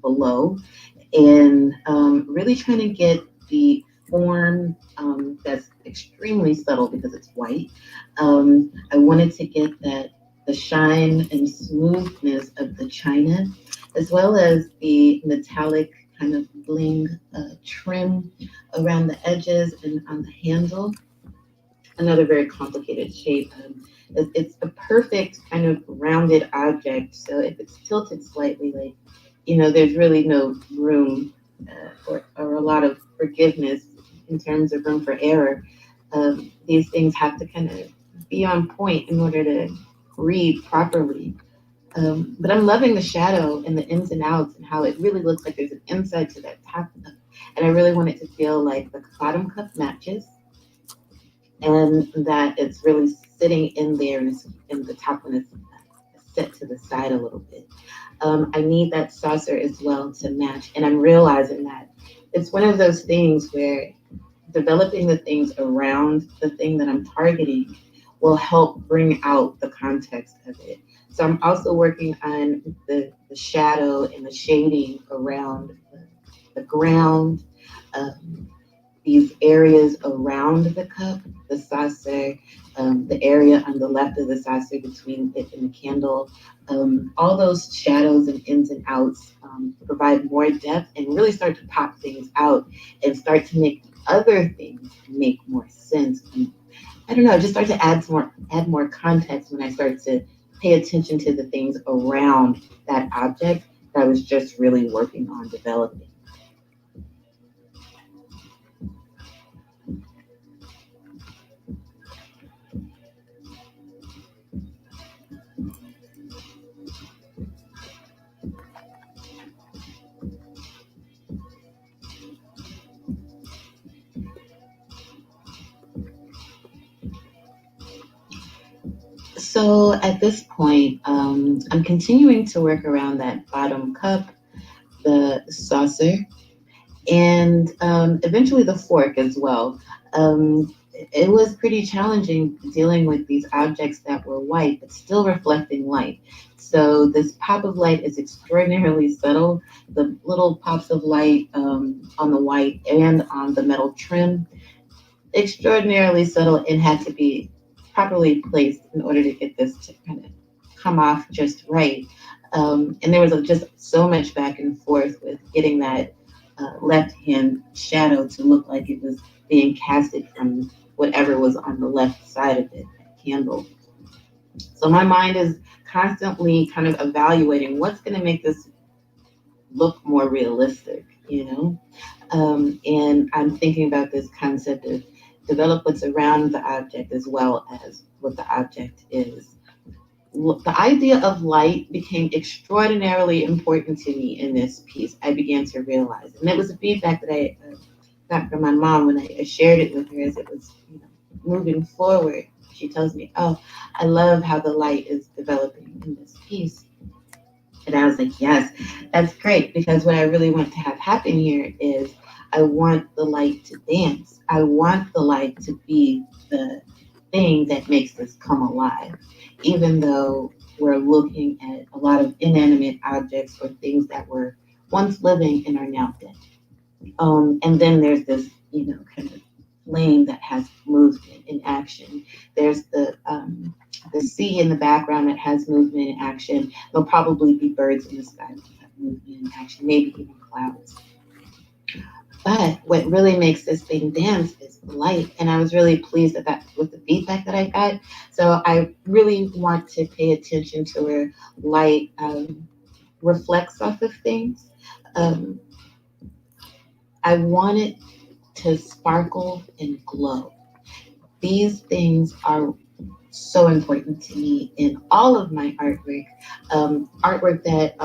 below and really trying to get the form that's extremely subtle because it's white. I wanted to get the shine and smoothness of the china, as well as the metallic kind of bling trim around the edges and on the handle. Another very complicated shape. It's a perfect kind of rounded object. So if it's tilted slightly, like, you know, there's really no room or a lot of forgiveness in terms of room for error. These things have to kind of be on point in order to read properly. But I'm loving the shadow and the ins and outs and how it really looks like there's an inside to that top cup. And I really want it to feel like the bottom cup matches and that it's really sitting in there and the top one is set to the side a little bit. I need that saucer as well to match. And I'm realizing that it's one of those things where developing the things around the thing that I'm targeting will help bring out the context of it. So I'm also working on the shadow and the shading around the ground. these areas around the cup, the saucer, the area on the left of the saucer between it and the candle, all those shadows and ins and outs provide more depth and really start to pop things out and start to make other things make more sense. And I don't know, just start to add more context when I start to pay attention to the things around that object that I was just really working on developing. So at this point, I'm continuing to work around that bottom cup, the saucer, and eventually the fork as well. It was pretty challenging dealing with these objects that were white, but still reflecting light. So this pop of light is extraordinarily subtle. The little pops of light on the white and on the metal trim, extraordinarily subtle, and had to be properly placed in order to get this to kind of come off just right. And there was just so much back and forth with getting that left hand shadow to look like it was being casted from whatever was on the left side of it, that candle. So my mind is constantly kind of evaluating what's going to make this look more realistic, you know? And I'm thinking about this concept of develop what's around the object as well as what the object is. The idea of light became extraordinarily important to me in this piece. I began to realize, and it was a feedback that I got from my mom when I shared it with her as it was, you know, moving forward. She tells me, "Oh, I love how the light is developing in this piece." And I was like, yes, that's great, because what I really want to have happen here is I want the light to dance. I want the light to be the thing that makes this come alive, even though we're looking at a lot of inanimate objects or things that were once living and are now dead. And then there's this, you know, kind of flame that has movement and action. There's the sea in the background that has movement and action. There'll probably be birds in the sky that have movement and action, maybe even clouds. But what really makes this thing dance is the light. And I was really pleased with the feedback that I got. So I really want to pay attention to where light reflects off of things. I want it to sparkle and glow. These things are so important to me in all of my artwork. Artwork that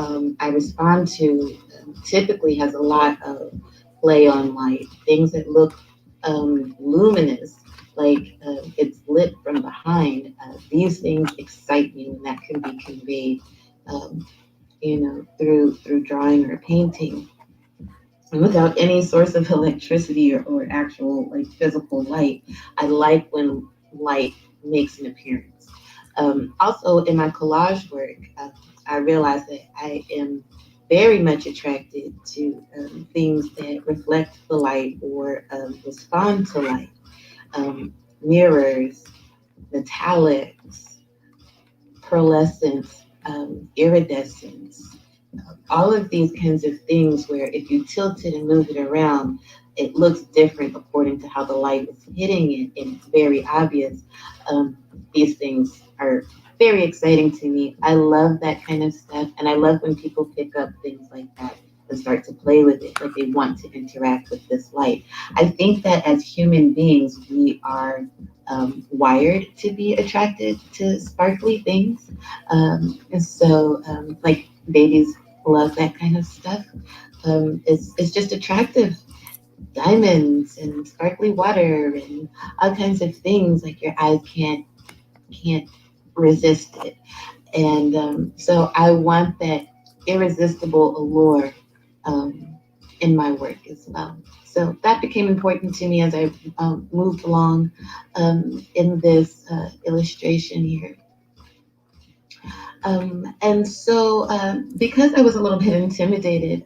I respond to typically has a lot of play on light, things that look luminous, like it's lit from behind. These things excite me when that can be conveyed, you know, through drawing or painting. And without any source of electricity or actual like physical light, I like when light makes an appearance. Also, in my collage work, I realized that I am very much attracted to things that reflect the light or respond to light. Mirrors, metallics, pearlescence, iridescence, all of these kinds of things where if you tilt it and move it around, it looks different according to how the light is hitting it, and it's very obvious. These things are very exciting to me. I love that kind of stuff, and I love when people pick up things like that and start to play with it, like they want to interact with this light. I think that as human beings, we are wired to be attracted to sparkly things. And so, like babies love that kind of stuff. It's just attractive. Diamonds and sparkly water and all kinds of things, like your eyes can't resist it. And so I want that irresistible allure in my work as well. So that became important to me as I moved along in this illustration here. And so because I was a little bit intimidated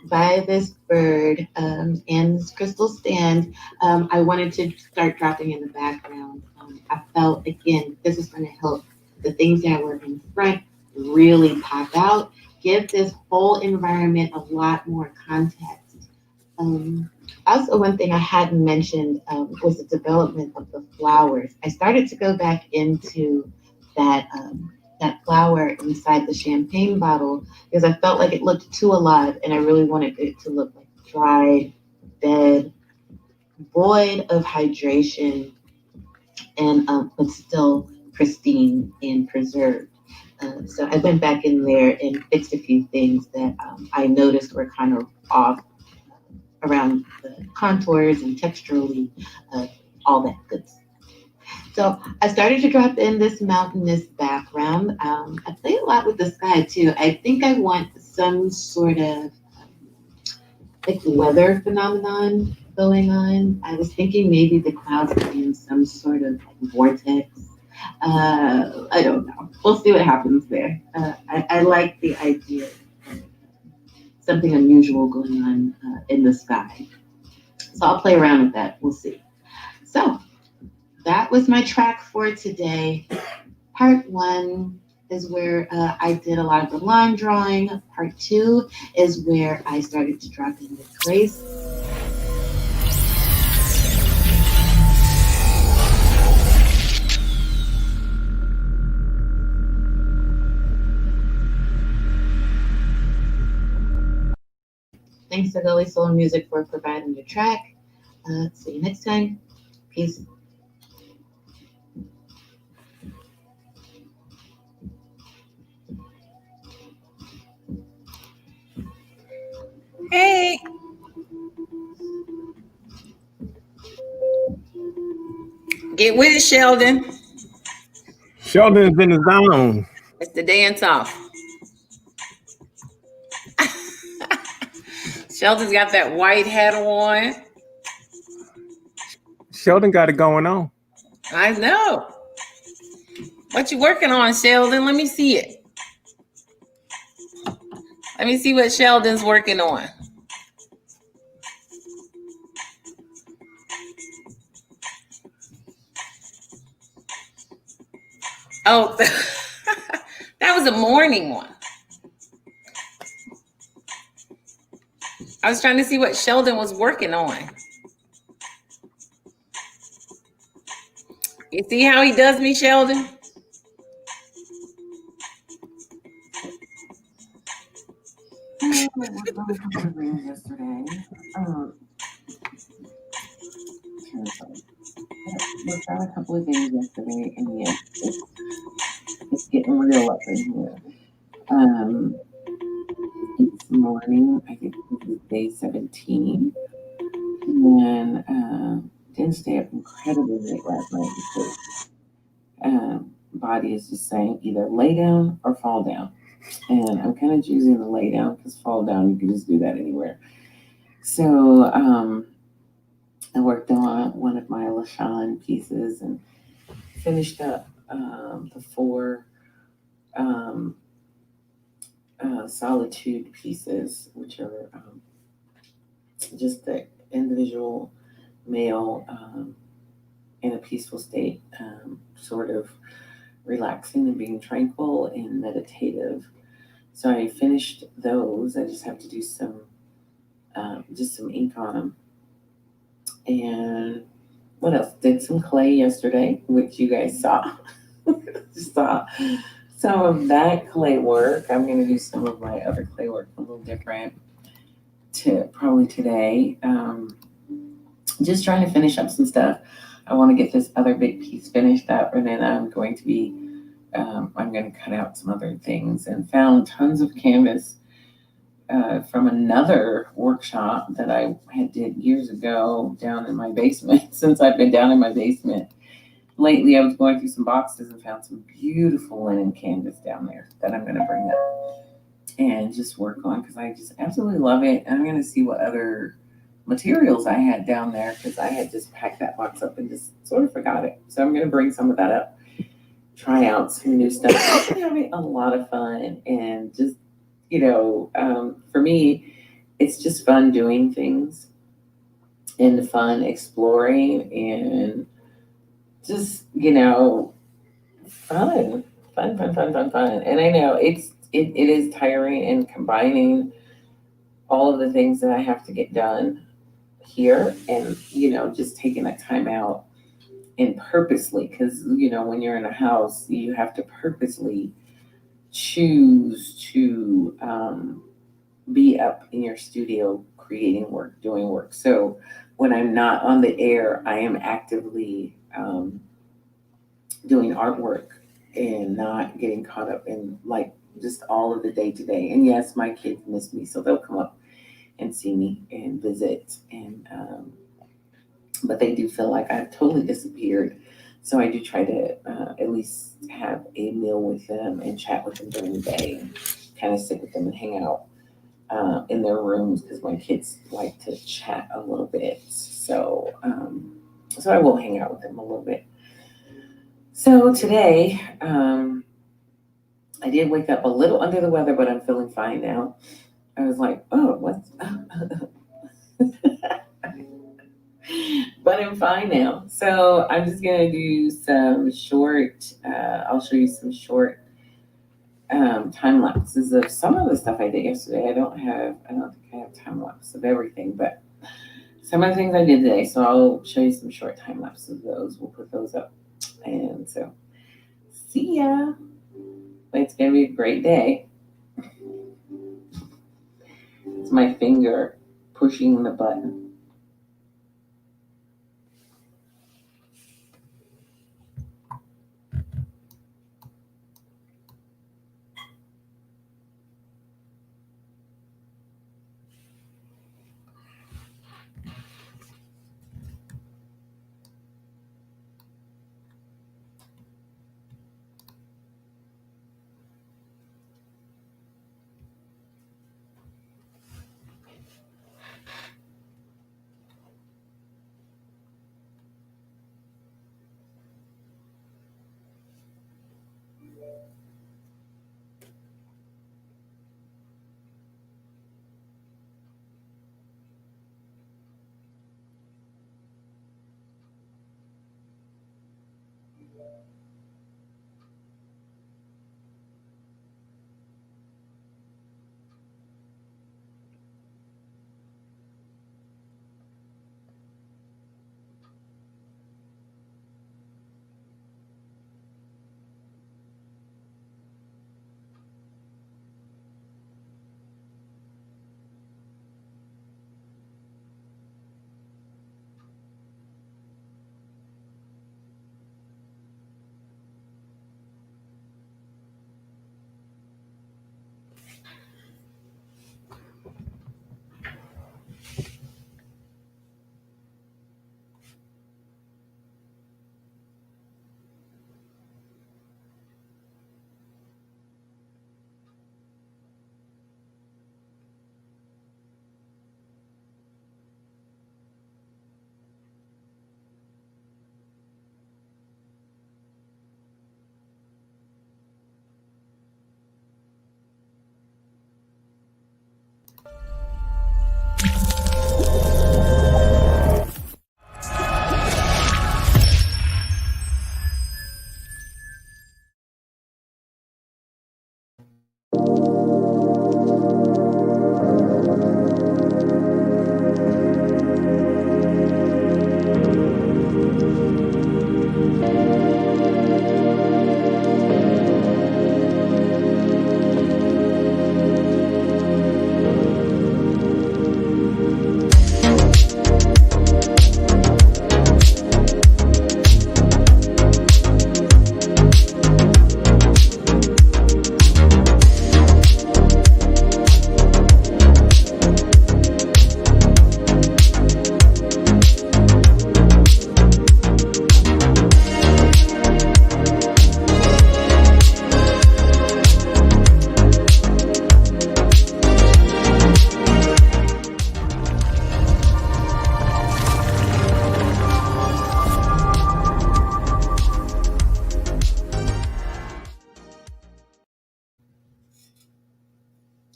by this bird and this crystal stand, I wanted to start dropping in the background. I felt, again, this is going to help the things that were in front really pop out, give this whole environment a lot more context. Also, one thing I hadn't mentioned was the development of the flowers. I started to go back into that flower inside the champagne bottle because I felt like it looked too alive, and I really wanted it to look like dried, dead, void of hydration, and but still pristine and preserved. So I went back in there and fixed a few things that I noticed were kind of off around the contours and texturally, all that good stuff. So I started to drop in this mountainous background. I play a lot with the sky too. I think I want some sort of like weather phenomenon going on. I was thinking maybe the clouds could be in some sort of vortex. I don't know. We'll see what happens there. I like the idea of something unusual going on in the sky. So I'll play around with that. We'll see. So that was my track for today. Part 1 is where I did a lot of the line drawing. Part 2 is where I started to drop in the clays. Thanks to Gully Soul Music for providing the track. See you next time. Peace. Hey. Get with it, Sheldon. Sheldon's in the zone. It's the dance off. Sheldon's got that white hat on. Sheldon got it going on. I know. What you working on, Sheldon? Let me see it. Let me see what Sheldon's working on. Oh, that was a morning one. I was trying to see what Sheldon was working on. You see how he does me, Sheldon? I worked on a couple of things yesterday. Worked on a couple of things yesterday, and yes, it's getting real up in here. This morning, I think this is day 17, and didn't stay up incredibly late last night because body is just saying either lay down or fall down. And I'm kind of choosing the lay down because fall down, you can just do that anywhere. So I worked on one of my LaShawn pieces and finished up the 4 solitude pieces, which are just the individual male in a peaceful state, sort of relaxing and being tranquil and meditative. So I finished those. I just have to do some ink on them. And what else? Did some clay yesterday, which you guys saw. Saw some of that clay work. I'm going to do some of my other clay work a little different probably today. Just trying to finish up some stuff. I want to get this other big piece finished up, and then I'm going to cut out some other things, and found tons of canvas from another workshop that I had did years ago down in my basement. Since I've been down in my basement lately, I was going through some boxes and found some beautiful linen canvas down there that I'm going to bring up and just work on because I just absolutely love it. And I'm going to see what other materials I had down there because I had just packed that box up and just sort of forgot it. So I'm going to bring some of that up, try out some new stuff. I'm having a lot of fun, and just, for me, it's just fun doing things. and fun exploring and just, you know, fun. And I know it is tiring and combining all of the things that I have to get done here and, you know, just taking that time out and purposely, because, you know, when you're in a house, you have to purposely choose to be up in your studio creating work, doing work. So when I'm not on the air, I am actively doing artwork and not getting caught up in like just all of the day to day. And yes, my kids miss me, so they'll come up and see me and visit. And but they do feel like I've totally disappeared. So I do try to at least have a meal with them and chat with them during the day, and kind of sit with them and hang out in their rooms because my kids like to chat a little bit. So so I will hang out with them a little bit. So today, I did wake up a little under the weather, but I'm feeling fine now. I was like, oh, what's but I'm fine now. So I'm just gonna do some short, I'll show you some short time lapses of some of the stuff I did yesterday. I don't think I have time lapse of everything, but some of the things I did today. So I'll show you some short time lapses of those. We'll put those up. And so see ya. It's gonna be a great day. It's my finger pushing the button.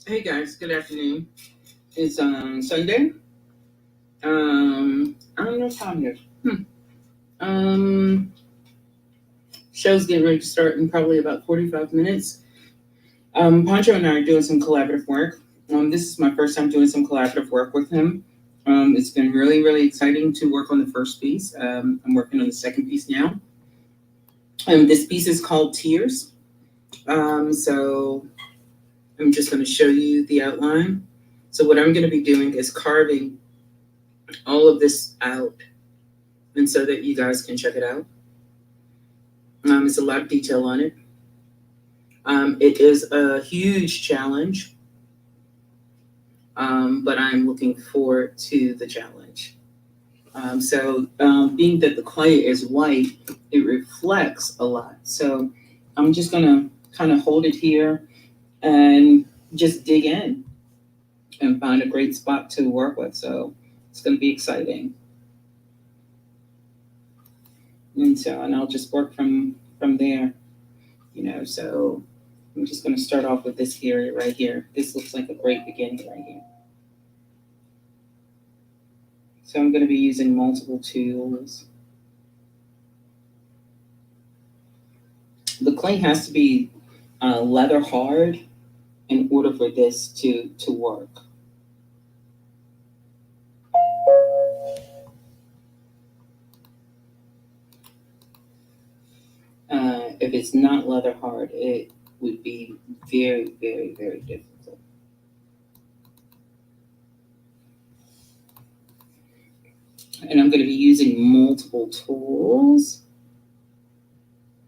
Hey guys, good afternoon. It's Sunday. what time it is. Show's getting ready to start in probably about 45 minutes. Pancho and I are doing some collaborative work. This is my first time doing some collaborative work with him. It's been really, really exciting to work on the first piece. I'm working on the second piece now. This piece is called Tears. So I'm just going to show you the outline. So what I'm going to be doing is carving all of this out, and so that you guys can check it out. It's a lot of detail on it. It is a huge challenge, but I'm looking forward to the challenge. Being that the clay is white, it reflects a lot. So I'm just gonna kind of hold it here and just dig in and find a great spot to work with. So it's gonna be exciting. And I'll just work from there, so I'm just gonna start off with this area right here. This looks like a great beginning right here. So I'm going to be using multiple tools. The clay has to be leather hard in order for this to work. If it's not leather hard, it would be very, very, very difficult. And I'm going to be using multiple tools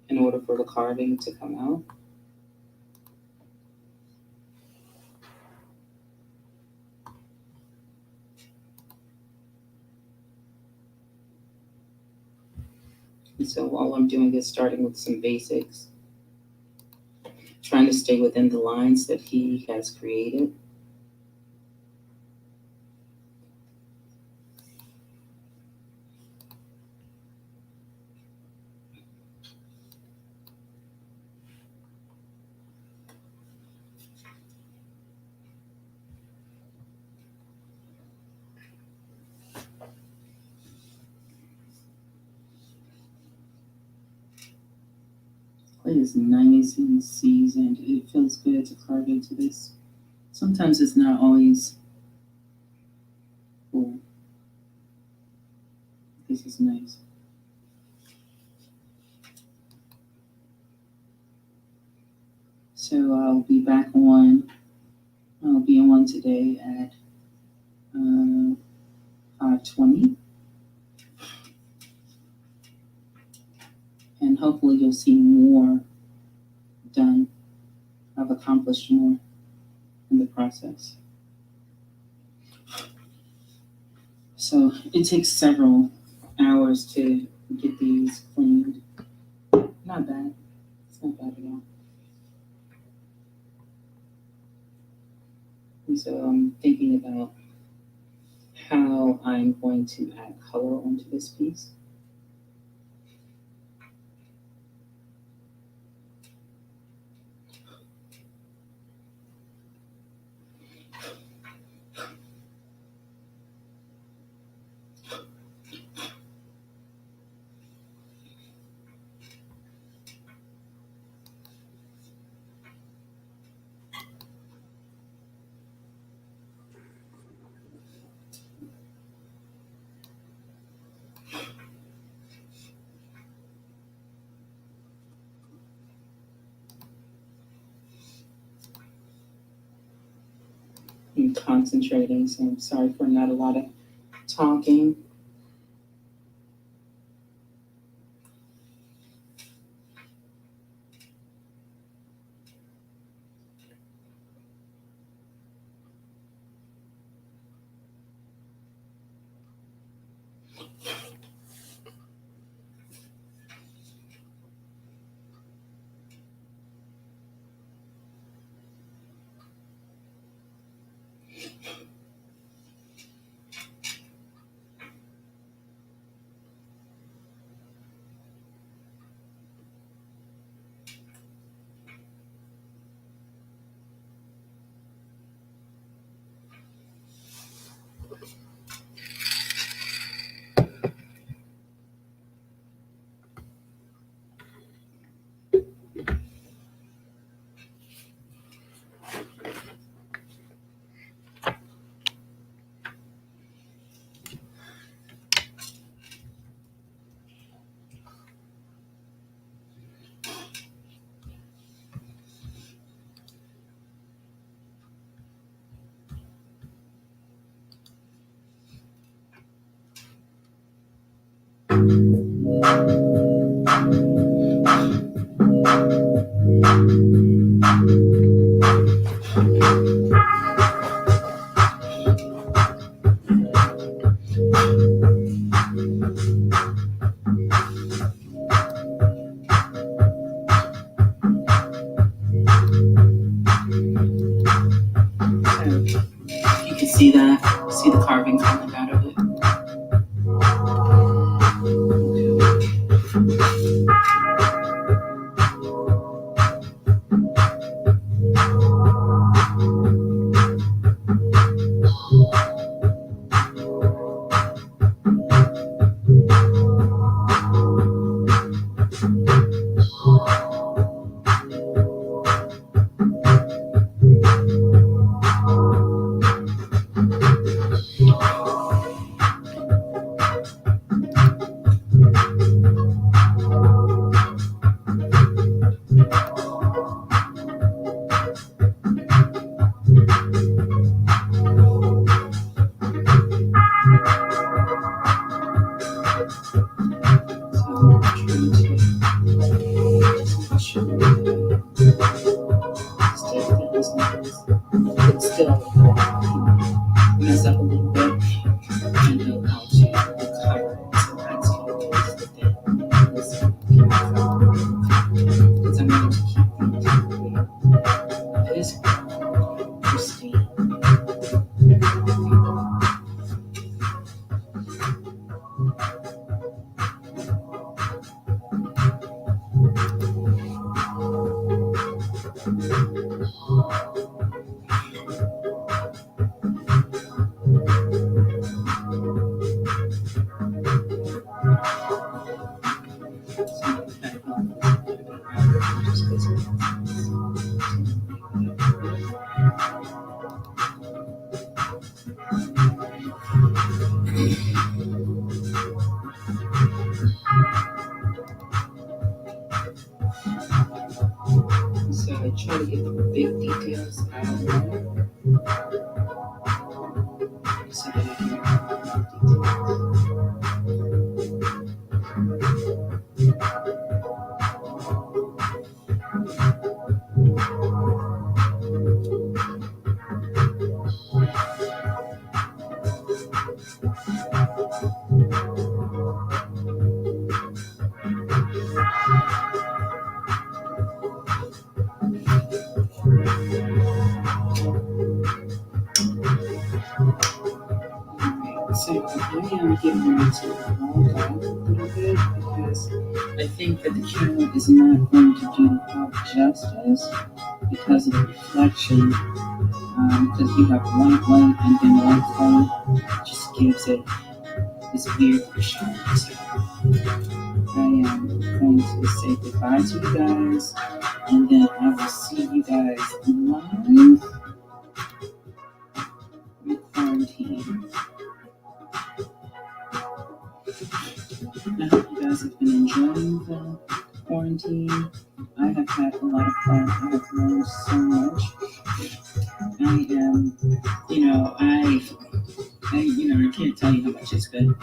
in order for the carving to come out. And so all I'm doing is starting with some basics, trying to stay within the lines that he has created. Clay is nice and seasoned. It feels good to carve into this. Sometimes it's not always cool. This is nice. So I'll be on today at 5:20. And hopefully you'll see more done. I've accomplished more in the process. So it takes several hours to get these cleaned. Not bad. It's not bad at all. And so I'm thinking about how I'm going to add color onto this piece. I'm concentrating, so I'm sorry for not a lot of talking. You can see the carving coming out of it. It's still mess up a little bit. I know how to recover it. Sometimes because I'm going to keep the integrity of his pristine. So I try to get the big details out of it so that I can get So I am getting ready to log off a little bit because I think that the camera is not going to do the pop justice because of the reflection. Because you have one light and then one light just gives it this weird shine. So I am going to say goodbye to you guys, and then I will see you guys live with quarantine. I hope you guys have been enjoying the quarantine. I have had a lot of fun. I have learned so much. I am, I can't tell you how much it's been.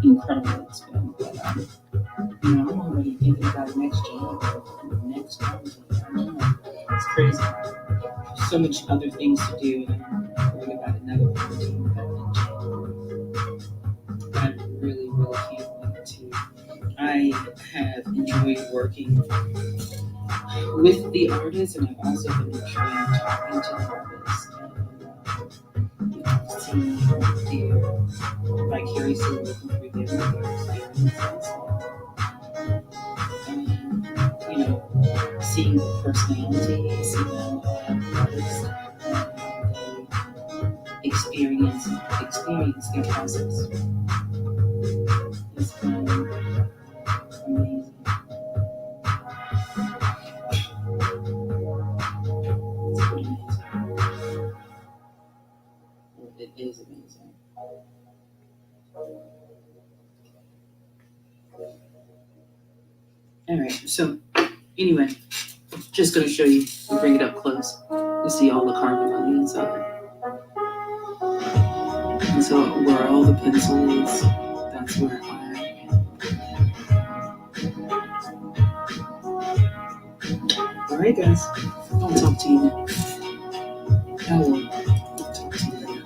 Incredible it's been. But, I'm already thinking about next January, next quarantine. I know. It's crazy. So much other things to do, and I'm worrying about another quarantine in January. I really, really can't wait to. I have enjoyed working with the artists, and I've also been enjoying talking to the artists and seeing their vicariously living through their experiences. Seeing the personalities, artists, experience their process. It's been amazing. It is amazing. All right, so anyway, just going to show you, bring it up close. You see all the carving on the inside. And so where all the pencil is, that's where I am. right, guys. I'll talk to you now. I will talk to you later.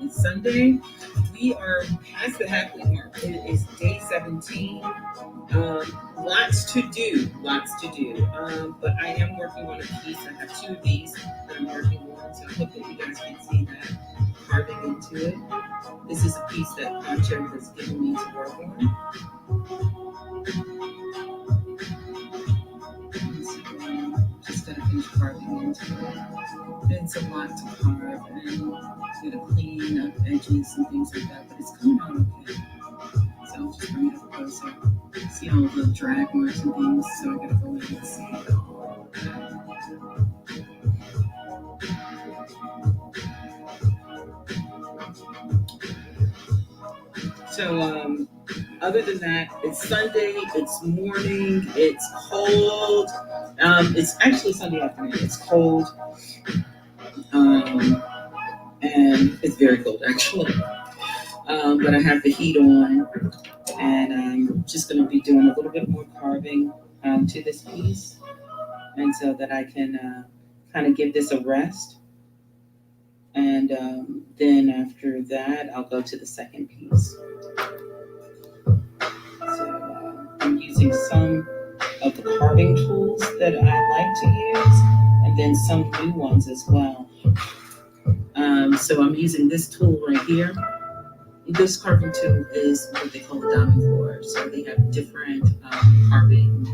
Sunday, we are past the halfway mark. It is day 17. Lots to do. But I am working on a piece. I have 2 of these that I'm working on, so I hope that you guys can see that carving into it. This is a piece that Pancho has given me to work on. Just gonna finish carving into it. It's a lot to carve and gonna clean up edges and things like that, but it's coming out okay. So I'll just bring it up closer. See all the drag marks and things, so I gotta go in and see all of that. So other than that, it's Sunday, it's morning, it's cold. It's actually Sunday afternoon, it's cold. And it's very cold actually. But I have the heat on, and I'm just going to be doing a little bit more carving to this piece, and so that I can kind of give this a rest. And then after that, I'll go to the second piece. So I'm using some of the carving tools that I like to use, and then some new ones as well. So I'm using this tool right here. This carving tool is what they call a diamond core. So they have different carving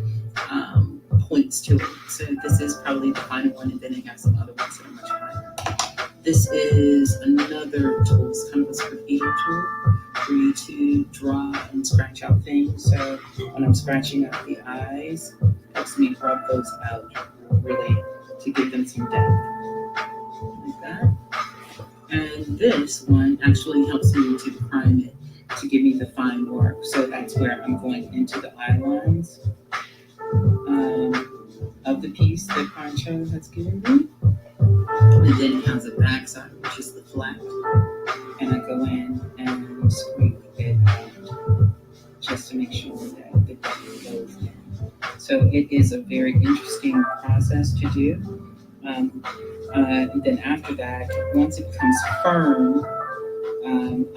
points to it. So this is probably the final one, and then they have some other ones that are much finer. This is another tool. It's kind of a sgraffito tool for you to draw and scratch out things. So when I'm scratching out the eyes, it helps me rub those out really to give them some depth. Like that. And this one actually helps me to prime it, to give me the fine work. So that's where I'm going into the eye lines of the piece that Pancho has given me. And then it has a backside, which is the flat. And I go in and scrape it out just to make sure that the color goes in. So it is a very interesting process to do. And then after that, once it becomes firm,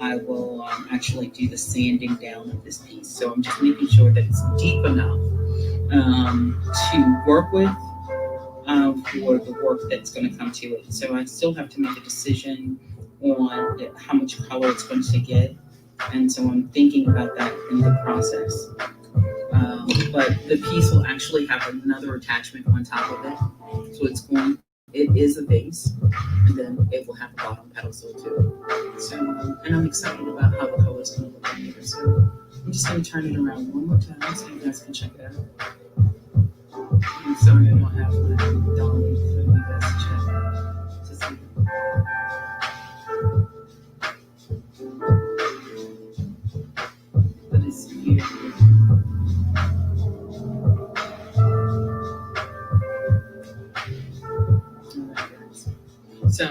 I will actually do the sanding down of this piece. So I'm just making sure that it's deep enough to work with for the work that's going to come to it. So I still have to make a decision on how much color it's going to get. And so I'm thinking about that in the process. But the piece will actually have another attachment on top of it. So it's going it is a base, and then it will have a bottom pedestal too. So, and I'm excited about how the color's going to look in here. So I'm just going to turn it around one more time so you guys can check it out. I'm sorry I don't have my dolly for you guys to check to see. But it's beautiful. So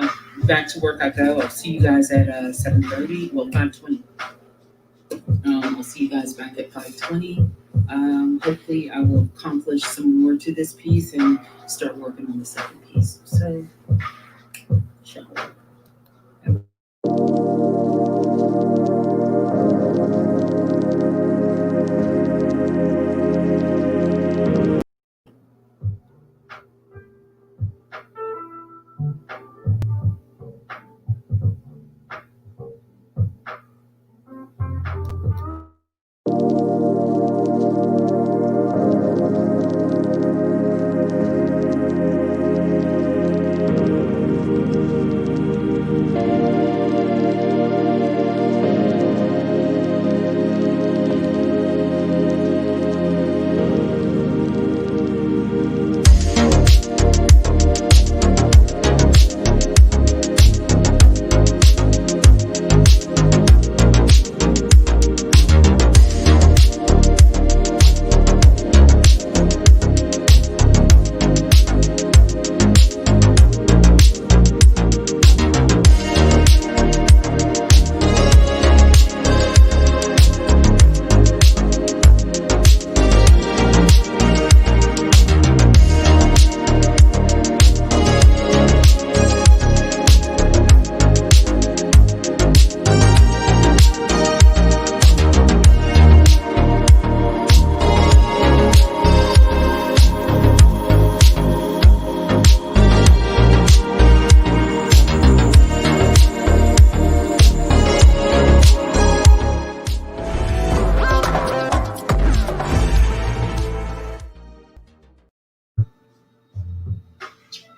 back to work I go. I'll see you guys at 7:30. Well, 5:20. I'll see you guys back at 5:20. Hopefully, I will accomplish some more to this piece and start working on the second piece. So, shall we?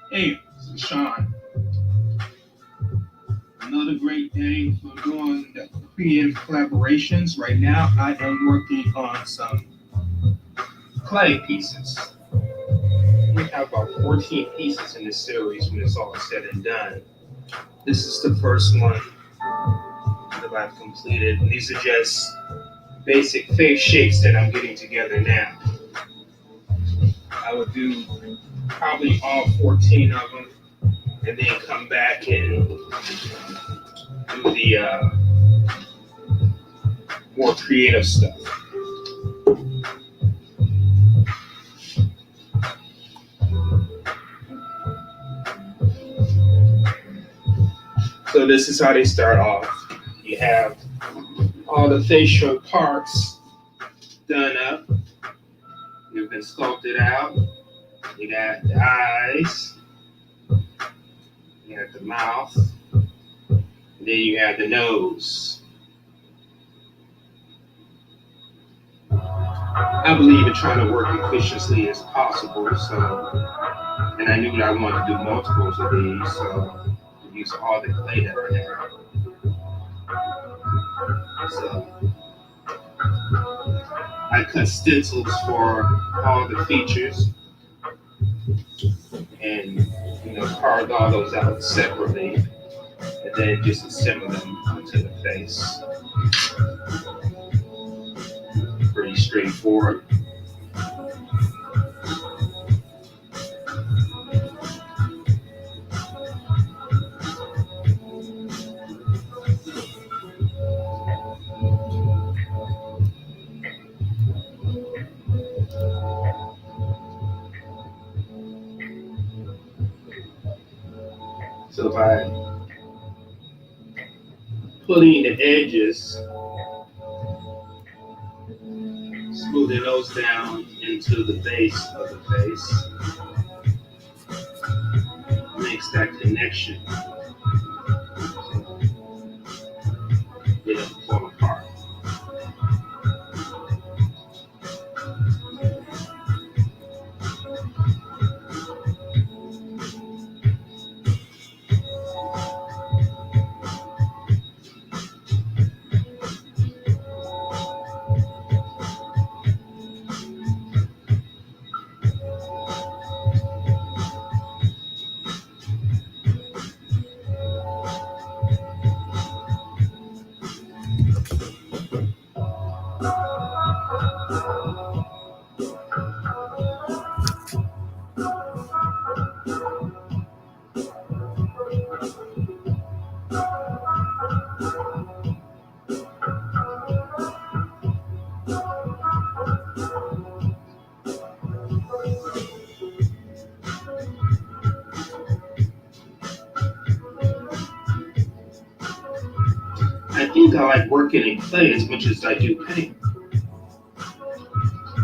Hey, this is Sean. Another great day for doing the creative collaborations. Right now, I am working on some clay pieces. We have about 14 pieces in this series when it's all said and done. This is the first one that I've completed. And these are just basic face shapes that I'm getting together now. I would do probably all 14 of them and then come back and do the more creative stuff. So this is how they start off. You have all the facial parts done up. You've been sculpted out. You got the eyes. You got the mouth. And then you have the nose. I believe in trying to work efficiently as possible. So, and I knew that I wanted to do multiples of these. So I use all the clay that I have. So I cut stencils for all the features and carved all those out separately and then just assemble them onto the face. Pretty straightforward. So by pulling the edges, smoothing those down into the base of the face, makes that connection. It doesn't fall apart. I think I like working in clay as much as I do paint.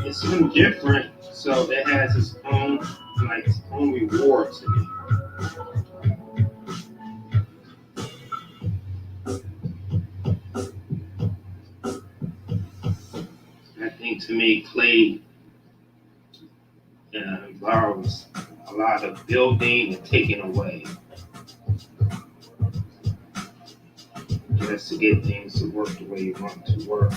It's something different, so it has its own reward to me. I think to me, clay involves a lot of building and taking away, just to get things to work the way you want it to work.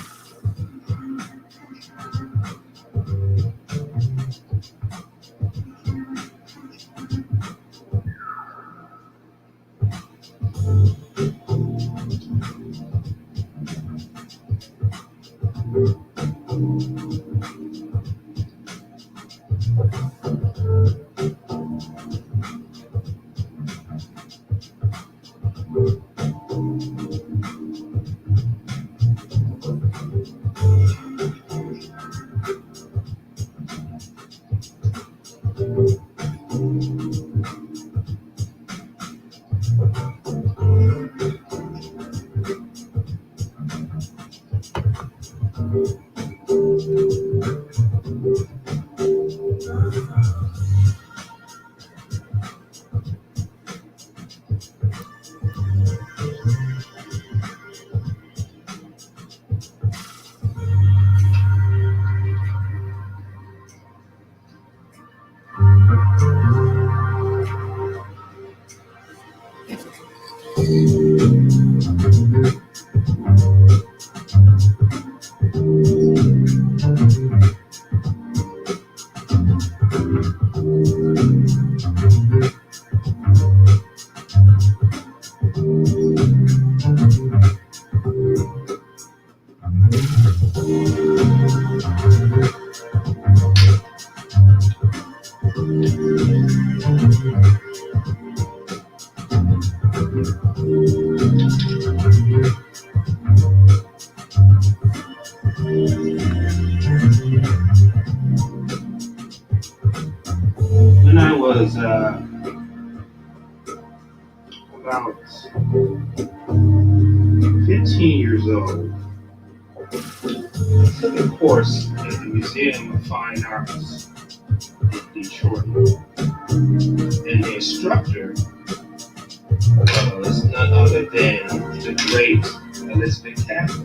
When I was about 15 years old, I took a course at the Museum of Fine Arts in Detroit. And the instructor was none other than the great Elizabeth Catlin.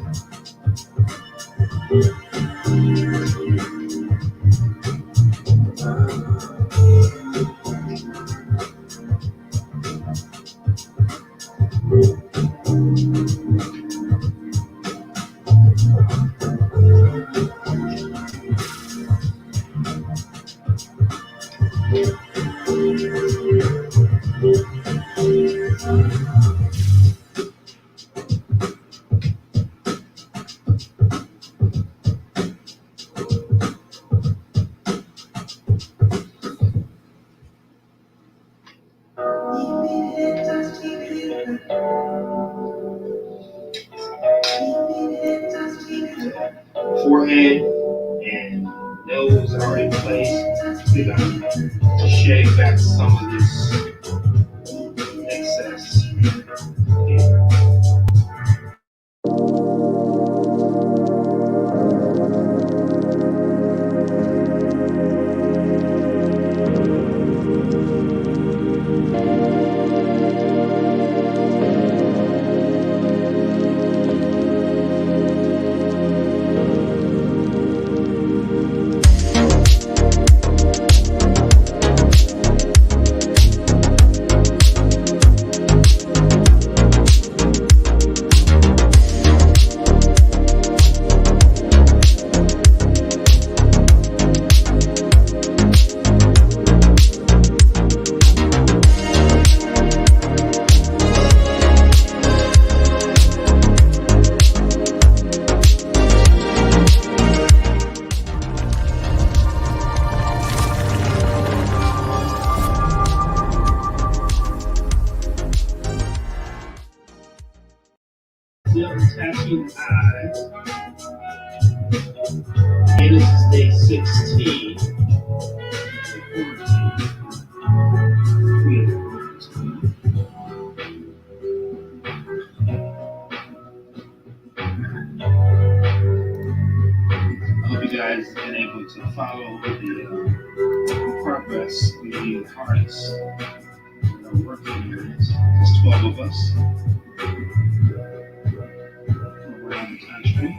Forehead and nose are in place. We're gonna shave back some of this excess here. watching as, and this is day 16. I hope you guys have been able to follow the progress of the artists that are working here. There's 12 of us around the country.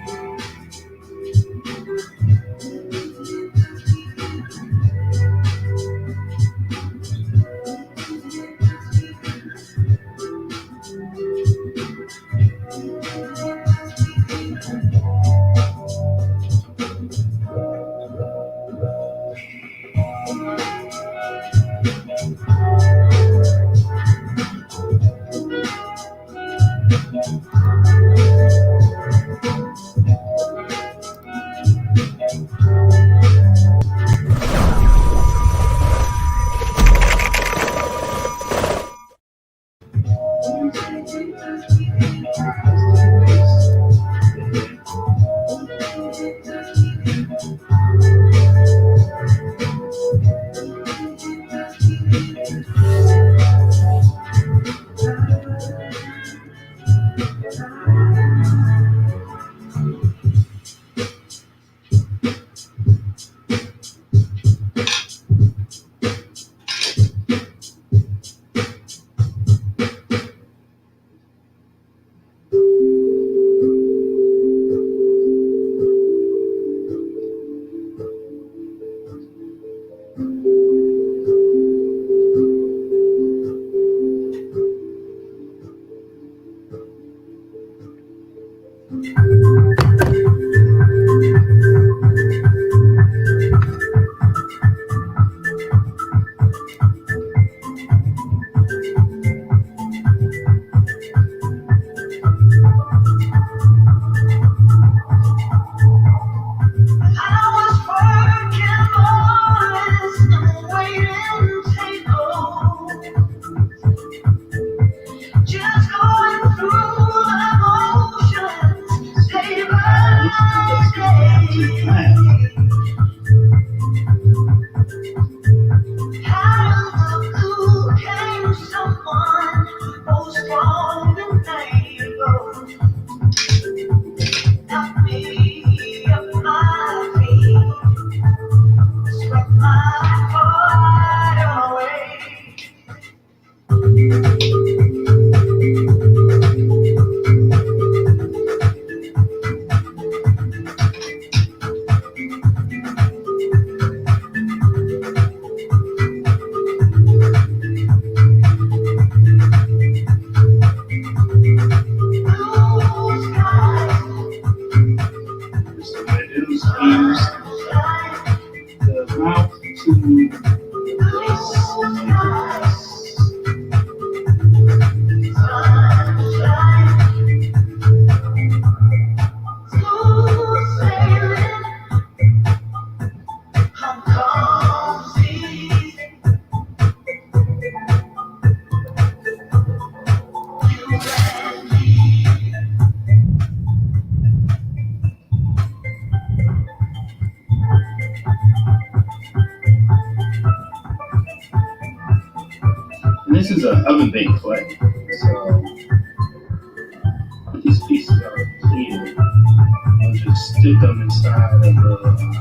And this is an oven baked clay. So these pieces are completed. I'll just stick them inside of the oven.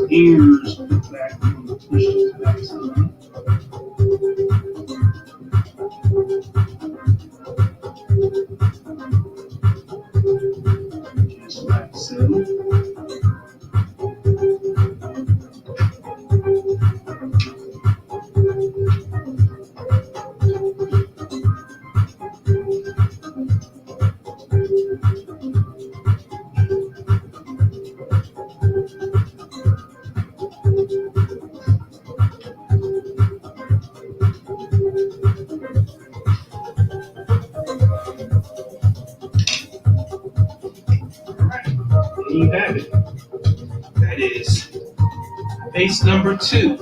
ears on the back on the push back side. Just like so. There you have it. That is base number 2.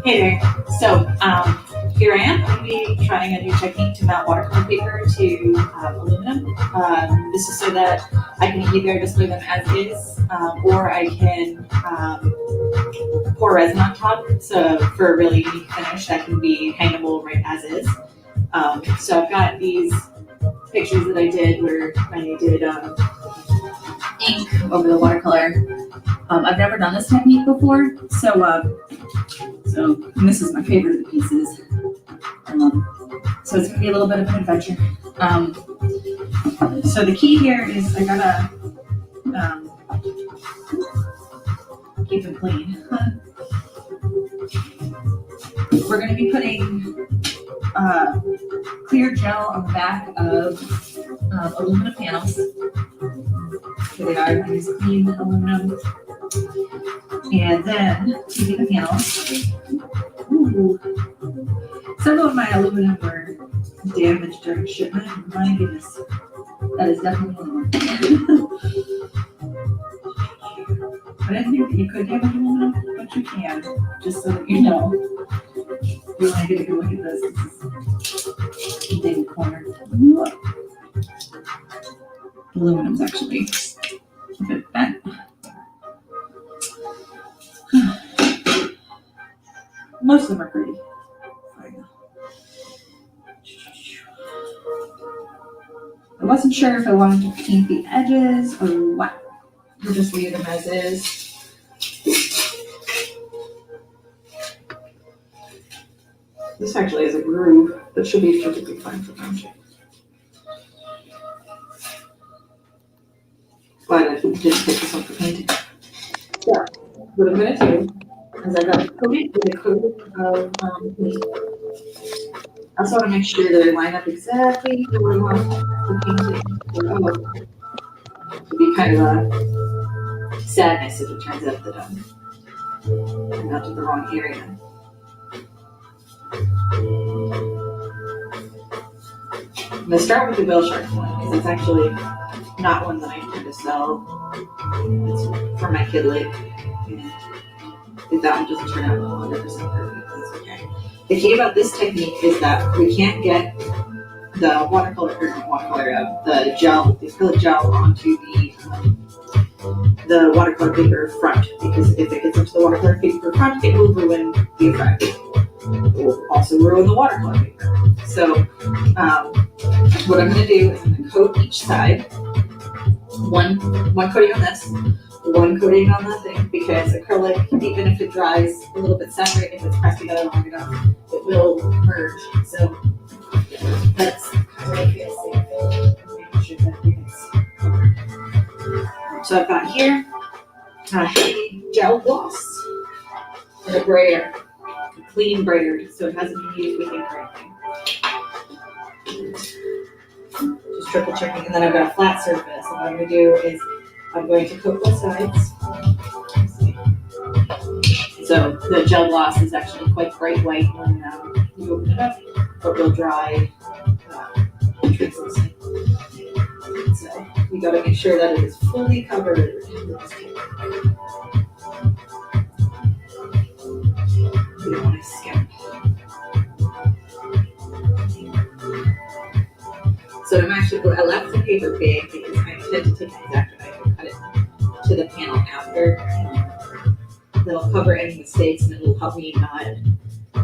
Hey there. So here I am. I'm going to be trying a new technique to mount watercolor paper to aluminum. This is so that I can either display them as is, or I can pour resin on top. So for a really unique finish that can be hangable right as is. So I've got these pictures that I did where I did ink over the watercolor. I've never done this technique before, so and this is my favorite of the pieces. So it's gonna be a little bit of an adventure. So the key here is I gotta keep it clean. We're gonna be putting clear gel on the back of aluminum panels. Here they are, these clean aluminum. And then taking the panels. Ooh. Some of my aluminum were damaged during shipment. My goodness, that is definitely one. I didn't think that you could damage aluminum, but you can, just so that you know. You want to get a good look at this. This is David corner. Aluminum's actually a bit bent. Most of them are pretty fine. I wasn't sure if I wanted to paint the edges or what. We'll just leave them as is. This actually has a groove that should be perfectly fine for mounting. But I didn't pick this up for painting. So, what I'm going to do is I got to coat it with a coat of paint. I also want to make sure that I line up exactly where I want the painting. It'd be kind of a sadness if it turns out that I'm out in the wrong area. I'm going to start with the whale shark one because it's actually not one that I intend to sell. It's for my kidlet. And if that one doesn't turn out 100% perfect, that's okay. The key about this technique is that we can't get the the gel, the acrylic gel onto the watercolor paper front, because if it gets into the watercolor paper front, it will ruin the effect. It will also ruin the watercolor paper. So what I'm going to do is I'm going to coat each side. One coating on this, one coating on that thing, because acrylic, even if it dries a little bit separate, if it's pressed together long enough, it will merge. So that's what I feel safe. Making sure that everything's covered. So I've got here a gel gloss and a brayer, a clean brayer, so it hasn't been used with ink or anything. Just triple checking, and then I've got a flat surface. And what I'm going to do is I'm going to coat both sides. So the gel gloss is actually quite bright white when you open it up, but will dry translucent. So you got to make sure that it is fully covered with this paper. You don't want to skimp. So I'm actually, I left the paper big because I intend to take an X-Acto knife and cut it to the panel after. That'll cover any mistakes and it'll help me not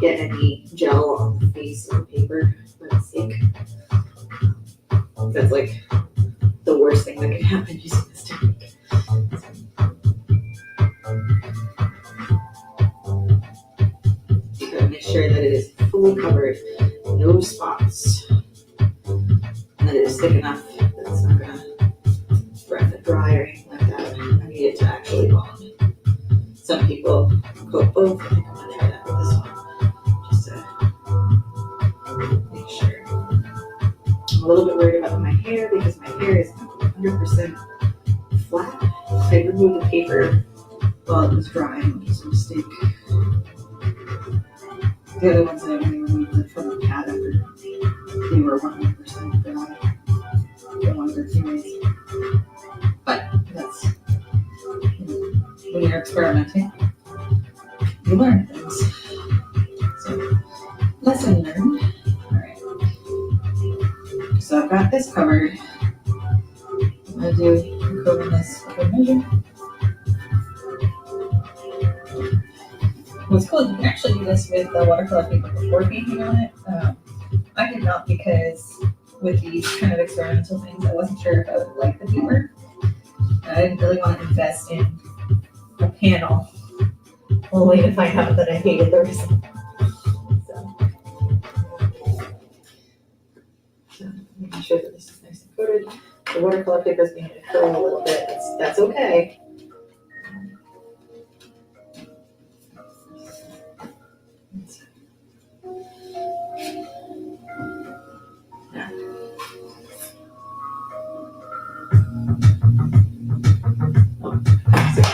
get any gel on the face of the paper by mistake. That's like the worst thing that can happen using this technique. You gotta make sure that it is fully covered, no spots. And that it is thick enough that it's not gonna rapid dry or anything like that. I need it to actually bond. Some people coat both. I think I'm gonna try that with this one, just to make sure. I'm a little bit worried about my hair because my hair is 100% flat. I removed the paper while it was drying, which is a mistake. The other ones that I only removed from the pad after they were 100% dry. The longer series. But that's, when you're experimenting, you learn things. So, lesson learned. All right. So I've got this covered. I'm going to cover this for measure. What's cool, you can actually do this with the watercolor paper before painting on it. I did not, because with these kind of experimental things, I wasn't sure if I would like the paper. I didn't really want to invest in a panel only to find out that I hated the result. So making sure that this is nice and coated. The watercolor paper is beginning to curl a little bit. That's okay.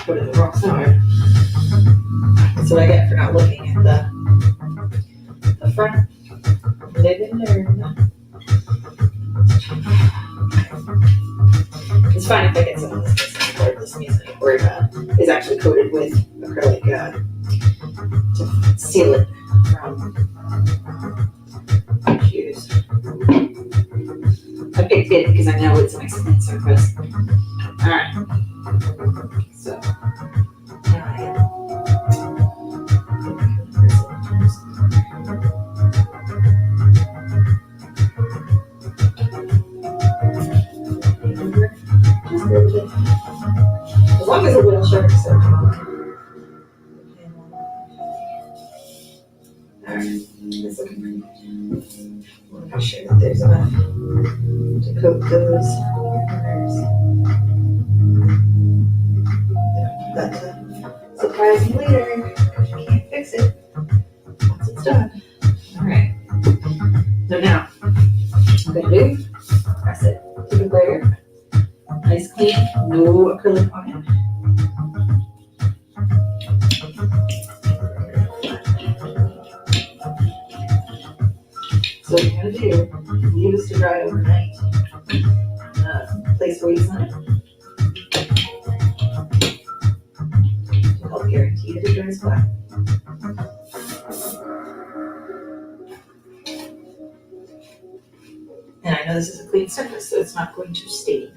Put it in the wrong side. That's what I get for not looking at the front. Did it in there? No. It's fine if I get some of this missing, or this missing, or is actually coated with acrylic to seal it from issues. I picked it because I know it's a nice clean surface. All right. So now I as long as the whale shark is so alright, it's looking pretty good. I want to make sure that there's enough to coat those corners. But surprise me later, because you can't fix it once it's done. Alright. So now, I'm going to press it to the brayer. Nice clean, no acrylic on it. So what you're gonna do, leave this to dry overnight. Place weights on it. To help guarantee that it dries flat. And I know this is a clean surface, so it's not going to stain.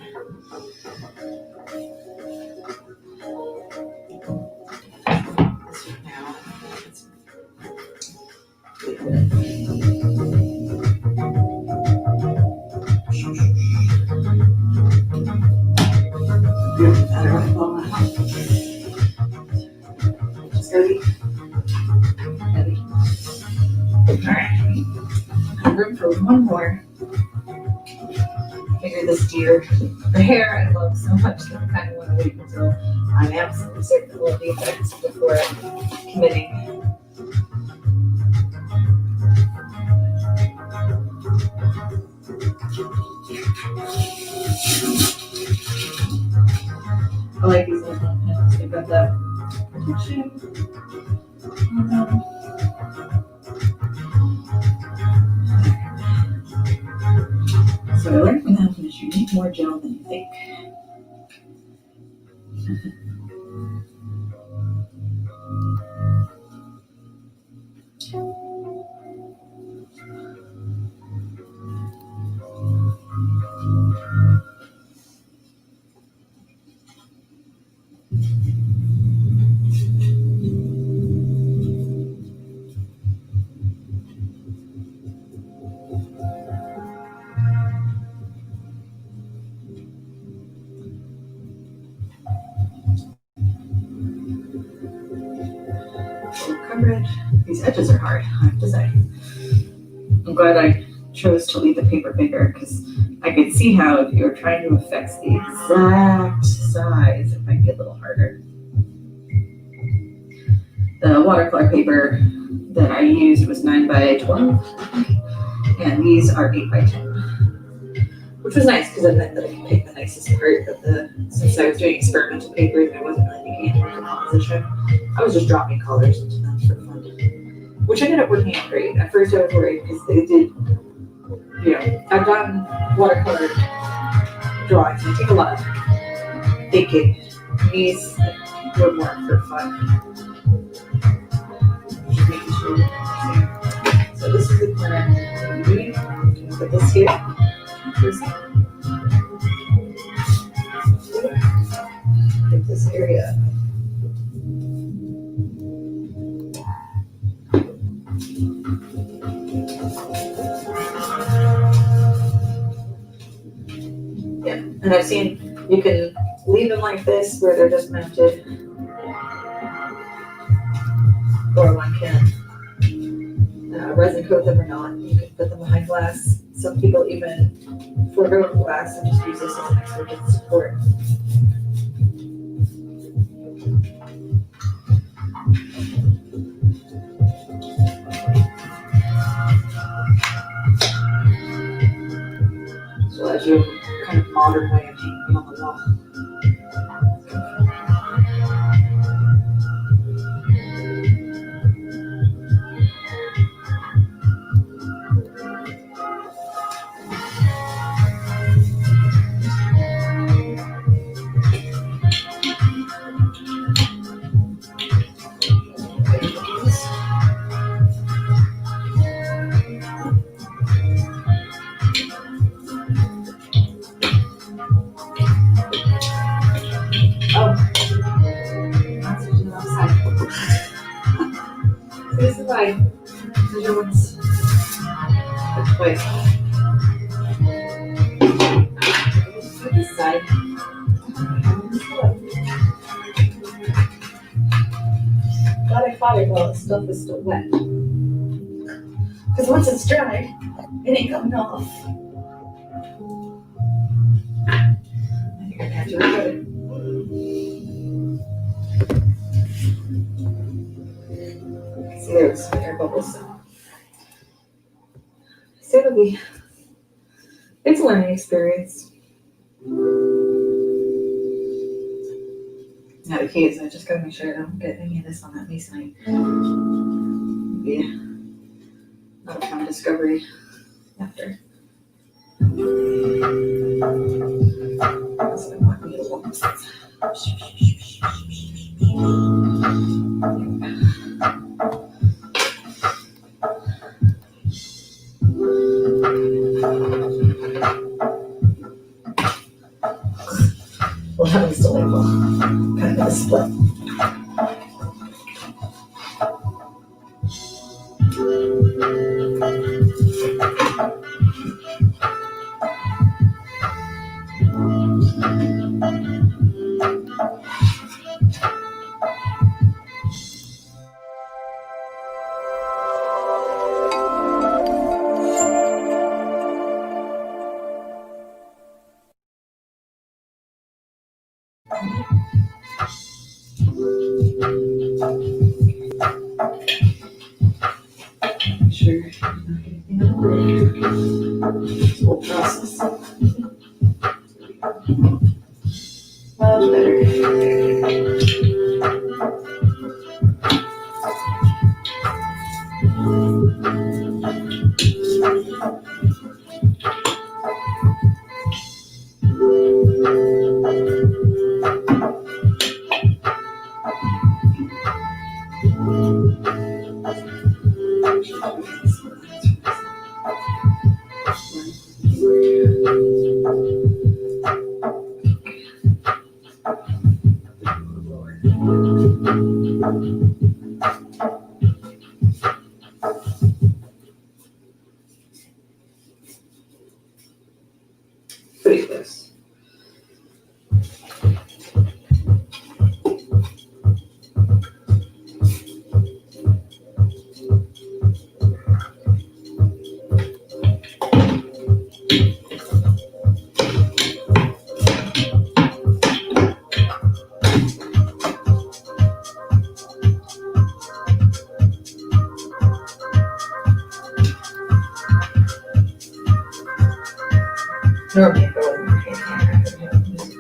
Just gotta be heavy. Alright. Room for one more. Figure this deer, the hair I love so much that I kind of want to wait until I'm absolutely certain it will be effects before committing. I like these little pins. They've got that protection. So I learned from that is you need more gel than you think. Coverage. These edges are hard, I have to say. I'm glad I chose to leave the paper bigger because I could see how if you were trying to affect the exact size, it might be a little harder. The watercolor paper that I used was 9x12, and these are 8x10, which was nice because it meant that I could pick the nicest part of since I was doing experimental papers, I wasn't really thinking anything for composition. I was just dropping colors into them for fun, which ended up working out great. At first I was worried because they did, I've done watercolor drawings and I take a lot of thinking. These were more for fun. Just making sure. So this is the corner I'm doing. I'm going to put this here for a second. Get this area up. Yeah, and I've seen you can leave them like this where they're just mounted, or one can resin coat them or not. You can put them behind glass. Some people even forego glass and just use this as an extra good support. So as your kind of modern way of painting on the wall. This is my measurements. Wait. This side. Glad I caught it while the stuff is still wet. Because once it's dry, it ain't coming off. I think I'm gonna have to recut it. See, there's some air bubbles. So it's a learning experience. Yeah, the keys. I just gotta make sure I don't get any of this on that masonite. Yeah. Not a fun discovery after. So I want me to look. We'll have this delightful kind of a split. Make sure you're not getting anything out. This whole process. Much better. Pretty close. Normally, if I wasn't working at camera, I could have music.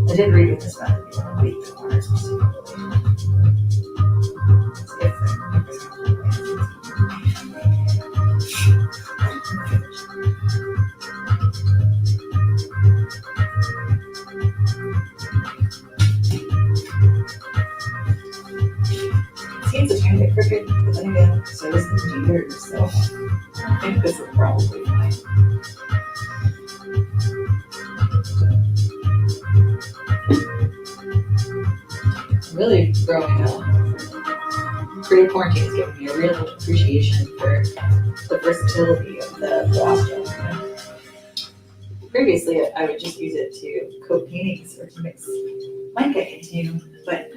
I did read this about if you want to beat the corners. Seems a tiny bit crooked, but then again, so is the years, so I think this is probably fine. Really growing up, creative quarantine has given me a real appreciation for the versatility of the glass gel. Previously, I would just use it to coat paintings or to mix mica into, but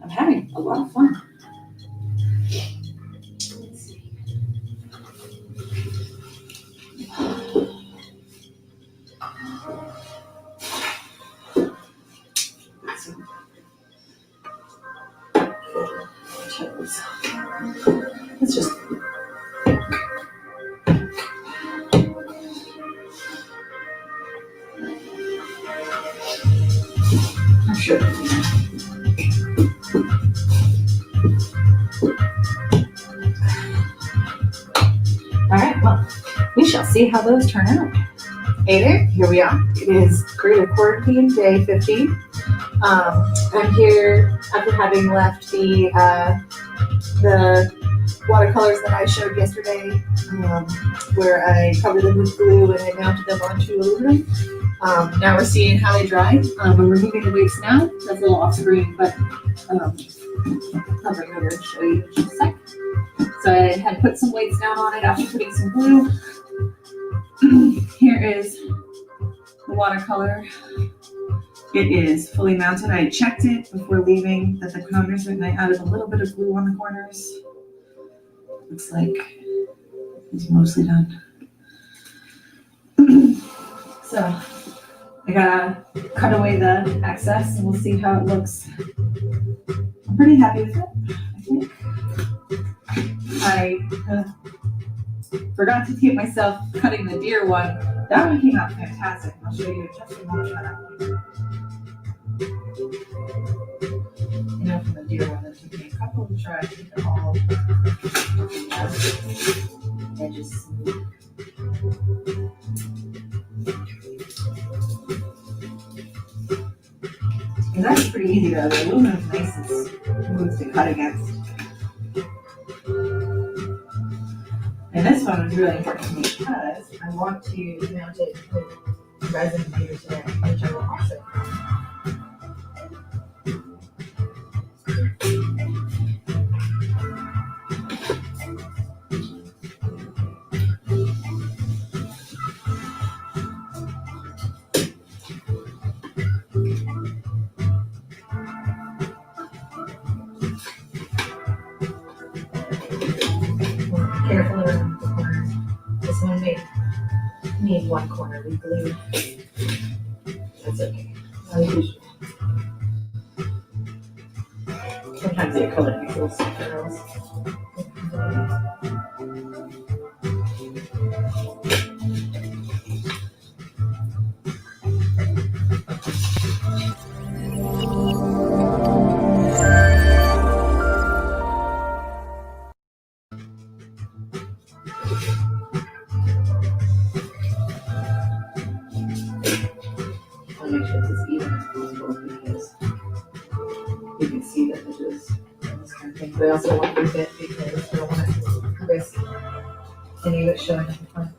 I'm having a lot of fun. Let's see. Let's just I'm sure. All right, well, we shall see how those turn out. Hey there, here we are. It is Creative Quarantine Day 15. I'm here after having left the watercolors that I showed yesterday, where I covered them with glue and I mounted them onto aluminum. Now we're seeing how they dry. I'm removing the weights now. That's a little off screen, but I'll bring it over and show you in just a sec. So I had put some weights down on it after putting some glue. Here is the watercolor. It is fully mounted. I checked it before leaving that the corners, and I added a little bit of glue on the corners. Looks like it's mostly done. So I gotta cut away the excess and we'll see how it looks. I'm pretty happy with it, I think. I forgot to keep myself cutting the deer one. That one came out fantastic. I'll show you just a moment how that one. You know, from the deer one that took me a couple of tries to get all the edges smooth. And that's pretty easy though. The aluminum's nice and smooth to cut against. And this one was really important to me because I want to mount it with resin later today, which I will also. Careful around the corners. This one may need one corner to be glued. That's okay. Sometimes the color equals something else. I'll make sure it's as even as possible because you can see the edges and this kind of thing. But I also want to leave it because I don't want to risk any of it showing at the front.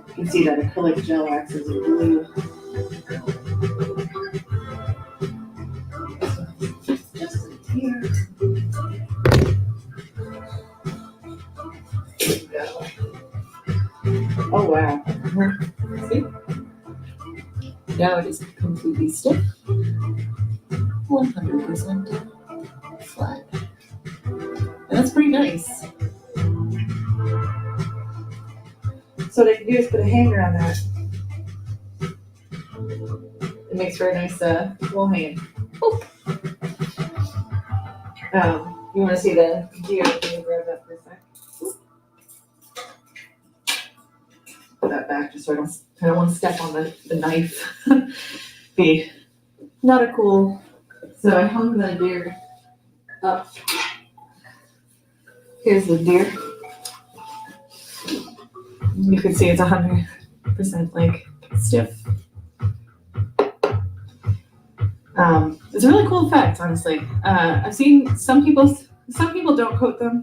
You can see that acrylic gel acts as a glue. Just here. There we go. Oh wow. See? Now it is completely stiff. 100% flat. And that's pretty nice. So what I can do is put a hanger on that. It makes for a nice wall hanging. You want to see the deer? Can you grab that for a sec? Put that back just so I don't want to step on the knife. Be not a cool. So I hung the deer up. Here's the deer. You can see it's 100% like stiff. It's a really cool effect, honestly. I've seen some people don't coat them.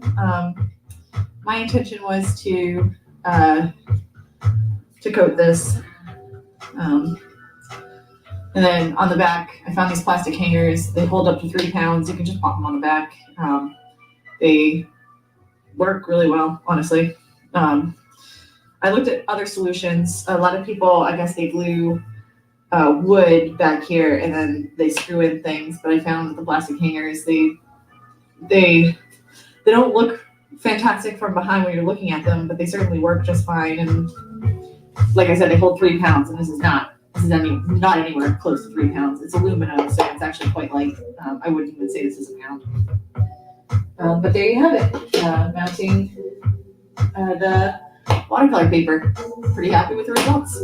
My intention was to coat this. And then on the back, I found these plastic hangers. They hold up to 3 pounds. You can just pop them on the back. They work really well, honestly. I looked at other solutions. A lot of people, I guess they glue wood back here and then they screw in things. But I found that the plastic hangers, they don't look fantastic from behind when you're looking at them, but they certainly work just fine. And like I said, they hold 3 pounds, and this is not anywhere close to 3 pounds. It's aluminum, so it's actually quite light. I wouldn't even say this is a pound. But there you have it, mounting the watercolor paper. Pretty happy with the results.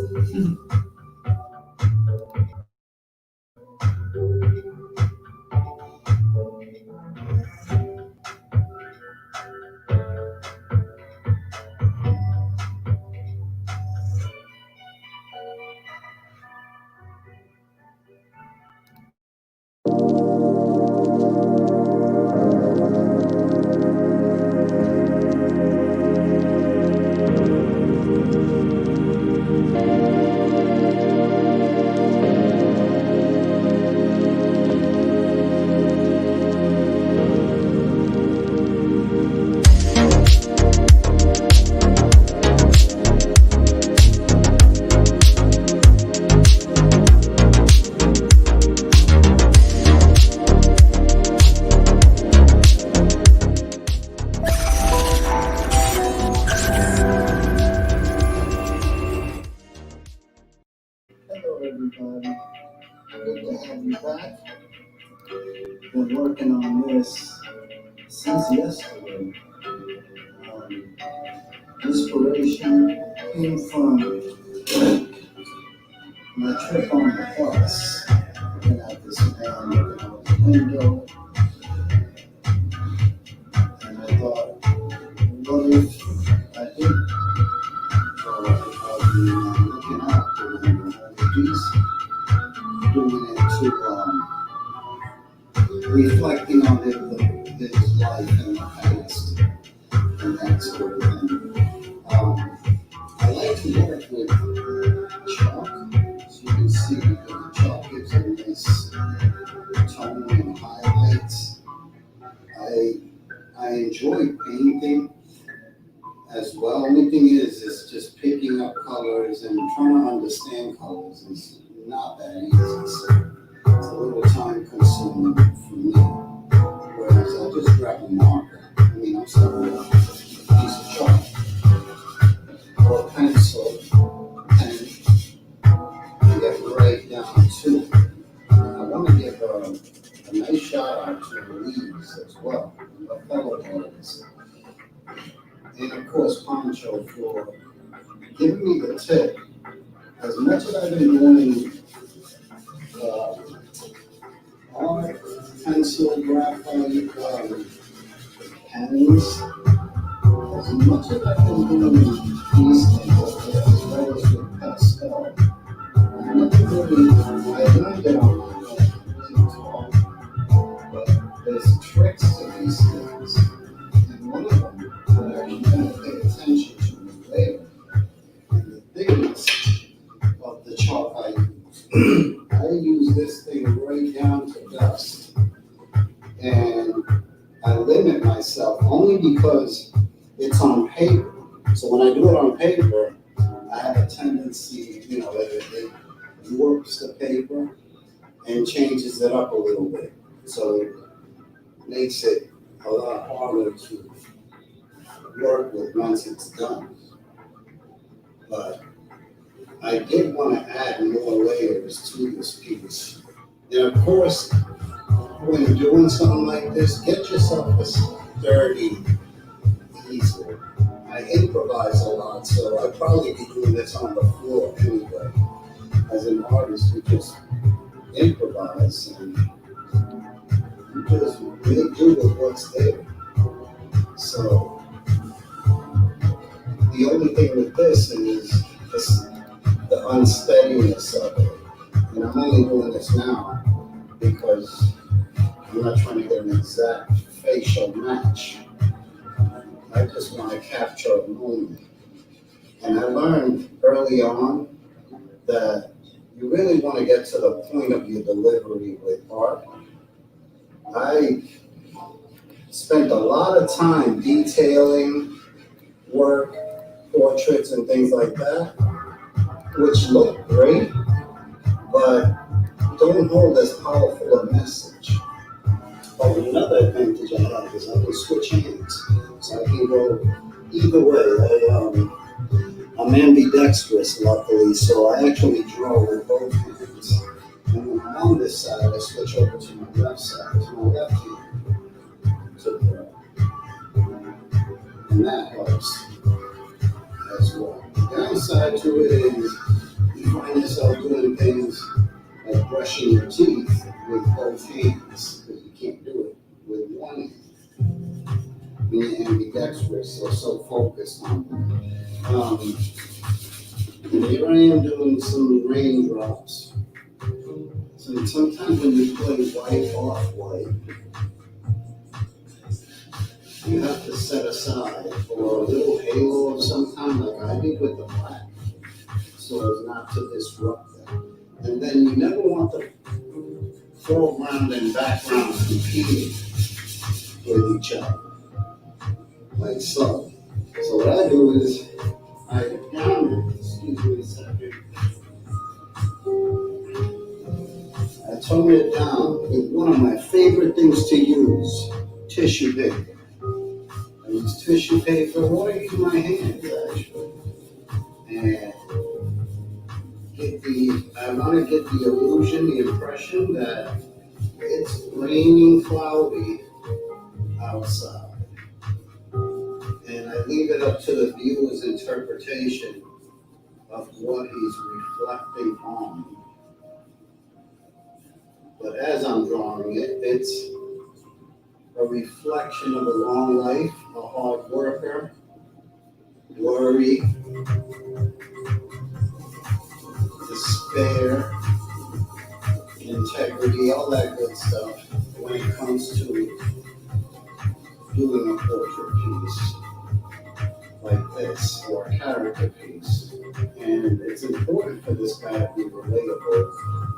Hello, everybody. Good to have you back. Been working on this since yesterday. Inspiration came from my trip on the bus. Looking at this man looking out the window, and I thought, what if I did looking out the window? He's doing it to reflecting on his life in the past and that sort of thing. I like to work with chalk, as you can see, because the chalk gives a nice tone and highlights. I enjoy painting as well. Only thing is just picking up colors and trying to understand colors is not that easy. So it's a little time consuming for me. Whereas I just grab a marker. I'm sorry, a piece of chalk or a pencil and get right down to it. I want to give a nice shout out to the leaves as well, my fellow artists. And of course, Pancho for giving me the tip. As much as I've been doing art, pencil, graphite, pens, as much as I've been doing these things, as well as with pastel, I never really, I learned it on my own, I wasn't taught, but there's tricks to these things, and one of them that I can kind of pay attention to later, and the thickness of the chalk I use. I use this thing right down to dust, and I limit myself only because it's on paper. So when I do it on paper, I have a tendency, it warps the paper and changes it up a little bit. So it makes it a lot harder to work with once it's done. But I did want to add more layers to this piece. And of course, when doing something like this, get yourself a sturdy easel. I improvise a lot, so I'd probably be doing this on the floor anyway. As an artist, you just improvise and you just make do with what's there. So the only thing with this is the unsteadiness of it. And I'm only doing this now because I'm not trying to get an exact facial match. I just want to capture a moment. And I learned early on that you really want to get to the point of your delivery with art. I spent a lot of time detailing work, portraits, and things like that, which look great, but don't hold as powerful a message. But another advantage I have is I can switch hands, so I can go either way. I'm ambidextrous, luckily, so I actually draw with both hands. And when I'm on this side, I switch over to my left side, to my left hand to draw. And that helps as well. The downside to it is you find yourself doing things like brushing your teeth with both hands, because you can't do it with one hand. Being ambidextrous or so focused on it. And here I am doing some raindrops. So sometimes when you play white off white, you have to set aside for a little halo of some kind, like I did with the black, so as not to disrupt that. And then you never want the foreground and background competing with each other, like so. So what I do is I down it, excuse me a second. I tone it down with one of my favorite things to use, tissue paper. I use tissue paper or I use my hands actually. And I want to get the illusion, the impression that it's raining cloudy outside. And I leave it up to the viewer's interpretation of what he's reflecting on. But as I'm drawing it, it's a reflection of a long life, a hard worker, worry, despair, integrity, all that good stuff when it comes to doing a portrait piece like this or a character piece. And it's important for this guy to be relatable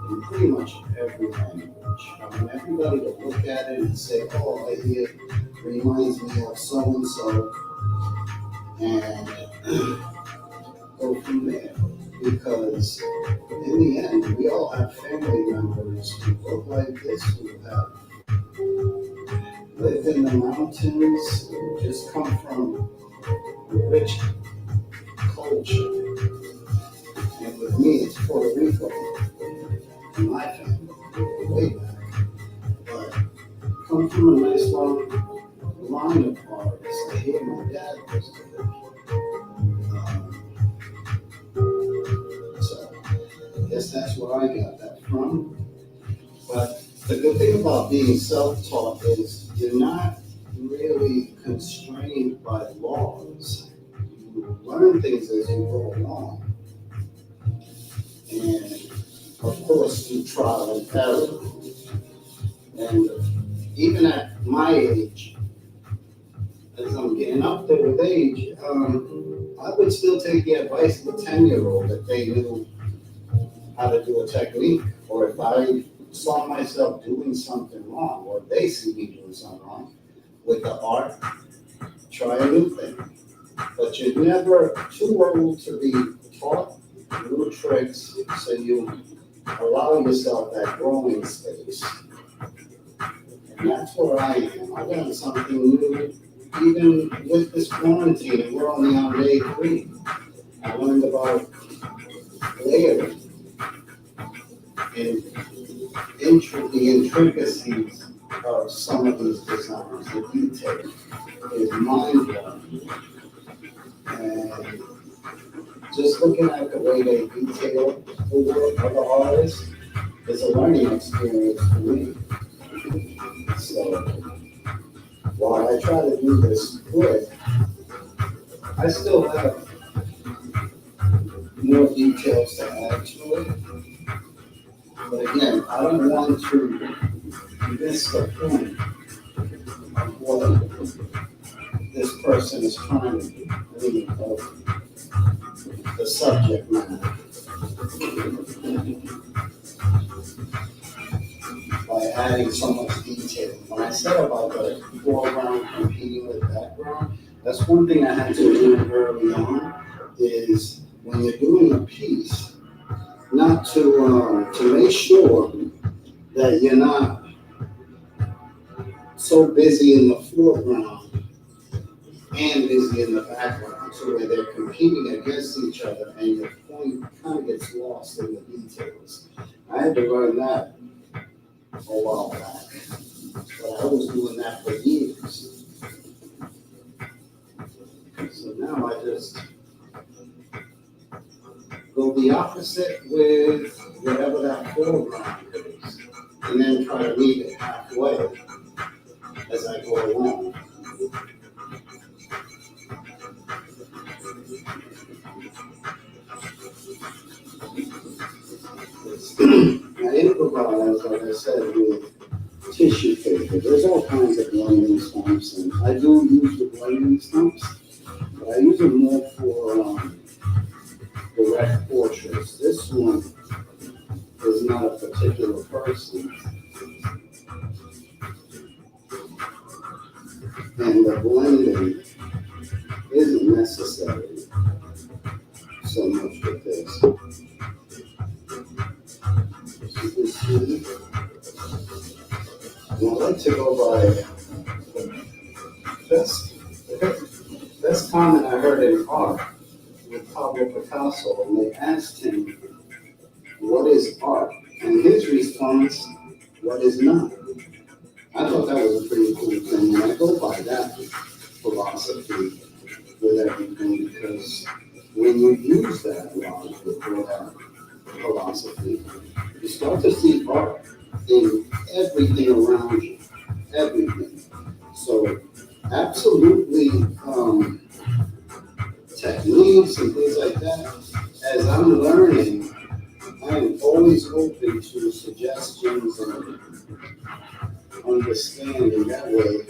in pretty much every language. I want everybody to look at it and say, oh, it reminds me of so-and-so, and go from there. Because in the end, we all have family members who look like this, who have lived in the mountains, who just come from a rich culture. And with me, it's Puerto Rico, in my family, way back. But come from a nice long line of artists. I hear my dad was good. So I guess that's where I got that from. But the good thing about being self-taught is you're not really constrained by laws. You learn things as you go along. And of course, through trial and error. And even at my age, as I'm getting up there with age, I would still take the advice of a 10-year-old if they knew how to do a technique, or if I saw myself doing something wrong, or if they see me doing something wrong with the art, try a new thing. But you're never too old to be taught new tricks, so you allow yourself that growing space. And that's where I am. I learned something new, even with this quarantine, and we're only on day 3. I learned about layering and the intricacies of some of these designs. The detail is mind-blowing. And just looking at the way they detail the work of the artist is a learning experience for me. So while I try to do this quick, I still have more details to add to it. But again, I don't want to miss the point of what this person is trying to do, meaning of the subject matter. By adding so much detail. When I said about the foreground competing with background, that's one thing I had to learn early on, is when you're doing a piece, not to make sure that you're not so busy in the foreground and busy in the background, so where they're competing against each other and your point kind of gets lost in the details. I had to learn that a while back, but I was doing that for years. So now I just go the opposite with whatever that foreground is, and then try to meet it halfway as I go along. I improvise, like I said, with tissue paper. There's all kinds of blending stumps, and I do use the blending stumps, but I use them more for direct portraits. This one is not a particular person, and the blending isn't necessary so much with this. You can see, and I like to go by best comment I heard in art with Pablo Picasso, and they asked him, what is art? And his response, what is not? I thought that was a pretty cool thing, and I go by that philosophy with everything, because when you use that logic or that philosophy, you start to see art in everything around you, everything. So absolutely techniques and things like that, as I'm learning, I am always open to suggestions and understanding. That way,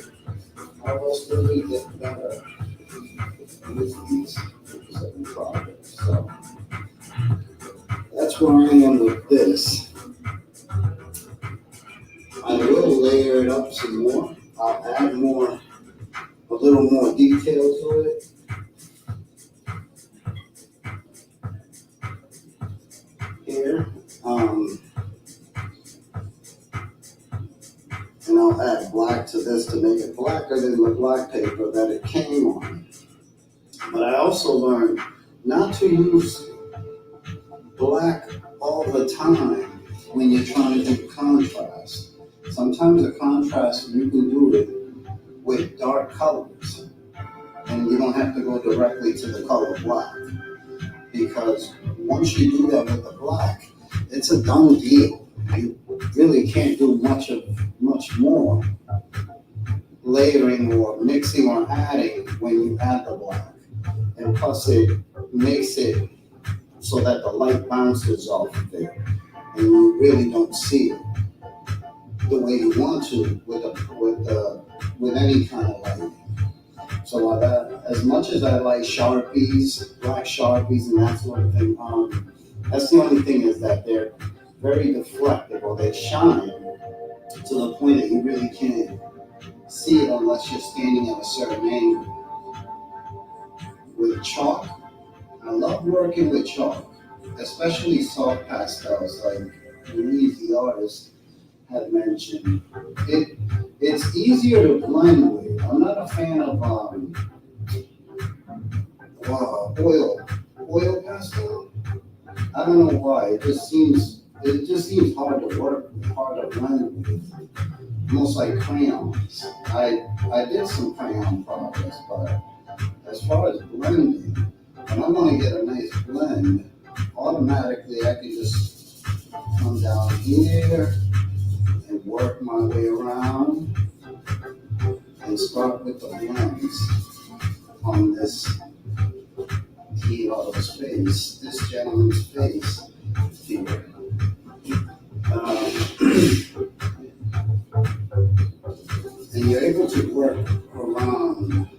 how else do we get better with these certain projects? So that's where I am with this. I will layer it up some more. I'll add a little more detail to it. Here, and I'll add black to this to make it blacker than the black paper that it came on. But I also learned not to use black all the time when you're trying to do contrast. Sometimes the contrast, you can do it with dark colors, and you don't have to go directly to the color black, because once you do that with the black, it's a done deal. You really can't do much more layering or mixing or adding when you add the black. And plus it makes it so that the light bounces off of it, and you really don't see it the way you want to with any kind of lighting. So as much as I like Sharpies, black Sharpies and that sort of thing, that's the only thing, is that they're very deflective, or they shine to the point that you really can't see it unless you're standing at a certain angle. With chalk, I love working with chalk, especially soft pastels like Louise, the artist, had mentioned. It's easier to blend with. I'm not a fan of oil pastel. I don't know why. It just seems hard to work with, hard to blend with. Almost like crayons. I did some crayon projects, but as far as blending, when I want to get a nice blend, automatically I can just come down here and work my way around and start with the blends on this hero's face, this gentleman's face here. And you're able to work around.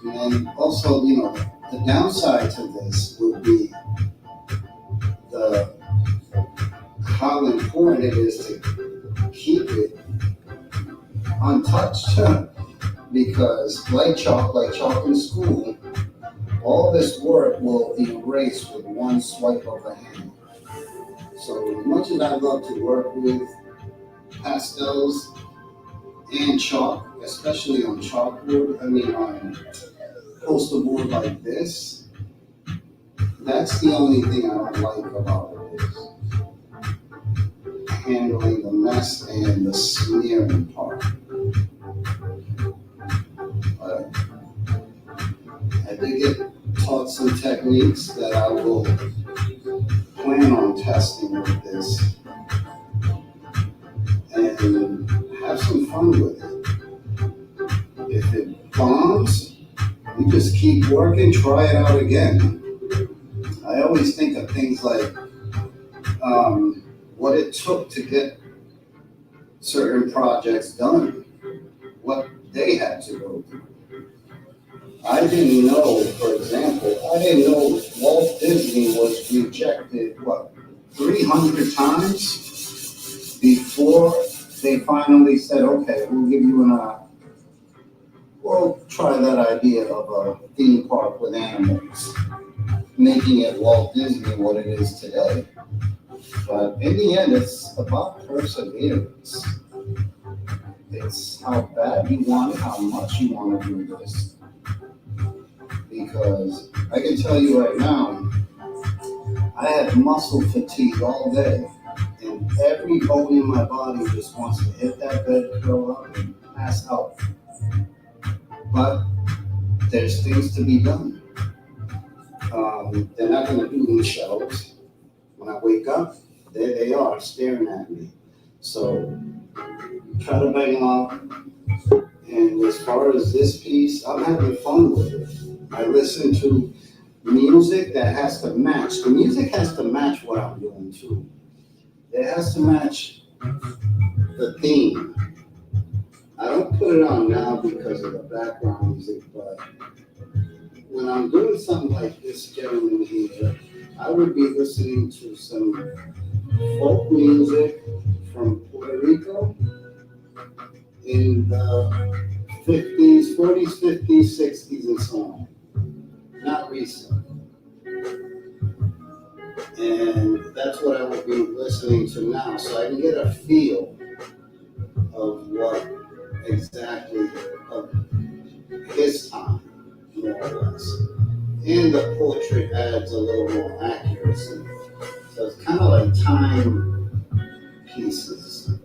And also, the downside to this would be how important it is to keep it untouched. Because like chalk in school, all this work will erase with one swipe of the hand. So as much as I love to work with pastels and chalk, especially on chalkboard, on poster board like this, that's the only thing I don't like about it, is handling the mess and the smearing part. But I did get taught some techniques that I will testing with this and have some fun with it. If it bombs, you just keep working, try it out again. I always think of things like what it took to get certain projects done, what they had to go through. I didn't know, for example, I didn't know Walt Disney was rejected, 300 times before they finally said, okay, we'll give you we'll try that idea of a theme park with animals, making it Walt Disney what it is today. But in the end, it's about perseverance. It's how bad you want it, how much you want to do this. Because I can tell you right now, I had muscle fatigue all day, and every bone in my body just wants to hit that bed, curl up, and pass out. But there's things to be done. They're not going to do these shows. When I wake up, there they are staring at me. So try to bang off. And as far as this piece, I'm having fun with it. I listen to music that has to match. The music has to match what I'm doing too. It has to match the theme. I don't put it on now because of the background music, but when I'm doing something like this gentleman here, I would be listening to some folk music from Puerto Rico in the 50s, 40s, 50s, 60s, and so on. Not recent. And that's what I would be listening to now, so I can get a feel of what exactly of his time, more or less. And the portrait adds a little more accuracy. So it's kind of like time pieces.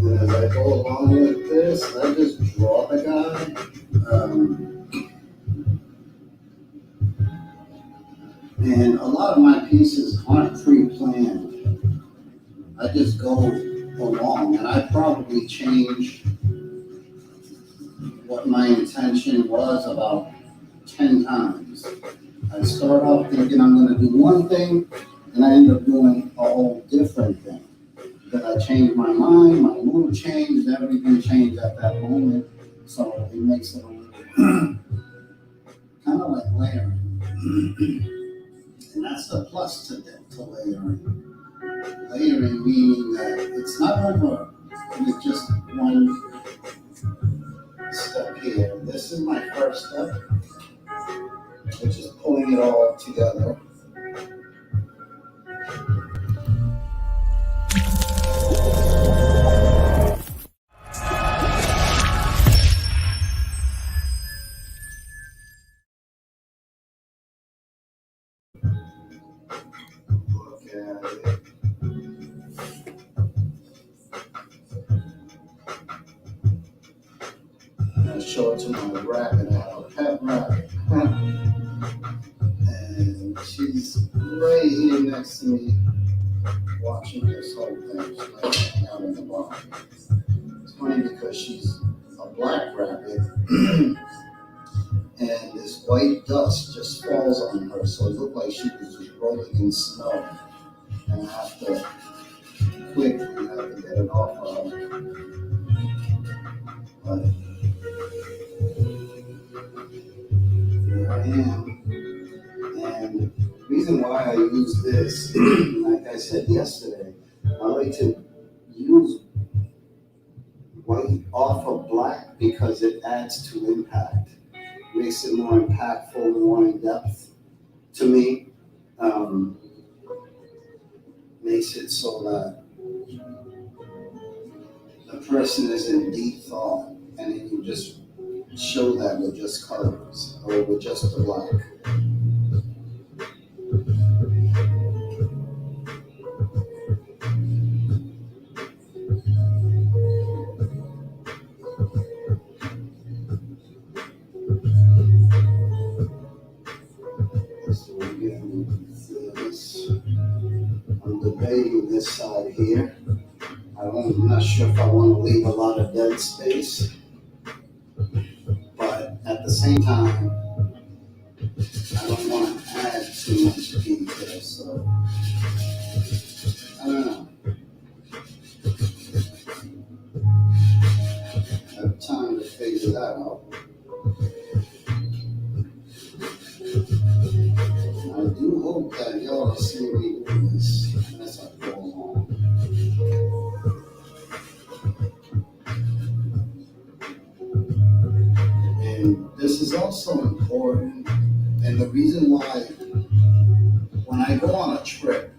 And as I go along with this, I just draw the guy. And a lot of my pieces aren't pre-planned. I just go along, and I probably change what my intention was about 10 times. I start off thinking I'm going to do one thing, and I end up doing a whole different thing. Then I changed my mind, my mood changed, everything changed at that moment. So it makes it a little kind of like layering. And that's the plus to layering. Layering meaning that it's not over with just one step here. This is my first step, which is pulling it all together. Look at it. I show it to my rabbit. I have a pet rabbit. And she's right here next to me watching this whole thing. She's like hanging out in the bar. It's funny because she's a black rabbit and this white dust just falls on her. So it looked like she was just rolling in snow. And I have to quickly get it off of her. But here I am. And the reason why I use this, like I said yesterday, I like to use white off of black because it adds to impact. Makes it more impactful, more in depth to me. Makes it so that the person is in deep thought and then you just show that with just colors or with just the black. So again, this, I'm debating this side here. I'm not sure if I want to leave a lot of dead space, but at the same time, I don't want to add too much detail, so I don't know. I have time to figure that out. I do hope that y'all see me doing this as I go along. And this is also important, and the reason why when I go on a trip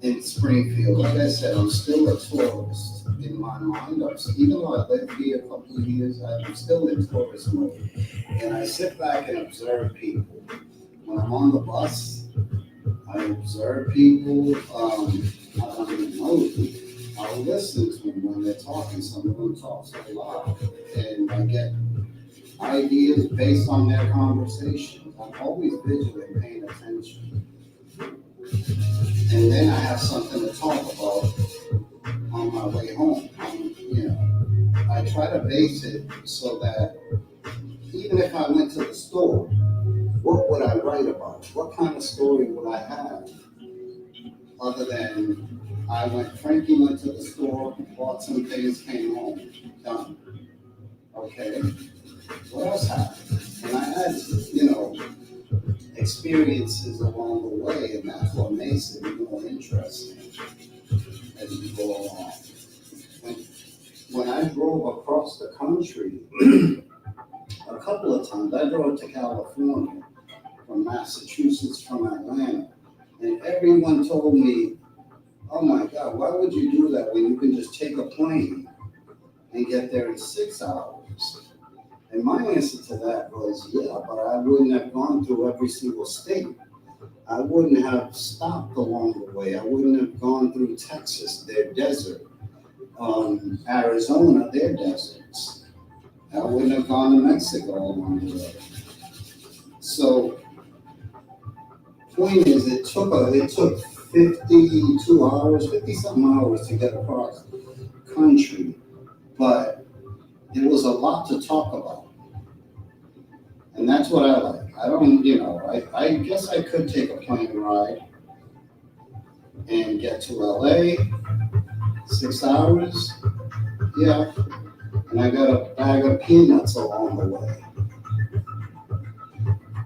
in Springfield, like I said, I'm still a tourist in my mind. Even though I lived here a couple of years, I'm still in tourist mode. And I sit back and observe people. When I'm on the bus, I observe people. I don't even know people. I'll listen to them when they're talking. Some of them talk so loud, and I get ideas based on their conversations. I'm always vigilant, paying attention. And then I have something to talk about on my way home. I try to base it so that even if I went to the store, what would I write about? What kind of story would I have? Other than Frankie went to the store, bought some things, came home, done. Okay, what else happened? And I had, experiences along the way, and that's what makes it more interesting as you go along. When I drove across the country, a couple of times, I drove to California, from Massachusetts, from Atlanta, and everyone told me, oh my God, why would you do that when you can just take a plane and get there in 6 hours? And my answer to that was, yeah, but I wouldn't have gone through every single state. I wouldn't have stopped along the way. I wouldn't have gone through Texas, their desert, Arizona, their deserts. I wouldn't have gone to Mexico along the way. So, point is, it took 52 hours, 50-something hours to get across the country, but it was a lot to talk about. And that's what I like. I don't, I guess I could take a plane ride and get to LA, 6 hours, yeah, and I got a bag of peanuts along the way.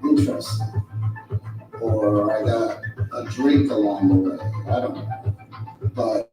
Interesting. Or I got a drink along the way. I don't know. But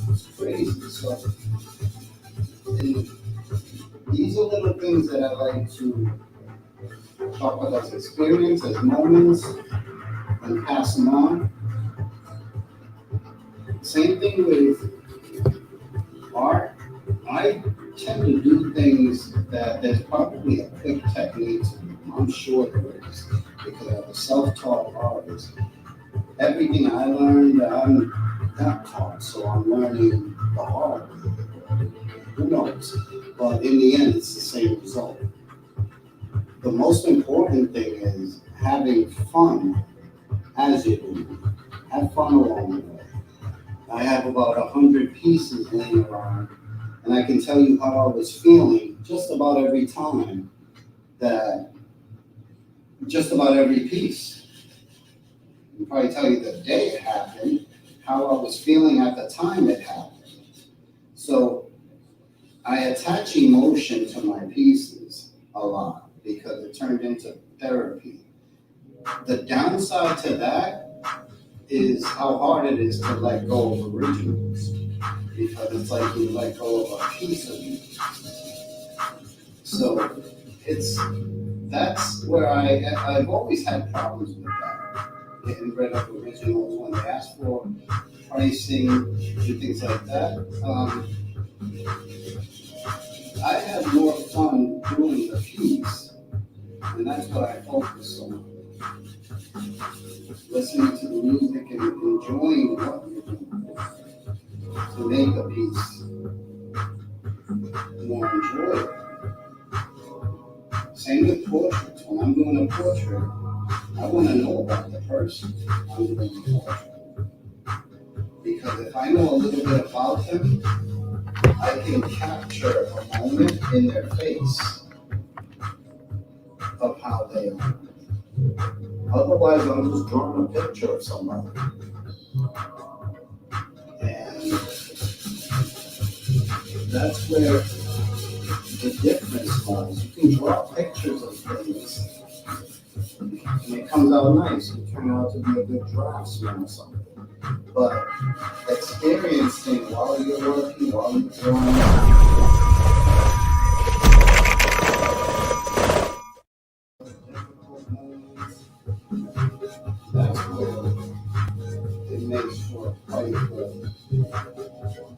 it's crazy. So, and these are little things that I like to talk about as experience, as moments, and pass them on. Same thing with art. I tend to do things that there's probably a quick technique to do. I'm sure there is. because as a self-taught artist, everything I learned, I'm not taught, so I'm learning the hard way. Who knows? But in the end, it's the same result. The most important thing is having fun as you do. Have fun along the way. I have about 100 pieces laying around, and I can tell you how I was feeling just about every time that, just about every piece. I can probably tell you the day it happened, how I was feeling at the time it happened. So I attach emotion to my pieces a lot because it turned into therapy. The downside to that is how hard it is to let go of originals, because it's like you let go of a piece of you. So that's where I've always had problems with that, getting rid of originals when they ask for pricing and things like that. I have more fun doing the piece, and that's what I focus on. Listening to the music and enjoying what you're doing to make a piece more enjoyable. Same with portraits. When I'm doing a portrait, I want to know about the person I'm doing the portrait. Because if I know a little bit about them, I can capture a moment in their face of how they are. Otherwise, I'm just drawing a picture of somebody. And that's where the difference lies. You can draw pictures of things, and it comes out nice. You turn out to be a good draftsman or something. But experiencing while you're working, while you're drawing, that's where it makes for quite a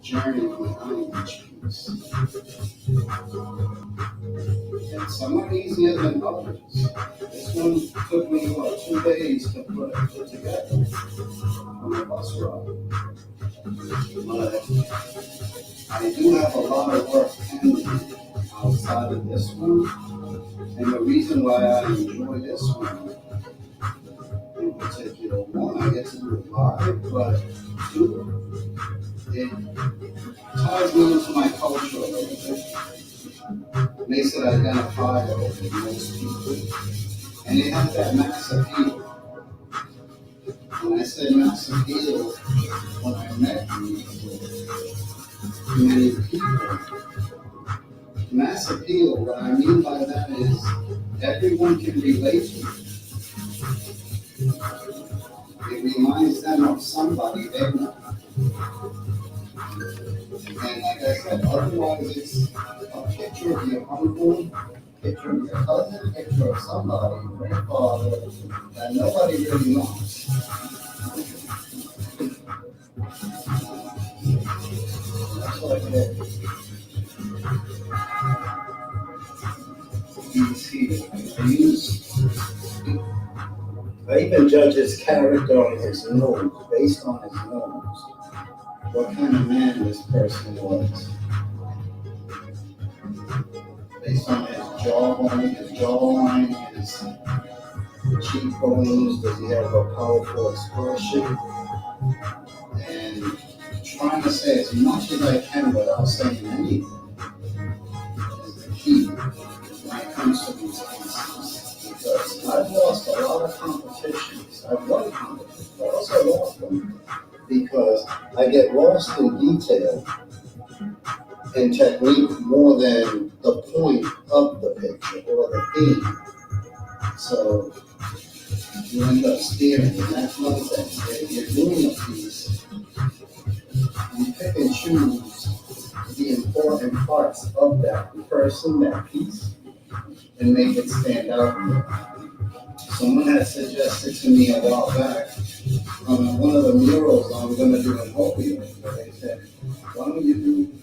journey behind each piece. And some are easier than others. This one took me, 2 days to put together on the bus ride. But I do have a lot of work pending outside of this one. And the reason why I enjoy this one in particular, one, I get to do it live, but two, it ties me into my culture a little bit. Makes it identifiable with most people. And it has that mass appeal. When I say mass appeal, when I met many people, mass appeal, what I mean by that is everyone can relate to it. It reminds them of somebody they know. And like I said, otherwise it's a picture of your uncle, picture of your cousin, picture of somebody, grandfather, that nobody really knows. That's what I get. I even judge his character on his nose, based on his nose, what kind of man this person was. Based on his jawline, his cheekbones, does he have a powerful expression? And trying to say as much as I can without saying anything is the key when it comes to these pieces. Because I've lost a lot of competitions. I've won competitions, but also lost them because I get lost in detail and technique more than the point of the picture or the theme. So you end up steering, and that's one thing. If you're doing a piece, you pick and choose the important parts of that person, that piece, and make it stand out more. Someone had suggested to me a while back on one of the murals I'm going to do in Holyoke, where they said, why don't you do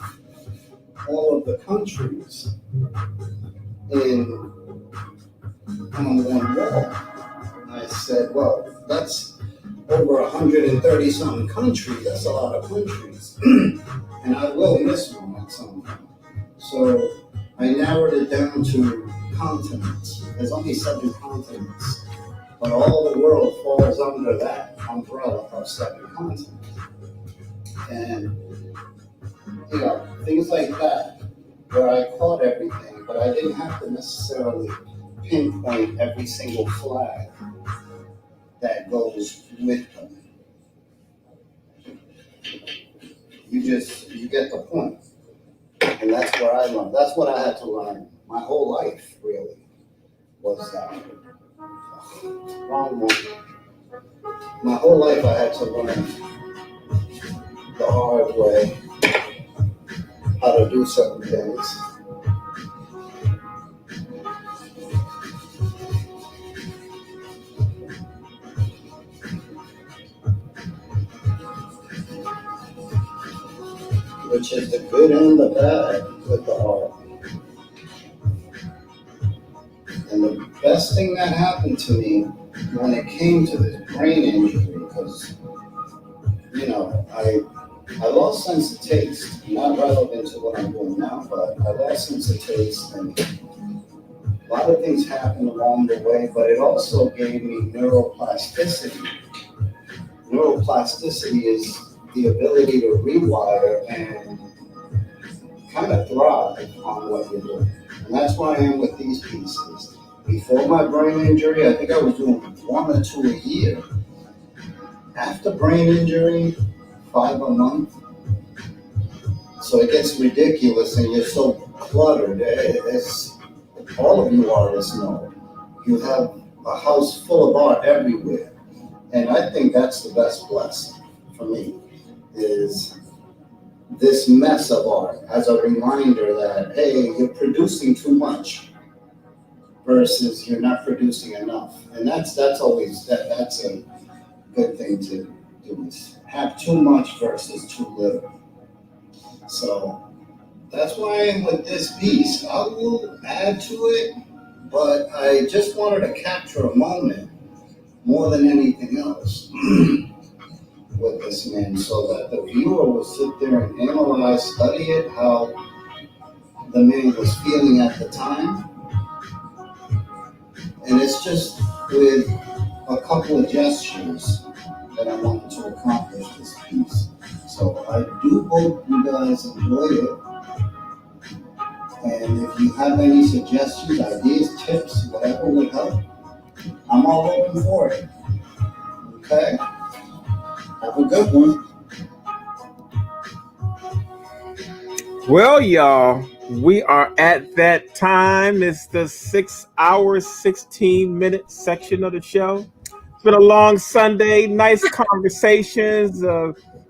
all of the countries on one wall? well, that's over 130 something countries. That's a lot of countries. And I will miss one at some point. So I narrowed it down to continents. There's only 7 continents. But all the world falls under that umbrella of 7 continents. And, you know, things like that, where I caught everything, but I didn't have to necessarily pinpoint every single flag that goes with them. You get the point. And that's where I learned. That's what I had to learn. My whole life, really, was wrong one. My whole life I had to learn the hard way how to do certain things. Which is the good and the bad with the art. And the best thing that happened to me when it came to this brain injury, because, you know, I lost sense of taste, not relevant to what I'm doing now, but I lost sense of taste, and a lot of things happened along the way, but it also gave me neuroplasticity. Neuroplasticity is the ability to rewire and kind of thrive on what you're doing. And that's why I am with these pieces. Before my brain injury, I think I was doing 1 or 2 a year. After brain injury, 5 a month. So it gets ridiculous and you're so cluttered. As all of you artists know, you have a house full of art everywhere. And I think that's the best blessing for me, is this mess of art as a reminder that, hey, you're producing too much versus you're not producing enough. And that's always, that's a good thing to do, is have too much versus too little. So that's why I'm with this piece. I will add to it, but I just wanted to capture a moment more than anything else with this man, so that the viewer will sit there and analyze, study it, how the man was feeling at the time. And it's just with a couple of gestures that I wanted to accomplish this piece. So I do hope you guys enjoy it. And if you have any suggestions, ideas, tips, whatever would help, I'm all open for it. Okay? Have a good one. Well, y'all, we are at that time. It's the 6 hour, 16-minute section of the show. It's been a long Sunday, nice conversations,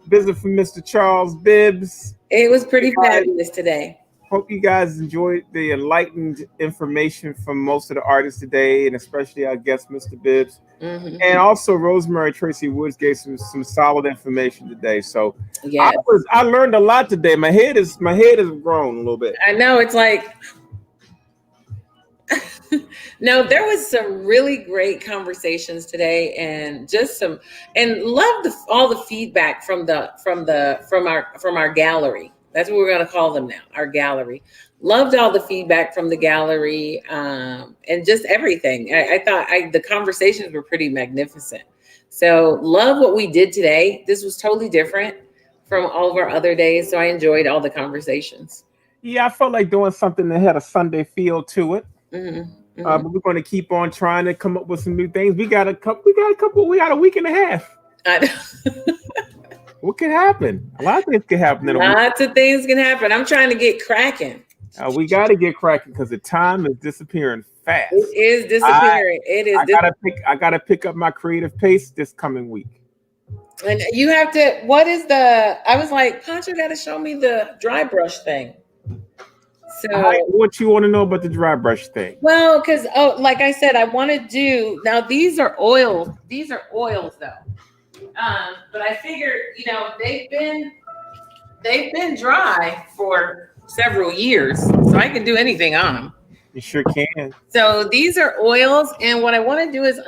visit from Mr. Charles Bibbs. It was pretty fabulous today. Hope you guys enjoyed the enlightened information from most of the artists today, and especially our guest, Mr. Bibbs. Mm-hmm. And also Rosemary Tracy Woods gave some solid information today. So yes. I learned a lot today. My head is grown a little bit. I know, it's like no, there was some really great conversations today, and just some, and loved all the feedback from our gallery. That's what we're going to call them now, our gallery. Loved all the feedback from the gallery, and just everything. I thought the conversations were pretty magnificent. So love what we did today. This was totally different from all of our other days. So I enjoyed all the conversations. Yeah, I felt like doing something that had a Sunday feel to it. Mm-hmm. But we're going to keep on trying to come up with some new things. We got a week and a half. What could happen? A lot of things can happen in a week. Lots of things can happen. I'm trying to get cracking. We got to get cracking because the time is disappearing fast. It is disappearing. I gotta pick up my creative pace this coming week. And you have to. I was like, Pancho got to show me the dry brush thing. So what you want to know about the dry brush thing? Well, because like I said, I want to do now. These are oils. These are oils though. But I figured, they've been dry for several years, so I can do anything on them. You sure can. So these are oils, and what I want to do is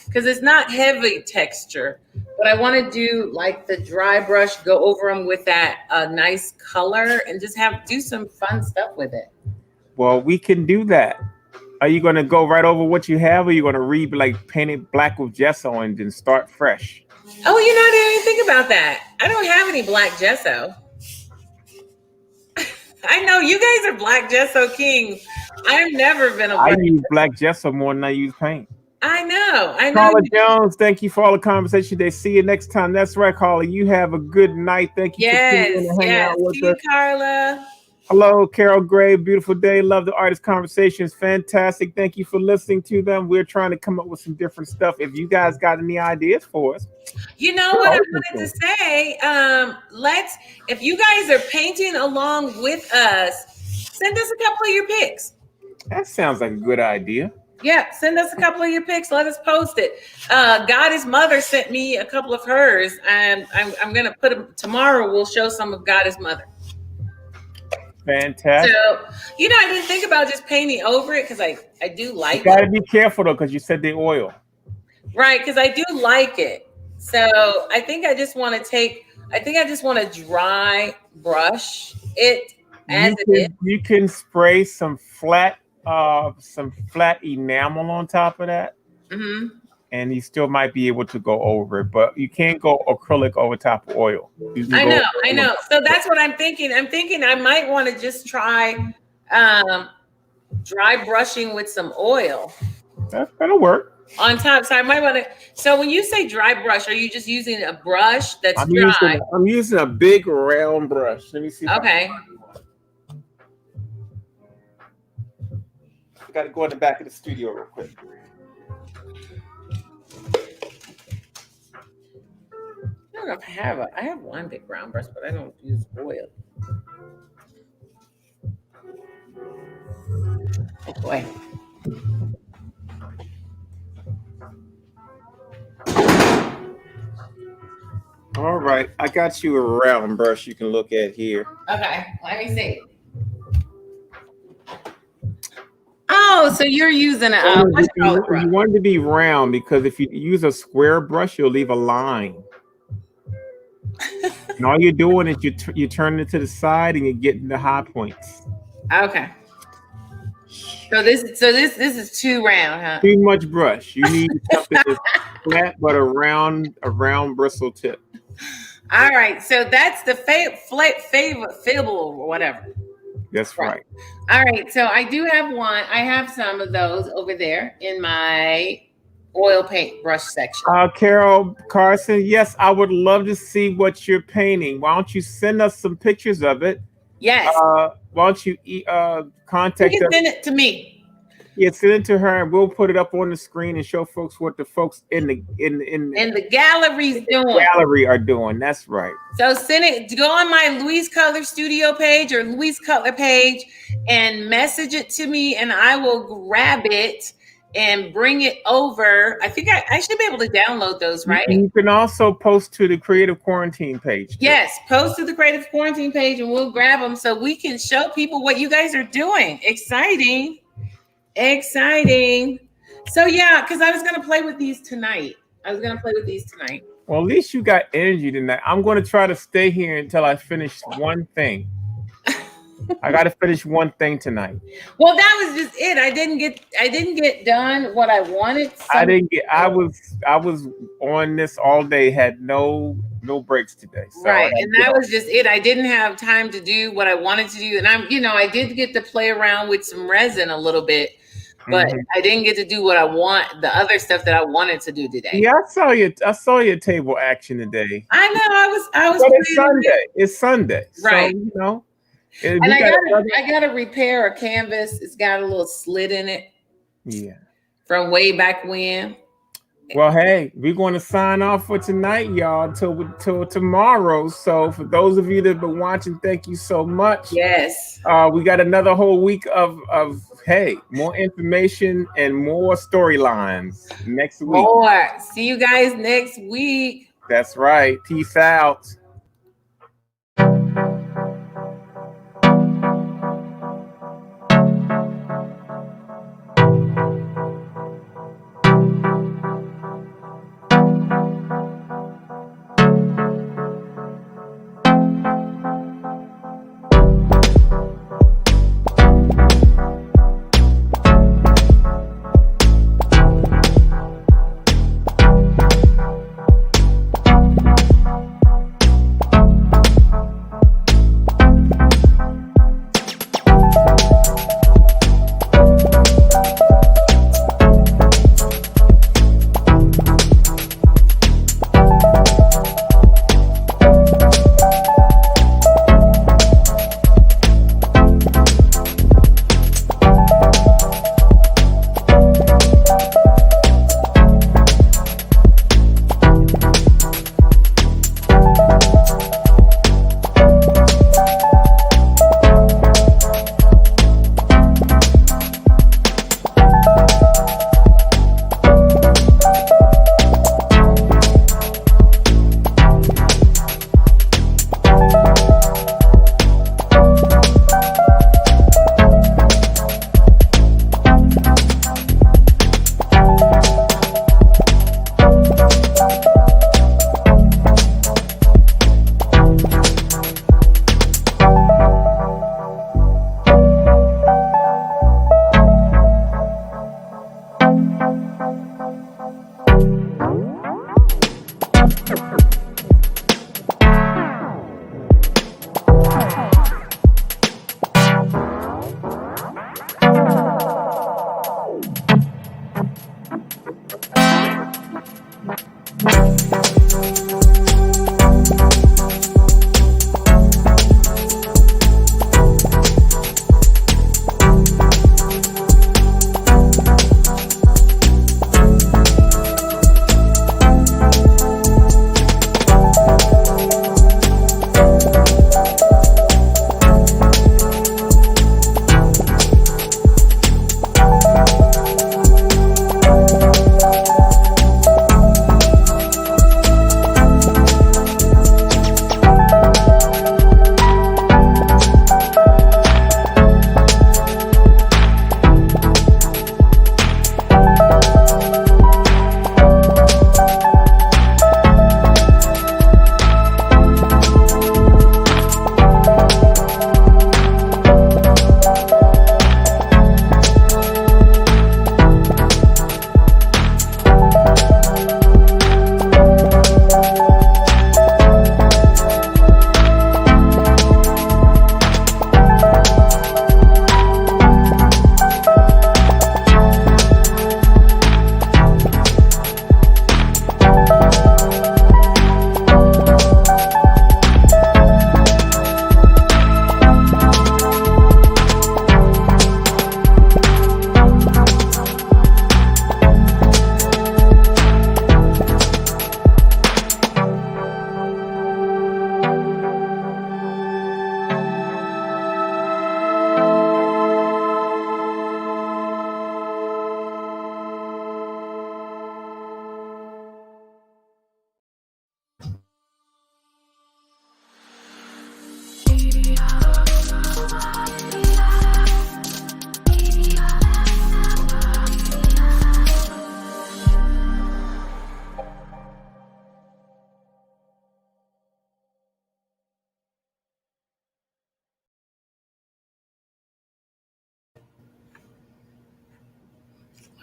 because it's not heavy texture, but I want to do like the dry brush, go over them with that nice color, and just do some fun stuff with it. Well, we can do that. Are you going to go right over what you have, or are you going to paint it black with gesso and then start fresh? Oh, I didn't even think about that. I don't have any black gesso. I know you guys are black gesso king. I've never been a I black use black gesso more than I use paint. I know. Carla Jones, thank you for all the conversation today. See you next time. That's right, Carla. You have a good night. Thank you for tuning in and hanging out with See you, us. Carla. Hello, Carol Gray. Beautiful day. Love the artist conversations. Fantastic. Thank you for listening to them. We're trying to come up with some different stuff. If you guys got any ideas for us. You know what I wanted to say? If you guys are painting along with us, send us a couple of your pics. That sounds like a good idea. Yeah, send us a couple of your pics. Let us post it. Goddess Mother sent me a couple of hers, and I'm gonna put them tomorrow. We'll show some of Goddess Mother. Fantastic. So, I didn't think about just painting over it because I do like it. You gotta be careful though, because you said the oil. Right, because I do like it. So I think I just want to dry brush it as it is. You can spray some flat enamel on top of that. Mm-hmm. And you still might be able to go over it, but you can't go acrylic over top of oil. I know. So that's what I'm thinking. I'm thinking I might want to just try dry brushing with some oil. That'll work. On top. So I might want to. So when you say dry brush, are you just using a brush that's dry? I'm using a big round brush. Let me see. Okay. I got to go in the back of the studio real quick. I don't know if I have one big round brush, but I don't use oil. Oh boy. All right, I got you a round brush you can look at here. Okay, let me see. Oh, so you're using you want it to be round because if you use a square brush, you'll leave a line. And all you're doing is you turn it to the side and you're getting the high points. Okay. So this is too round, huh? Too much brush. You need something that's flat but a round bristle tip. All right. So that's the fable or whatever. That's right. All right. So I do have one. I have some of those over there in my oil paint brush section. Carol Carson, yes, I would love to see what you're painting. Why don't you send us some pictures of it? Yes. Why don't you contact us? You can send it to me. Yeah, send it to her, and we'll put it up on the screen and show folks what the folks in the gallery's doing. Gallery are doing. That's right. So send it. Go on my Louise Cutler Studio page or Louise Cutler page, and message it to me, and I will grab it and bring it over. I think I should be able to download those, right? You can also post to the Creative Quarantine page. Too. Yes, post to the Creative Quarantine page, and we'll grab them so we can show people what you guys are doing. Exciting. So yeah, because I was gonna play with these tonight. Well, at least you got energy tonight. I'm going to try to stay here until I finish one thing. I got to finish one thing tonight. Well, that was just it. I didn't get done what I wanted. I was on this all day. Had no breaks today. So right, and that was just it. I didn't have time to do what I wanted to do, and I did get to play around with some resin a little bit, but I didn't get to do what I want. The other stuff that I wanted to do today. Yeah, I saw your table action today. I know. I was. But it's Sunday. It's Sunday, right? So, and I got to repair a canvas. It's got a little slit in it. Yeah. From way back when. Well, hey, we're going to sign off for tonight, y'all, till tomorrow. So for those of you that have been watching, thank you so much. Yes. We got another whole week of more information and more storylines next week. More. See you guys next week. That's right. Peace out.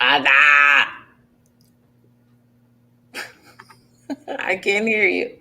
I can't hear you.